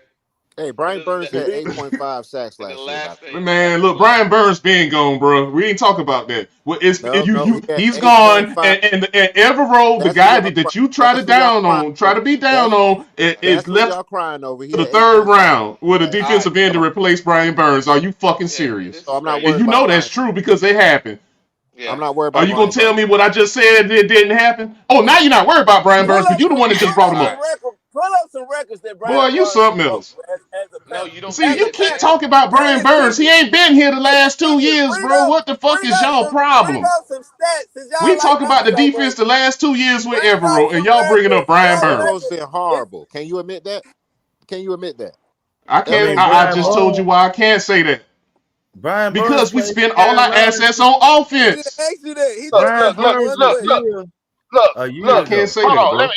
Speaker 5: Hey, Brian Burns had 8.5 sacks last year.
Speaker 6: Man, look, Brian Burns been gone, bro. We ain't talk about that. Well, he's
Speaker 5: he
Speaker 6: gone,
Speaker 5: had
Speaker 6: and Evero, the guy that you try to be down on, is left
Speaker 5: y'all crying over.
Speaker 6: to the 3rd round with a defensive end to replace Brian Burns. Are you fucking serious?
Speaker 5: So I'm not
Speaker 6: And
Speaker 5: worried
Speaker 6: you know
Speaker 5: about
Speaker 6: that's true because it happened.
Speaker 5: I'm not worried about.
Speaker 6: Are you gonna tell me what I just said it didn't happen? Oh, now you're not worried about Brian Burns, but you're the one that just brought him up.
Speaker 11: Pull up some records that Brian
Speaker 6: Boy, you
Speaker 11: Burns
Speaker 6: something
Speaker 11: broke
Speaker 6: else.
Speaker 11: as a
Speaker 2: No, you don't.
Speaker 6: See, you keep talking about Brian Burns. He ain't been here the last 2 years, bro. What the fuck is y'all problem?
Speaker 11: Bring up some stats since y'all
Speaker 6: We
Speaker 11: like
Speaker 6: talk about the
Speaker 11: numbers so
Speaker 6: defense
Speaker 11: much.
Speaker 6: the last 2 years with
Speaker 11: Bring up
Speaker 6: Evero, and
Speaker 11: some
Speaker 6: y'all bringing up
Speaker 11: records.
Speaker 6: Brian
Speaker 11: Y'all
Speaker 6: Burns.
Speaker 5: Evero's been horrible. Can you admit that?
Speaker 6: I can't. I just told you why I can't say that.
Speaker 9: Brian Burns
Speaker 6: Because we
Speaker 9: played
Speaker 6: spend
Speaker 9: for
Speaker 6: all our
Speaker 9: Carolina.
Speaker 6: assets on
Speaker 11: He didn't
Speaker 6: offense.
Speaker 11: ask you that. He
Speaker 9: Brian
Speaker 11: just asked you
Speaker 9: Burns
Speaker 11: one
Speaker 9: was
Speaker 11: question.
Speaker 9: here a year
Speaker 2: Look.
Speaker 6: I can't say
Speaker 22: Hold
Speaker 6: that,
Speaker 22: on.
Speaker 6: bro.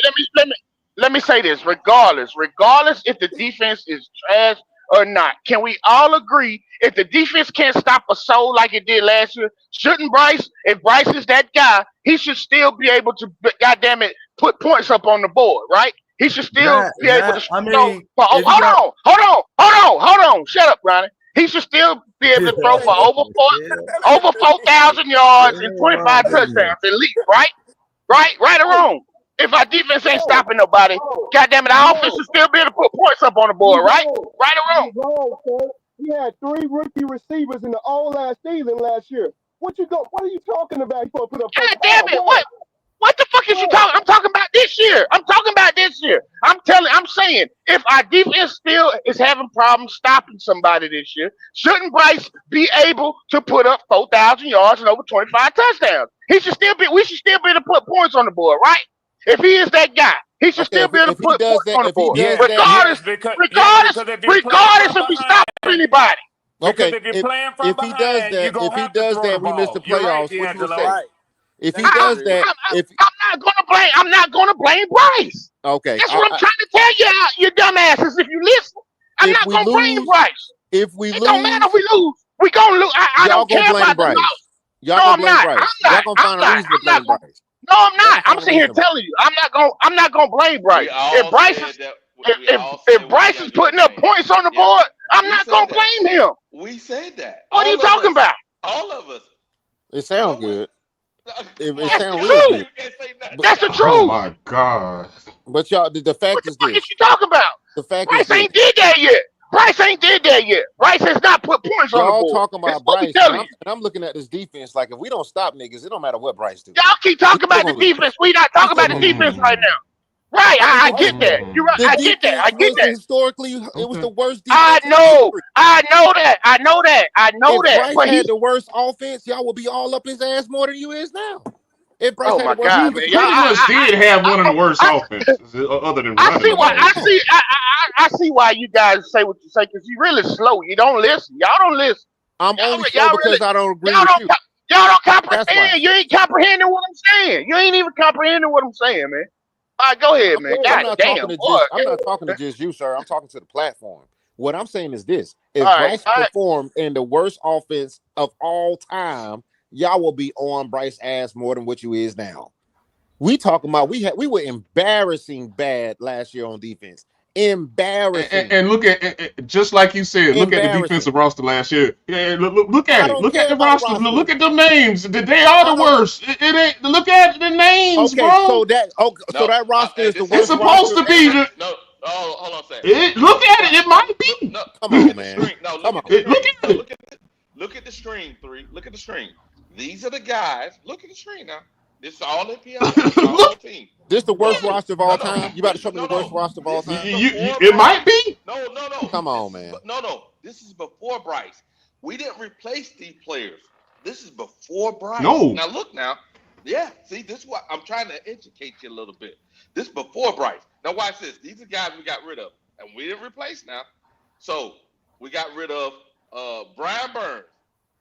Speaker 22: Let me say this. Regardless if the defense is trash or not, can we all agree if the defense can't stop a soul like it did last year, shouldn't Bryce? If Bryce is that guy, he should still be able to, goddamn it, put points up on the board, right? He should still be able to.
Speaker 9: I mean,
Speaker 22: Hold on. Shut up, Ronnie. He should still be able to throw for over 4,000 yards and 25 touchdowns at least, right? Right or wrong? If our defense ain't stopping nobody, goddamn it, our offense should still be able to put points up on the board, right? Right or wrong?
Speaker 7: Wrong, sir. He had 3 rookie receivers in the all last season last year. What are you talking about? You supposed to put up?
Speaker 22: God damn it! What the fuck is you talking? I'm talking about this year. I'm saying if our defense still is having problems stopping somebody this year, shouldn't Bryce be able to put up 4,000 yards and over 25 touchdowns? We should still be able to put points on the board, right? If he is that guy, he should still be able to put points on the board, regardless if we stop anybody.
Speaker 18: Because if you're playing from behind, you're going to have to throw the ball.
Speaker 5: we miss the playoffs.
Speaker 18: You're right,
Speaker 5: What you
Speaker 18: D'Angelo.
Speaker 5: say? If he does that,
Speaker 22: I'm not gonna blame Bryce.
Speaker 5: Okay,
Speaker 22: that's what I'm trying to tell you dumbasses. If you listen, I'm not gonna blame Bryce.
Speaker 5: If we lose,
Speaker 22: don't matter if we lose. We gonna lose. I don't care about the loss.
Speaker 5: Y'all gonna blame Bryce. Y'all gonna find a reason to blame Bryce.
Speaker 22: No, I'm not. I'm sitting here telling you. I'm not gonna blame Bryce. If Bryce is putting up points on the board, I'm not gonna blame him.
Speaker 2: We said that.
Speaker 22: What are you talking about?
Speaker 2: All of us.
Speaker 5: It sounds good. It sounds real good.
Speaker 22: That's the truth.
Speaker 6: Oh my God!
Speaker 5: But y'all, the fact is this.
Speaker 22: What you talking about?
Speaker 5: The fact
Speaker 22: Bryce
Speaker 5: is this.
Speaker 22: ain't did that yet. Bryce has not put points on the board.
Speaker 5: Y'all talking about Bryce, and I'm looking at this defense like if we don't stop niggas, it don't matter what Bryce do.
Speaker 22: Y'all keep talking about the defense. We not talking about the defense right now. Right, I get that. You're right. I get that.
Speaker 5: Historically, it was the worst defense.
Speaker 22: I know that.
Speaker 5: If Bryce
Speaker 22: But
Speaker 5: had the worst offense, y'all would be all up his ass more than you is now. If Bryce had the worst
Speaker 22: God,
Speaker 5: defense,
Speaker 6: Pretty much did have one of the worst offenses, other than running.
Speaker 22: I see why you guys say what you say because you really slow. You don't listen. Y'all don't listen.
Speaker 5: I'm only slow because I don't agree with you.
Speaker 22: Y'all don't comprehend. You ain't comprehending what I'm saying. You ain't even comprehending what I'm saying, man. All right, go ahead, man.
Speaker 5: I'm not talking to just you, sir. I'm talking to the platform. What I'm saying is this: if Bryce performed in the worst offense of all time, y'all will be on Bryce's ass more than what you is now. We talking about we were embarrassing bad last year on defense. Embarrassing.
Speaker 6: And look at just like you said, look at the defensive roster last year. Yeah, look at it. Look at the roster. Look at them names. They are the worst. It ain't. Look at the names, bro.
Speaker 5: So that roster is the worst.
Speaker 6: It's supposed to be.
Speaker 2: No. Oh, hold on a second.
Speaker 6: Look at it. It might be.
Speaker 2: No,
Speaker 5: come on, man.
Speaker 2: Look at the string. 3. Look at the string. These are the guys. Look at the string now. This is all in PFF. Team.
Speaker 5: This the worst roster of all time. You about to show me the worst roster of all time?
Speaker 6: It might be.
Speaker 2: No.
Speaker 5: Come on, man.
Speaker 2: No. This is before Bryce. We didn't replace these players. This is before Bryce.
Speaker 6: No.
Speaker 2: Now look now. Yeah. See, this is what I'm trying to educate you a little bit. This is before Bryce. Now watch this. These are guys we got rid of, and we didn't replace now. So we got rid of Brian Burns.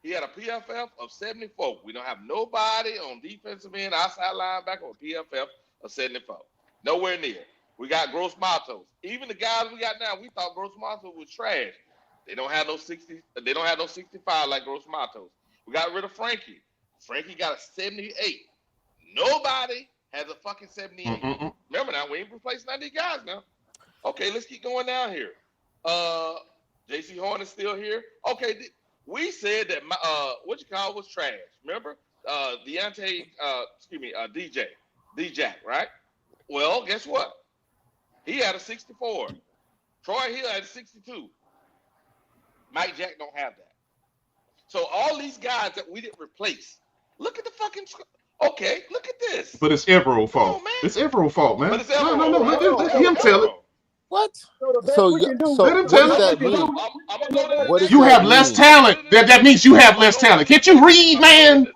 Speaker 2: He had a PFF of 74. We don't have nobody on defensive end, outside linebacker, or PFF of 74. Nowhere near. We got Gross Matos. Even the guys we got now, we thought Gross Matos was trash. They don't have no 60. They don't have no 65 like Gross Matos. We got rid of Frankie. Frankie got a 78. Nobody has a fucking 78. Remember now, we ain't replacing none of these guys now. Okay, let's keep going down here. J.C. Horn is still here. Okay, we said that was trash. Remember, DJ, D-Jack, right? Well, guess what? He had a 64. Troy Hill had a 62. Mike Jack don't have that. So all these guys that we didn't replace, look at the fucking. Okay, look at this.
Speaker 6: But it's Evero's fault. It's Evero's fault, man.
Speaker 2: But it's Evero.
Speaker 6: No. Let him tell it.
Speaker 5: What?
Speaker 2: So
Speaker 5: what does that mean? What does
Speaker 6: You
Speaker 5: that
Speaker 6: have
Speaker 5: mean?
Speaker 6: less talent. That means you have less talent. Can't you read, man?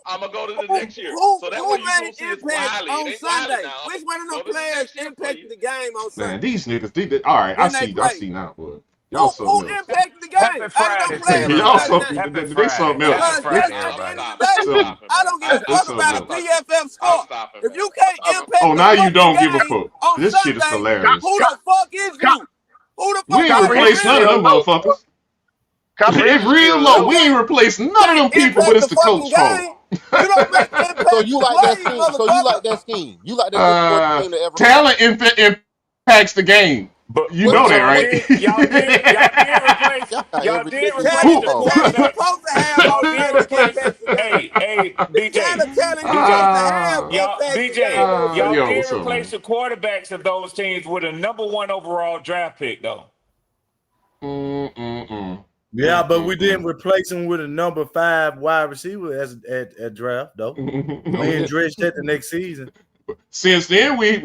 Speaker 2: I'm gonna go to the next year. So that way you gonna see it's Wiley.
Speaker 21: On Sunday, which one of them players impacted the game on Sunday?
Speaker 6: Man, these niggas. All right, I see now, boy. Y'all
Speaker 21: Who impacted the game?
Speaker 6: Y'all something. They something else.
Speaker 21: I don't give a fuck about a PFF score. If you can't impact
Speaker 6: now you don't give a fuck. This shit is hilarious.
Speaker 21: Who the fuck is you? Who the fuck?
Speaker 6: We ain't replaced none of them motherfuckers. It's real low. We ain't replaced none of them people, but it's the coach fault.
Speaker 5: So you like that scheme? You like that
Speaker 6: talent impacts the game. But you know that, right?
Speaker 18: Y'all did replace the quarterbacks of those teams with a number 1 overall draft pick, though.
Speaker 9: Yeah, but we didn't replace him with a number 5 wide receiver at draft, though. We addressed that the next season.
Speaker 6: Since then, we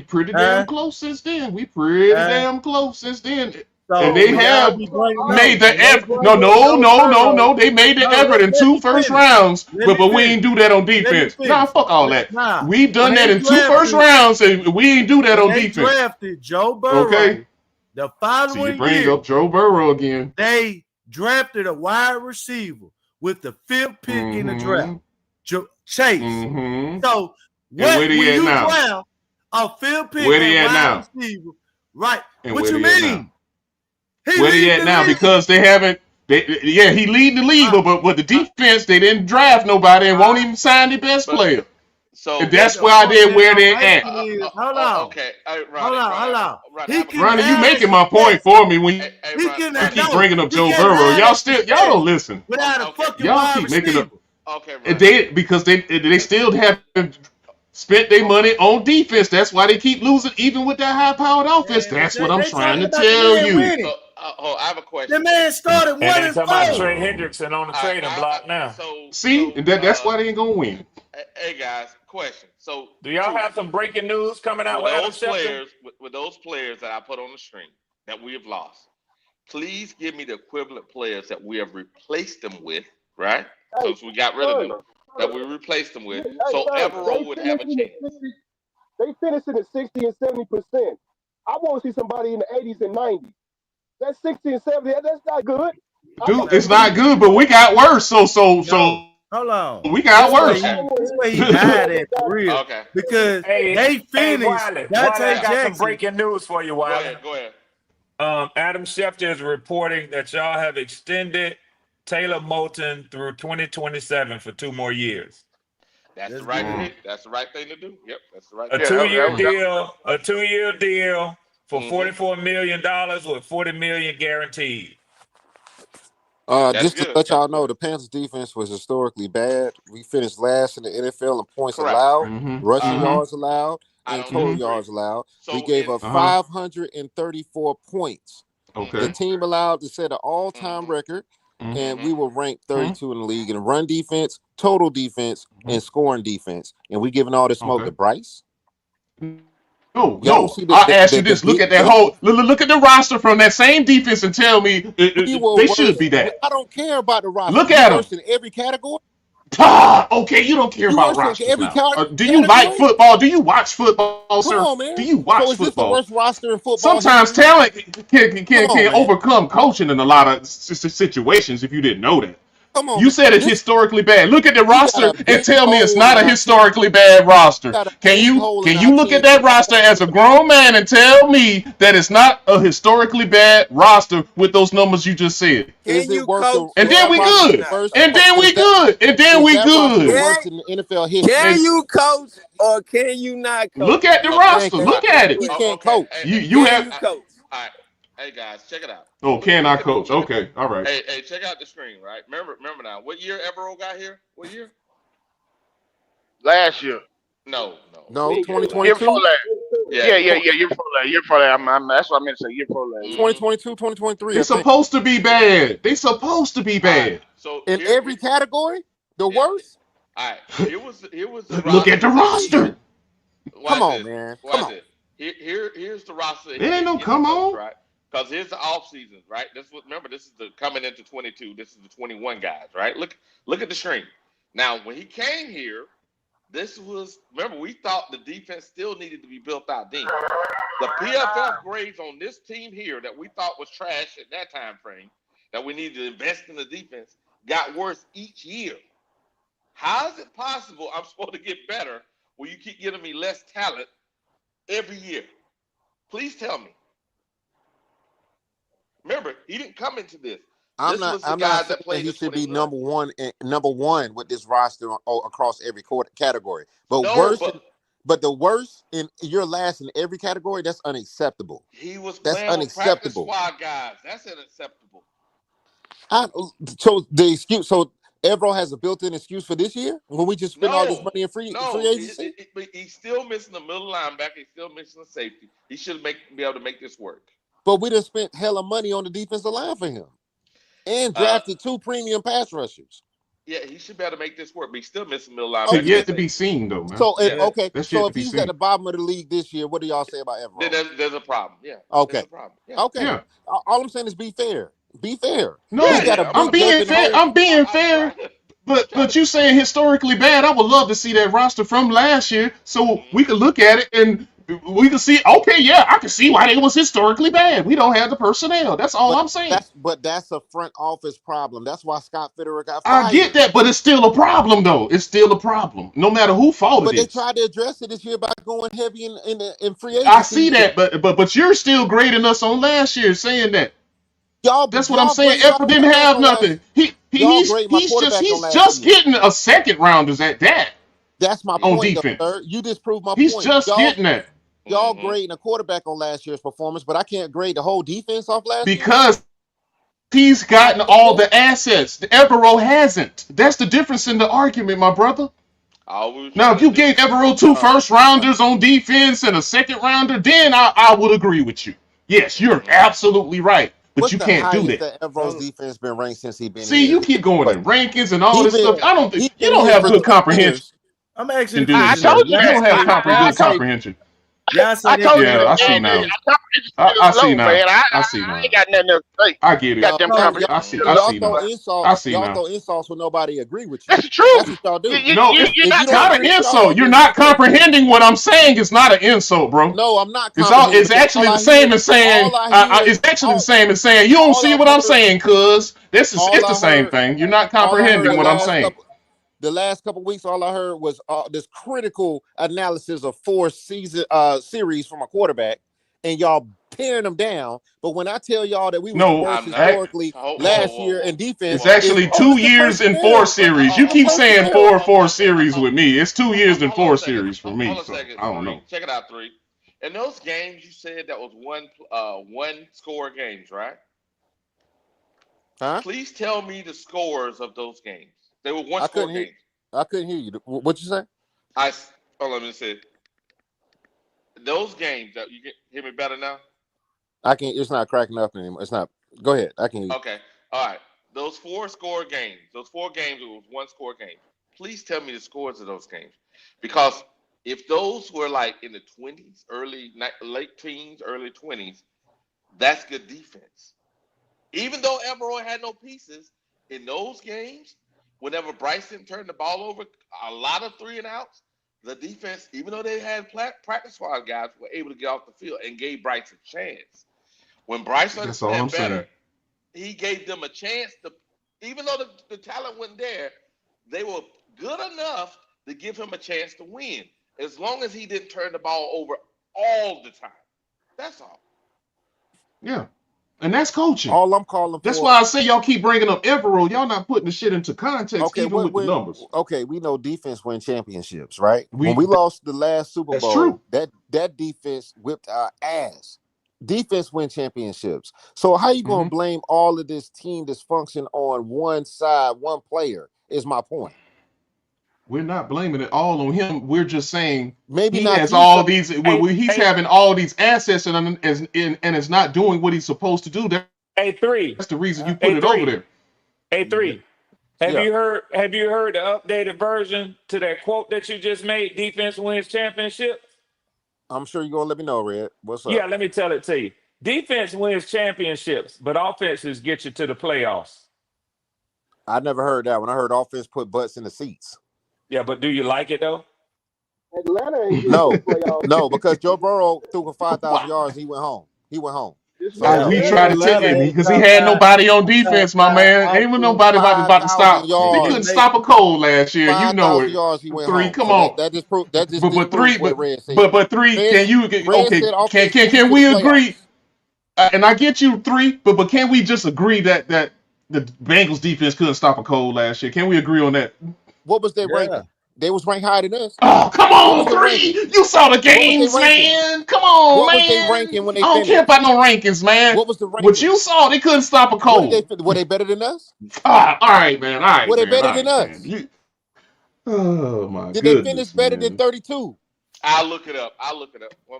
Speaker 6: pretty damn close. Since then, we pretty damn close. Since then, and they have made the effort. No. They made the effort in 2 first rounds, but we ain't do that on defense. Nah, fuck all that. We've done that in 2 first rounds, and we ain't do that on defense.
Speaker 9: They drafted Joe Burrow.
Speaker 6: Okay.
Speaker 9: The following
Speaker 6: year, you bring up Joe Burrow again.
Speaker 9: They drafted a wide receiver with the 5th pick in the draft, Chase. So when you draft a 5th pick wide receiver, right?
Speaker 6: And
Speaker 9: what you mean?
Speaker 6: Where he at now? Because they haven't. He lead the league, but with the defense, they didn't draft nobody and won't even sign the best player. So that's why they're where they're at.
Speaker 9: Hold on.
Speaker 2: Okay.
Speaker 9: Hold on.
Speaker 6: Ronnie, you making my point for me when you keep bringing up Joe Burrow. Y'all don't listen. Y'all keep making up.
Speaker 2: Okay.
Speaker 6: Because they still haven't spent their money on defense. That's why they keep losing, even with that high-powered offense. That's what I'm trying to tell you.
Speaker 2: I have a question.
Speaker 9: The man started 1-4.
Speaker 18: About Trey Hendrickson on the trading block now.
Speaker 6: That's why they ain't gonna win.
Speaker 2: Hey guys, question. So
Speaker 18: do y'all have some breaking news coming out with those players?
Speaker 2: With those players that I put on the string that we have lost, please give me the equivalent players that we have replaced them with. Right? So we got rid of them. That we replaced them with. So Evero would have a chance.
Speaker 7: They finished in the 60 and 70%. I want to see somebody in the 80s and 90s. That's 60 and 70. That's not good.
Speaker 6: Dude, it's not good, but we got worse. So.
Speaker 9: Hold on.
Speaker 6: We got worse.
Speaker 9: This way he died at for real. Okay. Because they finished.
Speaker 18: Wiley, I got some breaking news for you, Wiley.
Speaker 2: Go ahead.
Speaker 18: Adam Schefter is reporting that y'all have extended Taylor Moton through 2027 for 2 more years.
Speaker 2: That's the right thing. That's the right thing to do. Yep, that's the right
Speaker 18: thing. A 2-year deal. A 2-year deal for $44 million with $40 million guaranteed.
Speaker 5: Just to let y'all know, the Panthers defense was historically bad. We finished last in the NFL in points allowed, rushing yards allowed, and total yards allowed.
Speaker 2: So
Speaker 5: we gave up 534 points. The team allowed to set an all-time record, and we were ranked 32 in the league in run defense, total defense, and scoring defense. And we giving all the smoke to Bryce.
Speaker 6: No. I ask you this: look at that whole, look at the roster from that same defense and tell me they should be that.
Speaker 5: I don't care about the roster.
Speaker 6: Look at them
Speaker 5: in every category.
Speaker 6: Okay, you don't care about rosters now. Do you like football? Do you watch football, sir?
Speaker 5: Come on, man.
Speaker 6: Do you watch
Speaker 5: so is
Speaker 6: football?
Speaker 5: This the worst roster in football?
Speaker 6: Sometimes talent can overcome coaching in a lot of situations. If you didn't know that.
Speaker 5: Come on,
Speaker 6: you said it's historically bad. Look at the roster and tell me it's not a historically bad roster. Can you look at that roster as a grown man and tell me that it's not a historically bad roster with those numbers you just said?
Speaker 5: Is it worse?
Speaker 6: And then we good. And then we good. And then we good.
Speaker 5: Worse in the NFL history.
Speaker 21: Can you coach or can you not coach?
Speaker 6: Look at the roster. Look at it.
Speaker 5: He can't coach.
Speaker 6: You have.
Speaker 2: All right. Hey guys, check it out.
Speaker 6: Oh, can I coach? Okay, all right.
Speaker 2: Hey, check out the screen, right? Remember now. What year Evero got here? What year?
Speaker 22: Last year.
Speaker 2: No.
Speaker 5: 2022.
Speaker 22: Year before last. Yeah. Year before last. That's what I meant to say. Year before last.
Speaker 5: 2022, 2023.
Speaker 6: They're supposed to be bad. They supposed to be bad.
Speaker 2: Right. So
Speaker 5: in every category, the worst.
Speaker 2: All right. Here was the
Speaker 6: look at the roster.
Speaker 5: Come on, man. Come on.
Speaker 2: Here's the roster.
Speaker 6: It ain't no come on.
Speaker 2: Right. Because here's the off seasons, right? Remember, this is the coming into 22. This is the 21 guys, right? Look at the screen. Now, when he came here, remember, we thought the defense still needed to be built out deep. The PFF grades on this team here that we thought was trash at that time frame, that we needed to invest in the defense, got worse each year. How is it possible I'm supposed to get better when you keep giving me less talent every year? Please tell me. Remember, he didn't come into this.
Speaker 5: I'm not saying he should be number one with this roster across every category. But the worst in you're last in every category. That's unacceptable.
Speaker 2: He was playing unacceptable. Practice squad guys. That's unacceptable.
Speaker 5: So the excuse. So Evero has a built-in excuse for this year when we just spend all this money in free agency.
Speaker 2: He's still missing the middle linebacker. He's still missing the safety. He should be able to make this work.
Speaker 5: But we done spent hella money on the defensive line for him. And drafted 2 premium pass rushers.
Speaker 2: Yeah, he should be able to make this work, but he's still missing middle linebacker.
Speaker 6: Yet to be seen, though, man.
Speaker 5: So, so if he's at the bottom of the league this year, what do y'all say about Evero?
Speaker 2: There's a problem, yeah.
Speaker 5: Okay.
Speaker 2: There's a problem. Yeah.
Speaker 5: Okay.
Speaker 6: Yeah.
Speaker 5: All I'm saying is be fair. Be fair.
Speaker 6: No, I'm being fair. I'm being fair. But you saying historically bad, I would love to see that roster from last year so we could look at it and we can see, okay, yeah, I can see why they was historically bad. We don't have the personnel. That's all I'm saying.
Speaker 5: That's a front office problem. That's why Scott Fitterer got fired.
Speaker 6: I get that, but it's still a problem, though. It's still a problem, no matter who fault it is.
Speaker 5: But they tried to address it this year by going heavy in free agency.
Speaker 6: I see that, but you're still grading us on last year, saying that. That's what I'm saying. Efra didn't have nothing. He's just getting a second rounders at that.
Speaker 5: That's my
Speaker 6: on
Speaker 5: point,
Speaker 6: defense.
Speaker 5: Sir. You disproved my
Speaker 6: He's
Speaker 5: point.
Speaker 6: He's just getting that.
Speaker 5: Y'all grading a quarterback on last year's performance, but I can't grade the whole defense off last year.
Speaker 6: Because he's gotten all the assets. The Evero hasn't. That's the difference in the argument, my brother. Now, if you gave Evero 2 first rounders on defense and a second rounder, then I would agree with you. Yes, you're absolutely right. But you can't do that.
Speaker 5: Evero's defense been ranked since he been
Speaker 6: here. You keep going in rankings and all this stuff. I don't think you don't have good comprehension.
Speaker 8: I'm actually.
Speaker 6: I told you don't have good comprehension.
Speaker 22: I told you.
Speaker 6: I see now. I see now.
Speaker 22: I ain't got nothing else to say.
Speaker 6: I get it. I see now. I see now.
Speaker 5: Y'all throw insults when nobody agree with you.
Speaker 22: That's the truth.
Speaker 5: That's what y'all do.
Speaker 6: No, it's not an insult. You're not comprehending what I'm saying. It's not an insult, bro.
Speaker 5: No, I'm not.
Speaker 6: It's actually the same as saying. It's actually the same as saying you don't see what I'm saying, cuz it's the same thing. You're not comprehending what I'm saying.
Speaker 5: The last couple of weeks, all I heard was this critical analysis of 4 series from a quarterback, and y'all tearing them down. But when I tell y'all that we were worse historically last year in defense,
Speaker 6: it's actually 2 years and 4 series. You keep saying 4 series with me. It's 2 years and 4 series for me. So I don't know.
Speaker 2: Check it out, 3. In those games, you said that was one score games, right?
Speaker 5: Huh?
Speaker 2: Please tell me the scores of those games. They were one score games.
Speaker 5: I couldn't hear you. What you say?
Speaker 2: Let me say. Those games that you can hear me better now.
Speaker 5: I can't. It's not cracking up anymore. It's not. Go ahead. I can hear you.
Speaker 2: Okay. All right. Those 4 score games. Those 4 games. It was one score game. Please tell me the scores of those games, because if those were like in the 20s, late teens, early 20s, that's good defense. Even though Everett had no pieces in those games, whenever Bryson turned the ball over, a lot of 3 and outs, the defense, even though they had practice squad guys, were able to get off the field and gave Bryce a chance. When Bryce started playing better, he gave them a chance to, even though the talent wasn't there, they were good enough to give him a chance to win, as long as he didn't turn the ball over all the time. That's all.
Speaker 6: Yeah. And that's coaching.
Speaker 5: All I'm calling for.
Speaker 6: That's why I say y'all keep bringing up Everett. Y'all not putting the shit into context, even with the numbers.
Speaker 5: Okay, we know defense win championships, right? When we lost the last Super Bowl,
Speaker 6: true.
Speaker 5: that defense whipped our ass. Defense win championships. So how you gonna blame all of this team dysfunction on one side, one player? Is my point.
Speaker 6: We're not blaming it all on him. We're just saying
Speaker 5: maybe
Speaker 6: he
Speaker 5: not
Speaker 6: has all these. He's having all these assets and is not doing what he's supposed to do. That's the reason you put it over there.
Speaker 18: A3. Have you heard the updated version to that quote that you just made? Defense wins championship.
Speaker 5: I'm sure you're gonna let me know, Red. What's up?
Speaker 18: Yeah, let me tell it to you. Defense wins championships, but offenses get you to the playoffs.
Speaker 5: I never heard that one. I heard offense put butts in the seats.
Speaker 18: Yeah, but do you like it though?
Speaker 7: Atlanta ain't
Speaker 5: no, because Joe Burrow threw for 5,000 yards. He went home.
Speaker 6: He tried to tell you because he had nobody on defense, my man. Ain't nobody about to stop. They couldn't stop a cold last year. You know it.
Speaker 5: Yards, he went
Speaker 6: 3,
Speaker 5: home.
Speaker 6: come
Speaker 5: so
Speaker 6: on.
Speaker 5: That just proved. That just
Speaker 6: but 3,
Speaker 5: what Red said.
Speaker 6: but 3. Can you? Okay. Can we agree? And I get you 3, but can we just agree that the Bengals defense couldn't stop a cold last year? Can we agree on that?
Speaker 5: What was their ranking? They was ranked higher than us.
Speaker 6: Oh, come on, 3. You saw the games, man. Come on, man.
Speaker 5: What was they ranking when they
Speaker 6: finished? I don't care about no rankings, man.
Speaker 5: What was the ranking?
Speaker 6: What you saw, they couldn't stop a cold.
Speaker 5: Were they better than us?
Speaker 6: All right, man. All right,
Speaker 5: were they better than us?
Speaker 6: Oh, my goodness.
Speaker 5: Did they finish better than 32?
Speaker 2: I'll look it up.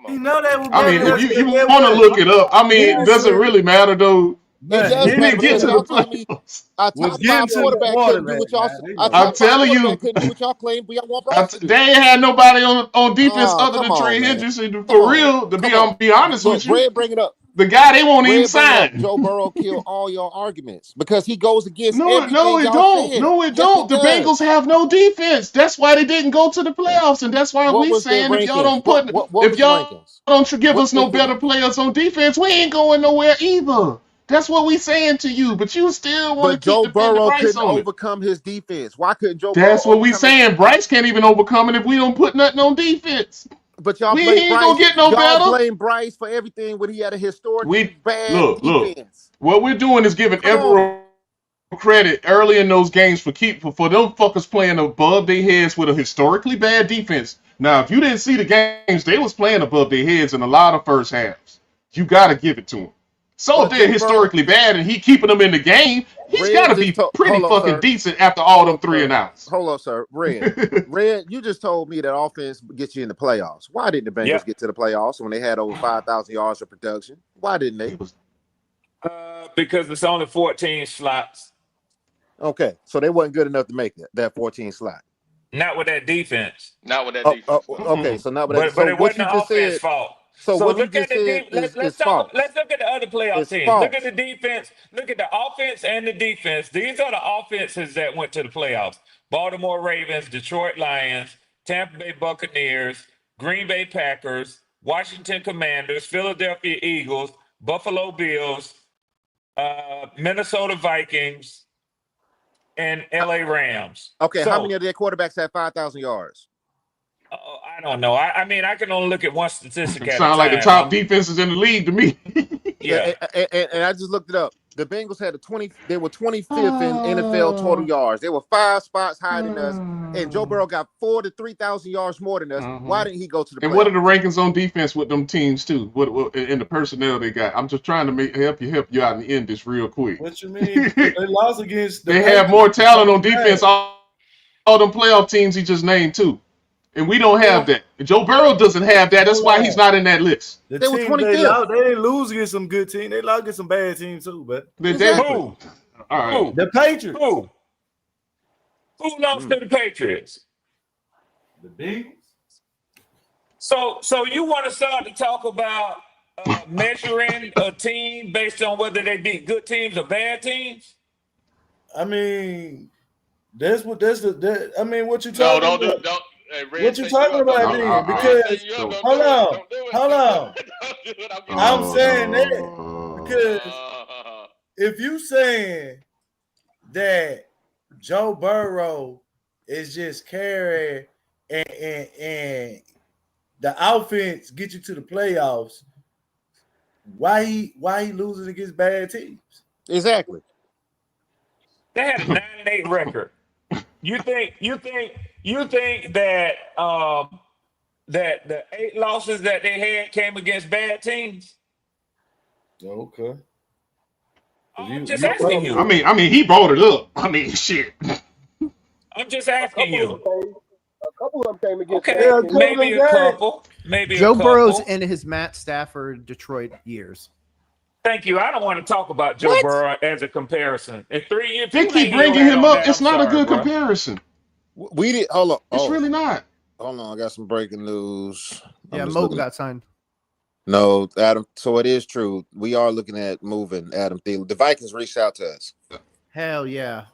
Speaker 8: You know they were
Speaker 6: I mean, if you want to look it up, I mean, does it really matter, though?
Speaker 5: It does matter because y'all tell me our top 5 quarterback couldn't do what y'all. I'm telling you, couldn't do what y'all claimed. We want Bryce to do.
Speaker 6: They ain't had nobody on defense other than Trey Hendrickson. For real, to be honest with you,
Speaker 5: Red, bring it up.
Speaker 6: The guy they won't even sign.
Speaker 5: Joe Burrow killed all your arguments because he goes against everything
Speaker 6: No, it
Speaker 5: y'all
Speaker 6: don't. No, it don't. The Bengals have no defense. That's why they didn't go to the playoffs, and that's why we saying if y'all don't put, if y'all don't give us no better players on defense, we ain't going nowhere either. That's what we saying to you, but you still want to keep defending Bryce on it.
Speaker 5: Overcome his defense. Why couldn't Joe?
Speaker 6: That's what we saying. Bryce can't even overcome it if we don't put nothing on defense.
Speaker 5: But y'all
Speaker 6: we
Speaker 5: blame
Speaker 6: ain't
Speaker 5: Bryce.
Speaker 6: Gonna get no better.
Speaker 5: Blame Bryce for everything when he had a historically bad defense.
Speaker 6: Look. What we're doing is giving Everett credit early in those games for them fuckers playing above their heads with a historically bad defense. Now, if you didn't see the games, they was playing above their heads in a lot of first halves. You got to give it to them. So if they're historically bad and he keeping them in the game, he's got to be pretty fucking decent after all them 3 and outs.
Speaker 5: Hold on, sir. Red, you just told me that offense gets you in the playoffs. Why didn't the Bengals get to the playoffs when they had over 5,000 yards of production? Why didn't they?
Speaker 18: Because it's only 14 slots.
Speaker 5: Okay, so they wasn't good enough to make that 14 slot.
Speaker 18: Not with that defense.
Speaker 5: Okay, so not with that.
Speaker 18: But it wasn't the offense's fault.
Speaker 5: So what you just said is false.
Speaker 18: Let's look at the other playoff teams. Look at the defense. Look at the offense and the defense. These are the offenses that went to the playoffs. Baltimore Ravens, Detroit Lions, Tampa Bay Buccaneers, Green Bay Packers, Washington Commanders, Philadelphia Eagles, Buffalo Bills, Minnesota Vikings, and LA Rams.
Speaker 5: Okay, how many of their quarterbacks had 5,000 yards?
Speaker 18: I don't know. I mean, I can only look at one statistic at a time.
Speaker 6: Sound like the top defenses in the league to me.
Speaker 18: Yeah.
Speaker 5: And I just looked it up. The Bengals had they were 25th in NFL total yards. They were 5 spots higher than us, and Joe Burrow got 4,000 to 3,000 yards more than us. Why didn't he go to the playoffs?
Speaker 6: And what are the rankings on defense with them teams too? What and the personnel they got? I'm just trying to help you out and end this real quick.
Speaker 9: What you mean? They lost against
Speaker 6: they have more talent on defense. All them playoff teams he just named too. And we don't have that. And Joe Burrow doesn't have that. That's why he's not in that list.
Speaker 9: They were 25th. They didn't lose against some good teams. They lost against some bad teams too. But
Speaker 6: exactly. All right.
Speaker 9: The Patriots.
Speaker 18: Who lost to the Patriots?
Speaker 9: The Bengals.
Speaker 18: So you want to start to talk about measuring a team based on whether they beat good teams or bad teams?
Speaker 9: I mean, what you talking about?
Speaker 2: Don't.
Speaker 9: What you talking about then? Because hold on. I'm saying that because if you saying that Joe Burrow is just carrying and the offense get you to the playoffs, why he losing against bad teams?
Speaker 5: Exactly.
Speaker 18: They had a 9-8 record. You think that that the 8 losses that they had came against bad teams?
Speaker 9: Okay.
Speaker 18: I'm just asking you.
Speaker 6: I mean, he brought it up. I mean, shit.
Speaker 18: I'm just asking you.
Speaker 7: A couple of them came against.
Speaker 18: Okay, maybe a couple. Maybe
Speaker 4: Joe
Speaker 18: a couple.
Speaker 4: Burrow's in his Matt Stafford Detroit years.
Speaker 18: Thank you. I don't want to talk about Joe Burrow as a comparison. In 3 years,
Speaker 6: they keep bringing him up. It's not a good comparison.
Speaker 5: We did. Hold on.
Speaker 6: It's really not.
Speaker 5: Hold on. I got some breaking news.
Speaker 4: Yeah, Mo got signed.
Speaker 5: No, Adam. So it is true. We are looking at moving Adam Thielen. The Vikings reached out to us.
Speaker 4: Hell yeah.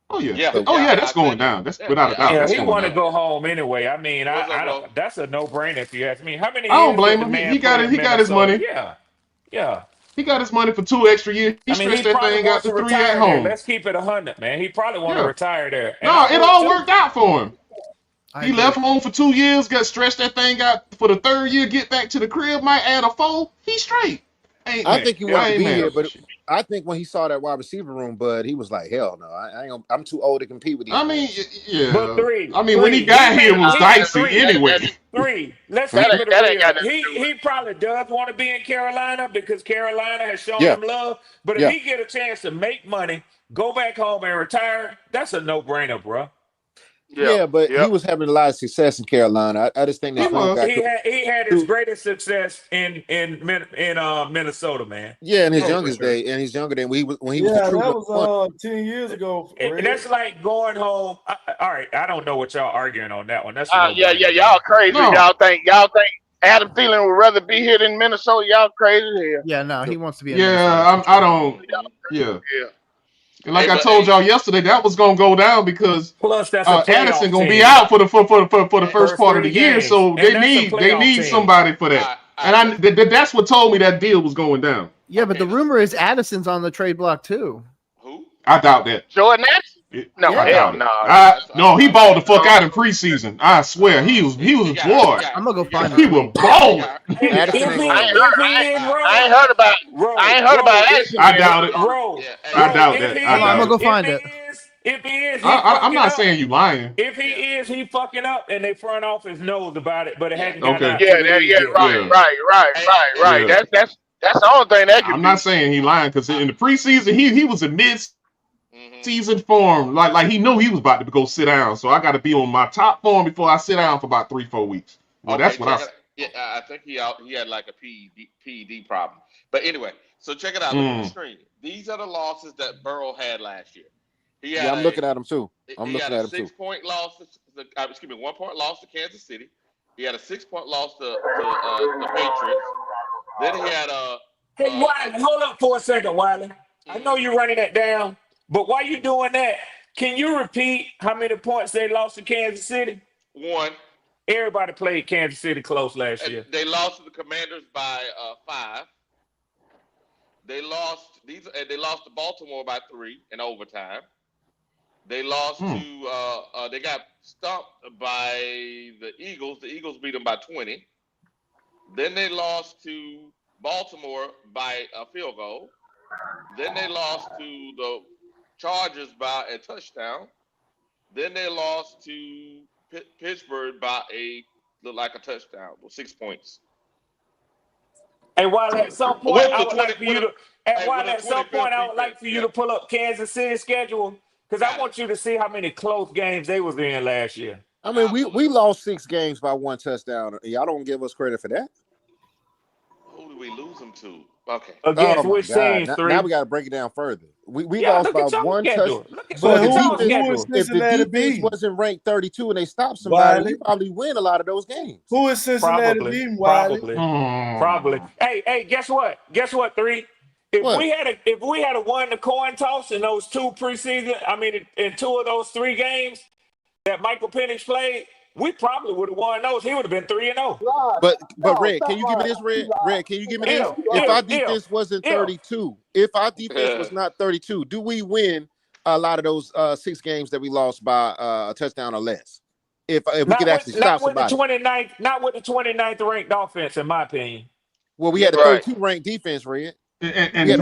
Speaker 6: Oh yeah. That's going down. That's without a doubt.
Speaker 18: Yeah, he want to go home anyway. I mean, I don't. That's a no-brainer if you ask me. How many?
Speaker 6: I don't blame him. He got it. He got his money.
Speaker 18: Yeah.
Speaker 6: He got his money for 2 extra years. He stretched that thing out to 3 at home.
Speaker 18: Let's keep it 100, man. He probably want to retire there.
Speaker 6: No, it all worked out for him. He left home for 2 years, got stretched that thing out for the 3rd year, get back to the crib, might add a 4. He's straight.
Speaker 5: I think he wanted to be here, but I think when he saw that wide receiver room, Bud, he was like, "Hell no, I ain't. I'm too old to compete with these."
Speaker 6: I mean, yeah.
Speaker 18: But
Speaker 6: when he got here, it was dicey anyway.
Speaker 18: Let's keep it real. He probably does want to be in Carolina because Carolina has shown him love. But if he get a chance to make money, go back home and retire, that's a no-brainer, bro.
Speaker 5: Yeah, but he was having a lot of success in Carolina. I just think that
Speaker 18: he had his greatest success in Minnesota, man.
Speaker 5: Yeah, in his youngest day, and he's younger than when he was.
Speaker 9: Yeah, that was 10 years ago.
Speaker 18: That's like going home. All right, I don't know what y'all arguing on that one. That's
Speaker 22: y'all crazy.
Speaker 18: No.
Speaker 22: Y'all think Adam Thielen would rather be here than Minnesota? Y'all crazy here.
Speaker 4: Yeah, no, he wants to be.
Speaker 6: I don't. Yeah. And like I told y'all yesterday, that was gonna go down because
Speaker 18: plus that's
Speaker 6: Addison gonna be out for the first part of the year, so they need somebody for that. And that's what told me that deal was going down.
Speaker 4: Yeah, but the rumor is Addison's on the trade block too.
Speaker 2: Who?
Speaker 6: I doubt that.
Speaker 22: Jordan Addison? No, hell no.
Speaker 6: No, he balled the fuck out in preseason. I swear, he was a boy.
Speaker 4: I'm gonna go find him.
Speaker 6: He was balling.
Speaker 22: I ain't heard about Addison.
Speaker 6: I doubt it. I doubt that.
Speaker 4: I'm gonna go find it.
Speaker 18: If he is,
Speaker 6: I'm not saying you lying.
Speaker 18: If he is, he fucking up, and they front office knows about it, but it hasn't got out.
Speaker 22: Right. That's the only thing that.
Speaker 6: I'm not saying he lying because in the preseason he was in mid-season form, like he knew he was about to go sit down. So I got to be on my top form before I sit down for about 3-4 weeks. Well, that's what
Speaker 2: I think he had like a PED problem. But anyway, so check it out. Look at the screen. These are the losses that Burrow had last year.
Speaker 5: I'm looking at him too.
Speaker 2: He had a 6-point loss. 1 point loss to Kansas City. He had a 6-point loss to the Patriots. Then he had a.
Speaker 18: Hey, Wiley, hold up for a second, Wiley. I know you're running that down, but while you doing that, can you repeat how many points they lost to Kansas City?
Speaker 2: 1.
Speaker 18: Everybody played Kansas City close last year.
Speaker 2: They lost to the Commanders by 5. They lost to Baltimore by 3 in overtime. They lost to they got stomped by the Eagles. The Eagles beat them by 20. Then they lost to Baltimore by a field goal. Then they lost to the Chargers by a touchdown. Then they lost to Pittsburgh by looked like a touchdown, 6 points.
Speaker 18: And while at some point I would like for you to, and while at some point I would like for you to pull up Kansas City's schedule, because I want you to see how many close games they was in last year.
Speaker 5: I mean, we lost 6 games by 1 touchdown. Y'all don't give us credit for that.
Speaker 2: Who did we lose them to? Okay.
Speaker 18: Against which teams?
Speaker 5: Now we got to break it down further. We
Speaker 18: Yeah,
Speaker 5: lost
Speaker 18: look
Speaker 5: by
Speaker 18: at your
Speaker 5: 1
Speaker 18: schedule.
Speaker 5: touchdown.
Speaker 18: Look at
Speaker 5: But
Speaker 9: who
Speaker 5: if the defense wasn't ranked 32 and they stopped somebody, we probably win a lot of those games.
Speaker 9: Who is Cincinnati beating, Wiley?
Speaker 18: Probably. Hey, guess what? Guess what, 3? If we had won the coin toss in those 2 preseason, in 2 of those 3 games that Michael Penix played, we probably would have won those. He would have been 3-0.
Speaker 5: But Red, can you give me this, Red? Red, can you give me this? If our defense wasn't 32, if our defense was not 32, do we win a lot of those 6 games that we lost by a touchdown or less? If we could actually stop somebody.
Speaker 18: Not with the 29th ranked offense, in my opinion.
Speaker 5: Well, we had a 32 ranked defense, Red.
Speaker 6: And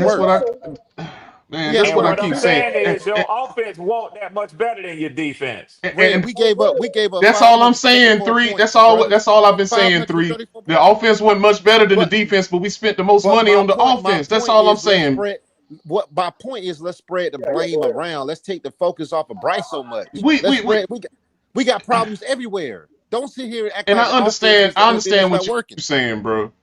Speaker 6: that's what I keep saying.
Speaker 18: Is your offense won't that much better than your defense.
Speaker 5: And we gave up.
Speaker 6: That's all I'm saying. 3. That's all I've been saying. 3. The offense wasn't much better than the defense, but we spent the most money on the offense. That's all I'm saying.
Speaker 5: What my point is, let's spread the blame around. Let's take the focus off of Bryce so much. We got problems everywhere. Don't sit here and act like
Speaker 6: I understand what you're saying, bro.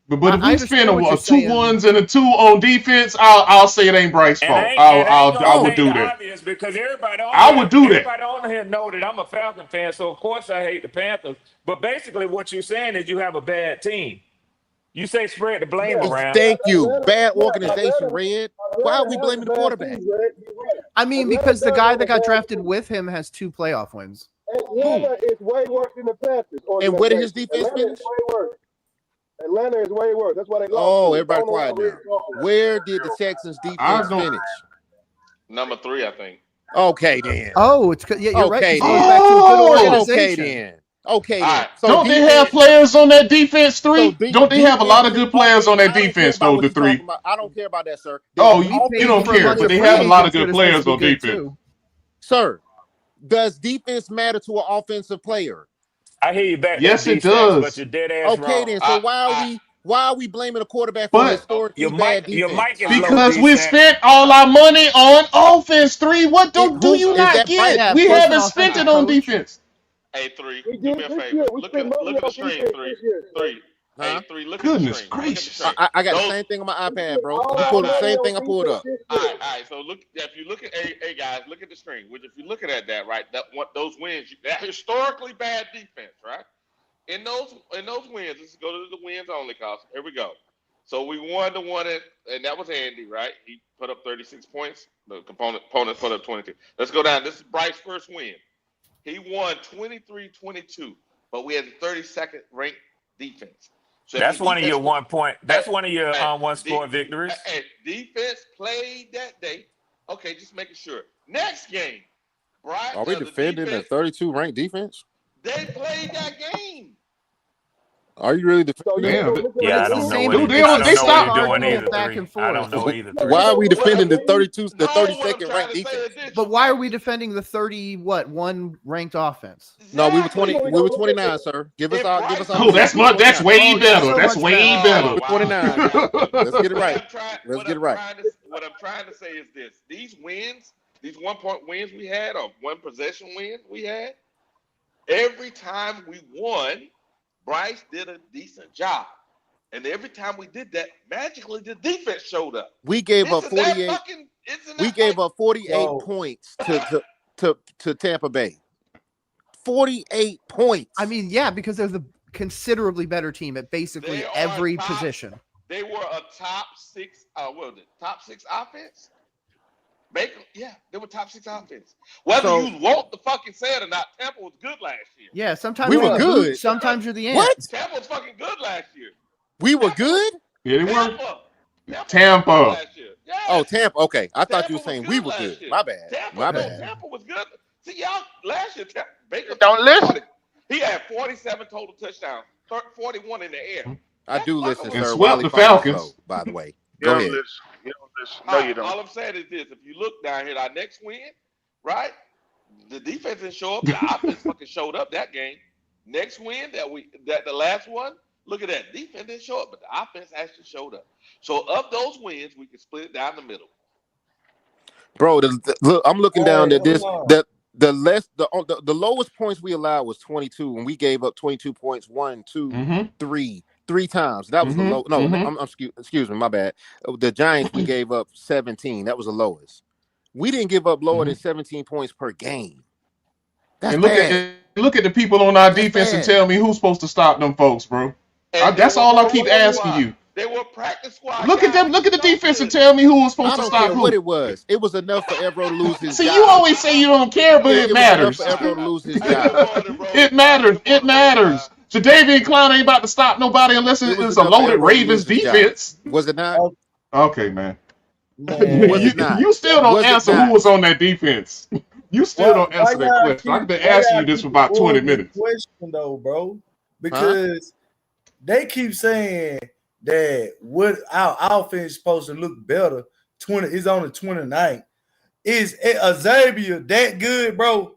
Speaker 6: But if we spend 2 1s and a 2 on defense, I'll say it ain't Bryce's fault. I would do that.
Speaker 18: Because everybody on here know that I'm a Falcon fan, so of course I hate the Panthers. But basically, what you're saying is you have a bad team. You say spread the blame around.
Speaker 5: Thank you. Bad organization, Red. Why are we blaming the quarterback?
Speaker 4: I mean, because the guy that got drafted with him has 2 playoff wins.
Speaker 7: Atlanta is way worse than the Panthers.
Speaker 5: And where did his defense finish?
Speaker 7: Atlanta is way worse. That's why they lost.
Speaker 5: Oh, everybody quiet now. Where did the Texans defense finish?
Speaker 2: Number 3, I think.
Speaker 5: Okay, then.
Speaker 4: Oh, you're right.
Speaker 5: Okay, then. Okay, then.
Speaker 6: So don't they have players on that defense, 3? Don't they have a lot of good players on that defense, though, the 3?
Speaker 5: I don't care about that, sir.
Speaker 6: You don't care, but they have a lot of good players on defense.
Speaker 5: Sir, does defense matter to an offensive player?
Speaker 18: I hear you back.
Speaker 6: Yes, it does.
Speaker 18: But you're dead ass wrong.
Speaker 5: Okay, then. So why are we blaming a quarterback for historically bad defense?
Speaker 6: Because we spent all our money on offense, 3. What do you not get? We haven't spent it on defense.
Speaker 2: Hey, 3, do me a favor. Look at the string, 3. Hey, 3, look at the string.
Speaker 6: Gracious.
Speaker 5: I got the same thing on my iPad, bro. You pull the same thing I pulled up.
Speaker 2: All right. So if you look at, hey guys, look at the string. Which if you're looking at that, right, those wins, that historically bad defense, right? In those wins, let's go to the wins only cost. Here we go. So we won the one, and that was Andy, right? He put up 36 points. The opponent put up 22. Let's go down. This is Bryce's first win. He won 23-22, but we had the 32nd ranked defense. So
Speaker 18: that's one of your 1 point. That's one of your 1 score victories.
Speaker 2: Defense played that day. Okay, just making sure. Next game, Bryce.
Speaker 5: Are we defending the 32 ranked defense?
Speaker 2: They played that game.
Speaker 5: Are you really defending?
Speaker 18: Yeah, I don't know.
Speaker 6: They stopped
Speaker 18: arguing back and forth. I don't know either.
Speaker 5: Why are we defending the 32nd ranked defense?
Speaker 4: But why are we defending the 1 ranked offense?
Speaker 5: No, we were 29, sir. Give us our.
Speaker 6: Oh, that's way better. That's way better.
Speaker 5: 29. Let's get it right. Let's get it right.
Speaker 2: What I'm trying to say is this: these wins, these 1 point wins we had, or 1 possession win we had, every time we won, Bryce did a decent job. And every time we did that, magically the defense showed up.
Speaker 5: We gave up 48. We gave up 48 points to Tampa Bay. 48 points.
Speaker 4: I mean, yeah, because they're the considerably better team at basically every position.
Speaker 2: They were a top 6. What was it? Top 6 offense. They were top 6 offense. Whether you want to fucking say it or not, Tampa was good last year.
Speaker 4: Yeah, sometimes
Speaker 5: we were good.
Speaker 4: Sometimes you're the end.
Speaker 5: What?
Speaker 2: Tampa was fucking good last year.
Speaker 5: We were good?
Speaker 6: Yeah, they were. Tampa.
Speaker 2: Yeah.
Speaker 5: Oh, Tampa. Okay. I thought you were saying we were good. My bad. My bad.
Speaker 2: Tampa was good. See, y'all, last year, Baker.
Speaker 22: Don't listen.
Speaker 2: He had 47 total touchdowns, 41 in the air.
Speaker 5: I do listen, sir.
Speaker 6: Swept the Falcons.
Speaker 5: By the way. Go ahead.
Speaker 22: You don't listen. No, you don't.
Speaker 2: All I'm saying is this: if you look down here, our next win, right? The defense didn't show up. The offense fucking showed up that game. Next win that the last one. Look at that. Defense didn't show up, but the offense actually showed up. So of those wins, we can split it down the middle.
Speaker 5: Bro, look, I'm looking down at this. The lowest points we allowed was 22, and we gave up 22 points 1, 2, 3 times. That was the low. No, excuse me, my bad. The Giants, we gave up 17. That was the lowest. We didn't give up lower than 17 points per game. That's bad.
Speaker 6: Look at the people on our defense and tell me who's supposed to stop them folks, bro. That's all I keep asking you.
Speaker 2: They were practice squad.
Speaker 6: Look at them. Look at the defense and tell me who was supposed to stop who.
Speaker 5: I don't care what it was. It was enough for Evero to lose his job.
Speaker 6: You always say you don't care, but it matters.
Speaker 5: Was enough for Evero to lose his job.
Speaker 6: It matters. It matters. Jadavian Clown ain't about to stop nobody unless it's a loaded Ravens defense.
Speaker 5: Was it not?
Speaker 6: Okay, man. You still don't answer who was on that defense. You still don't answer that question. I've been asking you this for about 20 minutes.
Speaker 9: Question though, bro, because they keep saying that what our offense is supposed to look better. Is on the 29th. Is Xavier that good, bro?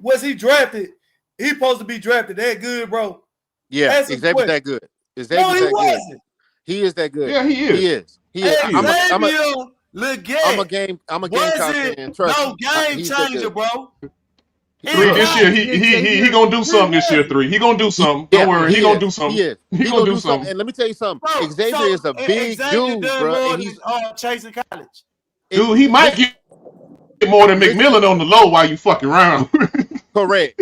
Speaker 9: Was he drafted? He supposed to be drafted that good, bro?
Speaker 5: Yeah, Xavier that good.
Speaker 9: No, he wasn't.
Speaker 5: He is that good.
Speaker 6: Yeah, he is.
Speaker 5: He is. I'm a game
Speaker 9: counter and trust me. No game changer, bro.
Speaker 6: 3 this year, he gonna do something this year. 3, he gonna do something. Don't worry, he gonna do something. He gonna do something.
Speaker 5: And let me tell you something. Bro, Xavier is a big dude, bro. And he's
Speaker 9: chasing college.
Speaker 6: Dude, he might get more than McMillan on the low while you fucking around.
Speaker 5: Correct.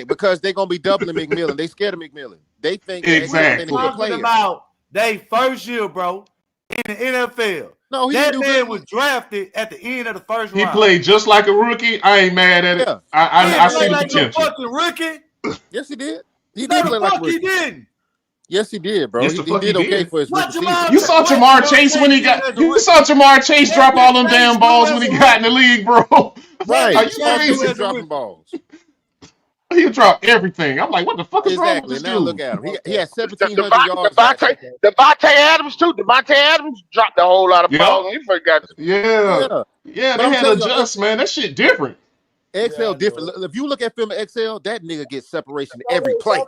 Speaker 5: Because they're gonna be doubling McMillan. They scared of McMillan. They think
Speaker 6: exactly.
Speaker 9: Talking about they first year, bro, in the NFL.
Speaker 5: No,
Speaker 9: that man was drafted at the end of the first round.
Speaker 6: He played just like a rookie. I ain't mad at it. Yeah. I see the potential.
Speaker 9: Fucking rookie.
Speaker 5: Yes, he did. He did play like a rookie.
Speaker 9: He didn't.
Speaker 5: Yes, he did, bro. He did okay for his rookie season.
Speaker 6: You saw Jamar Chase when he got. You saw Jamar Chase drop all them damn balls when he got in the league, bro.
Speaker 5: Right.
Speaker 6: Are you crazy?
Speaker 5: Dropping balls.
Speaker 6: He dropped everything. I'm like, what the fuck is wrong with this dude?
Speaker 5: Now look at him. He had 1,700 yards.
Speaker 22: Devontae Adams too. Devontae Adams dropped a whole lot of balls. He forgot.
Speaker 6: Yeah. They had to adjust, man. That shit different.
Speaker 5: XL different. If you look at film of XL, that nigga gets separation every play.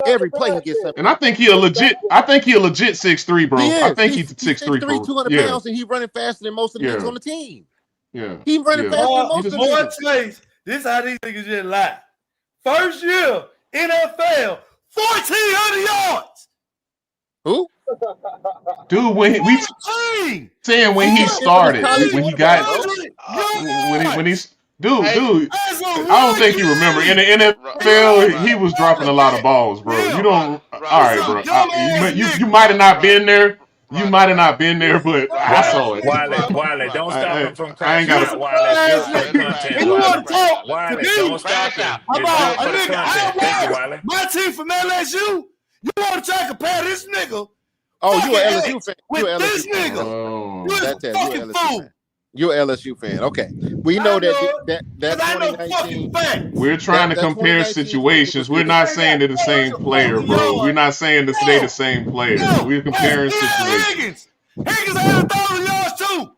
Speaker 5: Every play he gets separation.
Speaker 6: And I think he a legit 6'3", bro. I think he's 6'3",
Speaker 5: 200 pounds, and he running faster than most of the niggas on the team.
Speaker 6: Yeah.
Speaker 5: He running faster than most of the niggas.
Speaker 9: This is how these niggas just lie. First year, NFL, 1,400 yards.
Speaker 5: Who?
Speaker 6: Dude, when he started, when he got, when he's, dude, I don't think you remember. In the NFL, he was dropping a lot of balls, bro. You don't, all right, bro. You might have not been there. You might have not been there, but I saw it.
Speaker 18: Wiley, don't stop him from
Speaker 6: I ain't got
Speaker 9: to. You want to talk to me? Don't stop him. About a nigga. My team from LSU. You want to try to compare this nigga?
Speaker 5: Oh, you an LSU fan?
Speaker 9: With this nigga? You a fucking fool.
Speaker 5: You're an LSU fan. Okay. We know that 2019.
Speaker 6: We're trying to compare situations. We're not saying they're the same player, bro. We're not saying that they're the same player. We're comparing situations.
Speaker 9: Higgins had 1,000 yards too.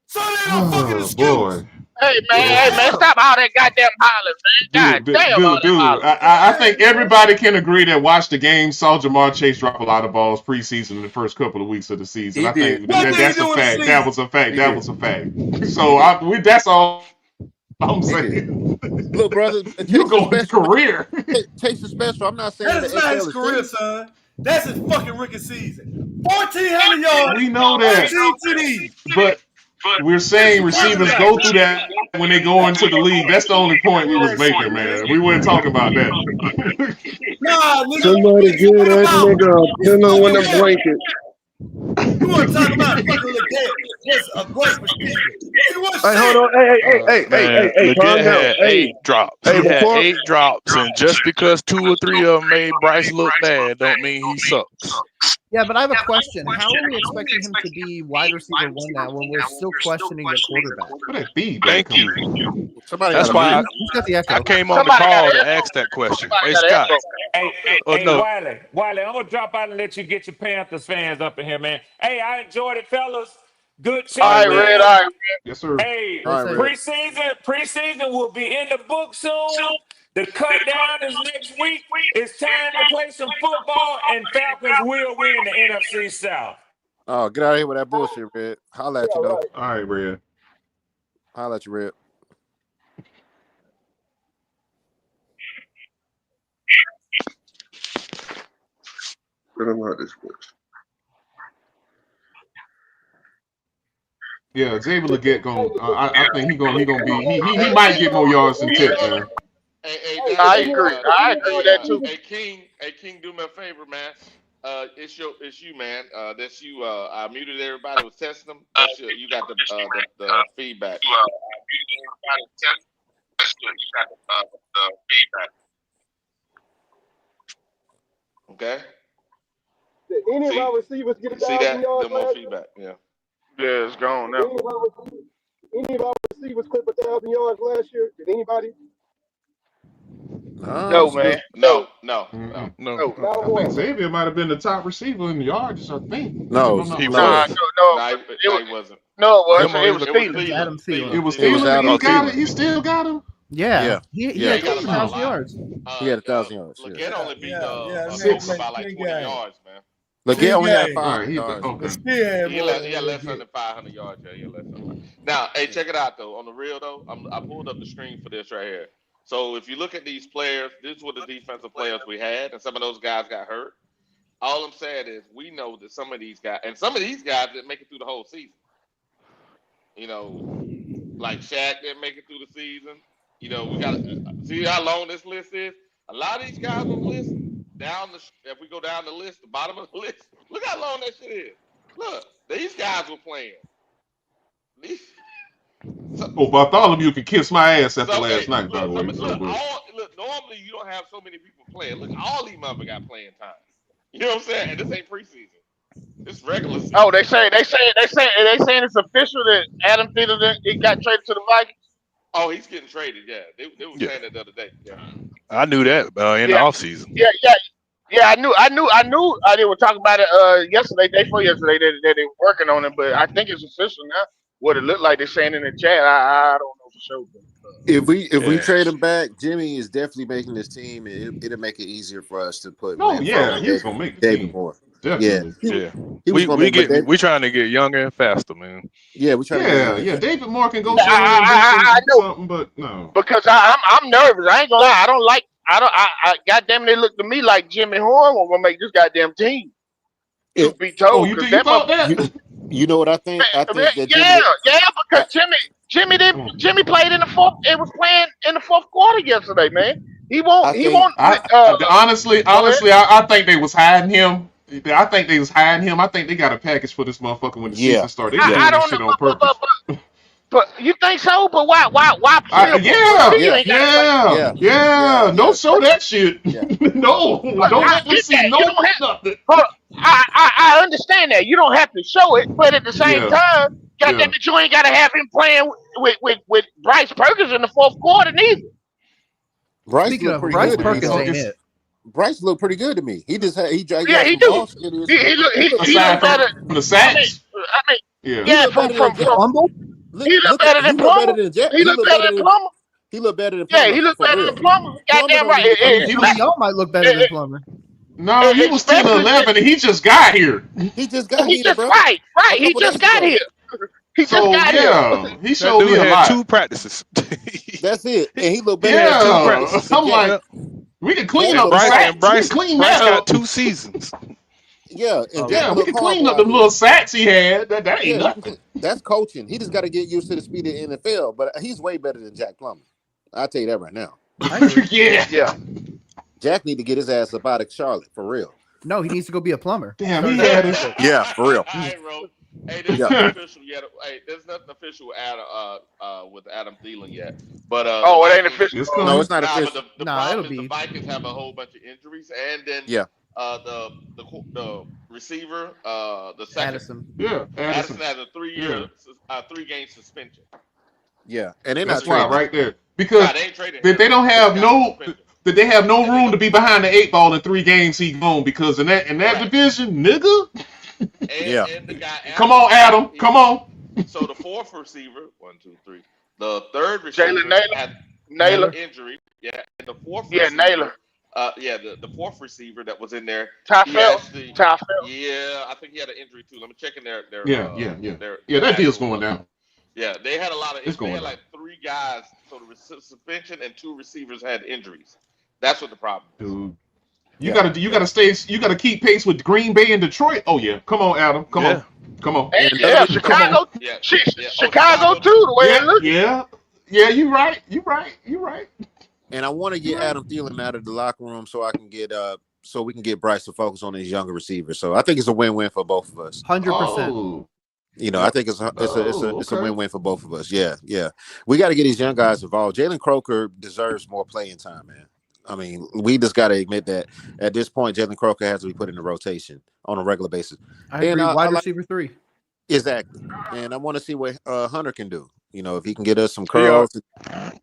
Speaker 9: So they don't fucking excuse.
Speaker 6: Boy.
Speaker 22: Hey man, stop all that goddamn hollering, man.
Speaker 6: Dude, I think everybody can agree that watched the game, saw Jamar Chase drop a lot of balls preseason in the first couple of weeks of the season. I think that's a fact. That was a fact. That was a fact. So that's all I'm saying.
Speaker 5: Look, brother,
Speaker 6: you go his career.
Speaker 5: Chase is special. I'm not saying
Speaker 9: that's not his career, son. That's his fucking rookie season. 1,400 yards.
Speaker 6: We know that, but we're saying receivers go through that when they go into the league. That's the only point we was making, man. We weren't talking about that.
Speaker 7: Somebody get that nigga a pillow and a blanket.
Speaker 9: You want to talk about fucking Leggett? Just a great receiver. He was
Speaker 17: Hey, hold on. Hey, calm down.
Speaker 3: Had 8 drops. He had 8 drops, and just because 2 or 3 of them made Bryce look bad, don't mean he sucks.
Speaker 4: Yeah, but I have a question. How are we expecting him to be wide receiver 1 now when we're still questioning the quarterback?
Speaker 6: What that feedback?
Speaker 3: Thank you.
Speaker 5: That's
Speaker 3: why I came on the call to ask that question. Hey, Scott.
Speaker 18: Hey, Wiley, I'm gonna drop out and let you get your Panthers fans up in here, man. Hey, I enjoyed it, fellas. Good chat.
Speaker 22: All right, Red. All right, Red.
Speaker 6: Yes, sir.
Speaker 18: Hey,
Speaker 5: All right,
Speaker 18: preseason will be in the book soon. The cut down is next week. It's time to play some football, and Falcons will win the NFC South.
Speaker 5: Oh, get out of here with that bullshit, Red. Holla at you, though.
Speaker 6: All right, Red.
Speaker 5: Holla at you, Red.
Speaker 10: I don't know how this works.
Speaker 6: Yeah, Xavier Legette I think he might get more yards than Tech, man.
Speaker 22: I agree with that too.
Speaker 2: Hey, King, do me a favor, man. It's you, man. That's you. I muted everybody. Was testing them. You got the feedback. Okay.
Speaker 7: Did any of our receivers get 1,000 yards last year?
Speaker 2: Feedback. Yeah.
Speaker 22: Yeah, it's gone now.
Speaker 7: Any of our receivers clip 1,000 yards last year? Did anybody?
Speaker 22: No, man.
Speaker 2: No.
Speaker 6: I think Xavier might have been the top receiver in the yards. I think.
Speaker 5: No,
Speaker 22: he
Speaker 2: wasn't.
Speaker 22: No, it was Thielen.
Speaker 4: Adam Thielen.
Speaker 6: It was Thielen. He still got him.
Speaker 4: Yeah. He had 1,000 yards.
Speaker 5: He had 1,000 yards.
Speaker 2: Legette only beat Coker by like 20 yards, man.
Speaker 5: Legette only had 500 yards.
Speaker 2: Okay. He had less than 500 yards. Yeah, he had less than. Now, hey, check it out though. On the real though, I pulled up the screen for this right here. So if you look at these players, these were the defensive players we had, and some of those guys got hurt. All I'm saying is we know that some of these guys didn't make it through the whole season. You know, like Shaq didn't make it through the season. You know, we got to see how long this list is. A lot of these guys on the list, if we go down the list, the bottom of the list, look how long that shit is. Look, these guys were playing.
Speaker 6: Bartholomew can kiss my ass after last night, by the way.
Speaker 2: Look, normally you don't have so many people playing. Look, all these motherfuckers got playing time. You know what I'm saying? And this ain't preseason. It's regular season.
Speaker 22: Oh, they saying it's official that Adam Thielen got traded to the Vikings.
Speaker 2: Oh, he's getting traded. Yeah, they were saying that the other day. Yeah,
Speaker 3: I knew that in the offseason.
Speaker 22: Yeah. I knew. They were talking about it yesterday, day before yesterday. That they were working on it, but I think it's official now. What it looked like they're saying in the chat, I don't know for sure. But,
Speaker 5: if we trade him back, Jimmy is definitely making this team, and it'll make it easier for us to put.
Speaker 6: He's gonna make the
Speaker 5: David
Speaker 6: team.
Speaker 5: Moore.
Speaker 6: Definitely.
Speaker 3: We trying to get younger and faster, man.
Speaker 5: Yeah, we trying.
Speaker 6: Yeah. David Moore can go something, but no.
Speaker 22: Because I'm nervous. I ain't gonna lie. I goddamn, they look to me like Jimmy Horn was gonna make this goddamn team. Truth be told,
Speaker 6: you thought that?
Speaker 5: You know what I think? I think that
Speaker 22: because Jimmy played in the fourth. It was playing in the fourth quarter yesterday, man.
Speaker 6: Honestly, I think they was hiding him. I think they got a package for this motherfucker when the season started. They doing this shit on purpose.
Speaker 22: But you think so? But why?
Speaker 6: Don't show that shit. No, don't let me see nothing.
Speaker 22: I understand that you don't have to show it, but at the same time, goddamn it, you ain't got to have him playing with Bryce Perkins in the fourth quarter neither.
Speaker 5: Bryce looked pretty good to me. He just had he do.
Speaker 22: He looked better.
Speaker 6: From the sacks.
Speaker 22: He looked better than Plummer. He looked better than Plummer.
Speaker 5: He looked better than
Speaker 22: Plummer. Yeah, he looked better than Plummer. Goddamn right.
Speaker 4: Y'all might look better than Plummer.
Speaker 6: No, he was still 11 and he just got here.
Speaker 22: He just got here. He just got here. He
Speaker 6: showed me a lot.
Speaker 3: 2 practices.
Speaker 5: That's it. And he looked better than 2 practices.
Speaker 6: I'm like, we can clean up
Speaker 3: Bryce got 2 seasons.
Speaker 5: Yeah,
Speaker 6: we can clean up the little sacks he had. That ain't nothing.
Speaker 5: That's coaching. He just got to get used to the speed of the NFL. But he's way better than Jack Plummer. I'll tell you that right now.
Speaker 22: Yeah.
Speaker 5: Jack need to get his ass up out of Charlotte for real.
Speaker 4: No, he needs to go be a plumber.
Speaker 6: Damn, he had it.
Speaker 5: Yeah, for real.
Speaker 2: All right, bro. Hey, there's nothing official yet. Hey, there's nothing official with Adam Thielen yet. But
Speaker 22: it
Speaker 2: Vikings,
Speaker 22: ain't official.
Speaker 5: No, it's not
Speaker 2: But
Speaker 5: official.
Speaker 2: the problem is the Vikings have a whole bunch of injuries, and then the receiver, the second, Addison has a 3-game suspension.
Speaker 5: Yeah, and they're
Speaker 6: That's
Speaker 5: not
Speaker 6: why
Speaker 5: trading.
Speaker 6: right there because they don't have no room to be behind the 8 ball in 3 games. He gone because in that division, nigga.
Speaker 2: And the guy.
Speaker 6: Come on, Adam. Come on.
Speaker 2: So the fourth receiver, 1, 2, 3. The third receiver had
Speaker 22: Naylor
Speaker 2: injury. Yeah, and the fourth receiver.
Speaker 22: Naylor.
Speaker 2: The fourth receiver that was in there.
Speaker 22: Ty
Speaker 2: Phelps.
Speaker 22: Yeah,
Speaker 2: I think he had an injury too. Let me check in their
Speaker 6: that deal's going down.
Speaker 2: Yeah, they had a lot of. They had
Speaker 6: down.
Speaker 2: like 3 guys. So the suspension and 2 receivers had injuries. That's what the problem is.
Speaker 6: Dude. You gotta keep pace with Green Bay and Detroit. Oh yeah, come on, Adam, come on.
Speaker 22: Yeah, Chicago. Chicago too. The way it looks.
Speaker 6: Yeah. You right.
Speaker 5: And I want to get Adam Thielen out of the locker room so I can get so we can get Bryce to focus on these younger receivers. So I think it's a win-win for both of us.
Speaker 4: 100%.
Speaker 5: I think it's a win-win for both of us. Yeah. We got to get these young guys involved. Jalen Croker deserves more playing time, man. I mean, we just got to admit that at this point, Jalen Croker has to be put in the rotation on a regular basis.
Speaker 4: I agree. Wide receiver 3.
Speaker 5: Exactly. And I want to see what Hunter can do. If he can get us some curls.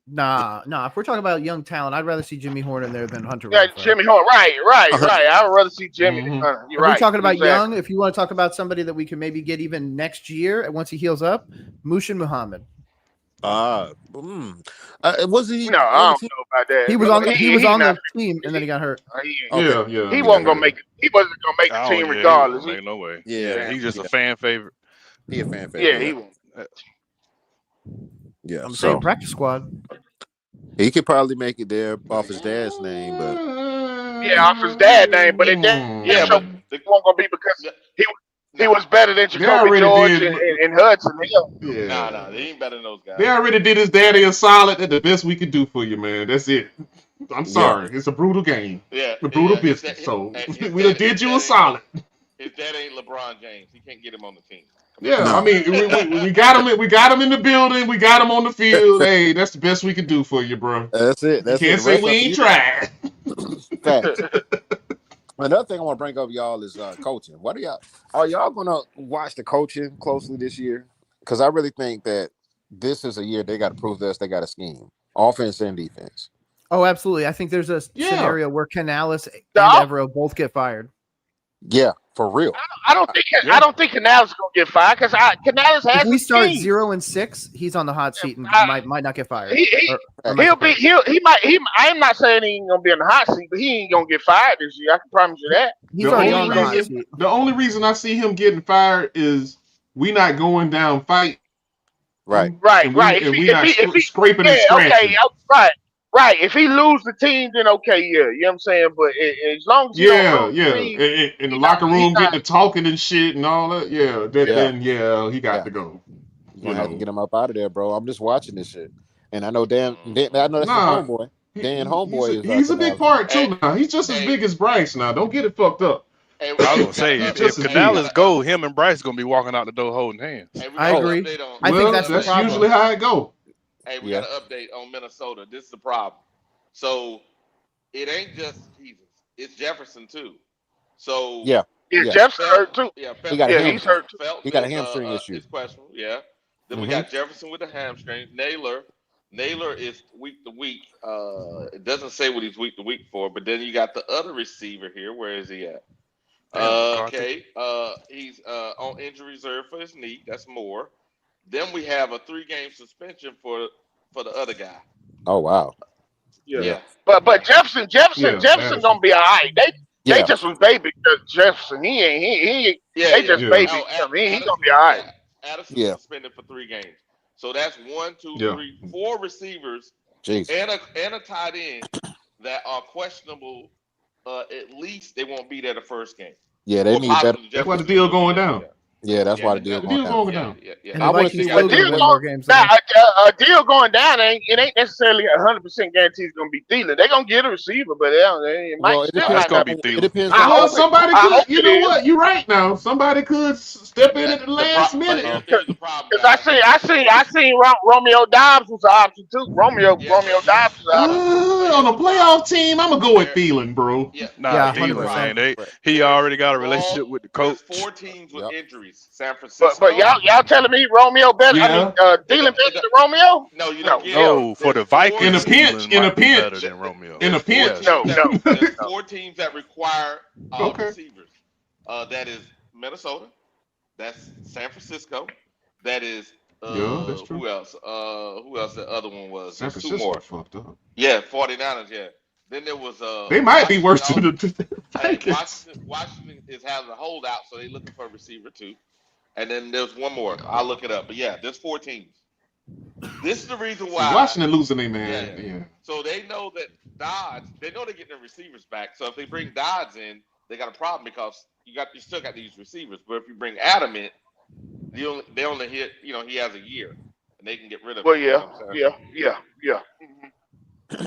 Speaker 4: Nah. If we're talking about young talent, I'd rather see Jimmy Horn in there than Hunter.
Speaker 22: Yeah, Jimmy Horn. Right. I would rather see Jimmy than Hunter. You're right.
Speaker 4: We're talking about young. If you want to talk about somebody that we can maybe get even next year once he heals up, Mushin Muhammad.
Speaker 5: Was he?
Speaker 22: No, I don't know about that.
Speaker 4: He was on the team and then he got hurt.
Speaker 6: Yeah.
Speaker 22: He wasn't gonna make it. He wasn't gonna make the team regardless.
Speaker 3: No way.
Speaker 5: Yeah,
Speaker 3: he's just a fan favorite.
Speaker 5: He a fan favorite.
Speaker 22: Yeah, he won't.
Speaker 5: Yeah,
Speaker 4: I'm saying practice squad.
Speaker 5: He could probably make it there off his dad's name, but
Speaker 22: off his dad's name, but it won't gonna be because he was better than Jacoby George and Hudson.
Speaker 2: Nah, they ain't better than those guys.
Speaker 6: They already did his daddy a solid. That's the best we could do for you, man. That's it. I'm sorry. It's a brutal game. It's a brutal business. So we done did you a solid.
Speaker 2: His dad ain't LeBron James. He can't get him on the team.
Speaker 6: I mean, we got him. We got him in the building. We got him on the field. Hey, that's the best we can do for you, bro.
Speaker 5: That's it.
Speaker 6: You can't say we ain't tried.
Speaker 5: Another thing I want to bring up, y'all, is coaching. Are y'all gonna watch the coaching closely this year? Because I really think that this is a year they got to prove to us they got a scheme, offense and defense.
Speaker 4: Oh, absolutely. I think there's a scenario where Canales and Evero both get fired.
Speaker 5: Yeah, for real.
Speaker 22: I don't think Canales is gonna get fired because Canales has.
Speaker 4: If we start 0-6, he's on the hot seat and might not get fired.
Speaker 22: He might. I'm not saying he ain't gonna be in the hot seat, but he ain't gonna get fired this year. I can promise you that.
Speaker 4: He's already on the hot seat.
Speaker 6: The only reason I see him getting fired is we not going down fight.
Speaker 5: Right.
Speaker 6: And we not scraping and scratching.
Speaker 22: Okay, right. If he lose the team, then okay, you know what I'm saying. But as long as
Speaker 6: in the locker room getting to talking and shit and all that, then he got to go.
Speaker 5: You're gonna have to get him up out of there, bro. I'm just watching this shit, and I know I know that's the homeboy. Dan homeboy
Speaker 6: he's a big part too now. He's just as big as Bryce now. Don't get it fucked up.
Speaker 3: I was gonna say if Canales go, him and Bryce gonna be walking out the door holding hands.
Speaker 4: I agree. I think that's
Speaker 6: usually how it go.
Speaker 2: Hey, we got an update on Minnesota. This is the problem. So it ain't just Jesus; it's Jefferson too. So
Speaker 22: Jefferson hurt too.
Speaker 5: He's
Speaker 22: hurt too.
Speaker 5: He got a hamstring issue.
Speaker 2: It's questionable. Yeah. Then we got Jefferson with the hamstring. Naylor is week to week. It doesn't say what he's week to week for, but then you got the other receiver here. Where is he at? He's on injury reserve for his knee. That's more. Then we have a 3-game suspension for the other guy.
Speaker 5: Oh wow.
Speaker 22: Yeah. But Jefferson gonna be all right. They just was baby Jefferson. They just baby him. He gonna be all right.
Speaker 2: Addison suspended for 3 games. So that's 1, 2, 3, 4 receivers and a tight end that are questionable. At least they won't be there the first game.
Speaker 5: Yeah, they need better.
Speaker 6: That's why the deal going down.
Speaker 5: Yeah, that's why the deal
Speaker 6: The deal
Speaker 5: going
Speaker 6: down.
Speaker 4: And the Vikings still going to win more games.
Speaker 22: Now, a deal going down ain't necessarily 100% guarantee it's going to be Thielen. They're going to get a receiver, but it might still
Speaker 3: It's
Speaker 22: might
Speaker 3: gonna
Speaker 22: not
Speaker 3: be
Speaker 22: be.
Speaker 3: Thielen.
Speaker 5: It depends.
Speaker 6: Well, somebody
Speaker 22: I
Speaker 6: could.
Speaker 22: hope
Speaker 6: You
Speaker 22: it
Speaker 6: know
Speaker 22: is.
Speaker 6: what? You're right now. Somebody could step in at the last minute.
Speaker 2: Here's the problem,
Speaker 22: Because I seen Romeo Dobbs was an option too. Romeo Dobbs was an option.
Speaker 6: On a playoff team, I'm gonna go with Thielen, bro.
Speaker 3: Nah, Thielen, man. He already got a relationship with the coach.
Speaker 2: There's 4 teams with injuries. San Francisco.
Speaker 22: But y'all telling me Romeo better? I mean, Thielen better than Romeo?
Speaker 2: No, you don't get
Speaker 3: No, for the Vikings,
Speaker 6: in a pinch,
Speaker 3: better than Romeo.
Speaker 6: In a pinch.
Speaker 22: No.
Speaker 2: There's 4 teams that require receivers. That is Minnesota. That's San Francisco. That is
Speaker 6: that's true.
Speaker 2: Who else? Who else? The other one was.
Speaker 6: San
Speaker 2: There's
Speaker 6: Francisco
Speaker 2: 2 more.
Speaker 6: Fucked up.
Speaker 2: Yeah, 49ers. Yeah. Then there was
Speaker 6: They might be worse than the
Speaker 2: Washington is having a holdout, so they're looking for a receiver too. And then there's one more. I'll look it up. But yeah, there's 4 teams. This is the reason why
Speaker 6: Washington losing their man. Yeah.
Speaker 2: So they know that they know they're getting their receivers back. So if they bring Dodds in, they got a problem because you still got these receivers. But if you bring Adam in, they only hit, he has a year, and they can get rid of him.
Speaker 22: Well, yeah.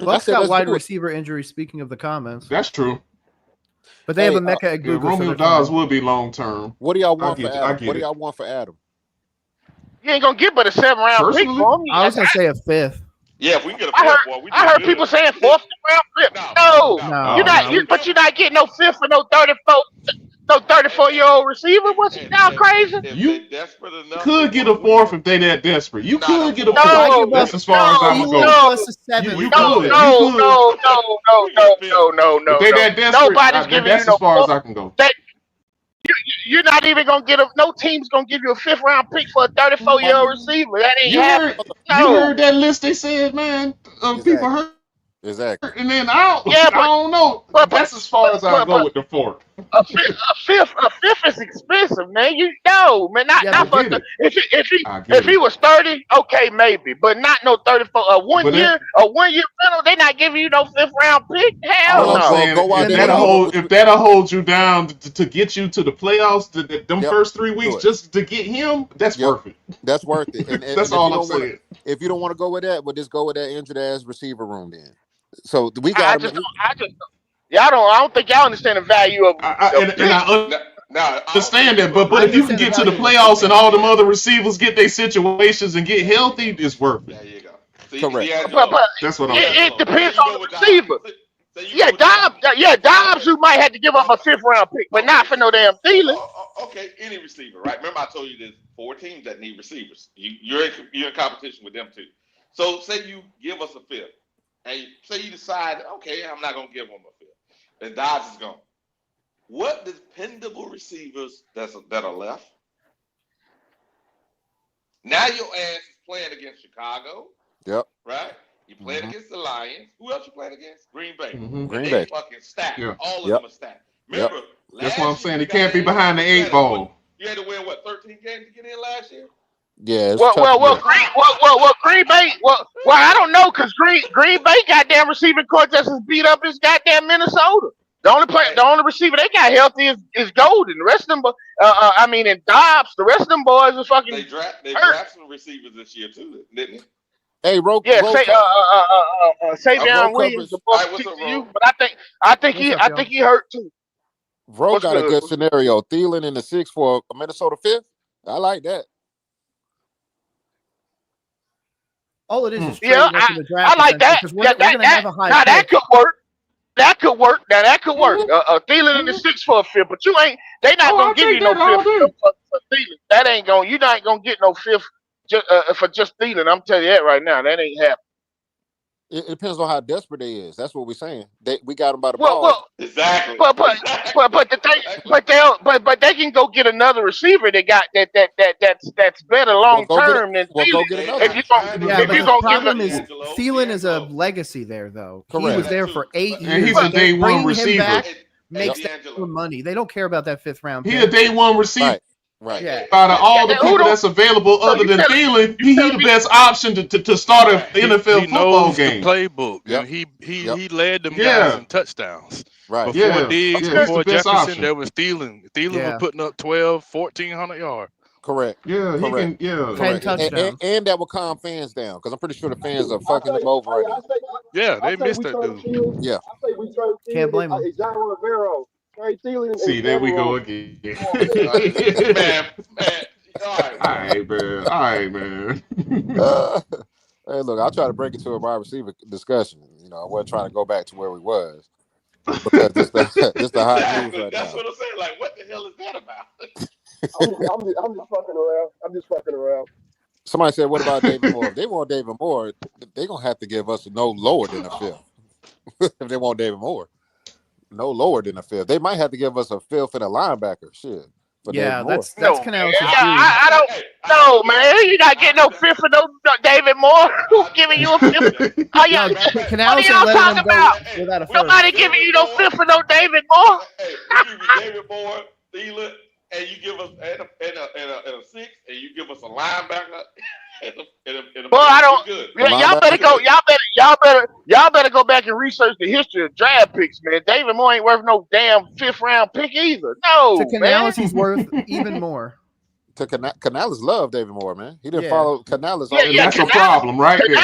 Speaker 4: Bucks got wide receiver injuries. Speaking of the comments,
Speaker 6: that's true.
Speaker 4: But they have a Mecca at Google.
Speaker 6: Romeo Dobbs would be long term.
Speaker 5: What do y'all want for Adam? What do y'all want for Adam?
Speaker 22: You ain't gonna get but a 7th-round pick for him.
Speaker 4: I was gonna say a 5th.
Speaker 2: Yeah, if we get a 5th,
Speaker 22: I heard people saying 4th round pick. No, you're not. But you're not getting no 5th for no 34-year-old receiver. What's y'all crazy?
Speaker 6: You could get a 4th if they that desperate. You could get a 4th. That's as far as I'm gonna go. You could.
Speaker 22: No.
Speaker 6: If they that desperate, that's as far as I can go.
Speaker 22: You're not even gonna get no team's gonna give you a 5th-round pick for a 34-year-old receiver. That ain't happening.
Speaker 6: You heard that list they said, man. People hurt.
Speaker 5: Exactly.
Speaker 6: And then I don't know. But that's as far as I go with the 4th.
Speaker 22: A fifth is expensive, man. Man. Not for if he was 30, okay, maybe, but not no 34. A one year rental, they not giving you no 5th-round pick. Hell no.
Speaker 6: If that'll hold you down to get you to the playoffs, them first 3 weeks, just to get him, that's worth it.
Speaker 5: That's worth it. And
Speaker 6: that's all I'm saying.
Speaker 5: If you don't want to go with that, well, just go with that injured ass receiver room then. So we got.
Speaker 22: I don't think y'all understand the value of.
Speaker 6: I understand that, but if you can get to the playoffs and all them other receivers get their situations and get healthy, it's worth it.
Speaker 2: There you go.
Speaker 5: Correct.
Speaker 22: But
Speaker 6: that's what I'm saying.
Speaker 22: It depends on the receiver. Dobbs who might have to give up a 5th-round pick, but not for no damn Thielen.
Speaker 2: Okay, any receiver, right? Remember I told you there's 4 teams that need receivers. You're in competition with them too. So say you give us a 5th, and say you decide, okay, I'm not gonna give them a 5th. And Dodge is gone. What dependable receivers that are left? Now your ass is playing against Chicago.
Speaker 5: Yep.
Speaker 2: Right? You playing against the Lions. Who else you playing against? Green Bay.
Speaker 5: Green Bay.
Speaker 2: Fucking stacked.
Speaker 6: Yeah.
Speaker 2: All of them are stacked. Remember,
Speaker 6: that's what I'm saying. He can't be behind the 8 ball.
Speaker 2: You had to win 13 games to get in last year?
Speaker 5: Yeah.
Speaker 22: Green Bay. Well, I don't know because Green Bay goddamn receiving court just as beat up as goddamn Minnesota. The only receiver they got healthy is Golden. The rest of them, and Dobbs. The rest of them boys are fucking.
Speaker 2: They draft some receivers this year too, didn't they?
Speaker 5: Hey,
Speaker 22: Savion Williams, but I think he hurt too.
Speaker 5: Bro got a good scenario. Thielen in the 6th for Minnesota 5th. I like that.
Speaker 4: All it is
Speaker 22: I like that. That could work. That could work. Now that could work. Thielen in the 6th for a 5th, but they not gonna give you no 5th for Thielen. That ain't gonna. You're not gonna get no 5th for just Thielen. I'm telling you that right now. That ain't happening.
Speaker 5: It depends on how desperate they is. That's what we're saying. We got them by the ball.
Speaker 22: Well,
Speaker 2: exactly.
Speaker 22: But they can go get another receiver. They got that's better long term than Thielen.
Speaker 4: The problem is Thielen is a legacy there though.
Speaker 5: Correct.
Speaker 4: He was there for 8 years.
Speaker 6: And he's a day one receiver.
Speaker 4: Makes that money. They don't care about that 5th-round pick.
Speaker 6: He a day one receiver.
Speaker 5: Right.
Speaker 4: Yeah.
Speaker 6: Out of all the people that's available other than Thielen, he the best option to start an NFL football game.
Speaker 3: The playbook.
Speaker 5: Yep.
Speaker 3: He led them guys in touchdowns.
Speaker 5: Right.
Speaker 3: Before Diggs,
Speaker 6: he's the
Speaker 3: before
Speaker 6: best
Speaker 3: Jefferson,
Speaker 6: option.
Speaker 3: there was Thielen. Thielen was putting up 1,400 yards.
Speaker 5: Correct.
Speaker 6: Yeah, he
Speaker 5: Correct.
Speaker 6: can. Yeah,
Speaker 4: 10 touchdowns.
Speaker 5: And that will calm fans down because I'm pretty sure the fans are fucking them over right now.
Speaker 3: Yeah,
Speaker 7: I
Speaker 3: they
Speaker 7: say
Speaker 3: missed
Speaker 7: we
Speaker 3: that
Speaker 7: trade
Speaker 3: dude.
Speaker 7: Thielen.
Speaker 5: Yeah.
Speaker 7: I say we trade
Speaker 4: Can't blame
Speaker 7: Thielen
Speaker 4: him.
Speaker 7: and John Rivero. Trade Thielen
Speaker 6: see,
Speaker 7: and
Speaker 6: there we go
Speaker 7: Devereaux.
Speaker 6: again.
Speaker 2: man. All
Speaker 6: right, man. All right, man.
Speaker 5: Hey, look, I'll try to break it to a wide receiver discussion. You know, I wasn't trying to go back to where we was because this the hot news right
Speaker 2: That's
Speaker 5: now.
Speaker 2: what I'm saying. Like, what the hell is that about?
Speaker 7: I'm just fucking around. I'm just fucking around.
Speaker 5: Somebody said, "What about David Moore? If they want David Moore, they're gonna have to give us no lower than a fifth. If they want David Moore, no lower than a fifth. They might have to give us a fifth and a linebacker. Shit, for David Moore.
Speaker 4: That's Canales' dude.
Speaker 22: I don't know, man. You not getting no fifth for no David Moore. Who's giving you a fifth? What are
Speaker 4: Canales
Speaker 22: y'all
Speaker 4: ain't letting
Speaker 22: talking
Speaker 4: him go
Speaker 22: about?
Speaker 4: without a first.
Speaker 22: Nobody giving you no fifth for no David Moore.
Speaker 2: Hey, we give you David Moore, Thielen, and you give us and a six, and you give us a linebacker.
Speaker 22: Well, I don't.
Speaker 2: Good.
Speaker 22: Y'all better go. Y'all better go back and research the history of draft picks, man. David Moore ain't worth no damn fifth round pick either. No,
Speaker 4: To Canales, he's worth even more.
Speaker 5: To Canales love David Moore, man. He didn't follow Canales.
Speaker 6: And that's a problem, right there.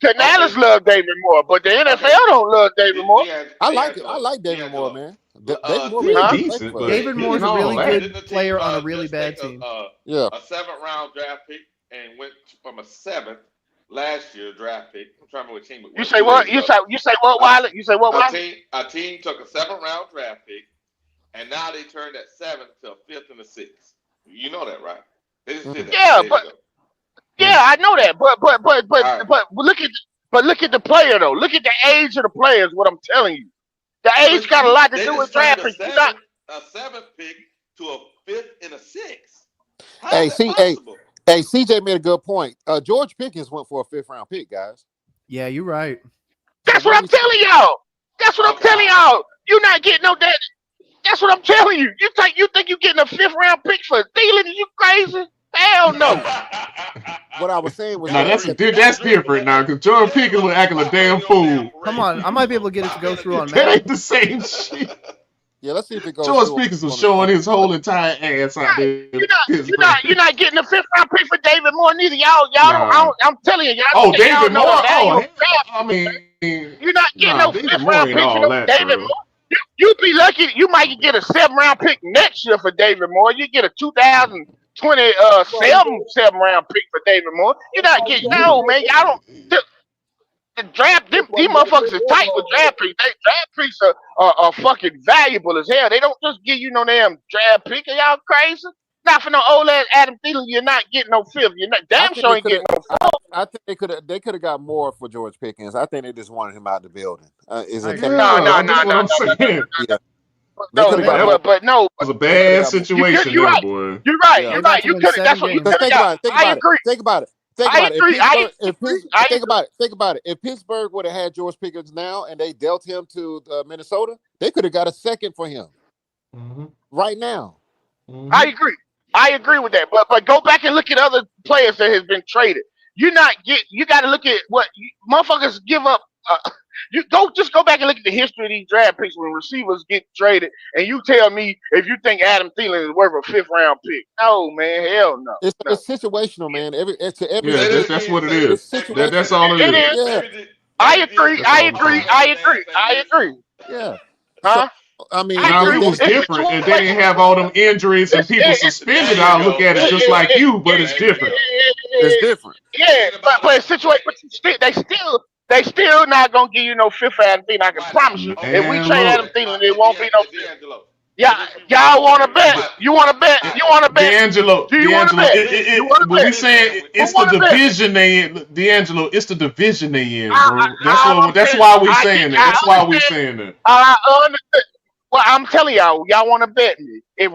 Speaker 22: Canales love David Moore, but the NFL don't love David Moore.
Speaker 5: I like it. I like David Moore, man. David Moore
Speaker 6: he's decent, but
Speaker 4: David Moore's a really good player on a really bad team.
Speaker 2: A 7th round draft pick and went from a 7th last year draft pick. I'm trying to remember what team it was.
Speaker 22: You say what? You say what, Wiley? You say what, Wiley?
Speaker 2: A team took a 7th round draft pick, and now they turned that 7th to a 5th and a 6th. You know that, right? They just did that.
Speaker 22: Yeah, I know that. But look at the player though. Look at the age of the players. What I'm telling you, the age got a lot to do with draft picks.
Speaker 2: A 7th pick to a 5th and a 6th.
Speaker 5: Hey, CJ made a good point. George Pickens went for a 5th round pick, guys.
Speaker 4: Yeah, you're right.
Speaker 22: That's what I'm telling y'all. That's what I'm telling y'all. You're not getting no that. That's what I'm telling you. You think you're getting a 5th round pick for Thielen? Are you crazy? Hell no.
Speaker 5: What I was saying was
Speaker 6: that's different now because George Pickens was acting a damn fool.
Speaker 4: Come on, I might be able to get it to go through on
Speaker 6: That
Speaker 4: Matt.
Speaker 6: ain't the same shit.
Speaker 5: Yeah, let's see if it goes.
Speaker 6: George Pickens was showing his whole entire ass out there.
Speaker 22: You're not getting a 5th round pick for David Moore neither. Y'all. I'm telling you, y'all.
Speaker 6: David Moore.
Speaker 22: I mean, you're not getting no 5th round pick for no David Moore. You'd be lucky. You might get a 7th round pick next year for David Moore. You get a 2020 7th round pick for David Moore. You're not getting man. Y'all don't. The draft, these motherfuckers is tight with draft picks. Draft picks are fucking valuable as hell. They don't just give you no damn draft pick. Are y'all crazy? Not for no old ass Adam Thielen. You're not getting no 5th. You're not damn sure ain't getting no 4th.
Speaker 5: I think they could have got more for George Pickens. I think they just wanted him out the building.
Speaker 22: No. But no.
Speaker 6: It was a bad situation, there, boy.
Speaker 22: You're right. You could. That's what you could have got. I agree.
Speaker 5: Think about it. Think about it. If Pittsburgh would have had George Pickens now and they dealt him to Minnesota, they could have got a 2nd for him right now.
Speaker 22: I agree with that. But go back and look at other players that has been traded. You got to look at what motherfuckers give up. Just go back and look at the history of these draft picks when receivers get traded, and you tell me if you think Adam Thielen is worth a 5th round pick. No, man, hell no.
Speaker 5: It's situational, man.
Speaker 6: That's what it is. That's all it is.
Speaker 5: Yeah.
Speaker 22: I agree.
Speaker 5: Yeah.
Speaker 22: Huh?
Speaker 5: I mean,
Speaker 6: now if it was different and they didn't have all them injuries and people suspended, I'll look at it just like you, but it's different.
Speaker 5: It's different.
Speaker 22: Yeah, but it's situation. But they still not gonna give you no 5th Adam Thielen. I can promise you. If we trade Adam Thielen, it won't be no 5th. Yeah, y'all want to bet? You want to bet?
Speaker 6: D'Angelo, when we saying it's the division they in, D'Angelo, it's the division they in, bro. That's why we saying that. That's why we saying that.
Speaker 22: Well, I'm telling y'all want to bet me. If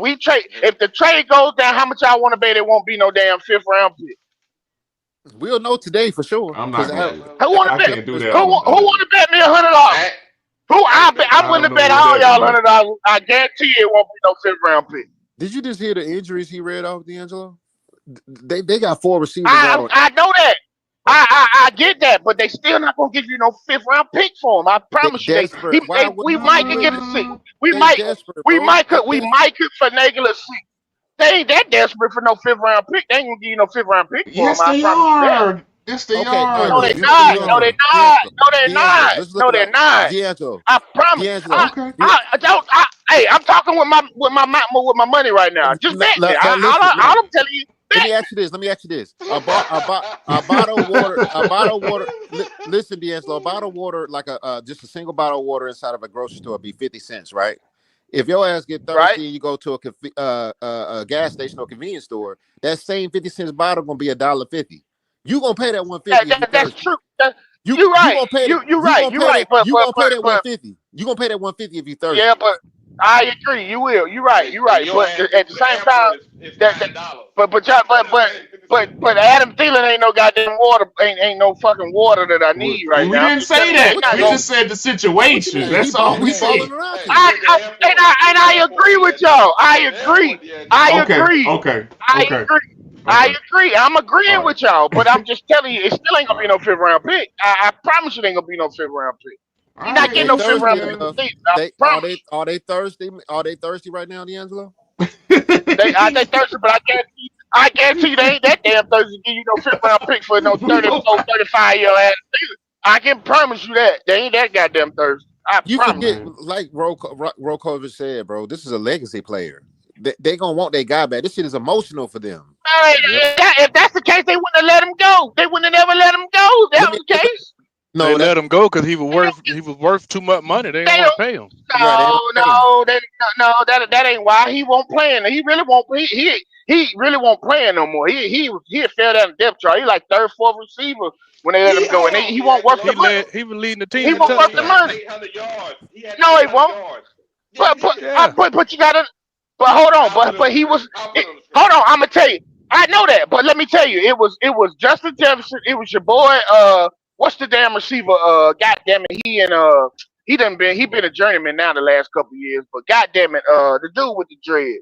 Speaker 22: the trade goes down, how much y'all want to bet it won't be no damn 5th round pick?
Speaker 5: We'll know today for sure.
Speaker 6: I'm not gonna.
Speaker 22: Who want to bet?
Speaker 6: Can't do that.
Speaker 22: Who want to bet me $100? I'm willing to bet all y'all $100. I guarantee you it won't be no 5th round pick.
Speaker 5: Did you just hear the injuries he read off, D'Angelo? They got 4 receivers.
Speaker 22: I know that. I get that, but they still not gonna give you no 5th round pick for him. I promise you. We might could get a 6. We might could finagle a 6. They ain't that desperate for no 5th round pick. They ain't gonna give you no 5th round pick for
Speaker 6: Yes,
Speaker 22: them. I
Speaker 6: they
Speaker 22: promise you that.
Speaker 6: are. Yes, they are.
Speaker 22: No, they're not. No, they're not. No, they're not. No, they're not. I promise. Hey, I'm talking with my money right now. Just bet me. All I'm telling you.
Speaker 5: Let me ask you this. A bottle of water. Listen, D'Angelo, a bottle of water, like just a single bottle of water inside of a grocery store, would be 50 cents, right? If your ass get thirsty and you go to a gas station or convenience store, that same 50 cents bottle gonna be $1.50. You gonna pay that $1.50?
Speaker 22: That's true. You're right. You're right.
Speaker 5: You gonna pay that $1.50? You gonna pay that $1.50 if you thirsty?
Speaker 22: Yeah, but I agree. You will. You're right. You're right. But at the same time, but Adam Thielen ain't no goddamn water. Ain't no fucking water that I need right now.
Speaker 6: We didn't say that. We just said the situation. That's all we said.
Speaker 22: And I agree with y'all. I agree.
Speaker 6: Okay.
Speaker 22: I agree. I'm agreeing with y'all, but I'm just telling you, it still ain't gonna be no 5th round pick. I promise you, it ain't gonna be no 5th round pick. You're not getting no 5th round pick.
Speaker 5: Are they thirsty? Are they thirsty right now, D'Angelo?
Speaker 22: They thirsty, but I guarantee you they ain't that damn thirsty to give you no 5th round pick for no 34, 35-year-old ass. I can promise you that they ain't that goddamn thirsty.
Speaker 5: You forget, like Rokovic said, bro. This is a legacy player. They gonna want their guy back. This shit is emotional for them.
Speaker 22: If that's the case, they wouldn't have let him go. They wouldn't have never let him go. That was the case.
Speaker 3: No, they let him go because he was worth too much money. They didn't want to pay him.
Speaker 22: That ain't why he won't play. He really won't. He really won't play no more. He fell down the depth chart. He like 3rd, 4th receiver when they let him go, and he won't worth the money.
Speaker 3: He was leading the team.
Speaker 22: He won't worth the money. No, he won't. But you gotta. But hold on. But he was. Hold on. I'm gonna tell you. I know that, but let me tell you, it was Justin Jefferson. It was your boy. What's the damn receiver? God damn it, he been a journeyman now the last couple of years. But God damn it, the dude with the dread.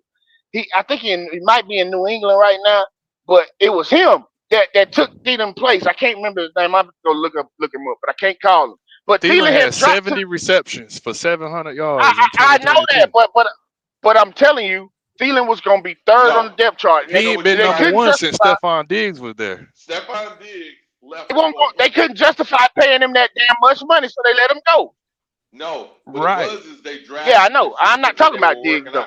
Speaker 22: I think he might be in New England right now. But it was him that took Thielen's place. I can't remember his name. I'm gonna look him up, but I can't call him. But
Speaker 3: Thielen had 70 receptions for 700 yards.
Speaker 22: I know that, but I'm telling you, Thielen was gonna be 3rd on the depth chart.
Speaker 3: He ain't been number 1 since Stephon Diggs was there.
Speaker 2: Stephon Diggs left.
Speaker 22: They couldn't justify paying him that damn much money, so they let him go.
Speaker 2: No,
Speaker 3: right?
Speaker 2: It was is they drafted.
Speaker 22: Yeah, I know. I'm not talking about Diggs though.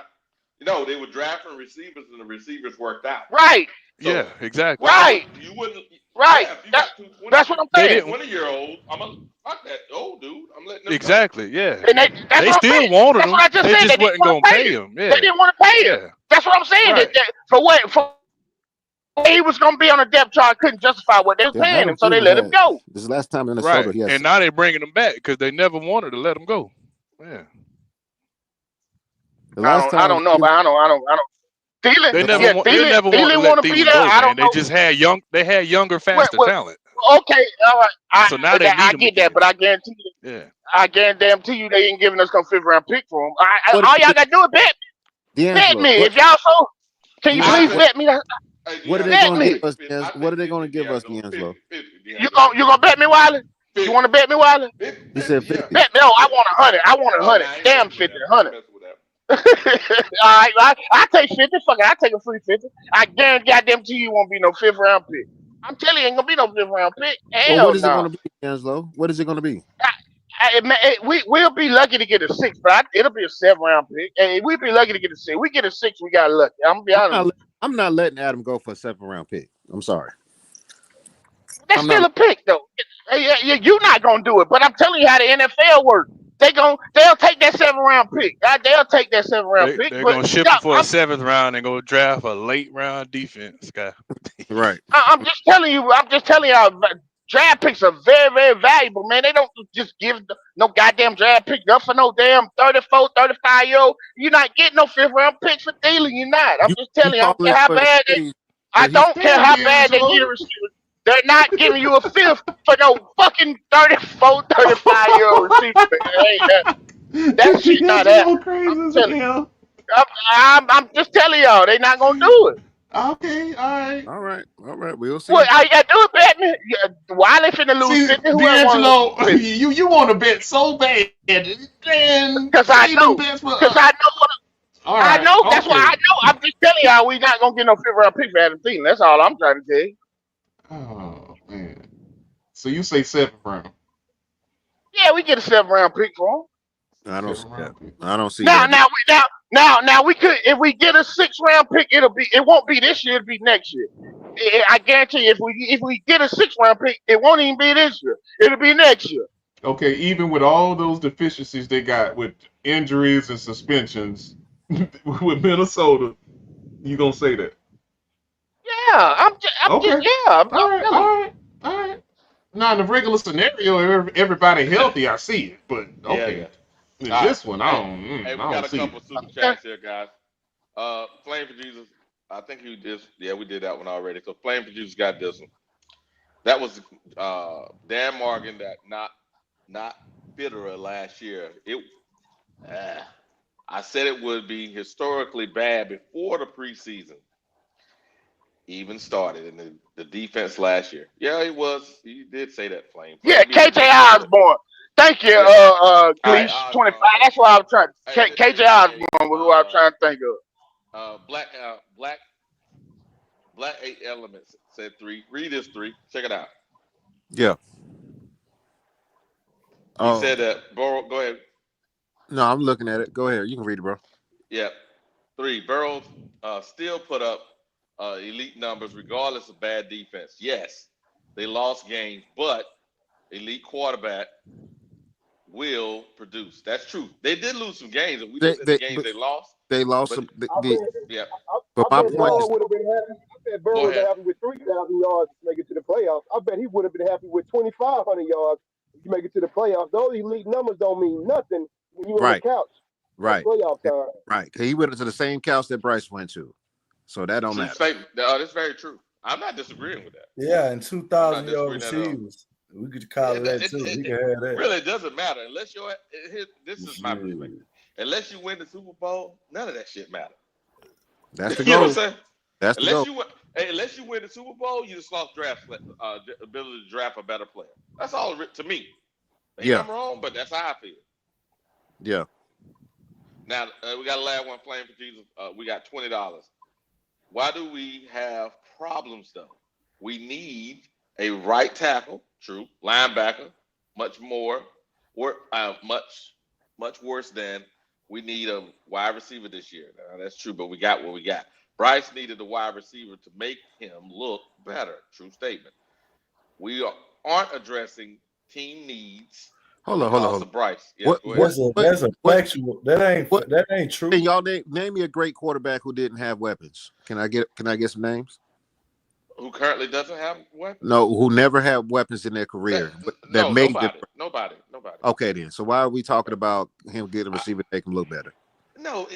Speaker 2: No, they were drafting receivers, and the receivers worked out.
Speaker 22: Right.
Speaker 3: So, yeah, exactly.
Speaker 22: Right.
Speaker 2: You wouldn't.
Speaker 22: Right.
Speaker 2: Yeah,
Speaker 22: that's what I'm saying.
Speaker 2: 20-year-old. I'm a fuck that old dude. I'm letting them
Speaker 3: exactly. Go. Yeah.
Speaker 22: And
Speaker 3: they still wanted him. They just wasn't gonna pay him. Yeah.
Speaker 22: They didn't want to pay him. That's what I'm saying.
Speaker 3: Right.
Speaker 22: For he was gonna be on the depth chart, couldn't justify what they were paying him, so they let him go.
Speaker 5: This is the last time in Minnesota.
Speaker 3: Right. And now they're bringing him back because they never wanted to let him go. Yeah.
Speaker 22: I don't know, but I don't. Thielen,
Speaker 3: they never want to let Thielen go, man. They just had younger, faster talent.
Speaker 22: Okay, all right.
Speaker 3: So now
Speaker 22: I get that, but I guarantee you.
Speaker 3: Yeah.
Speaker 22: I guarantee you they ain't giving us no 5th round pick for him. All y'all gotta do is bet me. Bet me. If y'all so, can you please bet me?
Speaker 5: What are they going to give us? What are they going to give us, D'Angelo?
Speaker 22: You gonna bet me, Wiley? You want to bet me, Wiley?
Speaker 5: He said 50.
Speaker 22: Bet me. No, I want 100. I want 100. Damn 50, 100. All right, I take 50. Fuck it, I take a free 50. I guarantee goddamn to you won't be no 5th round pick. I'm telling you, ain't gonna be no 5th round pick. Hell,
Speaker 5: what is it going to be, D'Angelo? What is it going to be?
Speaker 22: We'll be lucky to get a 6, but it'll be a 7th round pick. And we'll be lucky to get a 6. We get a 6, we got lucky. I'm gonna be honest.
Speaker 5: I'm not letting Adam go for a 7th round pick. I'm sorry.
Speaker 22: That's still a pick, though. You're not gonna do it, but I'm telling you how the NFL works. They'll take that 7th round pick. They'll take that 7th round pick.
Speaker 3: They're gonna ship it for a 7th round and go draft a late round defense guy.
Speaker 5: Right.
Speaker 22: I'm just telling you. Draft picks are very, very valuable, man. They don't just give no goddamn draft pick up for no damn 34, 35-year-old. You're not getting no 5th round picks for Thielen. You're not. I'm just telling you. I don't care how bad they get a receiver. They're not giving you a 5th for no fucking 34, 35-year-old receiver. That shit not happening. I'm just telling y'all, they're not gonna do it.
Speaker 6: Okay, all
Speaker 5: right. We'll see.
Speaker 22: What I gotta do it, Batman? Wiley finna lose
Speaker 6: See,
Speaker 22: 50. Whoever
Speaker 6: D'Angelo,
Speaker 22: want to lose 50.
Speaker 6: you want to bet so bad, man.
Speaker 22: Because I
Speaker 6: Save them
Speaker 22: know.
Speaker 6: bets for
Speaker 22: Because I know what.
Speaker 6: All
Speaker 22: I
Speaker 6: right,
Speaker 22: know. That's why
Speaker 6: okay.
Speaker 22: I know. I'm just telling y'all we not gonna get no 5th round pick for Adam Thielen. That's all I'm trying to tell you.
Speaker 6: Oh man. So you say 7th round?
Speaker 22: Yeah, we get a 7th round pick for him.
Speaker 5: I don't see that. I don't see
Speaker 22: Now,
Speaker 5: that.
Speaker 22: now we could if we get a 6th round pick, it won't be this year. It'll be next year. I guarantee you, if we get a 6th round pick, it won't even be this year. It'll be next year.
Speaker 6: Okay, even with all those deficiencies they got with injuries and suspensions with Minnesota, you gonna say that?
Speaker 22: Yeah, I'm just
Speaker 6: Okay.
Speaker 22: yeah. I'm
Speaker 6: All
Speaker 22: telling
Speaker 6: right. Now in the regular scenario, everybody healthy, I see it. But okay, in
Speaker 2: All
Speaker 6: this
Speaker 2: right.
Speaker 6: one,
Speaker 2: Hey,
Speaker 6: I
Speaker 2: we
Speaker 6: don't
Speaker 2: got a
Speaker 6: see
Speaker 2: couple
Speaker 6: it.
Speaker 2: super chats here, guys. Flame for Jesus. I think you did. Yeah, we did that one already. So Flame for Jesus got this one. That was Dan Morgan that not Fitterer last year. I said it would be historically bad before the preseason even started in the defense last year. Yeah, he was. He did say that, Flame.
Speaker 22: Yeah, KJ Osborne. Thank you, Cleese 25. That's what I was trying. KJ Osborne was what I was trying to think of.
Speaker 2: Black 8 Elements said 3. Read this 3. Check it out.
Speaker 5: Yeah.
Speaker 2: He said that. Burrow, go ahead.
Speaker 5: No, I'm looking at it. Go ahead. You can read it, bro.
Speaker 2: Yep. 3. Burrow still put up elite numbers regardless of bad defense. Yes, they lost games, but elite quarterback will produce. That's true. They did lose some games, and we looked at the games they lost.
Speaker 5: They lost some.
Speaker 2: Yeah.
Speaker 5: But my point is,
Speaker 7: would have been happy. I bet Burrow would have been happy with 3,000 yards to make it to the playoffs. I bet he would have been happy with 2,500 yards to make it to the playoffs. Those elite numbers don't mean nothing when you're on the couch.
Speaker 5: Right.
Speaker 7: Playoff time.
Speaker 5: Right. He went to the same couch that Bryce went to. So that don't matter.
Speaker 2: That's very true. I'm not disagreeing with that.
Speaker 9: Yeah, and 2,000 yard receivers. We could call that too. We can have that.
Speaker 2: Really, it doesn't matter unless this is my perspective. Unless you win the Super Bowl, none of that shit matters.
Speaker 5: That's the
Speaker 2: goal. You know what I'm saying?
Speaker 5: That's the goal.
Speaker 2: Unless you win the Super Bowl, you just lost ability to draft a better player. That's all to me. I'm wrong, but that's how I feel.
Speaker 5: Yeah.
Speaker 2: Now we got a last one, Flame for Jesus. We got $20. Why do we have problems though? We need a right tackle, true, linebacker, much worse than we need a wide receiver this year. Now, that's true, but we got what we got. Bryce needed a wide receiver to make him look better. True statement. We aren't addressing team needs. Hold on. Bryce. Yes,
Speaker 9: that's a factual. That ain't true.
Speaker 5: Can y'all name me a great quarterback who didn't have weapons? Can I get some names?
Speaker 2: Who currently doesn't have weapons?
Speaker 5: No, who never had weapons in their career.
Speaker 2: Nobody.
Speaker 5: Okay, then. So why are we talking about him getting a receiver to make him look better?
Speaker 2: No,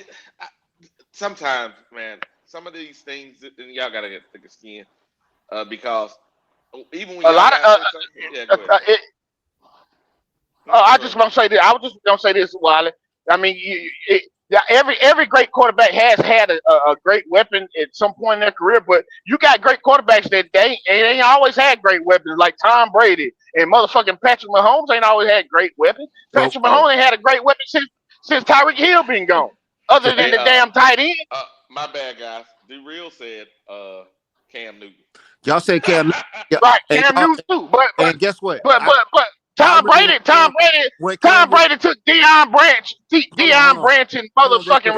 Speaker 2: sometimes, man, some of these things, y'all gotta get thicker skin, because even when
Speaker 22: a lot of I just want to say this. I was just gonna say this, Wiley. I mean, every great quarterback has had a great weapon at some point in their career, but you got great quarterbacks that they ain't always had great weapons, like Tom Brady and motherfucking Patrick Mahomes ain't always had great weapons. Patrick Mahomes ain't had a great weapon since Tyreek Hill been gone, other than the damn tight end.
Speaker 2: My bad, guys. The real said Cam Newton.
Speaker 5: Y'all say Cam Newton.
Speaker 22: Right, Cam Newton too. But
Speaker 5: guess what?
Speaker 22: But Tom Brady took Deion Branch and motherfucking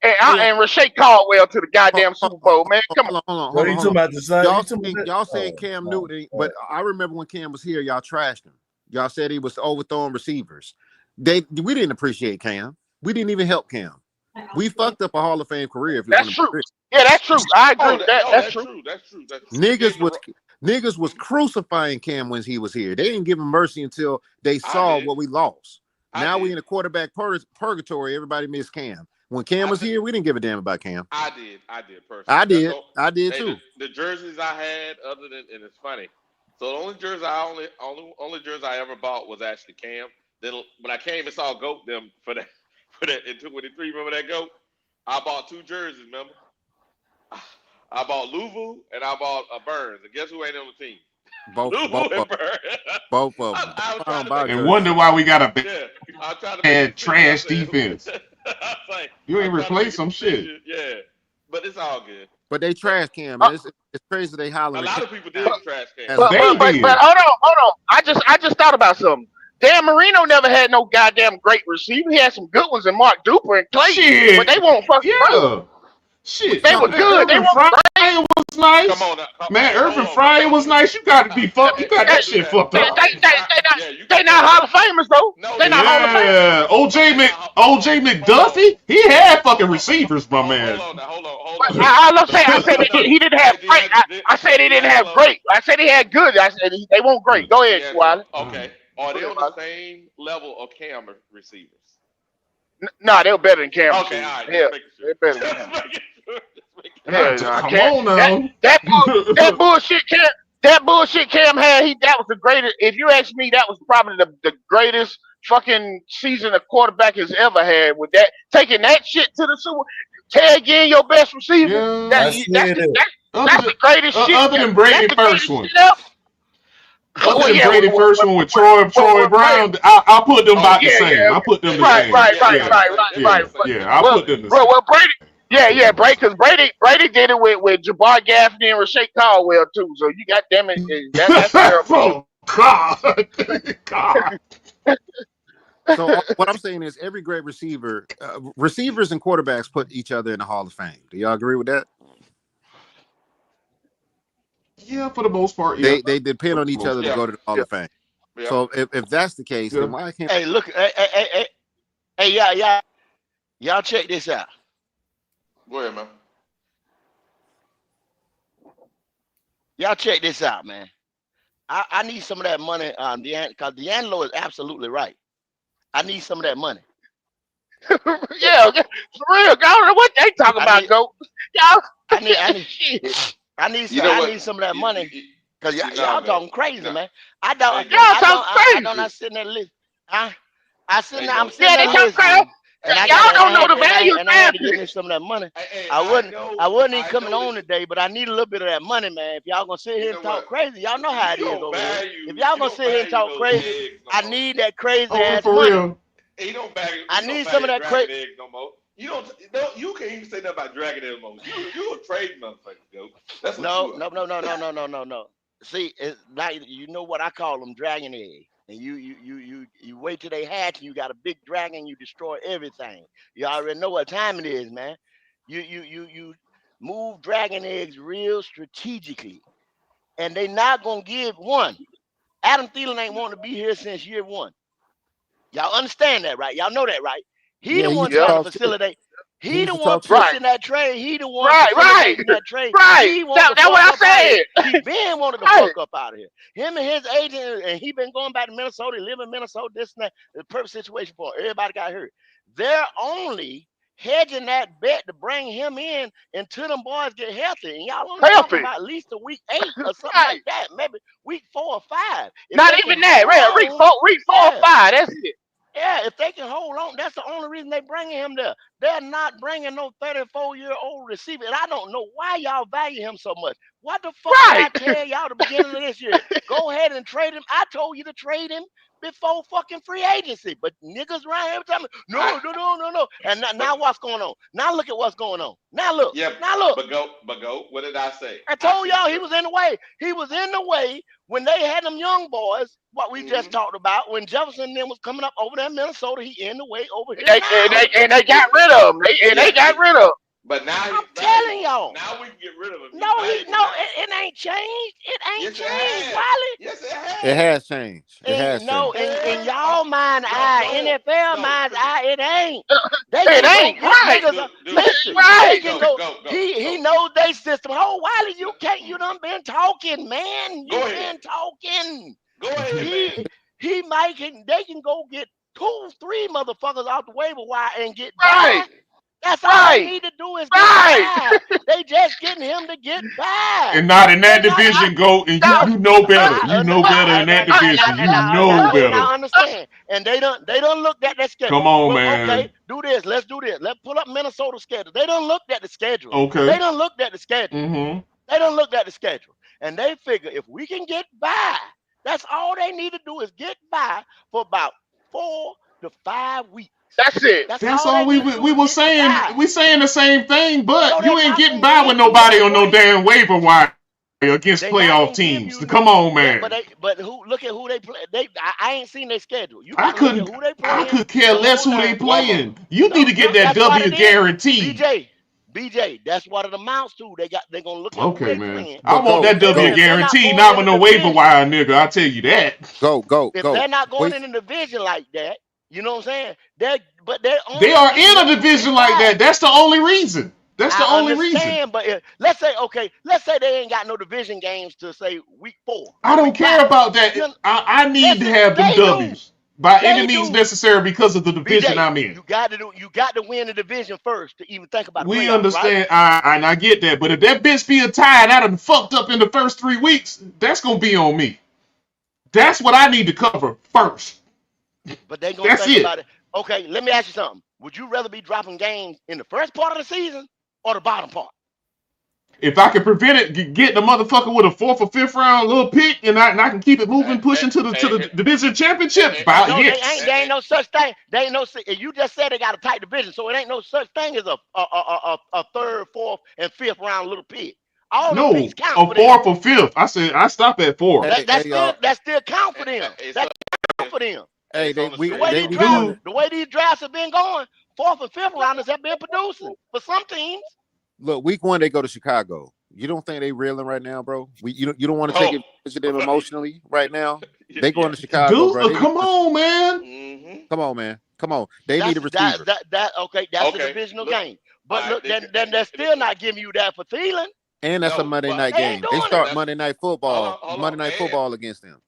Speaker 22: Rashay Caldwell to the goddamn Super Bowl, man. Come on.
Speaker 5: Hold on. Y'all saying Cam Newton, but I remember when Cam was here, y'all trashed him. Y'all said he was overthrowing receivers. We didn't appreciate Cam. We didn't even help Cam. We fucked up a Hall of Fame career.
Speaker 22: That's true. Yeah, that's true. I agree with that. That's true.
Speaker 2: That's true.
Speaker 5: Niggas was crucifying Cam when he was here. They didn't give him mercy until they saw what we lost. Now we in a quarterback purgatory. Everybody missed Cam. When Cam was here, we didn't give a damn about Cam.
Speaker 2: I did personally.
Speaker 5: I did too.
Speaker 2: The jerseys I had, and it's funny. So the only jersey I ever bought was actually Cam. Then when I came and saw Goat them for that in 2023, remember that Goat? I bought 2 jerseys. Remember? I bought Louvu and I bought Burns. And guess who ain't on the team?
Speaker 5: Both
Speaker 2: Louvu and Burns.
Speaker 5: Both of them.
Speaker 2: I was trying to make
Speaker 6: And wonder why we got a bad trash defense. You ain't replace some shit.
Speaker 2: Yeah, but it's all good.
Speaker 5: But they trash Cam, man. It's crazy they hollering.
Speaker 2: A lot of people did trash Cam.
Speaker 22: But hold on. I just thought about something. Dan Marino never had no goddamn great receiver. He had some good ones in Mark Duper and Clay, but they won't fucking play.
Speaker 6: Shit,
Speaker 22: they were good. They
Speaker 6: were Fryer was nice. Come on, man. Irvin Fryer was nice. You got to be fucked. You got that shit fucked up.
Speaker 22: They not Hall of Famers though. They not Hall of Famers.
Speaker 6: OJ McDuffie, he had fucking receivers, my man.
Speaker 22: Hold on. I said he didn't have great. I said he didn't have great. I said he had good. I said they weren't great. Go ahead, Wiley.
Speaker 2: Okay. Are they on the same level of Cam receivers?
Speaker 22: No, they were better than Cam.
Speaker 2: Okay, all right.
Speaker 22: Yeah, they're better than Cam.
Speaker 6: Come on now.
Speaker 22: That bullshit Cam. That bullshit Cam had. That was the greatest. If you ask me, that was probably the greatest fucking season a quarterback has ever had. With that, taking that shit to the Super. Tag in your best receiver.
Speaker 6: Yeah,
Speaker 22: that's the greatest shit.
Speaker 6: Other than Brady first one.
Speaker 22: Other
Speaker 6: than Brady first one with Troy Brown, I put them about the same. I put them the same.
Speaker 22: Right.
Speaker 6: Yeah, I put them the same.
Speaker 22: Well, Brady. Yeah, because Brady did it with Jabbar Gaffney and Rashae Caldwell too. So you got them. That's terrible.
Speaker 6: God.
Speaker 5: So what I'm saying is, every great receiver, receivers and quarterbacks put each other in the Hall of Fame. Do y'all agree with that?
Speaker 6: Yeah, for the most part. Yeah.
Speaker 5: They depend on each other to go to the Hall of Fame. Yeah. So if that's the case, then why can't?
Speaker 22: Hey, look, y'all check this out.
Speaker 2: Go ahead, man.
Speaker 22: Y'all check this out, man. I need some of that money, because D'Angelo is absolutely right. I need some of that money. Yeah, for real. I don't know what they talking about, Goat. Y'all, I need some of that money, because y'all talking crazy, man. Y'all talking crazy. I'm sitting there listening. I'm sitting there listening. And y'all don't know the value of that. I had to give me some of that money. I wasn't even coming on today, but I need a little bit of that money, man. If y'all gonna sit here and talk crazy, y'all know how it is over here. If y'all gonna sit here and talk crazy, I need that crazy ass money. I need some of that crazy.
Speaker 2: No more. You can't even say nothing about dragging eggs no more. You a trade motherfucker, yo. That's what
Speaker 22: No. See, it's like, you know what I call them, dragon eggs. And you wait till they hatch and you got a big dragon, you destroy everything. You already know what time it is, man. You move dragon eggs real strategically. And they not gonna give one. Adam Thielen ain't wanting to be here since year one. Y'all understand that, right? Y'all know that, right? He the one trying to facilitate. He the one pushing that trade. He the one facilitating that trade. Right. That's what I said. He been wanted to fuck up out of here. Him and his agent, and he been going back to Minnesota. He live in Minnesota. This and that. The perfect situation for him. Everybody got hurt. They're only hedging that bet to bring him in until them boys get healthy. And y'all only talking about at least a week 8 or something like that. Maybe week 4 or 5. Not even that. Right. Week 4 or 5. That's it. Yeah, if they can hold on, that's the only reason they bringing him there. They're not bringing no 34-year-old receiver, and I don't know why y'all value him so much. What the fuck did I tell y'all the beginning of this year? Go ahead and trade him. I told you to trade him before fucking free agency, but niggas around here telling me, no. And now what's going on? Now look at what's going on. Now look.
Speaker 2: Yeah,
Speaker 22: now look.
Speaker 2: But go. What did I say?
Speaker 22: I told y'all he was in the way. He was in the way when they had them young boys. What we just talked about, when Jefferson and them was coming up over there in Minnesota, he in the way over here. And they got rid of him. They got rid of him.
Speaker 2: But now
Speaker 22: I'm telling y'all.
Speaker 2: Now we can get rid of him.
Speaker 22: No, it ain't changed. It ain't changed, Wiley.
Speaker 2: Yes, it has.
Speaker 5: It has changed. It has changed.
Speaker 22: No, in y'all mind eye, NFL mind's eye, it ain't. It ain't right. Listen, right. He knows they system. Oh, Wiley, you done been talking, man. You been talking.
Speaker 2: Go ahead,
Speaker 22: man. They can go get 2-3 motherfuckers off the waiver wire and get right. That's all they need to do is get by. They just getting him to get by.
Speaker 6: And not in that division, go and you know better. You know better in that division. You know better.
Speaker 22: And I understand. And they don't look at that schedule.
Speaker 6: Come on,
Speaker 22: well,
Speaker 6: man.
Speaker 22: Okay, do this. Let's do this. Let's pull up Minnesota's schedule. They don't look at the schedule.
Speaker 6: Okay.
Speaker 22: They don't look at the schedule.
Speaker 6: Mm-hmm.
Speaker 22: They don't look at the schedule. And they figure if we can get by, that's all they need to do is get by for about 4 to 5 weeks. That's it.
Speaker 6: That's all we were saying. We saying the same thing, but you ain't getting by with nobody on no damn waiver wire against playoff teams. Come on, man.
Speaker 22: But who? Look at who they play. I ain't seen their schedule. You
Speaker 6: I could care less who they playing. You need to get that W guaranteed.
Speaker 22: BJ, that's what it amounts to. They gonna look at who they playing.
Speaker 6: I want that W guaranteed, not with no waiver wire, nigga. I tell you that.
Speaker 22: If they're not going in a division like that, you know what I'm saying? They
Speaker 6: are in a division like that. That's the only reason. That's the only reason.
Speaker 22: But let's say they ain't got no division games to say week 4.
Speaker 6: I don't care about that. I need to have them W's by any means necessary because of the division I'm in.
Speaker 22: You got to win the division first to even think about.
Speaker 6: We understand, right? and I get that. But if that bitch be a tie and I done fucked up in the first 3 weeks, that's gonna be on me. That's what I need to cover first.
Speaker 22: But they gonna think about it. Okay, let me ask you something. Would you rather be dropping games in the first part of the season or the bottom part?
Speaker 6: If I can prevent it, get the motherfucker with a 4th or 5th round little pick, and I can keep it moving, pushing to the division championship.
Speaker 22: Yes. There ain't no such thing. They ain't no. You just said they got a tight division, so it ain't no such thing as a 3rd, 4th, and 5th round little pick. All the picks count for them.
Speaker 6: 4th or 5th. I said I stop at 4.
Speaker 22: That still count for them. That count for them.
Speaker 5: Hey,
Speaker 22: the way these drafts have been going, 4th and 5th rounders have been producing for some teams.
Speaker 5: Look, week 1 they go to Chicago. You don't think they reeling right now, bro? You don't want to take advantage of them emotionally right now. They going to Chicago,
Speaker 6: dude,
Speaker 5: bro.
Speaker 6: Come on, man.
Speaker 22: Mm-hmm.
Speaker 5: Come on, man. Come on. They need a receiver.
Speaker 22: That's a divisional game. But look, then they're still not giving you that for Thielen.
Speaker 5: And that's a Monday night game. They start Monday Night Football. Monday Night Football against them.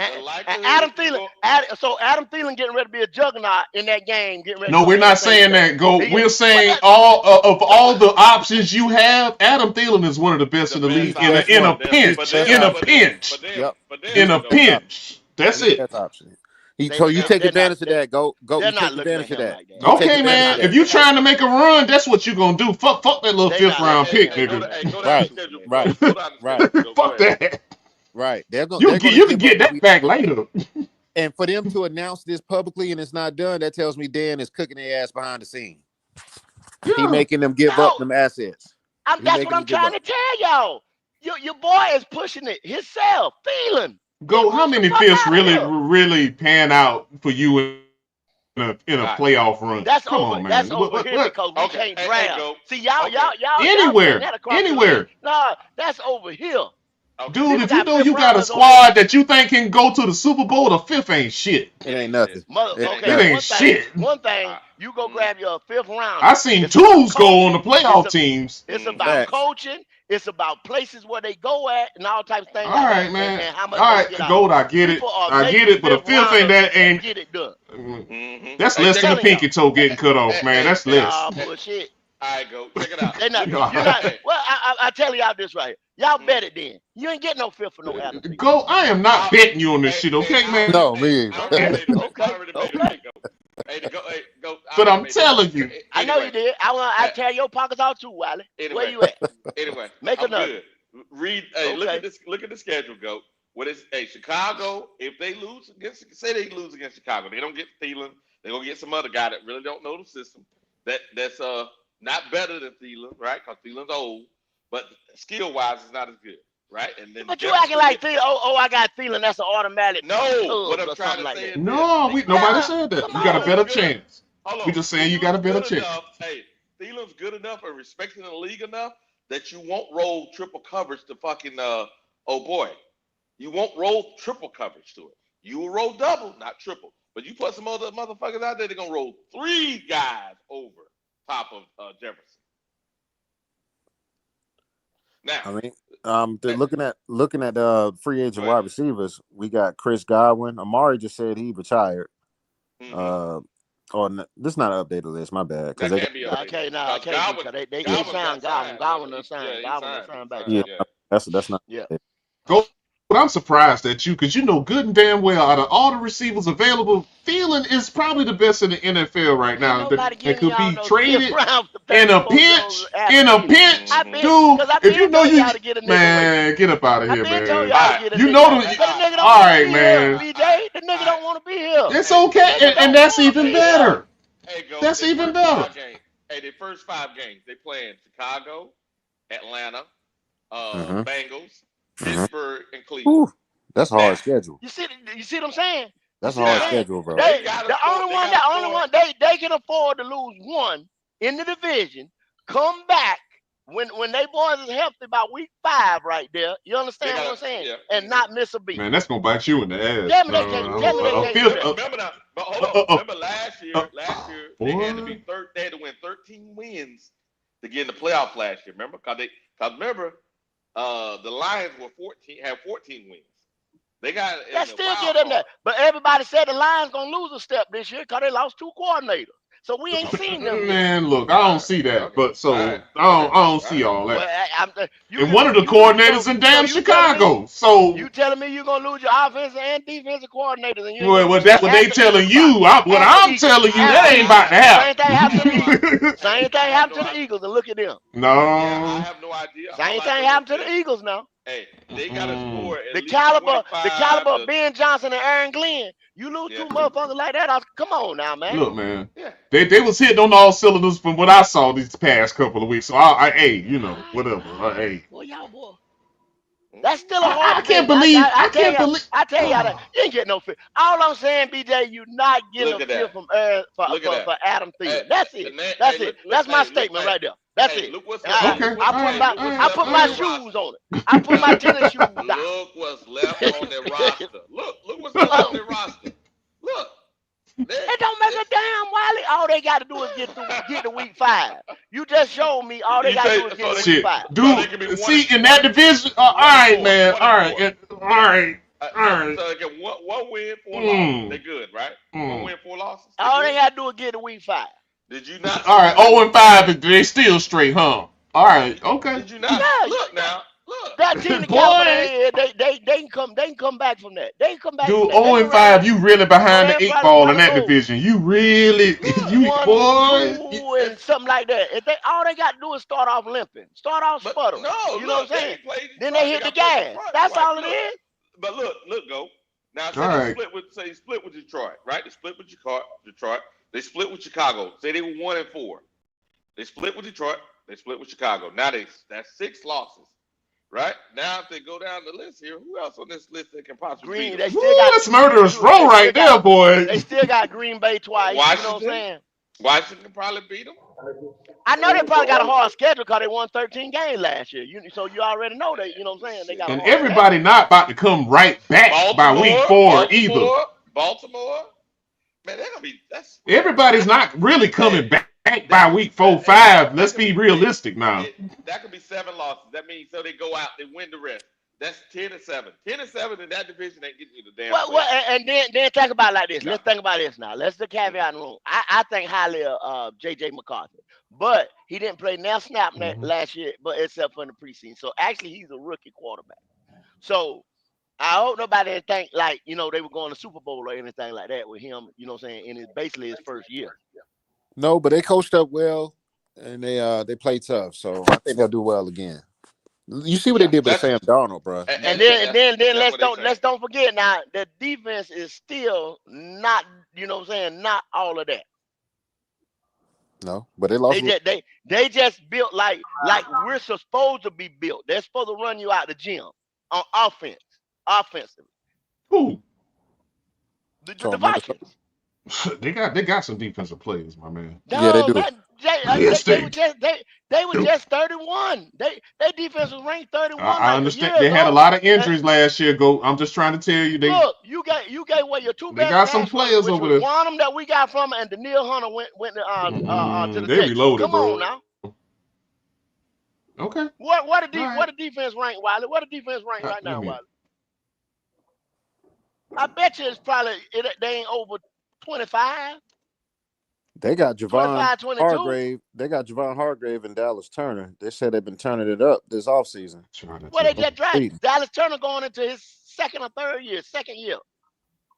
Speaker 22: And Adam Thielen getting ready to be a juggernaut in that game.
Speaker 6: No, we're not saying that. We're saying all the options you have, Adam Thielen is one of the best in the league in a pinch. In a pinch. That's it.
Speaker 5: That's option. So you take advantage of that. Go. You take advantage of that.
Speaker 6: Okay, man. If you're trying to make a run, that's what you're gonna do. Fuck that little 5th round pick, nigga.
Speaker 5: Right.
Speaker 6: Fuck that.
Speaker 5: Right.
Speaker 6: You can get that back later.
Speaker 5: And for them to announce this publicly and it's not done, that tells me Dan is cooking their ass behind the scene. Yeah. He making them give up them assets.
Speaker 22: That's what I'm trying to tell y'all. Your boy is pushing it himself. Thielen.
Speaker 6: How many 5ths really pan out for you in a playoff run?
Speaker 22: That's over here because we can't draft. See, y'all
Speaker 6: anywhere.
Speaker 22: Nah, that's over here.
Speaker 6: Dude, if you know you got a squad that you think can go to the Super Bowl, the 5th ain't shit.
Speaker 5: It ain't nothing.
Speaker 6: It ain't shit.
Speaker 22: One thing, you go grab your 5th round.
Speaker 6: I seen twos go on the playoff teams.
Speaker 22: It's about coaching. It's about places where they go at and all types of things.
Speaker 6: All right, man. And how much all right, Gold, I get it. I get it, but a 5th ain't get it done. That's less than a pinky toe getting cut off, man. That's less.
Speaker 22: Bullshit.
Speaker 2: All right, go check it out.
Speaker 22: Well, I tell y'all this right here. Y'all bet it then. You ain't getting no 5th for no Adam.
Speaker 6: Go. I am not betting you on this shit, okay, man?
Speaker 5: No, me.
Speaker 22: Okay.
Speaker 6: But I'm telling you.
Speaker 22: I know you did. I tear your pockets out too, Wiley. Where you at?
Speaker 2: Anyway,
Speaker 22: make another.
Speaker 2: Read. Look at this. Look at the schedule. Go. What is? Chicago. If they lose against Chicago, they don't get Thielen. They're gonna get some other guy that really don't know the system. That's not better than Thielen, right? Because Thielen's old, but skill-wise, it's not as good, right? And then
Speaker 22: but you acting like Thielen. I got Thielen. That's an automatic.
Speaker 2: No, what I'm trying to say.
Speaker 6: Nobody said that. You got a better chance. We just saying you got a better chance.
Speaker 2: Hey, Thielen's good enough and respected in the league enough that you won't roll triple coverage to fucking You won't roll triple coverage to it. You will roll double, not triple. But you put some other motherfuckers out there, they're gonna roll 3 guys over top of Jefferson. Now,
Speaker 5: I mean, looking at free agent wide receivers, we got Chris Godwin. Amari just said he retired. Oh, no, this is not an updated list. My bad. Because
Speaker 2: That can't be updated.
Speaker 22: Okay, no, I can't because they signed Godwin. Godwin done signed. Godwin done signed back.
Speaker 5: Yeah, that's not.
Speaker 22: Yeah.
Speaker 6: Go. But I'm surprised at you because you know good and damn well out of all the receivers available, Thielen is probably the best in the NFL right now. That could be traded in a pinch. Dude, if you know you, man, get up out of here, man. You know the. All right, man.
Speaker 22: BJ, the nigga don't want to be here.
Speaker 6: It's okay, and that's even better.
Speaker 2: Hey, go.
Speaker 6: That's even better.
Speaker 2: Hey, the first 5 games they playing Chicago, Atlanta, Bengals, Pittsburgh, and Cleveland.
Speaker 5: Ooh, that's a hard schedule.
Speaker 22: You see what I'm saying?
Speaker 5: That's a hard schedule, bro.
Speaker 22: The only one they can afford to lose one in the division. Come back when they boys is healthy by week 5 right there. You understand what I'm saying? Yeah. And not miss a beat.
Speaker 6: Man, that's gonna bite you in the ass.
Speaker 22: Tell me they can't.
Speaker 2: Remember now, but hold on. Remember last year they had to be they had to win 13 wins to get in the playoffs last year. Remember? Because remember. The Lions had 14 wins. They got that
Speaker 22: still get them that. But everybody said the Lions gonna lose a step this year because they lost 2 coordinators. So we ain't seen them.
Speaker 6: Man, look, I don't see that. But so I don't see all that. And one of the coordinators in damn Chicago. So
Speaker 22: you telling me you're gonna lose your offensive and defensive coordinators? And
Speaker 6: well, that's what they telling you. What I'm telling you, that ain't about to happen.
Speaker 22: Same thing happened to the Eagles, and look at them.
Speaker 6: No,
Speaker 2: I have no idea.
Speaker 22: Same thing happened to the Eagles now.
Speaker 2: Hey, they got to score at
Speaker 22: the caliber of Ben Johnson and Aaron Glenn. You lose 2 motherfuckers like that. Come on now, man.
Speaker 6: Look, man. Yeah. They was hitting on all cylinders from what I saw these past couple of weeks. So hey, you know, whatever. Hey.
Speaker 22: Well, y'all boy. That's still a hard.
Speaker 6: I can't believe. I
Speaker 22: tell y'all that you ain't getting no fit. All I'm saying, BJ, you not getting a fit from for Adam Thielen. That's it. That's it. That's my statement right there. That's it.
Speaker 2: Look what's
Speaker 22: I put my shoes on it. I put my tennis shoes on.
Speaker 2: Look what's left on their roster. Look what's left on their roster. Look.
Speaker 22: It don't make a damn Wiley. All they got to do is get to week 5. You just showed me all they got to do is get to week 5.
Speaker 6: Dude, see, in that division, all right, man. All right.
Speaker 2: So they get one win, 4 losses. They good, right? 1 win, 4 losses.
Speaker 22: All they got to do is get to week 5.
Speaker 2: Did you not?
Speaker 6: All right, 0-5, they still straight, huh? All right, okay.
Speaker 2: Did you not? Yeah, look now. Look.
Speaker 22: That team, they can come back from that. They can come back.
Speaker 6: Dude, 0-5, you really behind the 8 ball in that division. You really,
Speaker 22: and something like that. If all they got to do is start off limping, start off sputtering. You know what I'm saying? Then they hit the gas. That's all it is.
Speaker 2: But look, go. Now say they split with Detroit, right? They split with Detroit. They split with Chicago. Say they were 1-4. They split with Detroit. They split with Chicago. Now that's 6 losses. Right? Now, if they go down the list here, who else on this list that can possibly beat them?
Speaker 6: That's murderous row right there, boy.
Speaker 22: They still got Green Bay twice.
Speaker 2: Washington,
Speaker 22: you know what I'm saying?
Speaker 2: Washington can probably beat them.
Speaker 22: I know they probably got a hard schedule because they won 13 games last year. So you already know they, you know what I'm saying? They got
Speaker 6: and everybody schedule. Not about to come right back by week 4 either.
Speaker 2: Baltimore. Man, they're gonna be.
Speaker 6: Everybody's not really coming back by week 4-5. Let's be realistic now.
Speaker 2: That could be 7 losses. That means so they go out, they win the rest. That's 10-7. 10-7 in that division ain't getting you the damn.
Speaker 22: Well, and then think about it like this. Let's think about this now. Let's the caveat in the room. I think highly of J.J. McCarthy, but he didn't play now snap last year, but except for in the preseason. So actually, he's a rookie quarterback. So I hope nobody didn't think like they were going to Super Bowl or anything like that with him. You know what I'm saying? And it's basically his first year.
Speaker 5: No, but they coached up well and they play tough. So I think they'll do well again. You see what they did with Sam Darnold, bro.
Speaker 22: And then let's don't forget now the defense is still not, not all of that.
Speaker 5: No, but they lost.
Speaker 22: They just built like we're supposed to be built. They're supposed to run you out the gym on offensively.
Speaker 6: Who?
Speaker 22: The Vikings.
Speaker 6: They got some defensive players, my man.
Speaker 22: No,
Speaker 5: yeah, they do.
Speaker 22: They were just 31. Their defense was ranked 31.
Speaker 6: I understand. They had a lot of injuries last year. I'm just trying to tell you.
Speaker 22: Look, you got what your 2 best.
Speaker 6: They got some players over there.
Speaker 22: One of them that we got from, and Daniil Hunter went to the
Speaker 6: they reloaded,
Speaker 22: Come
Speaker 6: bro.
Speaker 22: on now.
Speaker 6: Okay.
Speaker 22: What a defense rank, Wiley? What a defense rank right now, Wiley? I bet you it's probably they ain't over 25.
Speaker 5: They got Javon
Speaker 22: 25-22.
Speaker 5: Hargrave. They got Javon Hargrave and Dallas Turner. They said they've been turning it up this offseason.
Speaker 22: Well, they just drafted Dallas Turner going into his second year.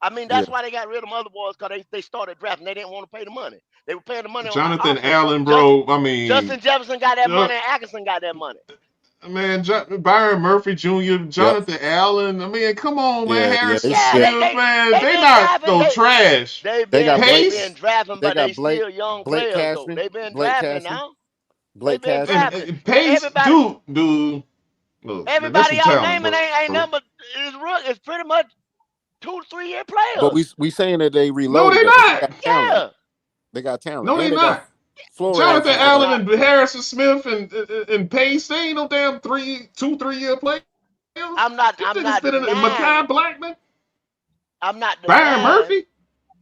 Speaker 22: I mean, that's why they got rid of them other boys, because they started drafting. They didn't want to pay the money. They were paying the money
Speaker 6: Jonathan
Speaker 22: on
Speaker 6: Allen, bro.
Speaker 22: Justin Jefferson got that money, and Atkinson got that money.
Speaker 6: Man, Byron Murphy Jr., Jonathan Allen. I mean, come on, man. Harrison Smith, man. They not no trash.
Speaker 22: They've been drafting, but they still young players, though. They've been drafting now.
Speaker 5: Blake Cashman.
Speaker 6: And Pace, dude. Look,
Speaker 22: everybody y'all naming ain't number is pretty much 2 to 3 year players.
Speaker 5: But we saying that they reloaded.
Speaker 6: No, they not.
Speaker 22: Yeah.
Speaker 5: They got talent.
Speaker 6: No, they not. Jonathan Allen and Harrison Smith and Pace, they ain't no damn 2-3 year players.
Speaker 22: I'm not denying.
Speaker 6: Mekhi Blackman.
Speaker 22: I'm not
Speaker 6: Byron Murphy.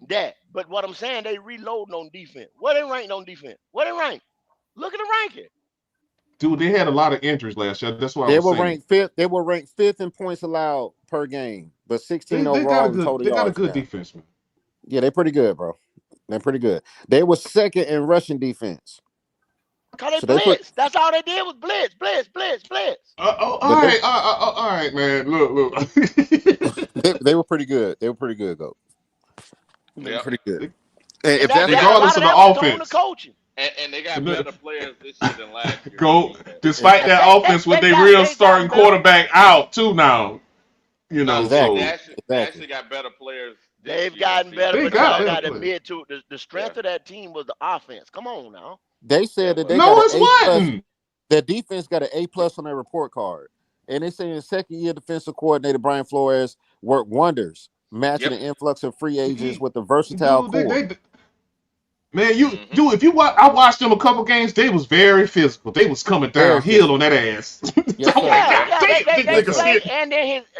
Speaker 22: That, but what I'm saying, they reloading on defense. What they ranked on defense? What they ranked? Look at the ranking.
Speaker 6: Dude, they had a lot of injuries last year. That's why
Speaker 5: they were ranked fifth. They were ranked fifth in points allowed per game, but 16 overall in total yards.
Speaker 6: They got a good defense, man.
Speaker 5: Yeah, they're pretty good, bro. They're pretty good. They were second in rushing defense.
Speaker 22: Cause they blitz. That's all they did was blitz.
Speaker 6: All right, man. Look.
Speaker 5: they were pretty good. They were pretty good, though. They were pretty good.
Speaker 22: And
Speaker 6: if that's regardless of the offense.
Speaker 22: Coaching.
Speaker 2: And they got better players this year than last year.
Speaker 6: Despite that offense with their real starting quarterback out too now. You know,
Speaker 22: they actually got better players. They've gotten better, but y'all got to admit to the strength of that team was the offense. Come on now.
Speaker 5: They said that they their defense got an A+ on their report card. And they say in second-year defensive coordinator Brian Flores worked wonders, matching the influx of free agents with the versatile core.
Speaker 6: Man, if you watch, I watched them a couple games. They was very physical. They was coming downhill on that ass.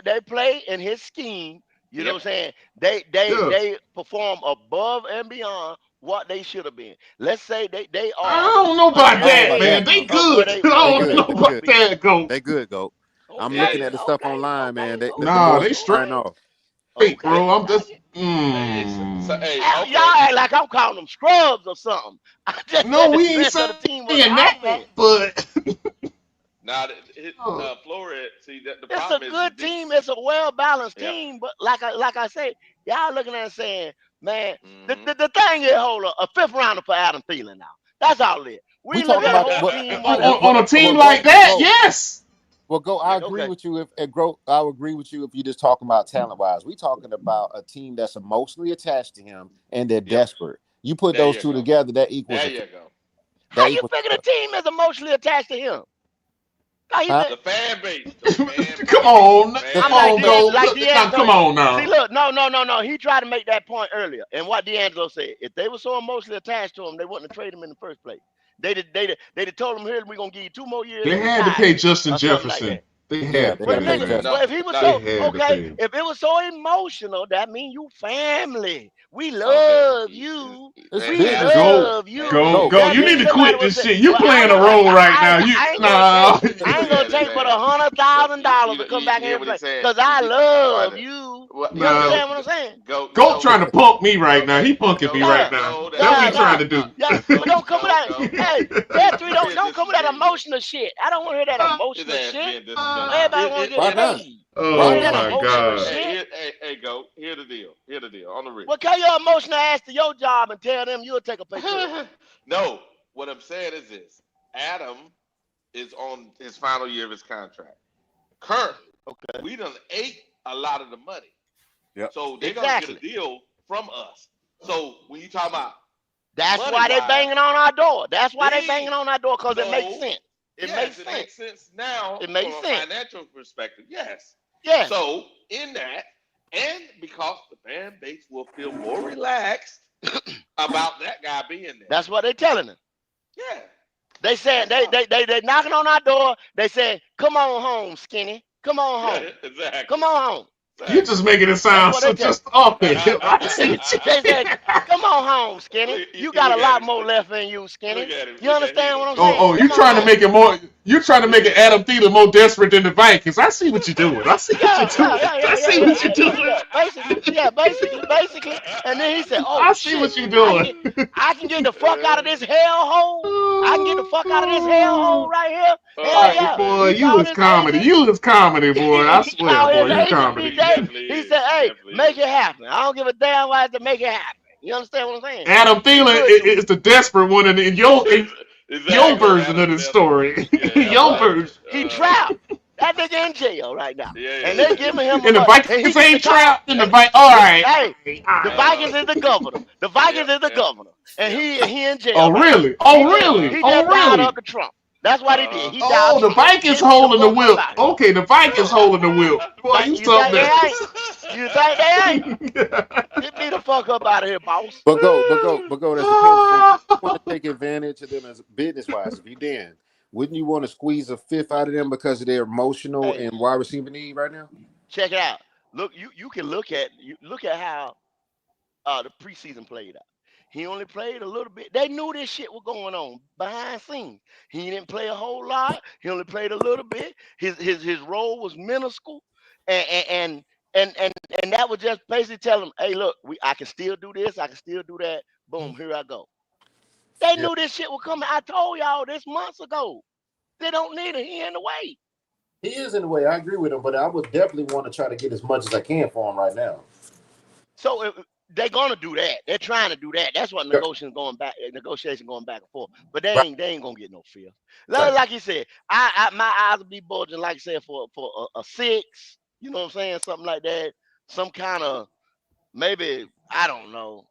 Speaker 22: They play in his scheme. You know what I'm saying? They perform above and beyond what they should have been. Let's say they are.
Speaker 6: I don't know about that, man. They good. I don't know about that, Go.
Speaker 5: They good, Go. I'm looking at the stuff online, man.
Speaker 6: They straight off. Hey, bro, I'm just.
Speaker 22: Y'all act like I'm calling them scrubs or something.
Speaker 6: No, we ain't saying that, but.
Speaker 2: Now, Flores, see that the
Speaker 22: it's
Speaker 2: problem
Speaker 22: a good team. It's a well-balanced team, but like I say, y'all looking at it saying, man, the thing is, hold up, a 5th rounder for Adam Thielen now. That's all it. We look at
Speaker 6: on a team like that, yes.
Speaker 5: Well, Go. I agree with you. I would agree with you if you're just talking about talent-wise. We talking about a team that's emotionally attached to him and they're desperate. You put those two together, that equals.
Speaker 2: There you go.
Speaker 22: How you figure the team is emotionally attached to him?
Speaker 2: The fan base.
Speaker 6: Come on, come on now.
Speaker 22: See, look, no. He tried to make that point earlier, and what D'Angelo said: if they were so emotionally attached to him, they wouldn't have traded him in the first place. They'd told him, here, we're gonna give you 2 more years.
Speaker 6: They had to pay Justin Jefferson.
Speaker 22: Like
Speaker 6: they had.
Speaker 22: Well, if he was if it was so emotional, that means you family. We love you. We love you.
Speaker 6: Go. You need to quit this shit. You playing a role right now.
Speaker 22: I ain't gonna take but $100,000 to come back here and play because I love you. You understand what I'm saying?
Speaker 6: Go trying to punk me right now. He punking me right now. That's what he trying to do.
Speaker 22: Don't come with that. Don't come with that emotional shit. I don't want to hear that emotional shit. Everybody want to get paid.
Speaker 6: Oh my God.
Speaker 2: Hey, Go. Here's the deal. On the real.
Speaker 22: Well, carry your emotional ass to your job and tell them you'll take a picture.
Speaker 2: No, what I'm saying is this. Adam is on his final year of his contract. Currently, we done ate a lot of the money.
Speaker 5: Yep.
Speaker 2: So they're going to get a deal from us. So when you talk about
Speaker 22: that's why they banging on our door. That's why they banging on our door, because it makes sense. It makes
Speaker 2: sense now.
Speaker 22: It makes
Speaker 2: from
Speaker 22: sense.
Speaker 2: A financial perspective, yes.
Speaker 22: Yeah.
Speaker 2: So in that, and because the fan base will feel more relaxed about that guy being there.
Speaker 22: That's what they're telling them.
Speaker 2: Yeah.
Speaker 22: They said they knocking on our door. They said, "Come on home, Skinny. Come on home.
Speaker 2: Exactly.
Speaker 22: Come on home."
Speaker 6: You just making it sound so just off it. I see what you
Speaker 22: They said, "Come on home, Skinny. You got a lot more left in you, Skinny. You understand what I'm saying?"
Speaker 6: Oh, you trying to make it more? You trying to make it Adam Thielen more desperate than the Vikings? I see what you're doing. I see what you're doing. I see what you're doing.
Speaker 22: Basically. And then he said, "Oh
Speaker 6: I see
Speaker 22: shit,
Speaker 6: what you're doing.
Speaker 22: I can get the fuck out of this hellhole. I can get the fuck out of this hellhole right here."
Speaker 6: All right, boy, you was comedy. You was comedy, boy. I swear, boy, you comedy.
Speaker 22: He said, "Hey, make it happen. I don't give a damn why I have to make it happen." You understand what I'm saying?
Speaker 6: Adam Thielen is the desperate one in your version of the story. Your version.
Speaker 22: He trapped. That nigga in jail right now. And they giving him
Speaker 6: and the Vikings ain't trapped. And the Vikings, all right.
Speaker 22: Hey, the Vikings is the governor. The Vikings is the governor. And he in jail.
Speaker 6: Oh, really? Oh, really?
Speaker 22: He just dialed up to Trump. That's what he did. He dialed
Speaker 6: the Vikings holding the whip. Okay, the Vikings holding the whip. Boy, you something else.
Speaker 22: You think they ain't? Get me the fuck up out of here, boss.
Speaker 5: But go. That's the you want to take advantage of them as business-wise. If you did, wouldn't you want to squeeze a fifth out of them because of their emotional and wide receiver need right now?
Speaker 22: Check it out. Look, you can look at how the preseason played out. He only played a little bit. They knew this shit was going on behind scenes. He didn't play a whole lot. He only played a little bit. His role was minuscule, and that was just basically tell him, "Hey, look, I can still do this. I can still do that. Boom, here I go." They knew this shit was coming. I told y'all this months ago. They don't need him. He in the way.
Speaker 5: He is in the way. I agree with him, but I would definitely want to try to get as much as I can for him right now.
Speaker 22: So they're gonna do that. They're trying to do that. That's what negotiation going back and forth. But they ain't gonna get no feel. Like you said, my eyes will be bulging. Like I said, for a 6. You know what I'm saying? Something like that. Some kind of maybe, I don't know.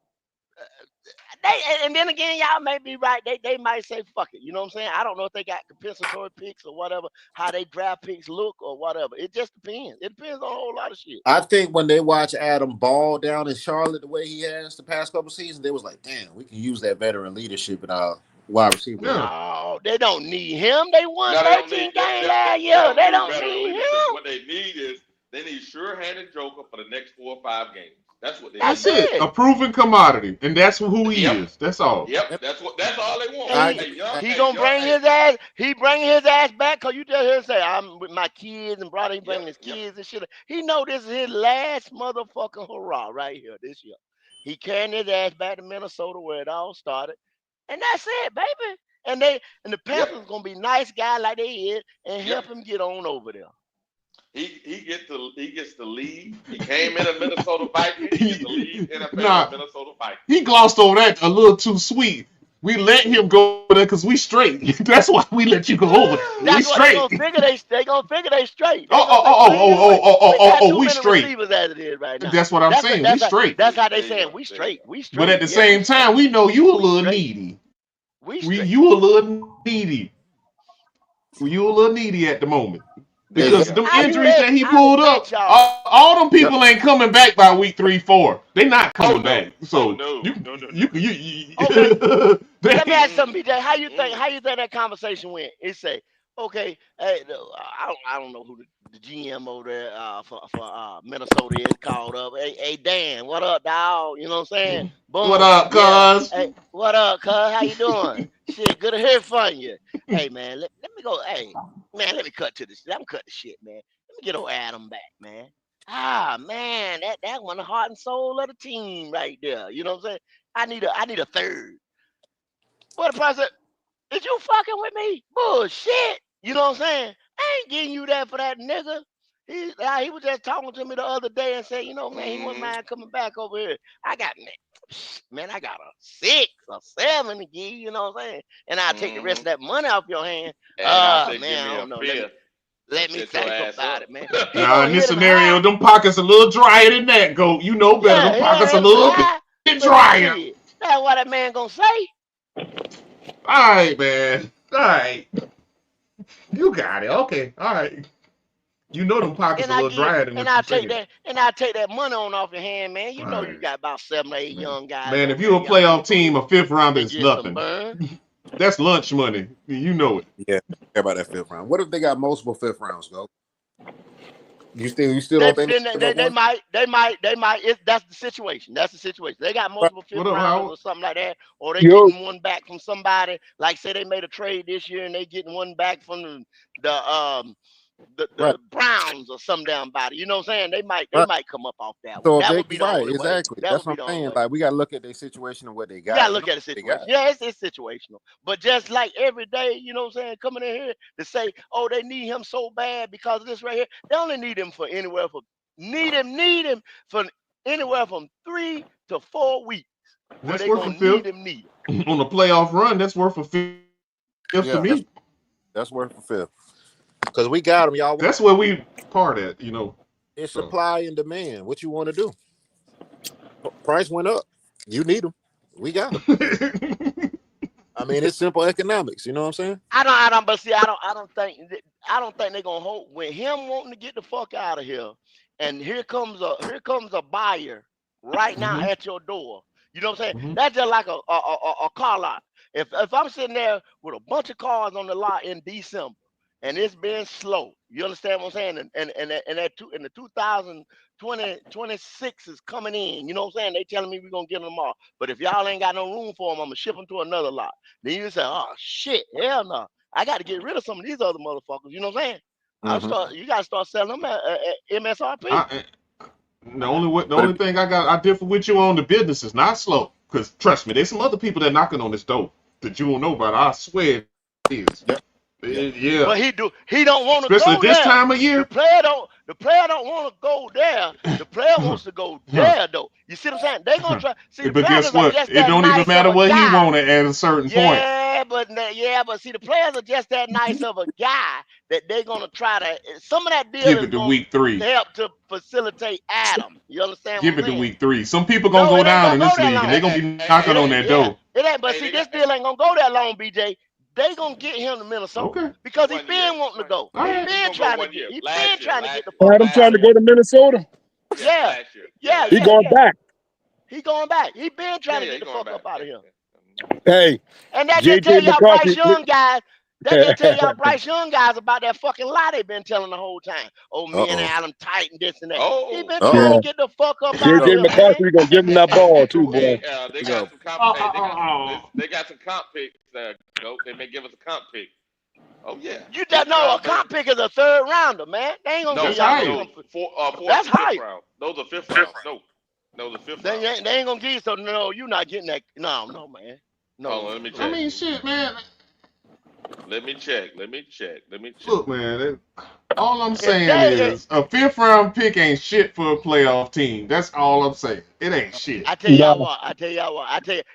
Speaker 22: And then again, y'all may be right. They might say fuck it. You know what I'm saying? I don't know if they got compensatory picks or whatever, how they draft picks look or whatever. It just depends. It depends on a whole lot of shit.
Speaker 5: I think when they watch Adam ball down in Charlotte the way he has the past couple seasons, they was like, damn, we can use that veteran leadership in our wide receiver.
Speaker 22: No, they don't need him. They won 13 games last year. They don't need him.
Speaker 2: What they need is they need sure-handed joker for the next 4 or 5 games. That's what they
Speaker 6: That's it. A proven commodity, and that's who he is. That's all.
Speaker 2: Yep. That's all they want.
Speaker 22: He gonna bring his ass. He bringing his ass back because you just heard say I'm with my kids and brother. He bringing his kids and shit. He know this is his last motherfucking hurrah right here this year. He carrying his ass back to Minnesota where it all started, and that's it, baby. And the Panthers gonna be nice guy like they is and help him get on over there.
Speaker 2: He gets to lead. He came in a Minnesota Viking. He gets to lead NFL Minnesota Vikings.
Speaker 6: He glossed over that a little too sweet. We let him go there because we straight. That's why we let you go over.
Speaker 22: That's
Speaker 6: we straight.
Speaker 22: They gonna figure they straight.
Speaker 6: We straight.
Speaker 22: As it is right now.
Speaker 6: That's what I'm saying. We straight.
Speaker 22: That's how they saying we straight. We straight.
Speaker 6: But at the same time, we know you a little needy. You a little needy. You a little needy at the moment. Because them injuries that he pulled up, all them people ain't coming back by week 3, 4. They not coming back. So
Speaker 2: no.
Speaker 22: Let me ask something, BJ. How you think that conversation went? It say, okay, hey, I don't know who the GM over there for Minnesota is called up. Hey Dan, what up, dog? You know what I'm saying? Boom.
Speaker 6: What up, cuz?
Speaker 22: Hey, what up, cuz? How you doing? Shit, good to hear from you. Hey man, let me go. Hey man, let me cut to this. I'm cutting the shit, man. Let me get old Adam back, man. Man, that one the heart and soul of the team right there. You know what I'm saying? I need a third. What the price? Is you fucking with me? Bullshit. You know what I'm saying? I ain't getting you that for that nigga. He was just talking to me the other day and said, you know, man, he wouldn't mind coming back over here. I got a 6 or 7 to give you, you know what I'm saying? And I'll take the rest of that money off your hand. Man, I don't know. Let me think about it, man.
Speaker 6: Now, in this scenario, them pockets a little drier than that, Goat. You know better. Them pockets a little bit drier.
Speaker 22: That's what that man gonna say.
Speaker 6: All right, man. All right. You got it. Okay. All right. You know them pockets a little drier than
Speaker 22: and I take that money off your hand, man. You know you got about 7 or 8 young guys.
Speaker 6: Man, if you're a playoff team, a 5th rounder is nothing. That's lunch money. You know it.
Speaker 5: Yeah, care about that 5th round. What if they got multiple 5th rounds, though? You still don't think
Speaker 22: they might. That's the situation. They got multiple fifth rounders or something like that, or they getting one back from somebody. Like say they made a trade this year and they getting one back from the Browns or some damn body. You know what I'm saying? They might come up off that one.
Speaker 5: So
Speaker 22: That would be the only way.
Speaker 5: Exactly. That's what I'm saying. Like we gotta look at their situation and what they got.
Speaker 22: You gotta look at the situation. Yeah, it's situational. But just like every day, you know what I'm saying, coming in here to say, oh, they need him so bad because of this right here. They only need him for anywhere from need him for anywhere from 3 to 4 weeks.
Speaker 6: That's worth a fifth. On a playoff run, that's worth a fifth to me.
Speaker 5: That's worth a fifth. Because we got him, y'all.
Speaker 6: That's where we part at, you know.
Speaker 5: It's supply and demand. What you want to do? Price went up. You need them. We got them. I mean, it's simple economics. You know what I'm saying?
Speaker 22: I don't think they're gonna hold with him wanting to get the fuck out of here. And here comes a buyer right now at your door. You know what I'm saying? That's just like a car lot. If I'm sitting there with a bunch of cars on the lot in December and it's been slow, you understand what I'm saying? And the 2026 is coming in. You know what I'm saying? They telling me we're gonna get them tomorrow. But if y'all ain't got no room for them, I'm gonna ship them to another lot. Then you say, oh shit, hell no. I got to get rid of some of these other motherfuckers. You know what I'm saying? You gotta start selling them at MSRP.
Speaker 6: The only thing I differ with you on the business is not slow. Because trust me, there's some other people that knocking on this door that you don't know about. I swear it is. Yeah.
Speaker 22: But he don't want to go
Speaker 6: especially this
Speaker 22: there.
Speaker 6: time of year.
Speaker 22: The player don't want to go there. The player wants to go there though. You see what I'm saying? They gonna try. See,
Speaker 6: but guess what? It don't even matter what he wanted at a certain point.
Speaker 22: But see, the players are just that nice of a guy that they're gonna try to. Some of that deal
Speaker 6: give
Speaker 22: is
Speaker 6: it to week 3
Speaker 22: to help to facilitate Adam. You understand?
Speaker 6: Give it to week 3. Some people gonna go down in this league and they're gonna be knocking on that door.
Speaker 22: It ain't. But see, this deal ain't gonna go that long, BJ. They gonna get him to Minnesota because he been wanting to go. He been trying to get the fuck
Speaker 20: out. I'm trying to go to Minnesota.
Speaker 22: Yeah.
Speaker 20: He going back.
Speaker 22: He going back. He been trying to get the fuck up out of here.
Speaker 20: Hey,
Speaker 22: and that just tell y'all Bryce Young guys. That just tell y'all Bryce Young guys about that fucking lie they've been telling the whole time. Oh, me and Adam tight and this and that. He been trying to get the fuck up out of here.
Speaker 20: JJ McCarthy gonna give him that ball too, boy.
Speaker 2: They got some comp picks there. They may give us a comp pick. Oh yeah.
Speaker 22: You just know a comp pick is a third rounder, man. They ain't gonna give y'all
Speaker 2: that's high. Round. Those are fifth rounds. No, the fifth round.
Speaker 22: They ain't gonna give you. So no, you're not getting that. No, man. No.
Speaker 2: Let me check.
Speaker 6: I mean, shit, man.
Speaker 2: Let me check.
Speaker 6: Look, man. All I'm saying is a 5th round pick ain't shit for a playoff team. That's all I'm saying. It ain't shit.
Speaker 22: I tell y'all what.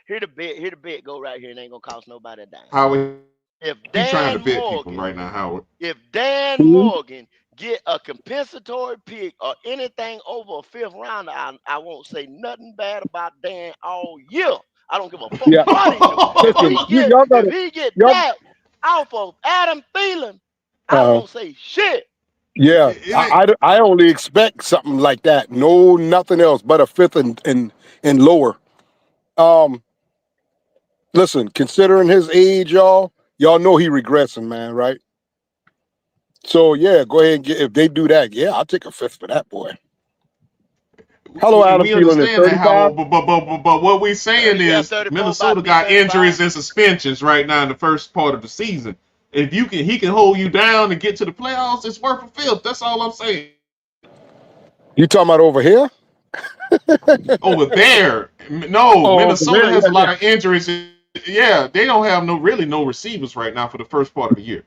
Speaker 22: Here the bet go right here and ain't gonna cost nobody a dime.
Speaker 6: Howard,
Speaker 22: if
Speaker 6: Dan trying to bet
Speaker 22: Morgan,
Speaker 6: people right now, Howard.
Speaker 22: If Dan Morgan get a compensatory pick or anything over a 5th rounder, I won't say nothing bad about Dan all year. I don't give a fuck what he do. If he get that off of Adam Thielen, I won't say shit.
Speaker 20: Yeah, I only expect something like that. No, nothing else but a 5th and lower. Listen, considering his age, y'all know he regressing, man, right? So yeah, go ahead and get. If they do that, yeah, I'll take a 5th for that boy. Hello, Adam Thielen is 35.
Speaker 6: But what we're saying is Minnesota got injuries and suspensions right now in the first part of the season. If he can hold you down and get to the playoffs, it's worth a 5th. That's all I'm saying.
Speaker 20: You talking about over here?
Speaker 6: Over there? No, Minnesota has a lot of injuries. Yeah, they don't have no receivers right now for the first part of the year.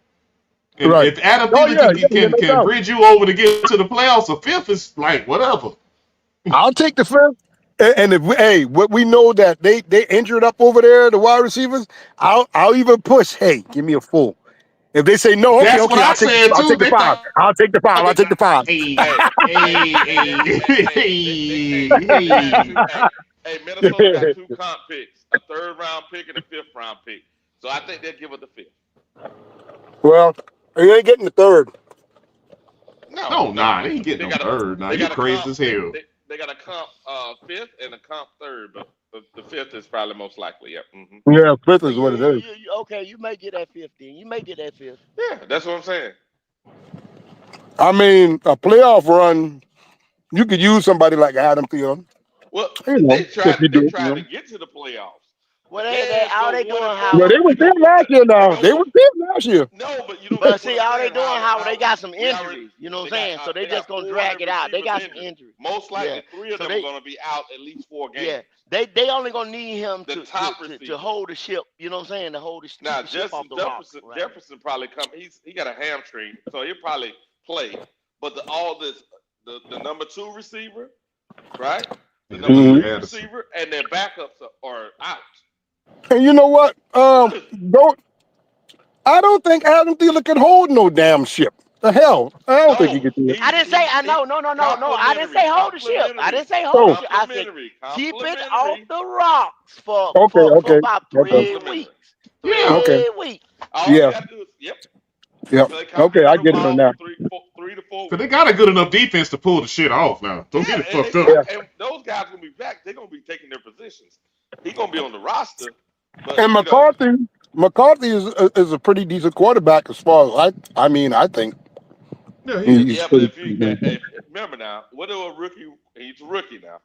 Speaker 6: And if Adam Thielen can bridge you over to get to the playoffs, a 5th is like whatever.
Speaker 20: I'll take the 5th. And if what we know that they injured up over there, the wide receivers, I'll even push. Hey, give me a full. If they say no, okay,
Speaker 6: I'll
Speaker 20: take the 5. I'll take the 5. I'll take the 5.
Speaker 2: Hey, Minnesota got 2 comp picks, a 3rd round pick and a 5th round pick. So I think they'll give us the 5th.
Speaker 20: Well, you ain't getting the 3rd.
Speaker 2: No,
Speaker 6: they ain't getting the 3rd. Nah, you crazy as hell.
Speaker 2: They got a comp 5th and a comp 3rd, but the 5th is probably most likely. Yep.
Speaker 20: Yeah, 5th is what it is.
Speaker 22: Okay, you may get that 5th then. You may get that 5th.
Speaker 2: Yeah, that's what I'm saying.
Speaker 20: I mean, a playoff run, you could use somebody like Adam Thielen.
Speaker 2: Well,
Speaker 20: they tried
Speaker 2: to get to the playoffs.
Speaker 22: Well, all they doing,
Speaker 20: No,
Speaker 22: Howard.
Speaker 20: they were there last year now. They were there last year.
Speaker 2: No, but you know.
Speaker 22: But see, all they doing, Howard, they got some injuries. You know what I'm saying? So they just gonna drag it out. They got some injuries.
Speaker 2: Most likely, 3 of them are gonna be out at least 4 games.
Speaker 22: Yeah, they only gonna need him to hold the ship. You know what I'm saying? To hold the ship off the rock. Right?
Speaker 2: Jefferson probably come. He got a hamstring, so he'll probably play. But the number 2 receiver, right? The number 3 receiver and their backups are out.
Speaker 20: And you know what? I don't think Adam Thielen can hold no damn ship. The hell, I don't think he can do it.
Speaker 22: I didn't say no. I didn't say hold the ship. I didn't say hold the ship. I said keep it off the rocks for about 3 weeks.
Speaker 20: Yeah.
Speaker 22: 3 weeks.
Speaker 20: Yeah. Yep. Okay, I get it on that.
Speaker 2: 3 to 4.
Speaker 6: Because they got a good enough defense to pull the shit off now. Don't get it fucked up.
Speaker 2: And those guys gonna be back. They're gonna be taking their positions. He's gonna be on the roster. But,
Speaker 20: and McCarthy is a pretty decent quarterback as far as I think.
Speaker 2: Yeah, but if remember now, what do a rookie? He's a rookie now.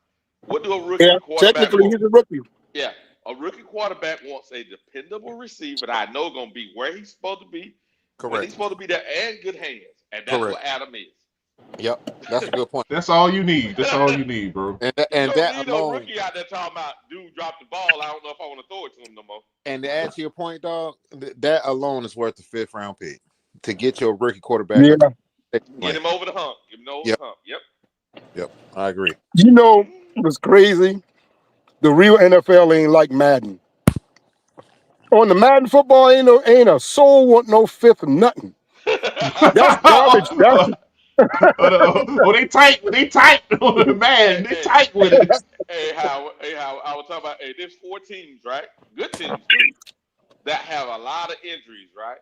Speaker 2: What do a rookie quarterback?
Speaker 20: Technically, he's a rookie.
Speaker 2: Yeah, a rookie quarterback wants a dependable receiver that I know gonna be where he's supposed to be.
Speaker 5: Correct.
Speaker 2: He's supposed to be there and good hands, and that's what Adam is.
Speaker 5: Yep, that's a good point.
Speaker 6: That's all you need. That's all you need, bro.
Speaker 5: And
Speaker 2: you
Speaker 5: that
Speaker 2: need
Speaker 5: alone,
Speaker 2: a rookie out there talking about dude dropped the ball. I don't know if I want to throw it to him no more.
Speaker 5: And to add to your point, dog, that alone is worth the 5th round pick to get your rookie quarterback.
Speaker 2: Yeah. Get him over the hump. Get him over the hump.
Speaker 5: Yep, I agree.
Speaker 20: You know what's crazy? The real NFL ain't like Madden. On the Madden football, ain't a soul want no 5th or nothing. That's garbage.
Speaker 6: They tight. They tight on the man. They tight with it.
Speaker 2: Hey, Howard, I was talking about. There's 4 teams, right? Good teams too, that have a lot of injuries, right?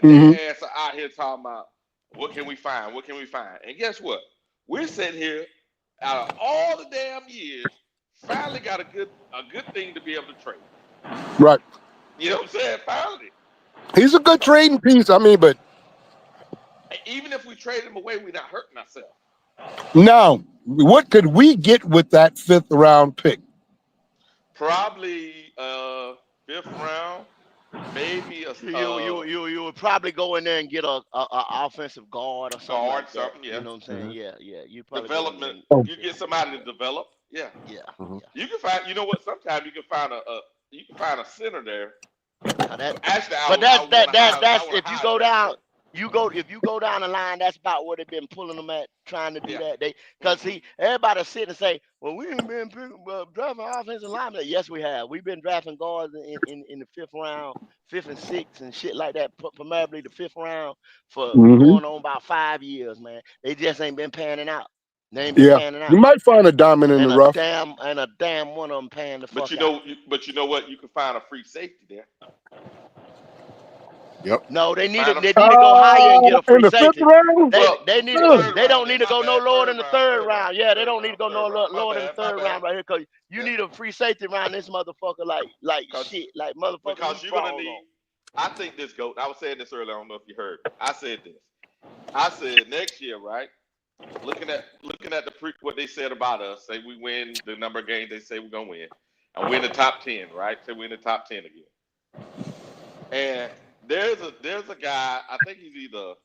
Speaker 2: And they ass out here talking about what can we find? What can we find? And guess what? We're sitting here out of all the damn years, finally got a good thing to be able to trade.
Speaker 20: Right.
Speaker 2: You know what I'm saying? Finally.
Speaker 20: He's a good trading piece. I mean, but
Speaker 2: even if we trade him away, we're not hurting ourselves.
Speaker 20: Now, what could we get with that 5th round pick?
Speaker 2: Probably 5th round, maybe
Speaker 22: you would probably go in there and get a offensive guard or something.
Speaker 2: Yeah.
Speaker 22: You know what I'm saying? Yeah. You probably
Speaker 2: development. You get somebody to develop. Yeah.
Speaker 22: Yeah.
Speaker 2: You can find. You know what? Sometimes you can find a center there.
Speaker 22: That's if you go down. If you go down the line, that's about what they've been pulling them at, trying to do that. Because everybody sit and say, "Well, we ain't been drafting offensive linemen." Yes, we have. We've been drafting guards in the 5th round, 5th and 6th, and shit like that. Primarily the 5th round for going on about 5 years, man. They just ain't been panning out. They ain't been panning out.
Speaker 20: You might find a diamond in the rough.
Speaker 22: And a damn one of them paying the fuck
Speaker 2: out. But you know what? You can find a free safety there.
Speaker 5: Yep.
Speaker 22: No, they need to go higher and get a free safety. They don't need to go no lower than the 3rd round. Yeah, they don't need to go no lower than the 3rd round right here, because you need a free safety around this motherfucker like shit, like motherfucker.
Speaker 2: Because you're gonna need. I think this goat. I was saying this earlier. I don't know if you heard. I said this. I said next year, right? Looking at what they said about us. Say we win the number of games they say we're gonna win, and we're in the top 10, right? Say we're in the top 10 again, and there's a guy, I think he's either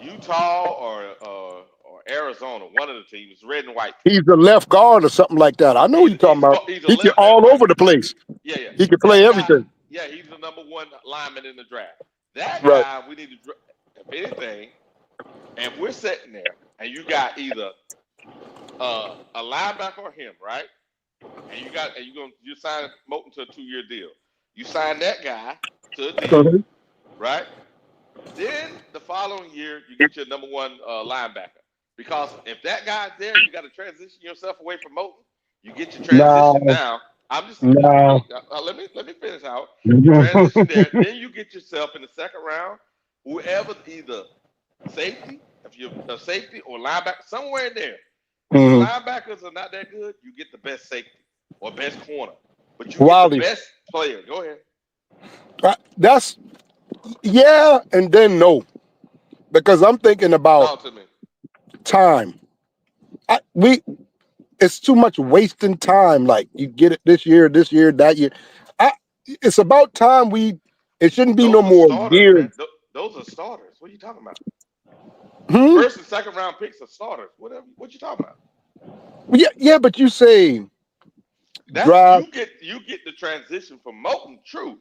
Speaker 2: Utah or Arizona, one of the teams, red and white.
Speaker 20: He's a left guard or something like that. I know what you're talking about. He can all over the place.
Speaker 2: Yeah.
Speaker 20: He can play everything.
Speaker 2: Yeah, he's the number 1 lineman in the draft. That guy, we need to, if anything, and we're sitting there, and you got either a linebacker or him, right? And you sign Moten to a 2-year deal. You sign that guy to a deal. Right? Then the following year, you get your number 1 linebacker. Because if that guy's there, you got to transition yourself away from Moten. You get your transition now. I'm just let me finish out. Transition there. Then you get yourself in the 2nd round. Whoever either safety, if you're a safety or linebacker, somewhere in there. If linebackers are not that good, you get the best safety or best corner. But you get the best player. Go ahead.
Speaker 20: That's. Yeah, and then no, because I'm thinking about time. It's too much wasting time. Like you get it this year, that year. It's about time it shouldn't be no more years.
Speaker 2: Those are starters. What are you talking about?
Speaker 20: Hmm?
Speaker 2: First and second round picks are starters. What you talking about?
Speaker 20: Yeah, but you say
Speaker 2: you get the transition from Moulton. True,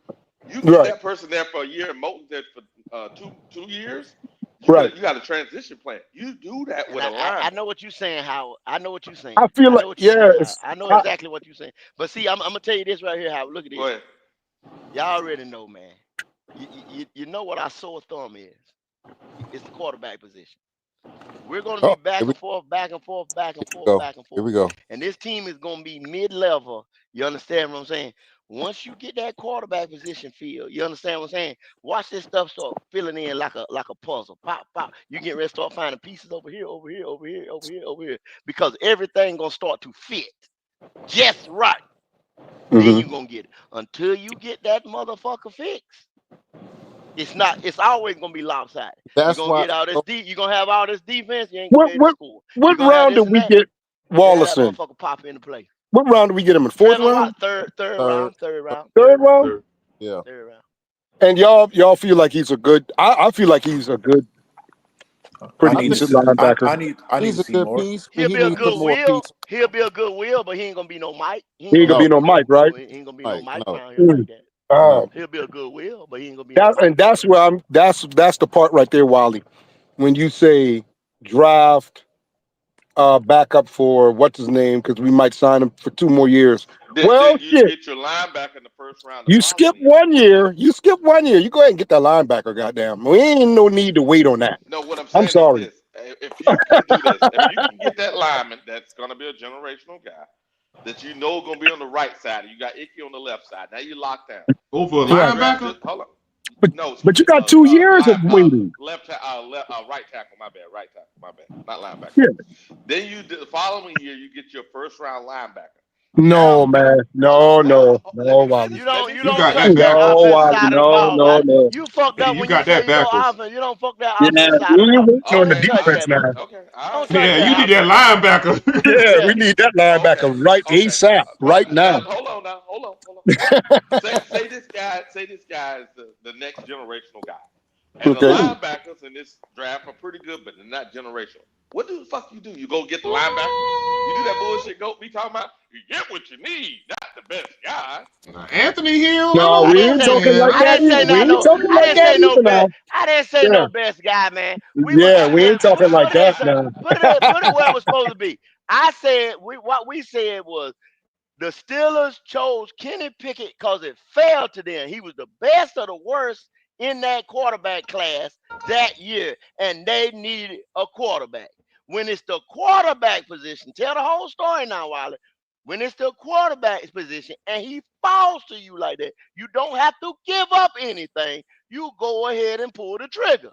Speaker 2: you get that person there for a year, and Moulton there for 2 years. You got a transition plan. You do that with a line.
Speaker 13: I know what you're saying, Howard. I know what you're saying.
Speaker 20: I feel like
Speaker 13: I know exactly what you're saying. But see, I'm gonna tell you this right here, Howard. Look at this.
Speaker 2: Go ahead.
Speaker 13: Y'all already know, man. You know what our sore thumb is. It's the quarterback position. We're going to be back and forth.
Speaker 5: Here we go.
Speaker 13: And this team is going to be mid-level. You understand what I'm saying? Once you get that quarterback position filled, you understand what I'm saying? Watch this stuff start filling in like a puzzle. Pop, pop. You get ready to start finding pieces over here. Because everything going to start to fit just right.
Speaker 20: Mm-hmm.
Speaker 13: Then you're going to get it. Until you get that motherfucker fixed, it's always gonna be lopsided.
Speaker 5: That's
Speaker 13: you're gonna
Speaker 5: why
Speaker 13: get all this you're gonna have all this defense, you ain't gonna be able to score.
Speaker 20: What round did we get Wallace in?
Speaker 13: That motherfucker pop into play.
Speaker 20: What round did we get him in? Fourth round?
Speaker 13: Third round.
Speaker 20: Third round?
Speaker 5: Yeah.
Speaker 13: Third round.
Speaker 20: And y'all feel like he's a good I feel like he's a good pretty decent linebacker.
Speaker 14: I need to see more.
Speaker 13: He'll be a good wheel. He'll be a good wheel, but he ain't gonna be no Mike.
Speaker 20: He ain't gonna be no Mike, right?
Speaker 13: He ain't gonna be no Mike around here like that. He'll be a good wheel, but he ain't gonna be.
Speaker 20: That's where that's the part right there, Wally. When you say draft backup for what's his name, because we might sign him for 2 more years.
Speaker 2: Then you get your linebacker in the first round.
Speaker 20: You skip 1 year. You go ahead and get that linebacker, goddamn. We ain't no need to wait on that.
Speaker 2: No, what I'm saying
Speaker 20: sorry.
Speaker 2: is this. If you can do this, if you can get that lineman that's gonna be a generational guy, that you know gonna be on the right side, and you got Icky on the left side. Now you locked down.
Speaker 6: Over a linebacker?
Speaker 2: Hold on.
Speaker 20: But you got 2 years of waiting.
Speaker 2: Right tackle, my bad. Right tackle, my bad. Not linebacker.
Speaker 20: Yeah.
Speaker 2: Then the following year you get your first round linebacker.
Speaker 20: No, man. No, Wally.
Speaker 13: You don't
Speaker 6: got
Speaker 13: touch that offensive side of the ball.
Speaker 20: No.
Speaker 13: You fucked up when you
Speaker 6: got
Speaker 13: say
Speaker 6: that
Speaker 13: you go
Speaker 6: backwards.
Speaker 13: offense. You don't fuck that offensive side of the ball.
Speaker 20: On the defense now.
Speaker 6: Yeah, you need that linebacker.
Speaker 20: Yeah, we need that linebacker right ASAP, right now.
Speaker 2: Hold on. say this guy is the next generational guy. And the linebackers in this draft are pretty good, but they're not generational. What the fuck you do? You go get the linebacker? You do that bullshit Goat be talking about? You get what you need, not the best guy.
Speaker 6: Anthony Hill?
Speaker 20: No, we ain't talking like that.
Speaker 13: I didn't say no best guy, man.
Speaker 20: We ain't talking like that now.
Speaker 13: Put it where it was supposed to be. I said what we said was the Steelers chose Kenny Pickett because it fell to them. He was the best of the worst in that quarterback class that year, and they needed a quarterback. When it's the quarterback position, tell the whole story now, Wiley. When it's the quarterback position and he falls to you like that, you don't have to give up anything. You go ahead and pull the trigger.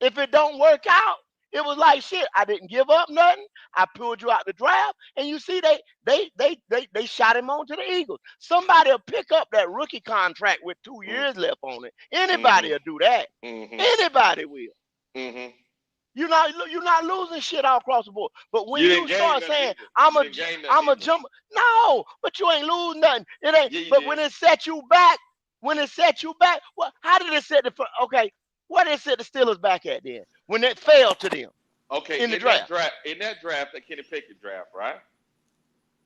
Speaker 13: If it don't work out, it was like shit. I didn't give up nothing. I pulled you out the draft, and you see they shot him on to the Eagles. Somebody will pick up that rookie contract with 2 years left on it. Anybody will do that. Anybody will. You're not losing shit all across the board. But when you start saying I'm a jump, no, but you ain't losing nothing. It ain't. But when it set you back, well, how did it set what did it set the Steelers back at then? When it fell to them.
Speaker 2: Okay,
Speaker 13: in the draft.
Speaker 2: In that draft, that Kenny Pickett draft, right?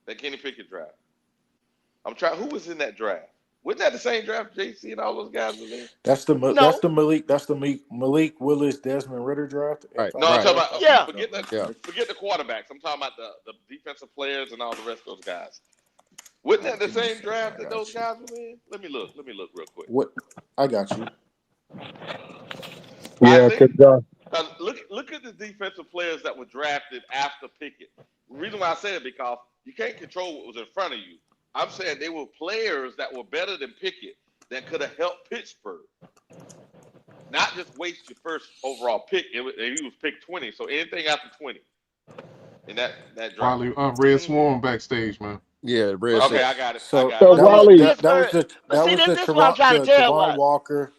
Speaker 2: That Kenny Pickett draft. Who was in that draft? Wasn't that the same draft JC and all those guys were in?
Speaker 14: That's the Malik Willis, Desmond Ritter draft.
Speaker 2: Right. No, I'm talking about forget the quarterbacks. I'm talking about the defensive players and all the rest of those guys. Wasn't that the same draft that those guys were in? Let me look real quick.
Speaker 14: What? I got you.
Speaker 20: Yeah, because
Speaker 2: look at the defensive players that were drafted after Pickett. The reason why I say it because you can't control what was in front of you. I'm saying they were players that were better than Pickett that could have helped Pittsburgh. Not just waste your first overall pick. He was picked 20, so anything after 20 in that draft.
Speaker 6: Probably Red Swarm backstage, man.
Speaker 5: Yeah, Red.
Speaker 2: Okay, I got it.
Speaker 20: So
Speaker 14: that was the
Speaker 13: what I'm trying to tell
Speaker 14: Travon Walker.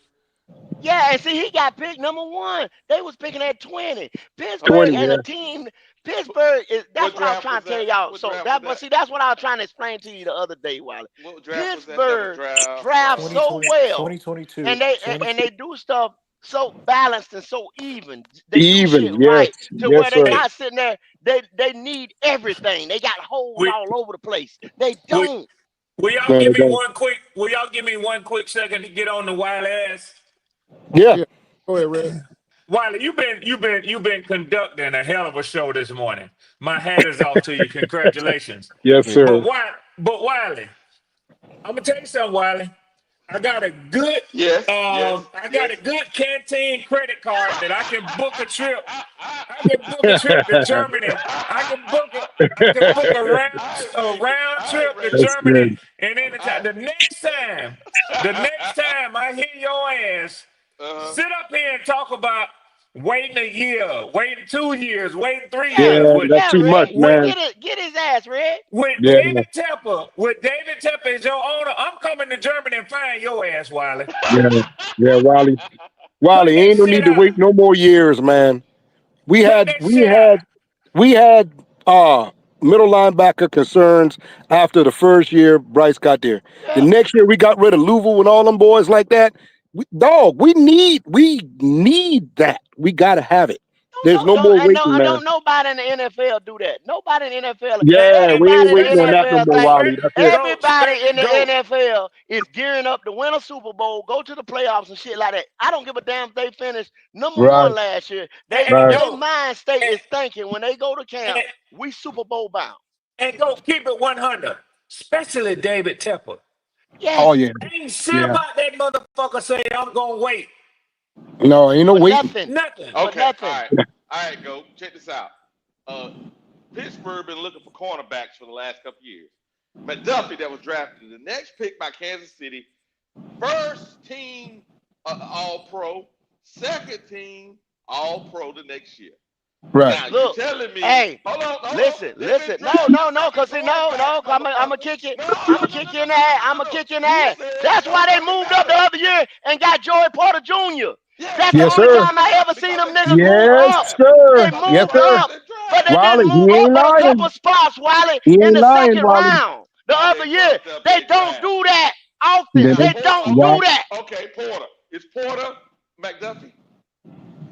Speaker 13: Yeah, and see, he got picked number 1. They was picking at 20. Pittsburgh
Speaker 20: 20,
Speaker 13: and
Speaker 20: yeah.
Speaker 13: the team. Pittsburgh is. That's what I was trying to tell y'all. So but see, that's what I was trying to explain to you the other day, Wiley. Pittsburgh draft so well,
Speaker 14: 2022.
Speaker 13: and they do stuff so balanced and so even. They do shit
Speaker 20: Even, yes.
Speaker 13: right to where
Speaker 20: Yes,
Speaker 13: they
Speaker 20: sir.
Speaker 13: not sitting there. They need everything. They got holes all over the place. They don't.
Speaker 18: Will y'all
Speaker 20: No,
Speaker 18: give
Speaker 20: they
Speaker 18: me
Speaker 20: don't.
Speaker 18: one quick second to get on the Wiley ass?
Speaker 20: Yeah.
Speaker 5: Go ahead, Red.
Speaker 18: Wiley, you've been conducting a hell of a show this morning. My hat is off to you. Congratulations.
Speaker 20: Yes, sir.
Speaker 18: But Wiley, I'm gonna tell you something, Wiley. I got a good a good canteen credit card that I can book a trip. I can book a trip to Germany. I can book a round trip to
Speaker 20: That's
Speaker 18: Germany.
Speaker 20: good.
Speaker 18: And then the next time I hear your ass sit up here and talk about waiting a year, waiting 2 years, waiting 3 years.
Speaker 20: That's too much, man.
Speaker 13: Get his ass, Red.
Speaker 18: With David Tepper as your owner, I'm coming to Germany and find your ass, Wiley.
Speaker 20: Yeah, Wiley. Wiley, ain't no need to wait no more years, man. We had middle linebacker concerns after the first year Bryce got there. The next year we got rid of Louisville and all them boys like that. We need that. We gotta have it. There's no more waiting, man.
Speaker 13: Don't nobody in the NFL do that. Nobody in the NFL.
Speaker 20: Yeah, we ain't
Speaker 13: Everybody
Speaker 20: waiting
Speaker 13: in
Speaker 20: on
Speaker 13: the
Speaker 20: that no
Speaker 13: NFL
Speaker 20: more,
Speaker 13: think
Speaker 20: Wiley. That's it.
Speaker 13: everybody in the NFL is gearing up to win a Super Bowl, go to the playoffs and shit like that. I don't give a damn if they finished number 1 last year. Their mind state is thinking when they go to camp, we Super Bowl bound.
Speaker 18: And go keep it 100, especially David Tepper.
Speaker 13: Yes.
Speaker 20: Oh yeah.
Speaker 18: Ain't shit about that motherfucker saying I'm gonna wait.
Speaker 20: No, ain't no waiting.
Speaker 18: Nothing.
Speaker 2: Okay. All right, go. Check this out. Pittsburgh been looking for cornerbacks for the last couple years. McDuffie that was drafted, the next pick by Kansas City, first team All-Pro, second team All-Pro the next year.
Speaker 20: Right.
Speaker 2: Now,
Speaker 13: Look,
Speaker 2: you telling me?
Speaker 13: hey, listen. No, cause see, no, I'm gonna kick you. I'm gonna kick you in the ass. I'm gonna kick you in the ass. That's why they moved up the other year and got Joey Porter Jr. That's the only time I ever seen them niggas move up.
Speaker 20: Sir.
Speaker 13: They moved up, but they
Speaker 20: Wiley,
Speaker 13: didn't move
Speaker 20: he
Speaker 13: up
Speaker 20: ain't
Speaker 13: but a
Speaker 20: lying.
Speaker 13: couple spots, Wiley,
Speaker 20: He
Speaker 13: in
Speaker 20: ain't
Speaker 13: the
Speaker 20: lying,
Speaker 13: second
Speaker 20: Wiley.
Speaker 13: round. The other year, they don't do that often. They don't
Speaker 20: Right.
Speaker 13: do that.
Speaker 2: Okay, Porter. It's Porter McDuffie.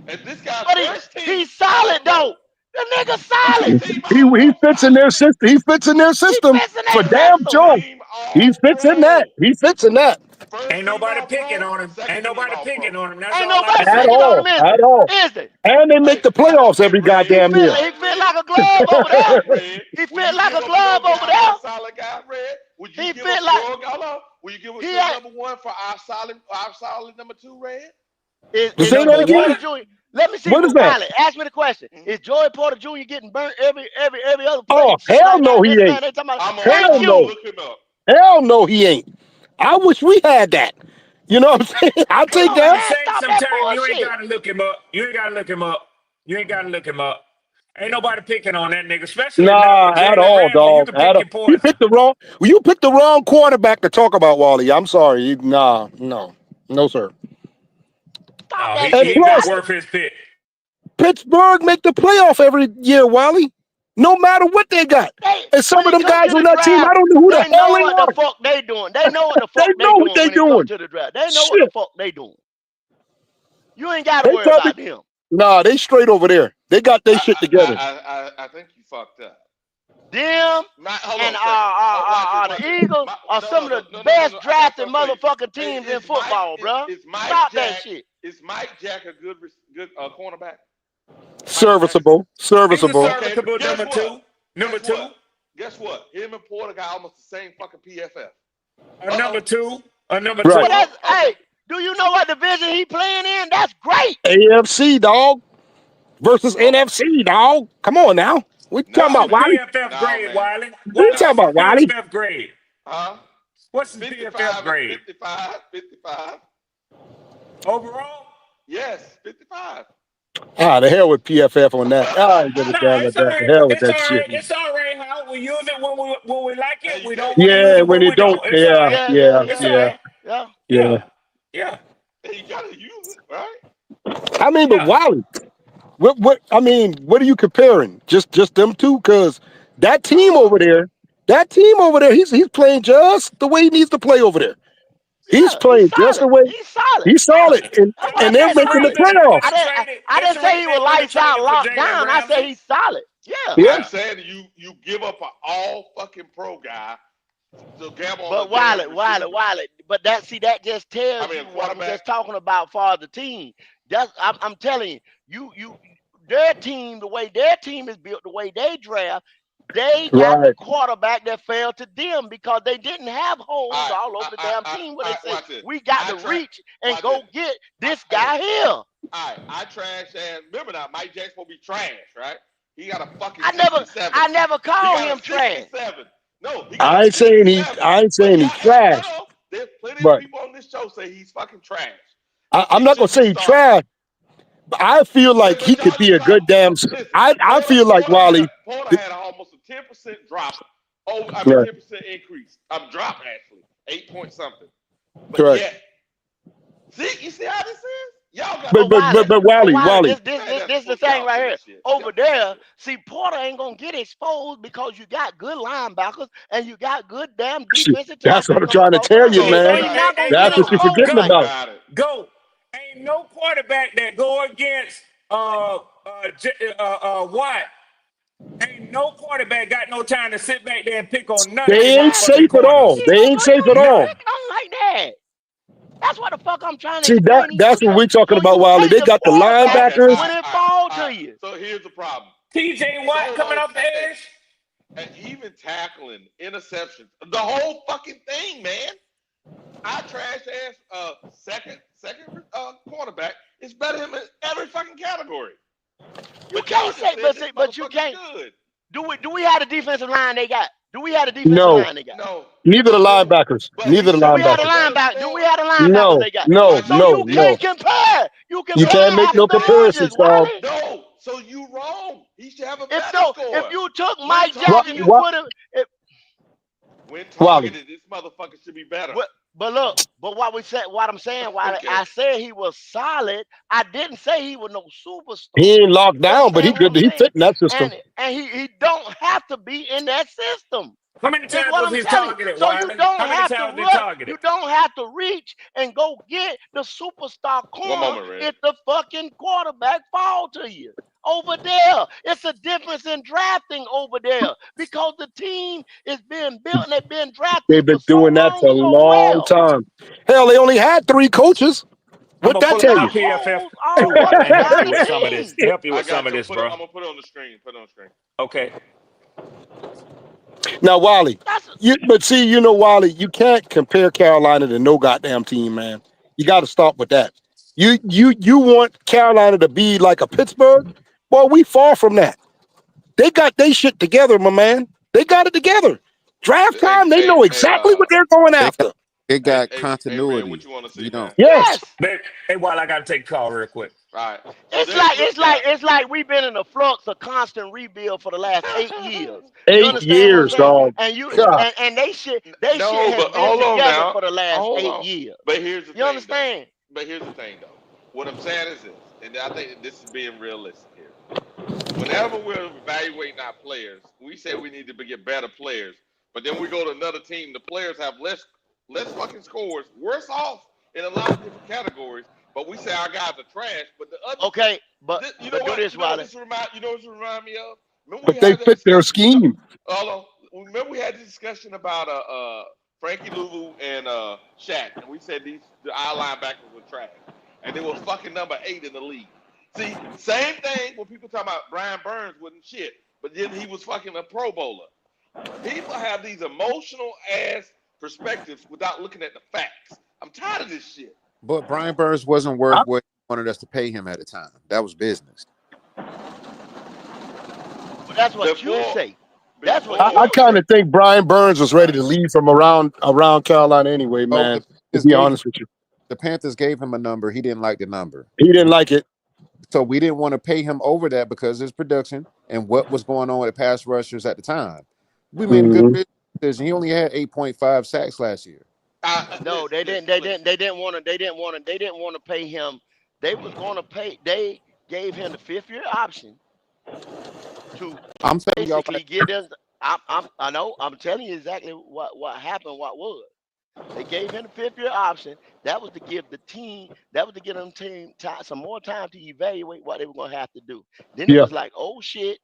Speaker 2: And this guy
Speaker 13: But he's solid though. The nigga solid.
Speaker 20: He fits in their system. He fits in their system for damn sure. He fits in that. He fits in that.
Speaker 18: Ain't nobody picking on him. Ain't nobody picking on him. That's
Speaker 13: Ain't
Speaker 18: all
Speaker 13: nobody
Speaker 18: I say.
Speaker 13: picking on him, is
Speaker 20: At all.
Speaker 13: it?
Speaker 20: And they make the playoffs every goddamn year.
Speaker 13: He fit like a glove over there. He fit like a glove over there.
Speaker 2: Solid guy, Red. Would you
Speaker 13: He
Speaker 2: give
Speaker 13: fit
Speaker 2: us
Speaker 13: like.
Speaker 2: Will you give us your number 1 for our solid number 2, Red?
Speaker 13: Is
Speaker 20: Say that
Speaker 13: Joey
Speaker 20: again?
Speaker 13: Porter Jr. Let me see.
Speaker 20: What is that?
Speaker 13: Wiley, ask me the question. Is Joey Porter Jr. getting burnt every other play?
Speaker 20: Oh, hell no, he ain't. Hell no. Hell no, he ain't. I wish we had that. You know what I'm saying? I'll take that.
Speaker 18: Sometimes you ain't gotta look him up. You ain't gotta look him up. Ain't nobody picking on that nigga, especially now with
Speaker 20: at
Speaker 18: Jalen
Speaker 20: all,
Speaker 18: Ramsey.
Speaker 20: dog.
Speaker 18: You can pick your poison.
Speaker 20: You picked the wrong quarterback to talk about, Wally. I'm sorry. No, sir.
Speaker 18: Oh, he's not worth his pick.
Speaker 20: Pittsburgh make the playoff every year, Wally. No matter what they got. And some of them guys on that team, I don't know who the hell they are.
Speaker 13: They know what the fuck they doing. They know what the fuck
Speaker 20: they know what they doing.
Speaker 13: To the draft. They know what the fuck they doing. You ain't got to worry about them.
Speaker 20: Nah, they straight over there. They got their shit together.
Speaker 2: I think you fucked up.
Speaker 13: Them and the Eagles are some of the best drafted motherfucking teams in football, bro. Stop that shit.
Speaker 2: Is Mike Jack a good cornerback?
Speaker 20: Serviceable.
Speaker 18: Okay, number two.
Speaker 2: Guess what? Him and Porter got almost the same fucking PFF.
Speaker 18: Number two.
Speaker 20: Right.
Speaker 13: Hey, do you know what division he playing in? That's great.
Speaker 20: AFC, dog. Versus NFC, dog. Come on now. What you talking about, Wiley?
Speaker 18: PFF grade, Wiley.
Speaker 20: What you talking about, Wiley?
Speaker 18: PFF grade.
Speaker 2: Huh?
Speaker 18: What's the PFF grade?
Speaker 2: 55.
Speaker 18: Overall?
Speaker 2: Yes, 55.
Speaker 20: The hell with PFF on that. I don't give a damn with that. The hell with that shit.
Speaker 18: It's all right how we use it when we like it. We don't.
Speaker 20: Yeah, when you don't. Yeah.
Speaker 2: Hey, you gotta use it.
Speaker 20: I mean, but Wiley, what are you comparing? Just them two? Because that team over there, he's playing just the way he needs to play over there. He's playing just the way he's solid, and they're making the playoffs.
Speaker 13: I didn't say he was lights out, locked down. I said he's solid. Yeah.
Speaker 2: I'm saying you give up an all fucking pro guy to gamble on.
Speaker 13: But Wiley. But that just tells you what I'm just talking about for the team. I'm telling you, their team, the way their team is built, the way they draft, they got the quarterback that fell to them because they didn't have holes all over the damn team where they said, we got to reach and go get this guy here.
Speaker 2: All right, I trash ass. Remember now, Mike Jackson will be trash, right? He got a fucking
Speaker 13: I never called him trash.
Speaker 2: No,
Speaker 20: I ain't saying he's trash.
Speaker 2: There's plenty of people on this show say he's fucking trash.
Speaker 20: I'm not gonna say he's trash. But I feel like he could be a good damn. I feel like Wally.
Speaker 2: Porter had almost a 10% drop. 10% increase. Drop actually 8 point something. But yet, you see how this is? Y'all got
Speaker 20: but Wally.
Speaker 13: This is the thing right here. Over there, see, Porter ain't gonna get exposed because you got good linebackers and you got good damn defensive.
Speaker 20: That's what I'm trying to tell you, man. That's what you're forgetting about.
Speaker 18: Go. Ain't no quarterback that go against Watt. Ain't no quarterback got no time to sit back there and pick on nothing.
Speaker 20: They ain't safe at all. They ain't safe at all.
Speaker 13: Like that. That's what the fuck I'm trying to
Speaker 20: see. That's what we're talking about, Wally. They got the linebackers.
Speaker 13: When it fall to you.
Speaker 2: So here's the problem.
Speaker 18: TJ Watt coming off the edge.
Speaker 2: And even tackling, interceptions, the whole fucking thing, man. I trash ass second cornerback is better than him in every fucking category.
Speaker 13: You can't say, but you can't. Good. Do we have the defensive line they got? Do we have the defensive line they got?
Speaker 2: No.
Speaker 20: Neither the linebackers. Neither the linebackers.
Speaker 13: Do we have the linebackers they got?
Speaker 20: No.
Speaker 13: You can't compare. You
Speaker 20: can't make no comparison, Saul.
Speaker 2: No. So you wrong. He should have a better score.
Speaker 13: If you took Mike Jackson, you put him.
Speaker 2: When targeted, this motherfucker should be better.
Speaker 13: But look, what I'm saying, I said he was solid. I didn't say he was no superstar.
Speaker 20: He ain't locked down, but he fit in that system.
Speaker 13: And he don't have to be in that system.
Speaker 18: How many times was he targeted?
Speaker 13: So you don't have to rush, you don't have to reach and go get the superstar corner if the fucking quarterback fall to you. Over there, it's a difference in drafting over there because the team is being built and they've been drafted.
Speaker 20: They've been doing that for a long time. Hell, they only had 3 coaches. What that tell you?
Speaker 18: PFF. Help you with some of this. Help you with some of this, bro.
Speaker 2: I'm gonna put it on the screen.
Speaker 18: Okay.
Speaker 20: Now, Wally, Wally, you can't compare Carolina to no goddamn team, man. You got to stop with that. You want Carolina to be like a Pittsburgh? Well, we far from that. They got their shit together, my man. They got it together. Draft time, they know exactly what they're going after.
Speaker 5: It got continuity.
Speaker 2: What you want to see?
Speaker 20: Yes.
Speaker 18: Hey, Wally, I gotta take a call real quick.
Speaker 2: All right.
Speaker 13: It's like we've been in a flux of constant rebuild for the last 8 years.
Speaker 20: 8 years, dog.
Speaker 13: And they shit has been together for the last 8 years.
Speaker 2: But here's the thing.
Speaker 13: You understand?
Speaker 2: But here's the thing, though. What I'm saying is this, and I think this is being realistic here. Whenever we're evaluating our players, we say we need to get better players, but then we go to another team, the players have less fucking scores, worse off in a lot of different categories, but we say our guys are trash, but the other...
Speaker 13: Okay, but
Speaker 2: you know what this remind me of?
Speaker 20: But they fit their scheme.
Speaker 2: Remember we had this discussion about Frankie Louvu and Shaq, and we said our linebackers were trash, and they were fucking number 8 in the league. See, same thing when people talk about Brian Burns wasn't shit, but then he was fucking a Pro Bowler. People have these emotional ass perspectives without looking at the facts. I'm tired of this shit.
Speaker 5: But Brian Burns wasn't worth what he wanted us to pay him at the time. That was business.
Speaker 13: But that's what you say. That's what
Speaker 20: I kind of think Brian Burns was ready to leave from around Carolina anyway, man. To be honest with you.
Speaker 5: The Panthers gave him a number. He didn't like the number.
Speaker 20: He didn't like it.
Speaker 5: So we didn't want to pay him over that because of his production and what was going on with the pass rushers at the time. We made a good decision. He only had 8.5 sacks last year.
Speaker 13: No, they didn't want to pay him they was going to pay. They gave him the 5th-year option to
Speaker 5: I'm telling y'all,
Speaker 13: basically get them. I know. I'm telling you exactly what happened. What was. They gave him the 5th-year option. That was to give the team. That was to give them team some more time to evaluate what they were going to have to do. Then it was like, oh shit,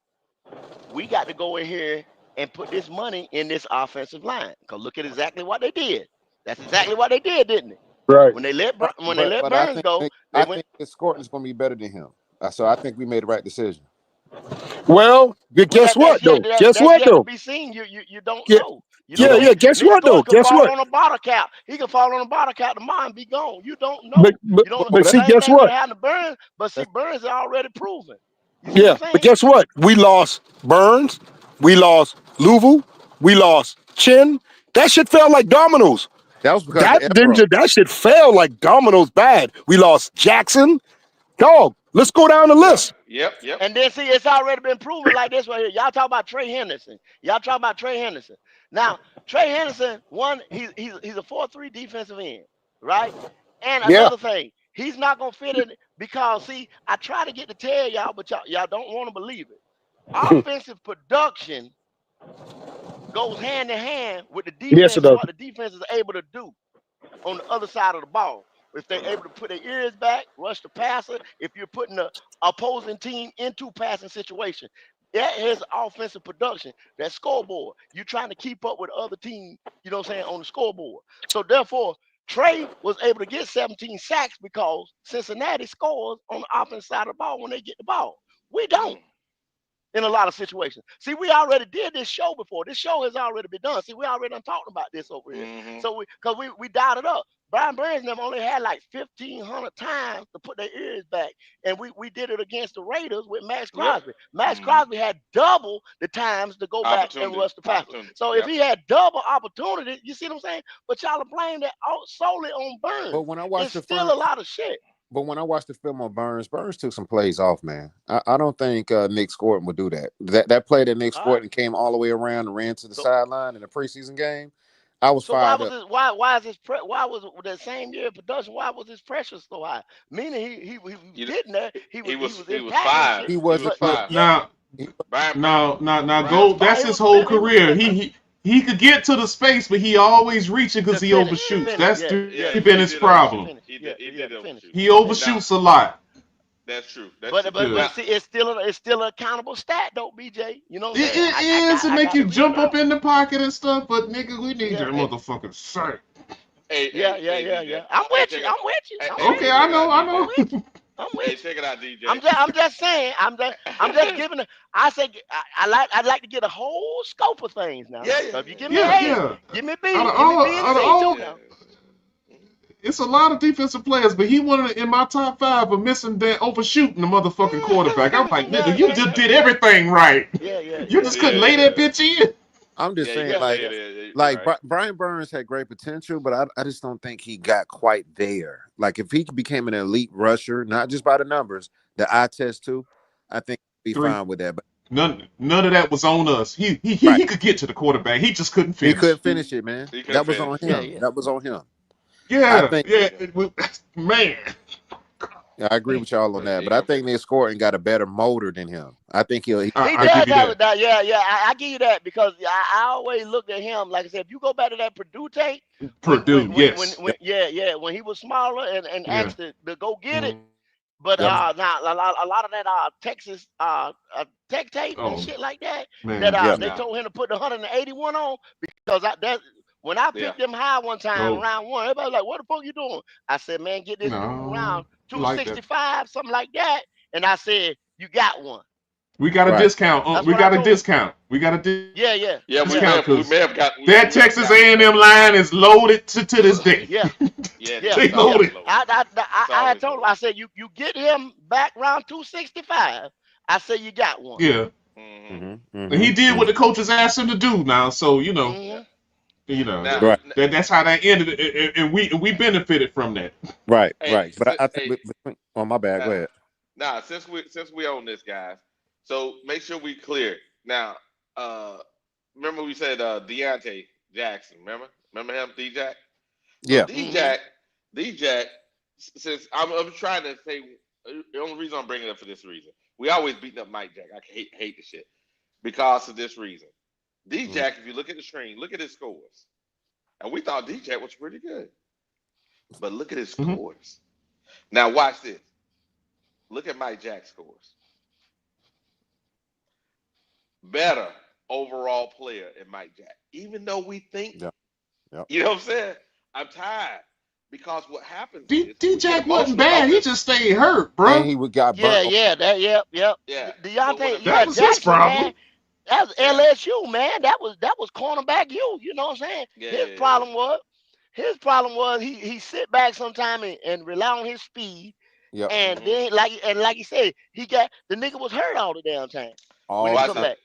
Speaker 13: we got to go in here and put this money in this offensive line. Cause look at exactly what they did. That's exactly what they did, didn't it?
Speaker 20: Right.
Speaker 13: When they let
Speaker 5: but
Speaker 13: Burns go,
Speaker 5: I think his scoring is going to be better than him. So I think we made the right decision.
Speaker 20: Well, guess what though? Guess what
Speaker 13: yet to
Speaker 20: though?
Speaker 13: be seen. You don't know. You
Speaker 20: Yeah,
Speaker 13: don't know.
Speaker 20: Guess
Speaker 13: Nick
Speaker 20: what though?
Speaker 13: Scott could
Speaker 20: Guess
Speaker 13: fall
Speaker 20: what?
Speaker 13: on a bottle cap. He could fall on a bottle cap tomorrow and be gone. You don't know. You don't know.
Speaker 20: But see,
Speaker 13: Same
Speaker 20: guess
Speaker 13: thing could
Speaker 20: what?
Speaker 13: happen to Burns. But see, Burns is already proven. You see
Speaker 20: Yeah,
Speaker 13: what I'm
Speaker 20: but
Speaker 13: saying?
Speaker 20: guess what? We lost Burns, we lost Louisville, we lost Chin. That shit fell like dominoes.
Speaker 5: That was because of
Speaker 20: That shit fell like dominoes bad. We lost Jackson. Dog, let's go down the list.
Speaker 2: Yep.
Speaker 13: And then see, it's already been proven like this right here. Y'all talk about Trey Henderson. Now, Trey Henderson, he's a 4-3 defensive end, right? And another thing, he's not gonna fit in because see, I try to get to tell y'all, but y'all don't want to believe it. Offensive production goes hand in hand with the defense
Speaker 20: Yes, it
Speaker 13: and
Speaker 20: does.
Speaker 13: what the defense is able to do on the other side of the ball. If they're able to put their ears back, rush the passer, if you're putting the opposing team into passing situation, that is offensive production. That scoreboard, you're trying to keep up with the other team, you know what I'm saying, on the scoreboard. So therefore, Trey was able to get 17 sacks because Cincinnati scores on the offensive side of the ball when they get the ball. We don't. In a lot of situations. See, we already did this show before. This show has already been done. See, we already done talked about this over here. So we dialed it up. Brian Burns them only had like 1,500 times to put their ears back. And we did it against the Raiders with Max Crosby. Max Crosby had double the times to go back and rush the passer. So if he had double opportunity, you see what I'm saying? But y'all are blaming that solely on Burns.
Speaker 5: But when I watched
Speaker 13: it's still a lot of shit.
Speaker 5: But when I watched the film on Burns took some plays off, man. I don't think Nick Scott would do that. That play that Nick Scott came all the way around and ran to the sideline in the preseason game, I was fired up.
Speaker 13: Why was that same year of production? Why was his pressure so high? Meaning he was getting there. He was
Speaker 2: five.
Speaker 5: He wasn't
Speaker 2: five.
Speaker 6: Now, go. That's his whole career. He could get to the space, but he always reaching because he overshoots. That's been his problem. He overshoots a lot.
Speaker 2: That's true.
Speaker 13: But see, it's still an accountable stat, though, BJ. You know what I'm saying?
Speaker 6: It is to make you jump up in the pocket and stuff, but nigga, we need your motherfucking shirt.
Speaker 13: Yeah. I'm with you.
Speaker 6: Okay, I know.
Speaker 13: I'm with you.
Speaker 2: Check it out, DJ.
Speaker 13: I'm just saying. I'm just giving. I'd like to get a whole scope of things now. So if you give me A, give me B, give me B and C too now.
Speaker 6: It's a lot of defensive players, but he wanted in my top 5 of missing that overshooting the motherfucking quarterback. I'm like, nigga, you just did everything right. You just couldn't lay that bitch in.
Speaker 5: I'm just saying, Brian Burns had great potential, but I just don't think he got quite there. Like, if he became an elite rusher, not just by the numbers, the eye test too, I think he'd be fine with that. But
Speaker 6: none of that was on us. He could get to the quarterback. He just couldn't finish.
Speaker 5: He couldn't finish it, man. That was on him. That was on him.
Speaker 6: Yeah, man.
Speaker 5: Yeah, I agree with y'all on that, but I think Nick Scott got a better motor than him. I think he
Speaker 13: does have that. Yeah, I give you that because I always looked at him like I said. If you go back to that Purdue tape, when he was smaller and asked to go get it, but now a lot of that Texas tech tape and shit like that they told him to put the 181 on because when I picked them high one time, round one, everybody was like, what the fuck you doing? I said, man, get this round 265, something like that. And I said, you got one.
Speaker 6: We got a discount. We got a discount.
Speaker 13: Yeah.
Speaker 2: We may have got
Speaker 6: that Texas A&M line is loaded to this day.
Speaker 13: They loaded. I had told him, I said, you get him back round 265. I said, you got one.
Speaker 6: Yeah. And he did what the coaches asked him to do now. So, that's how that ended, and we benefited from that.
Speaker 5: Right. But I think, my bad. Go ahead.
Speaker 2: Now, since we own this, guys, so make sure we clear. Now, remember we said Deontay Jackson. Remember him, D-Jack? So
Speaker 5: yeah.
Speaker 2: D-Jack since I'm trying to say, the only reason I'm bringing it up for this reason, we always beating up Mike Jack. I hate the shit because of this reason. D-Jack, if you look at the screen, look at his scores. And we thought D-Jack was pretty good. But look at his scores. Now watch this. Look at Mike Jack's scores. Better overall player than Mike Jack. Even though we think, you know what I'm saying? I'm tired. Because what happens is
Speaker 6: D-Jack wasn't bad. He just stayed hurt, bro.
Speaker 5: And he got burnt.
Speaker 13: Yeah. Deontay,
Speaker 6: that was
Speaker 13: Jackson,
Speaker 6: his problem.
Speaker 13: man. That was LSU, man. That was cornerback you. You know what I'm saying? His problem was he sit back sometime and rely on his speed. Yep. And then like you said, the nigga was hurt all the damn time. When he come back.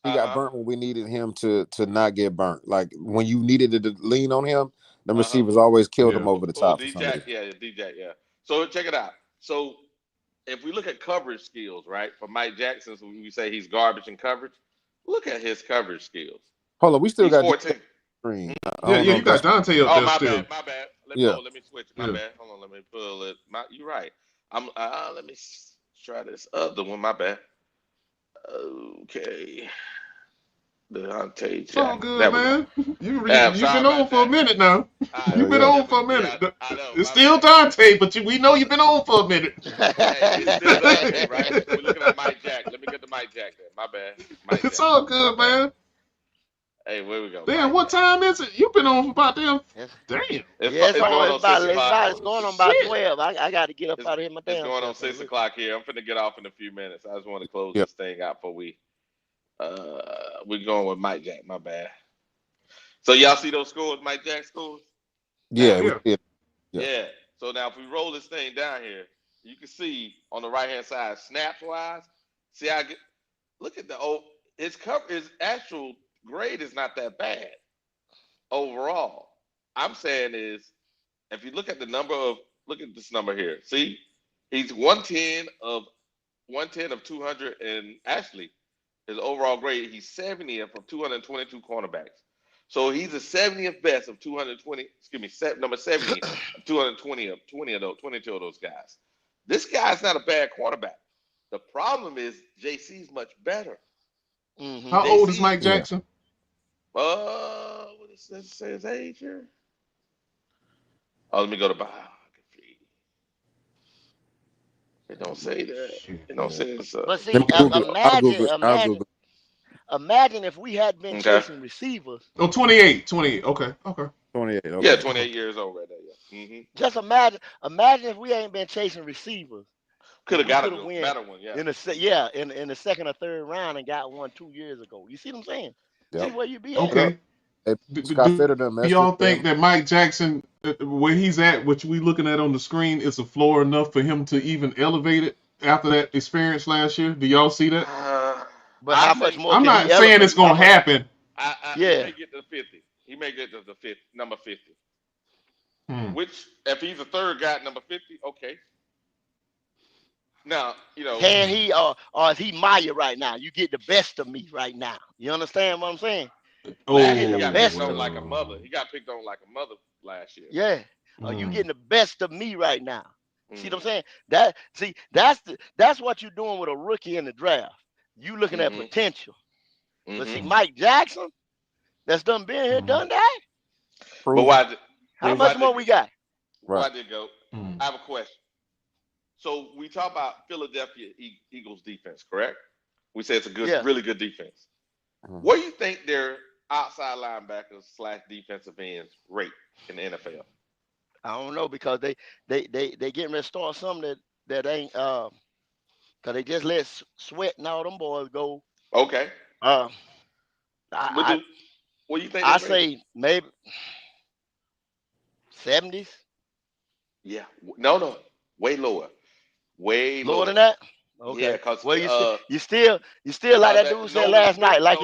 Speaker 5: He got burnt when we needed him to not get burnt. Like when you needed to lean on him, the receivers always killed him over the top.
Speaker 2: D-Jack, yeah. So check it out. So if we look at coverage skills, right, for Mike Jackson, so we say he's garbage in coverage, look at his coverage skills.
Speaker 5: Hold on, we still got
Speaker 2: 14.
Speaker 6: You got Dante up there still.
Speaker 2: My bad. Let me switch. My bad. Hold on, let me pull it. You're right. Let me try this other one. My bad. Okay. Deontay Jackson.
Speaker 6: It's all good, man. You've been on for a minute now. You've been on for a minute.
Speaker 2: I know,
Speaker 6: it's still Dante, but we know you've been on for a minute.
Speaker 2: It's still Dante, right? We're looking at Mike Jack. Let me get to Mike Jack there. My bad.
Speaker 6: It's all good, man.
Speaker 2: Hey, where we go?
Speaker 6: Damn, what time is it? You've been on for about damn.
Speaker 13: It's going on about 12. I got to get up out of here.
Speaker 2: It's going on 6 o'clock here. I'm finna get off in a few minutes. I just want to close this thing out before we're going with Mike Jack. My bad. So y'all see those scores, Mike Jack scores?
Speaker 5: Yeah.
Speaker 2: So now if we roll this thing down here, you can see on the right hand side, snaps wise. See how look at his actual grade is not that bad overall. I'm saying is if you look at look at this number here. See, he's 110 of 200, and actually his overall grade, he's 70th of 222 cornerbacks. So he's the 70th best of 220. Excuse me, number 70 of 22 of those guys. This guy's not a bad quarterback. The problem is JC's much better.
Speaker 6: How old is Mike Jackson?
Speaker 2: What does it say his age here? Oh, let me go to biography. It don't say that. It don't say this.
Speaker 13: But see, imagine if we had been chasing receivers.
Speaker 6: Oh, 28. Okay.
Speaker 5: 28. Okay.
Speaker 2: Yeah, 28 years old right there. Yeah. Mm-hmm.
Speaker 13: Just imagine if we ain't been chasing receivers.
Speaker 2: Could have got a better one, yeah.
Speaker 13: In the second or third round and got one 2 years ago. You see what I'm saying?
Speaker 5: Yep.
Speaker 13: See where you be
Speaker 6: at. Okay. Do y'all think that Mike Jackson, where he's at, which we looking at on the screen, is a floor enough for him to even elevate it after that experience last year? Do y'all see that?
Speaker 13: But how much more?
Speaker 6: I'm not saying it's gonna happen.
Speaker 2: He may get to 50. He may get to the number 50. Which, if he's a third guy at number 50, okay. Now,
Speaker 13: can he or is he Maya right now? You get the best of me right now. You understand what I'm saying?
Speaker 2: He got picked on like a mother. He got picked on like a mother last year.
Speaker 13: Yeah. You getting the best of me right now. See what I'm saying? That's what you're doing with a rookie in the draft. You looking at potential. But see, Mike Jackson, that's done been here, done that.
Speaker 2: But
Speaker 13: how much more we got?
Speaker 2: Why did it go? I have a question. So we talk about Philadelphia Eagles defense, correct? We say it's a really good defense. What do you think their outside linebackers / defensive ends rate in the NFL?
Speaker 13: I don't know because they getting ready to start something that ain't because they just let Sweat and all them boys go.
Speaker 2: Okay.
Speaker 13: What
Speaker 2: do you think?
Speaker 13: I say maybe 70s.
Speaker 2: Yeah. No. Way lower. Way
Speaker 13: lower than that. Okay.
Speaker 2: Yeah, because
Speaker 13: you still like that dude said last night, like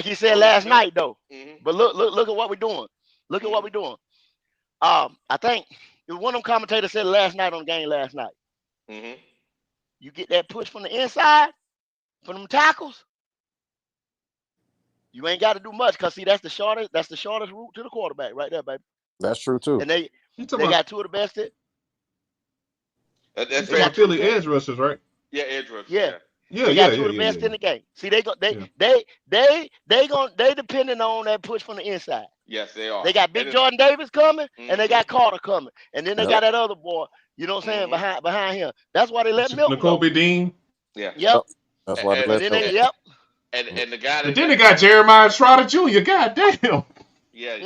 Speaker 13: he said last night though. But look at what we're doing. Look at what we're doing. I think it was one of them commentators said last night on the game last night. You get that push from the inside, from them tackles. You ain't got to do much because see that's the shortest route to the quarterback right there, baby.
Speaker 5: That's true too.
Speaker 13: And they got two of the best.
Speaker 6: That's the Philly edge rushers, right?
Speaker 2: Yeah, edge rushers.
Speaker 13: Yeah.
Speaker 6: Yeah,
Speaker 13: they got two of the best in the game. See, they depending on that push from the inside.
Speaker 2: Yes, they are.
Speaker 13: They got Big Jordan Davis coming, and they got Carter coming, and then they got that other boy. You know what I'm saying behind him. That's why they let Milton go.
Speaker 6: Nakobe Dean.
Speaker 2: Yeah.
Speaker 13: Yep.
Speaker 5: That's why they let him go.
Speaker 13: Yep.
Speaker 2: And the guy.
Speaker 6: And then they got Jeremiah Trotter Jr. God damn.
Speaker 2: Yeah.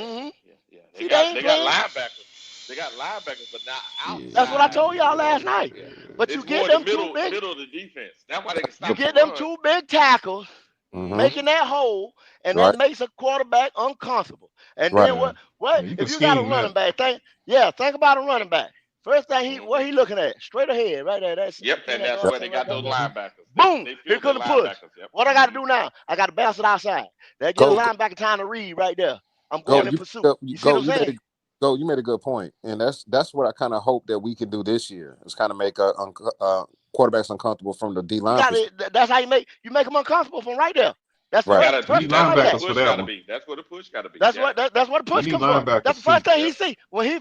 Speaker 13: See,
Speaker 2: They got linebackers. They got linebackers, but not outside.
Speaker 13: That's what I told y'all last night. But
Speaker 2: it's
Speaker 13: you get them
Speaker 2: middle,
Speaker 13: two big.
Speaker 2: Middle of the defense. That's why they can stop.
Speaker 13: You get them two big tackles, making that hole, and that makes a quarterback uncomfortable. And then what? If you got a running back, think about a running back. First thing what he looking at? Straight ahead, right there. That's
Speaker 2: and that's where they got those linebackers.
Speaker 13: Boom! Here comes the push. Yep. What I got to do now? I got to bounce it outside. That gives the linebacker time to read right there. I'm going in pursuit. You see what I'm saying?
Speaker 5: You made a good point, and that's what I kind of hope that we can do this year. Is kind of make quarterbacks uncomfortable from the D line.
Speaker 13: That's how you make them uncomfortable from right there. That's
Speaker 6: right.
Speaker 13: First
Speaker 6: linebackers for that one.
Speaker 2: That's where the push got to be.
Speaker 13: That's what the push comes from. That's the first thing he see when he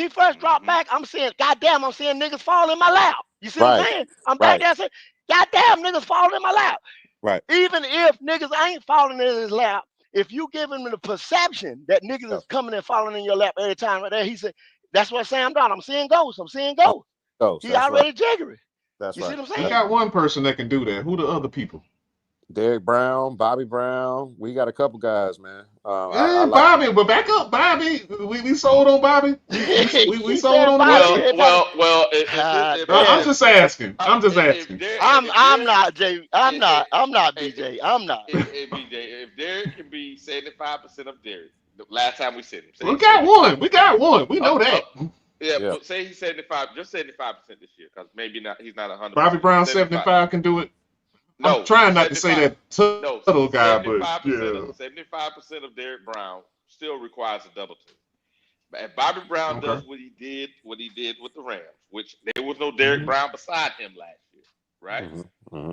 Speaker 13: first dropped back. I'm saying, goddamn, I'm seeing niggas fall in my lap. You see what I'm saying? I'm back there saying, goddamn, niggas falling in my lap.
Speaker 5: Right.
Speaker 13: Even if niggas ain't falling in his lap, if you give him the perception that niggas is coming and falling in your lap every time right there, he said, that's what Sam done. I'm seeing ghosts. He already jiggery.
Speaker 5: That's
Speaker 13: you
Speaker 5: right.
Speaker 13: See what I'm saying?
Speaker 6: We got one person that can do that. Who the other people?
Speaker 5: Derek Brown, Bobby Brown. We got a couple guys, man.
Speaker 6: Bobby, but back up, Bobby. We sold on Bobby. We sold on
Speaker 2: Bobby. Well.
Speaker 6: I'm just asking. I'm
Speaker 13: not Jay. I'm not BJ. I'm not.
Speaker 2: Hey, BJ, if Derek can be 75% of Derek, the last time we said him.
Speaker 6: We got one. We know that.
Speaker 2: Yeah, but say he's 75, just 75% this year, because maybe not. He's not 100%.
Speaker 6: Bobby Brown 75 can do it.
Speaker 2: No,
Speaker 6: I'm trying not to say that little guy, but
Speaker 2: 75% of Derek Brown still requires a double team. And Bobby Brown does what he did with the Rams, which there was no Derek Brown beside him last year, right?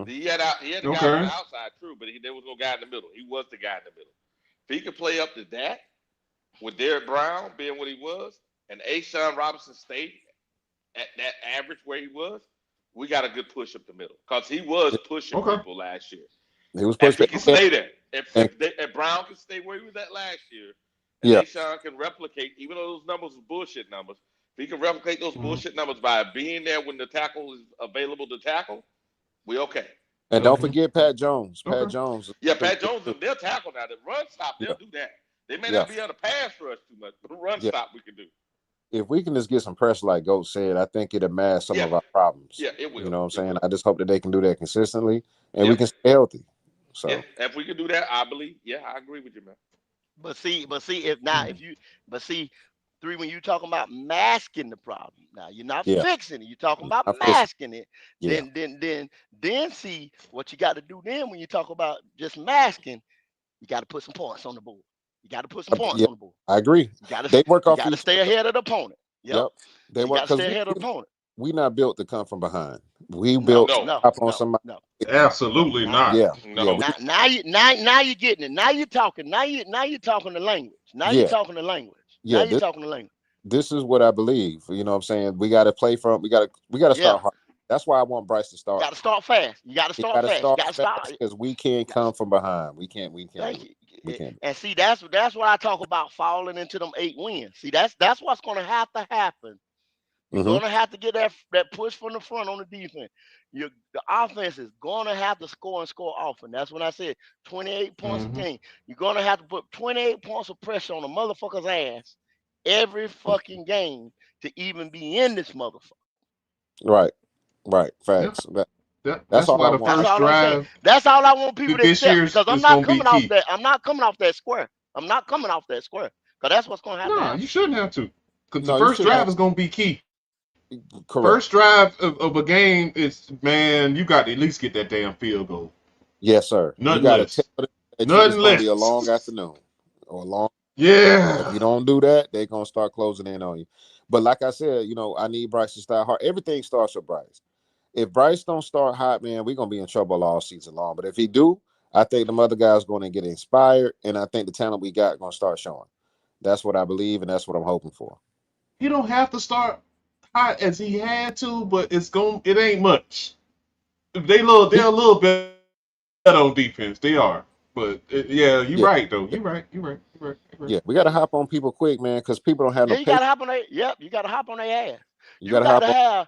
Speaker 2: He had a guy on the outside, true, but there was no guy in the middle. He was the guy in the middle. If he could play up to that, with Derek Brown being what he was, and A'Shawn Robinson stayed at that average where he was, we got a good push up the middle because he was pushing people last year.
Speaker 5: He was pushing.
Speaker 2: If he can stay there, if Brown can stay where he was at last year, and A'Shawn can replicate, even though those numbers were bullshit numbers, if he can replicate those bullshit numbers by being there when the tackle is available to tackle, we okay.
Speaker 5: And don't forget Pat Jones. Pat Jones.
Speaker 2: Yeah, Pat Jones, they'll tackle now. The run stop, they'll do that. They may not be able to pass rush too much, but the run stop we can do.
Speaker 5: If we can just get some pressure, like Goat said, I think it'll mask some of our problems.
Speaker 2: Yeah, it will.
Speaker 5: You know what I'm saying? I just hope that they can do that consistently and we can stay healthy. So
Speaker 2: if we can do that, I believe. Yeah, I agree with you, man.
Speaker 13: But see, three, when you talking about masking the problem, now you're not fixing it. You're talking about masking it. Then see what you got to do. Then when you talk about just masking, you got to put some points on the board. You got to put some points on the board.
Speaker 5: I agree.
Speaker 13: They work off. You got to stay ahead of the opponent. Yep.
Speaker 5: They work.
Speaker 13: Stay ahead of the opponent.
Speaker 5: We not built to come from behind. We built up on somebody.
Speaker 6: No. Absolutely not.
Speaker 5: Yeah.
Speaker 2: No.
Speaker 13: Now you're getting it. Now you're talking. Now you're talking the language. Now you're talking the language.
Speaker 5: Yeah.
Speaker 13: Now you're talking the language.
Speaker 5: This is what I believe. You know what I'm saying? We got to play from. We got to start hard. That's why I want Bryce to start.
Speaker 13: You got to start fast. You got to start fast. You got to start
Speaker 5: because we can't come from behind. We can't.
Speaker 13: Thank you. And see, that's what I talk about falling into them 8 wins. See, that's what's going to have to happen. You're going to have to get that push from the front on the defense. The offense is going to have to score and score often. That's when I said 28 points a game. You're going to have to put 28 points of pressure on a motherfucker's ass every fucking game to even be in this motherfucker.
Speaker 5: Right. Facts.
Speaker 6: That's why the first drive.
Speaker 13: That's all I want people to accept because I'm not coming off that. I'm not coming off that square. I'm not coming off that square because that's what's going to happen.
Speaker 6: No, you shouldn't have to. Because the first drive is going to be key.
Speaker 5: Correct.
Speaker 6: First drive of a game is, man, you got to at least get that damn field goal.
Speaker 5: Yes, sir.
Speaker 6: Nothing
Speaker 5: you
Speaker 6: less.
Speaker 5: It's going to be a long afternoon or a long.
Speaker 6: Yeah.
Speaker 5: If you don't do that, they're going to start closing in on you. But like I said, I need Bryce to start hard. Everything starts with Bryce. If Bryce don't start hot, man, we're going to be in trouble all season long. But if he do, I think the other guys going to get inspired, and I think the talent we got going to start showing. That's what I believe, and that's what I'm hoping for.
Speaker 6: He don't have to start hot as he had to, but it ain't much. They're a little bit on defense. They are. But you're right though. You're right.
Speaker 5: Yeah, we gotta hop on people quick, man, because people don't have no
Speaker 13: you gotta
Speaker 5: patience.
Speaker 13: hop on their you gotta hop on their ass.
Speaker 5: You
Speaker 13: You
Speaker 5: gotta hop
Speaker 13: gotta
Speaker 5: on.
Speaker 13: have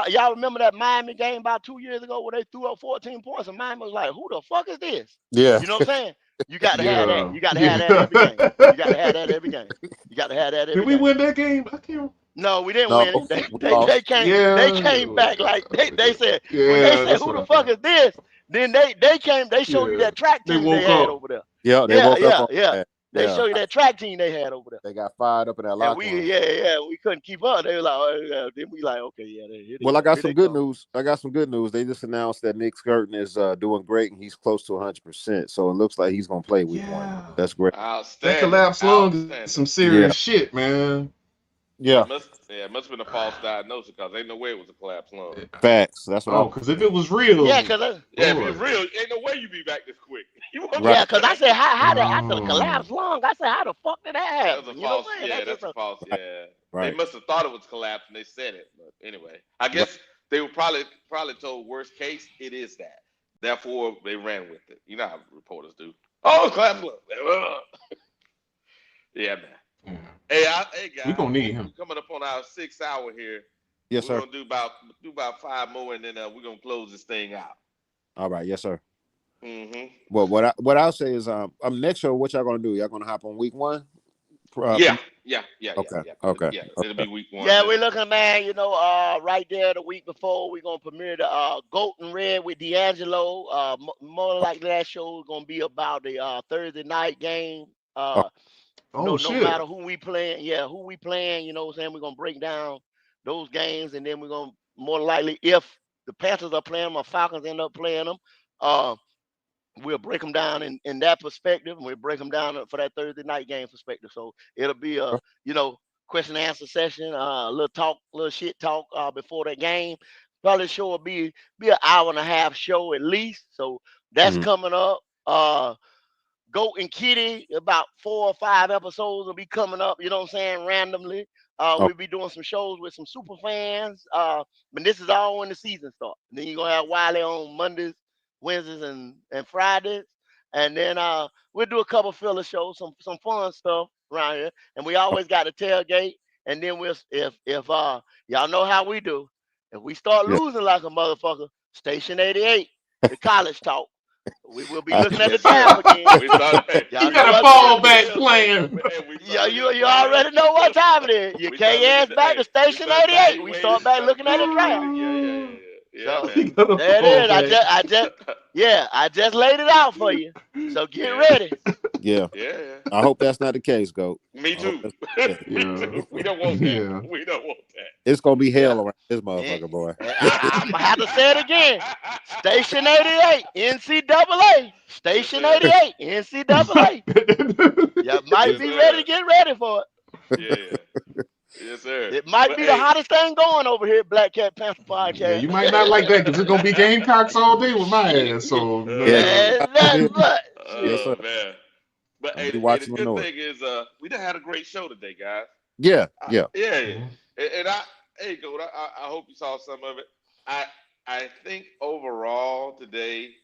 Speaker 13: y'all remember that Miami game about 2 years ago where they threw up 14 points and Miami was like, who the fuck is this?
Speaker 5: Yeah.
Speaker 13: You know what I'm saying? You got to have that.
Speaker 6: Yeah.
Speaker 13: You got to have that every game. You got to have that every game. You got to have that every
Speaker 6: Did we
Speaker 13: game.
Speaker 6: win that game? I can't.
Speaker 13: No, we didn't
Speaker 5: No,
Speaker 13: win it.
Speaker 5: we
Speaker 13: They
Speaker 5: lost.
Speaker 13: came back like they said when they said
Speaker 6: That's
Speaker 13: who
Speaker 6: what
Speaker 13: the
Speaker 6: I
Speaker 13: fuck
Speaker 6: thought.
Speaker 13: is this? Then they showed you that track
Speaker 6: They
Speaker 13: team they
Speaker 6: woke
Speaker 13: had
Speaker 6: up.
Speaker 13: over there.
Speaker 5: Yeah, they woke up on that.
Speaker 13: They
Speaker 5: Yeah.
Speaker 13: show you that track team they had over there.
Speaker 5: They got fired up in that
Speaker 13: And
Speaker 5: locker
Speaker 13: we
Speaker 5: room.
Speaker 13: we couldn't keep up. They were like, oh, yeah. Then we like, okay, yeah.
Speaker 5: Well, I got some good news. They just announced that Nick Skirton is doing great and he's close to 100%. So it looks like he's gonna play week 1. That's great.
Speaker 6: That collapsed lung is some serious shit, man.
Speaker 5: Yeah.
Speaker 2: It must have been a false diagnosis because ain't no way it was a collapsed lung.
Speaker 5: Facts. That's what
Speaker 6: because if it was real,
Speaker 13: if
Speaker 2: it was real, ain't no way you be back this quick.
Speaker 13: Yeah, because I said how did after the collapse lung, I said how the fuck did that happen?
Speaker 2: That's a false. That's a false. Yeah,
Speaker 5: right.
Speaker 2: They must have thought it was collapsed and they said it. But anyway, I guess they were probably told worst case it is that. Therefore, they ran with it. You know how reporters do. Oh, it's collapsed lung. Yeah, man.
Speaker 6: Yeah.
Speaker 2: Hey, guys.
Speaker 6: We gonna need him.
Speaker 2: We're coming up on our 6th hour here.
Speaker 5: Yes, sir.
Speaker 2: We're gonna do about 5 more, and then we're gonna close this thing out.
Speaker 5: All right, yes, sir.
Speaker 2: Mm-hmm.
Speaker 5: Well, what I'll say is, next show, what y'all gonna do? Y'all gonna hop on week 1?
Speaker 2: Yeah.
Speaker 5: Okay.
Speaker 2: It'll be week 1.
Speaker 13: Yeah, we're looking, man. You know, right there the week before, we're gonna premiere the Goat and Red with D'Angelo. More likely that show is gonna be about the Thursday night game. No matter who we playing, you know what I'm saying? We're gonna break down those games, and then we're gonna more likely, if the Panthers are playing them or Falcons end up playing them, we'll break them down in that perspective, and we'll break them down for that Thursday night game perspective. So it'll be a question and answer session, little shit talk before that game. Probably show will be an hour and a half show at least. So that's coming up. Goat and Kitty, about 4 or 5 episodes will be coming up, you know what I'm saying, randomly. We'll be doing some shows with some super fans. But this is all when the season starts. Then you're gonna have Wiley on Mondays, Wednesdays, and Fridays. And then we'll do a couple filler shows, some fun stuff around here. And we always got a tailgate. And then if y'all know how we do, if we start losing like a motherfucker, Station 88, the college talk. We will be looking at the time again.
Speaker 6: You got a fallback plan.
Speaker 13: You already know what time it is. You can't ask back to Station 88. We start back looking at the draft.
Speaker 2: Yeah.
Speaker 13: So, there it is. I just laid it out for you. So get ready.
Speaker 5: Yeah. I hope that's not the case, Goat.
Speaker 2: Me too. Me too. We don't want that.
Speaker 6: Yeah.
Speaker 2: We don't want that.
Speaker 5: It's gonna be hell around this motherfucker, boy.
Speaker 13: I'm gonna have to say it again. Station 88, NCAA. Station 88, NCAA. You might be ready to get ready for it.
Speaker 2: Yeah. Yes, sir.
Speaker 13: It might be the hottest thing going over here at Black Cat Panther Podcast.
Speaker 6: Yeah, you might not like that because it's gonna be Gamecocks all day with my ass. So
Speaker 5: Yes, sir.
Speaker 2: Man. But
Speaker 5: I'll be
Speaker 2: the
Speaker 5: watching
Speaker 2: good
Speaker 5: the
Speaker 2: thing is we done had a great show today, guys.
Speaker 5: Yeah.
Speaker 2: And Goat, I hope you saw some of it. I think overall today,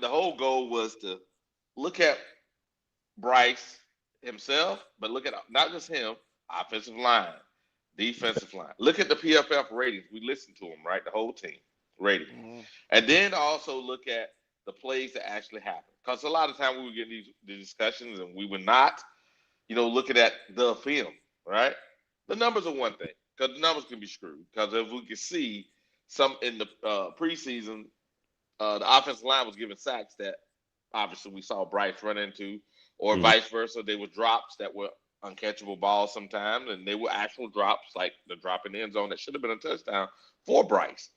Speaker 2: the whole goal was to look at Bryce himself, but look at not just him, offensive line, defensive line. Look at the PFF ratings. We listened to them, right? The whole team rating. And then also look at the plays that actually happen. Because a lot of times we would get these discussions and we would not, looking at the film, right? The numbers are one thing, because the numbers can be screwed. Because if we can see some in the preseason, the offensive line was giving sacks that obviously we saw Bryce run into, or vice versa. They were drops that were uncatchable balls sometimes, and they were actual drops, like the drop in the end zone that should have been a touchdown for Bryce.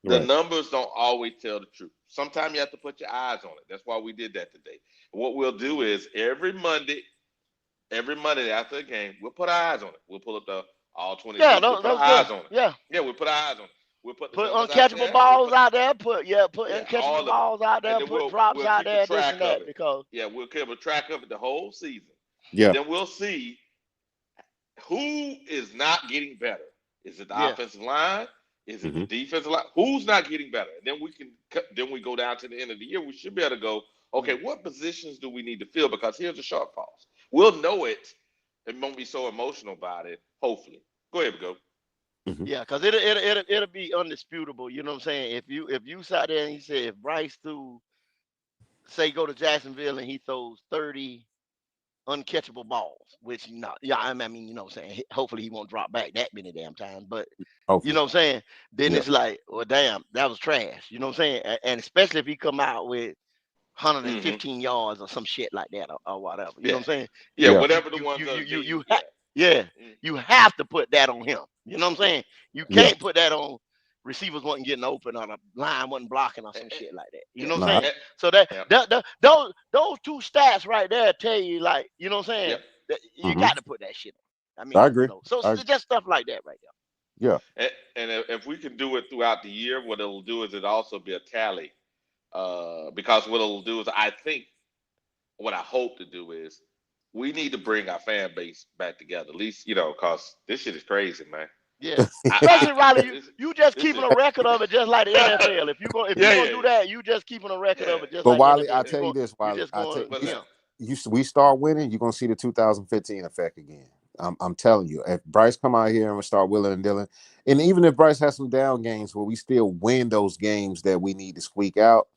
Speaker 2: The numbers don't always tell the truth. Sometimes you have to put your eyes on it. That's why we did that today. What we'll do is every Monday after the game, we'll put our eyes on it. We'll pull up the all 20.
Speaker 13: Yeah,
Speaker 2: we'll put our eyes on it.
Speaker 13: Yeah,
Speaker 2: we'll put our eyes on it. We'll put
Speaker 13: uncatchable balls out there. Put uncatchable balls out there. Put drops out there. This and that. Because
Speaker 2: we'll keep a track of it the whole season. And then we'll see who is not getting better. Is it the offensive line? Is it the defensive line? Who's not getting better? And then we go down to the end of the year. We should be able to go, okay, what positions do we need to fill? Because here's the shortfalls. We'll know it. It won't be so emotional about it. Hopefully, go ahead, go.
Speaker 13: Yeah, because it'll be undisputable. You know what I'm saying? If you sat there and he said if Bryce threw, say, go to Jacksonville and he throws 30 uncatchable balls, which I mean, you know what I'm saying? Hopefully he won't drop back that many damn times, but you know what I'm saying? Then it's like, well, damn, that was trash. You know what I'm saying? And especially if he come out with 115 yards or some shit like that or whatever. You know what I'm saying?
Speaker 2: Yeah, whatever the ones
Speaker 13: you have to put that on him. You know what I'm saying? You can't put that on receivers wasn't getting open or the line wasn't blocking or some shit like that. You know what I'm saying? So those two stats right there tell you, like, you know what I'm saying? That you got to put that shit on. I mean,
Speaker 5: I agree.
Speaker 13: So it's just stuff like that right there.
Speaker 5: Yeah.
Speaker 2: And if we can do it throughout the year, what it'll do is it'll also be a tally. Because what it'll do is, I think, what I hope to do is, we need to bring our fan base back together. At least, because this shit is crazy, man.
Speaker 13: Yeah, especially Riley, you just keeping a record of it, just like the NFL. If you're gonna do that, you just keeping a record of it, just
Speaker 5: but
Speaker 13: like
Speaker 5: Wiley,
Speaker 13: NFL.
Speaker 5: I tell you this, Wiley,
Speaker 13: You
Speaker 5: we start winning, you're gonna see the 2015 effect again. I'm telling you, if Bryce come out here and we start willing and dealing, and even if Bryce has some down games where we still win those games that we need to squeak out,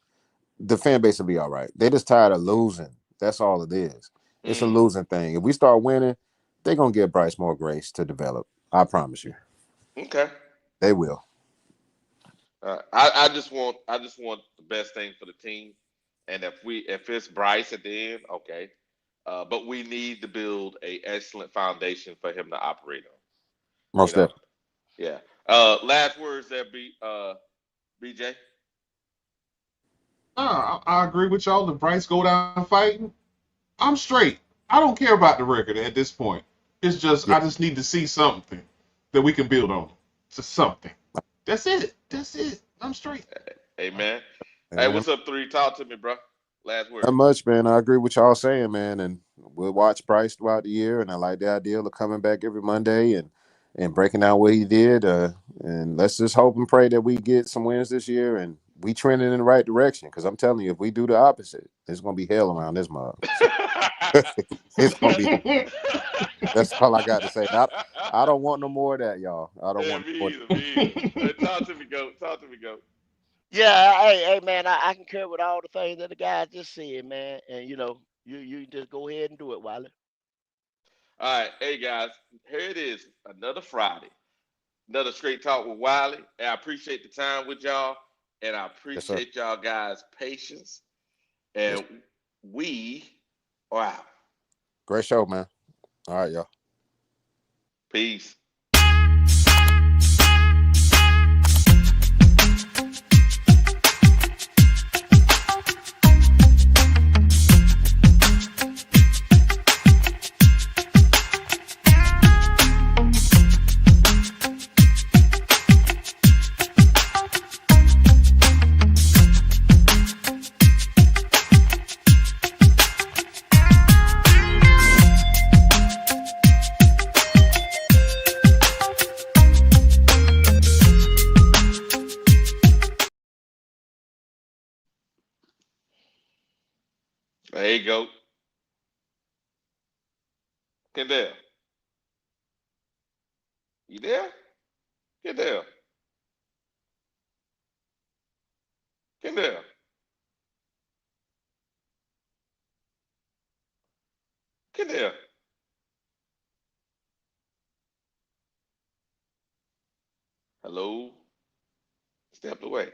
Speaker 5: the fan base will be all right. They're just tired of losing. That's all it is. It's a losing thing. If we start winning, they're gonna give Bryce more grace to develop. I promise you.
Speaker 2: Okay.
Speaker 5: They will.
Speaker 2: I just want the best thing for the team, and if it's Bryce at the end, okay. But we need to build a excellent foundation for him to operate on.
Speaker 5: Most definitely.
Speaker 2: Yeah. Last words there, BJ.
Speaker 6: I agree with y'all. If Bryce go down fighting, I'm straight. I don't care about the record at this point. It's just I just need to see something that we can build on. Just something. That's it. I'm straight.
Speaker 2: Amen. Hey, what's up, 3? Talk to me, bro. Last word.
Speaker 5: Not much, man. I agree with y'all saying, man. And we'll watch Bryce throughout the year. And I like the idea of coming back every Monday and breaking down what he did. And let's just hope and pray that we get some wins this year and we trending in the right direction. Because I'm telling you, if we do the opposite, it's gonna be hell around this mug. So, it's gonna be. That's all I got to say. I don't want no more of that, y'all. I don't want.
Speaker 2: Me either. Talk to me, go.
Speaker 13: Yeah, hey, man, I concur with all the things that the guys just said, man. And you just go ahead and do it, Wiley.
Speaker 2: All right, hey guys, here it is, another Friday, another Straight Talk with Wiley. And I appreciate the time with y'all, and I appreciate y'all guys' patience. And we are out.
Speaker 5: Great show, man. All right, y'all.
Speaker 2: Peace. There you go. Kendall. You there? Kendall. Kendall. Kendall. Hello? Stepped away.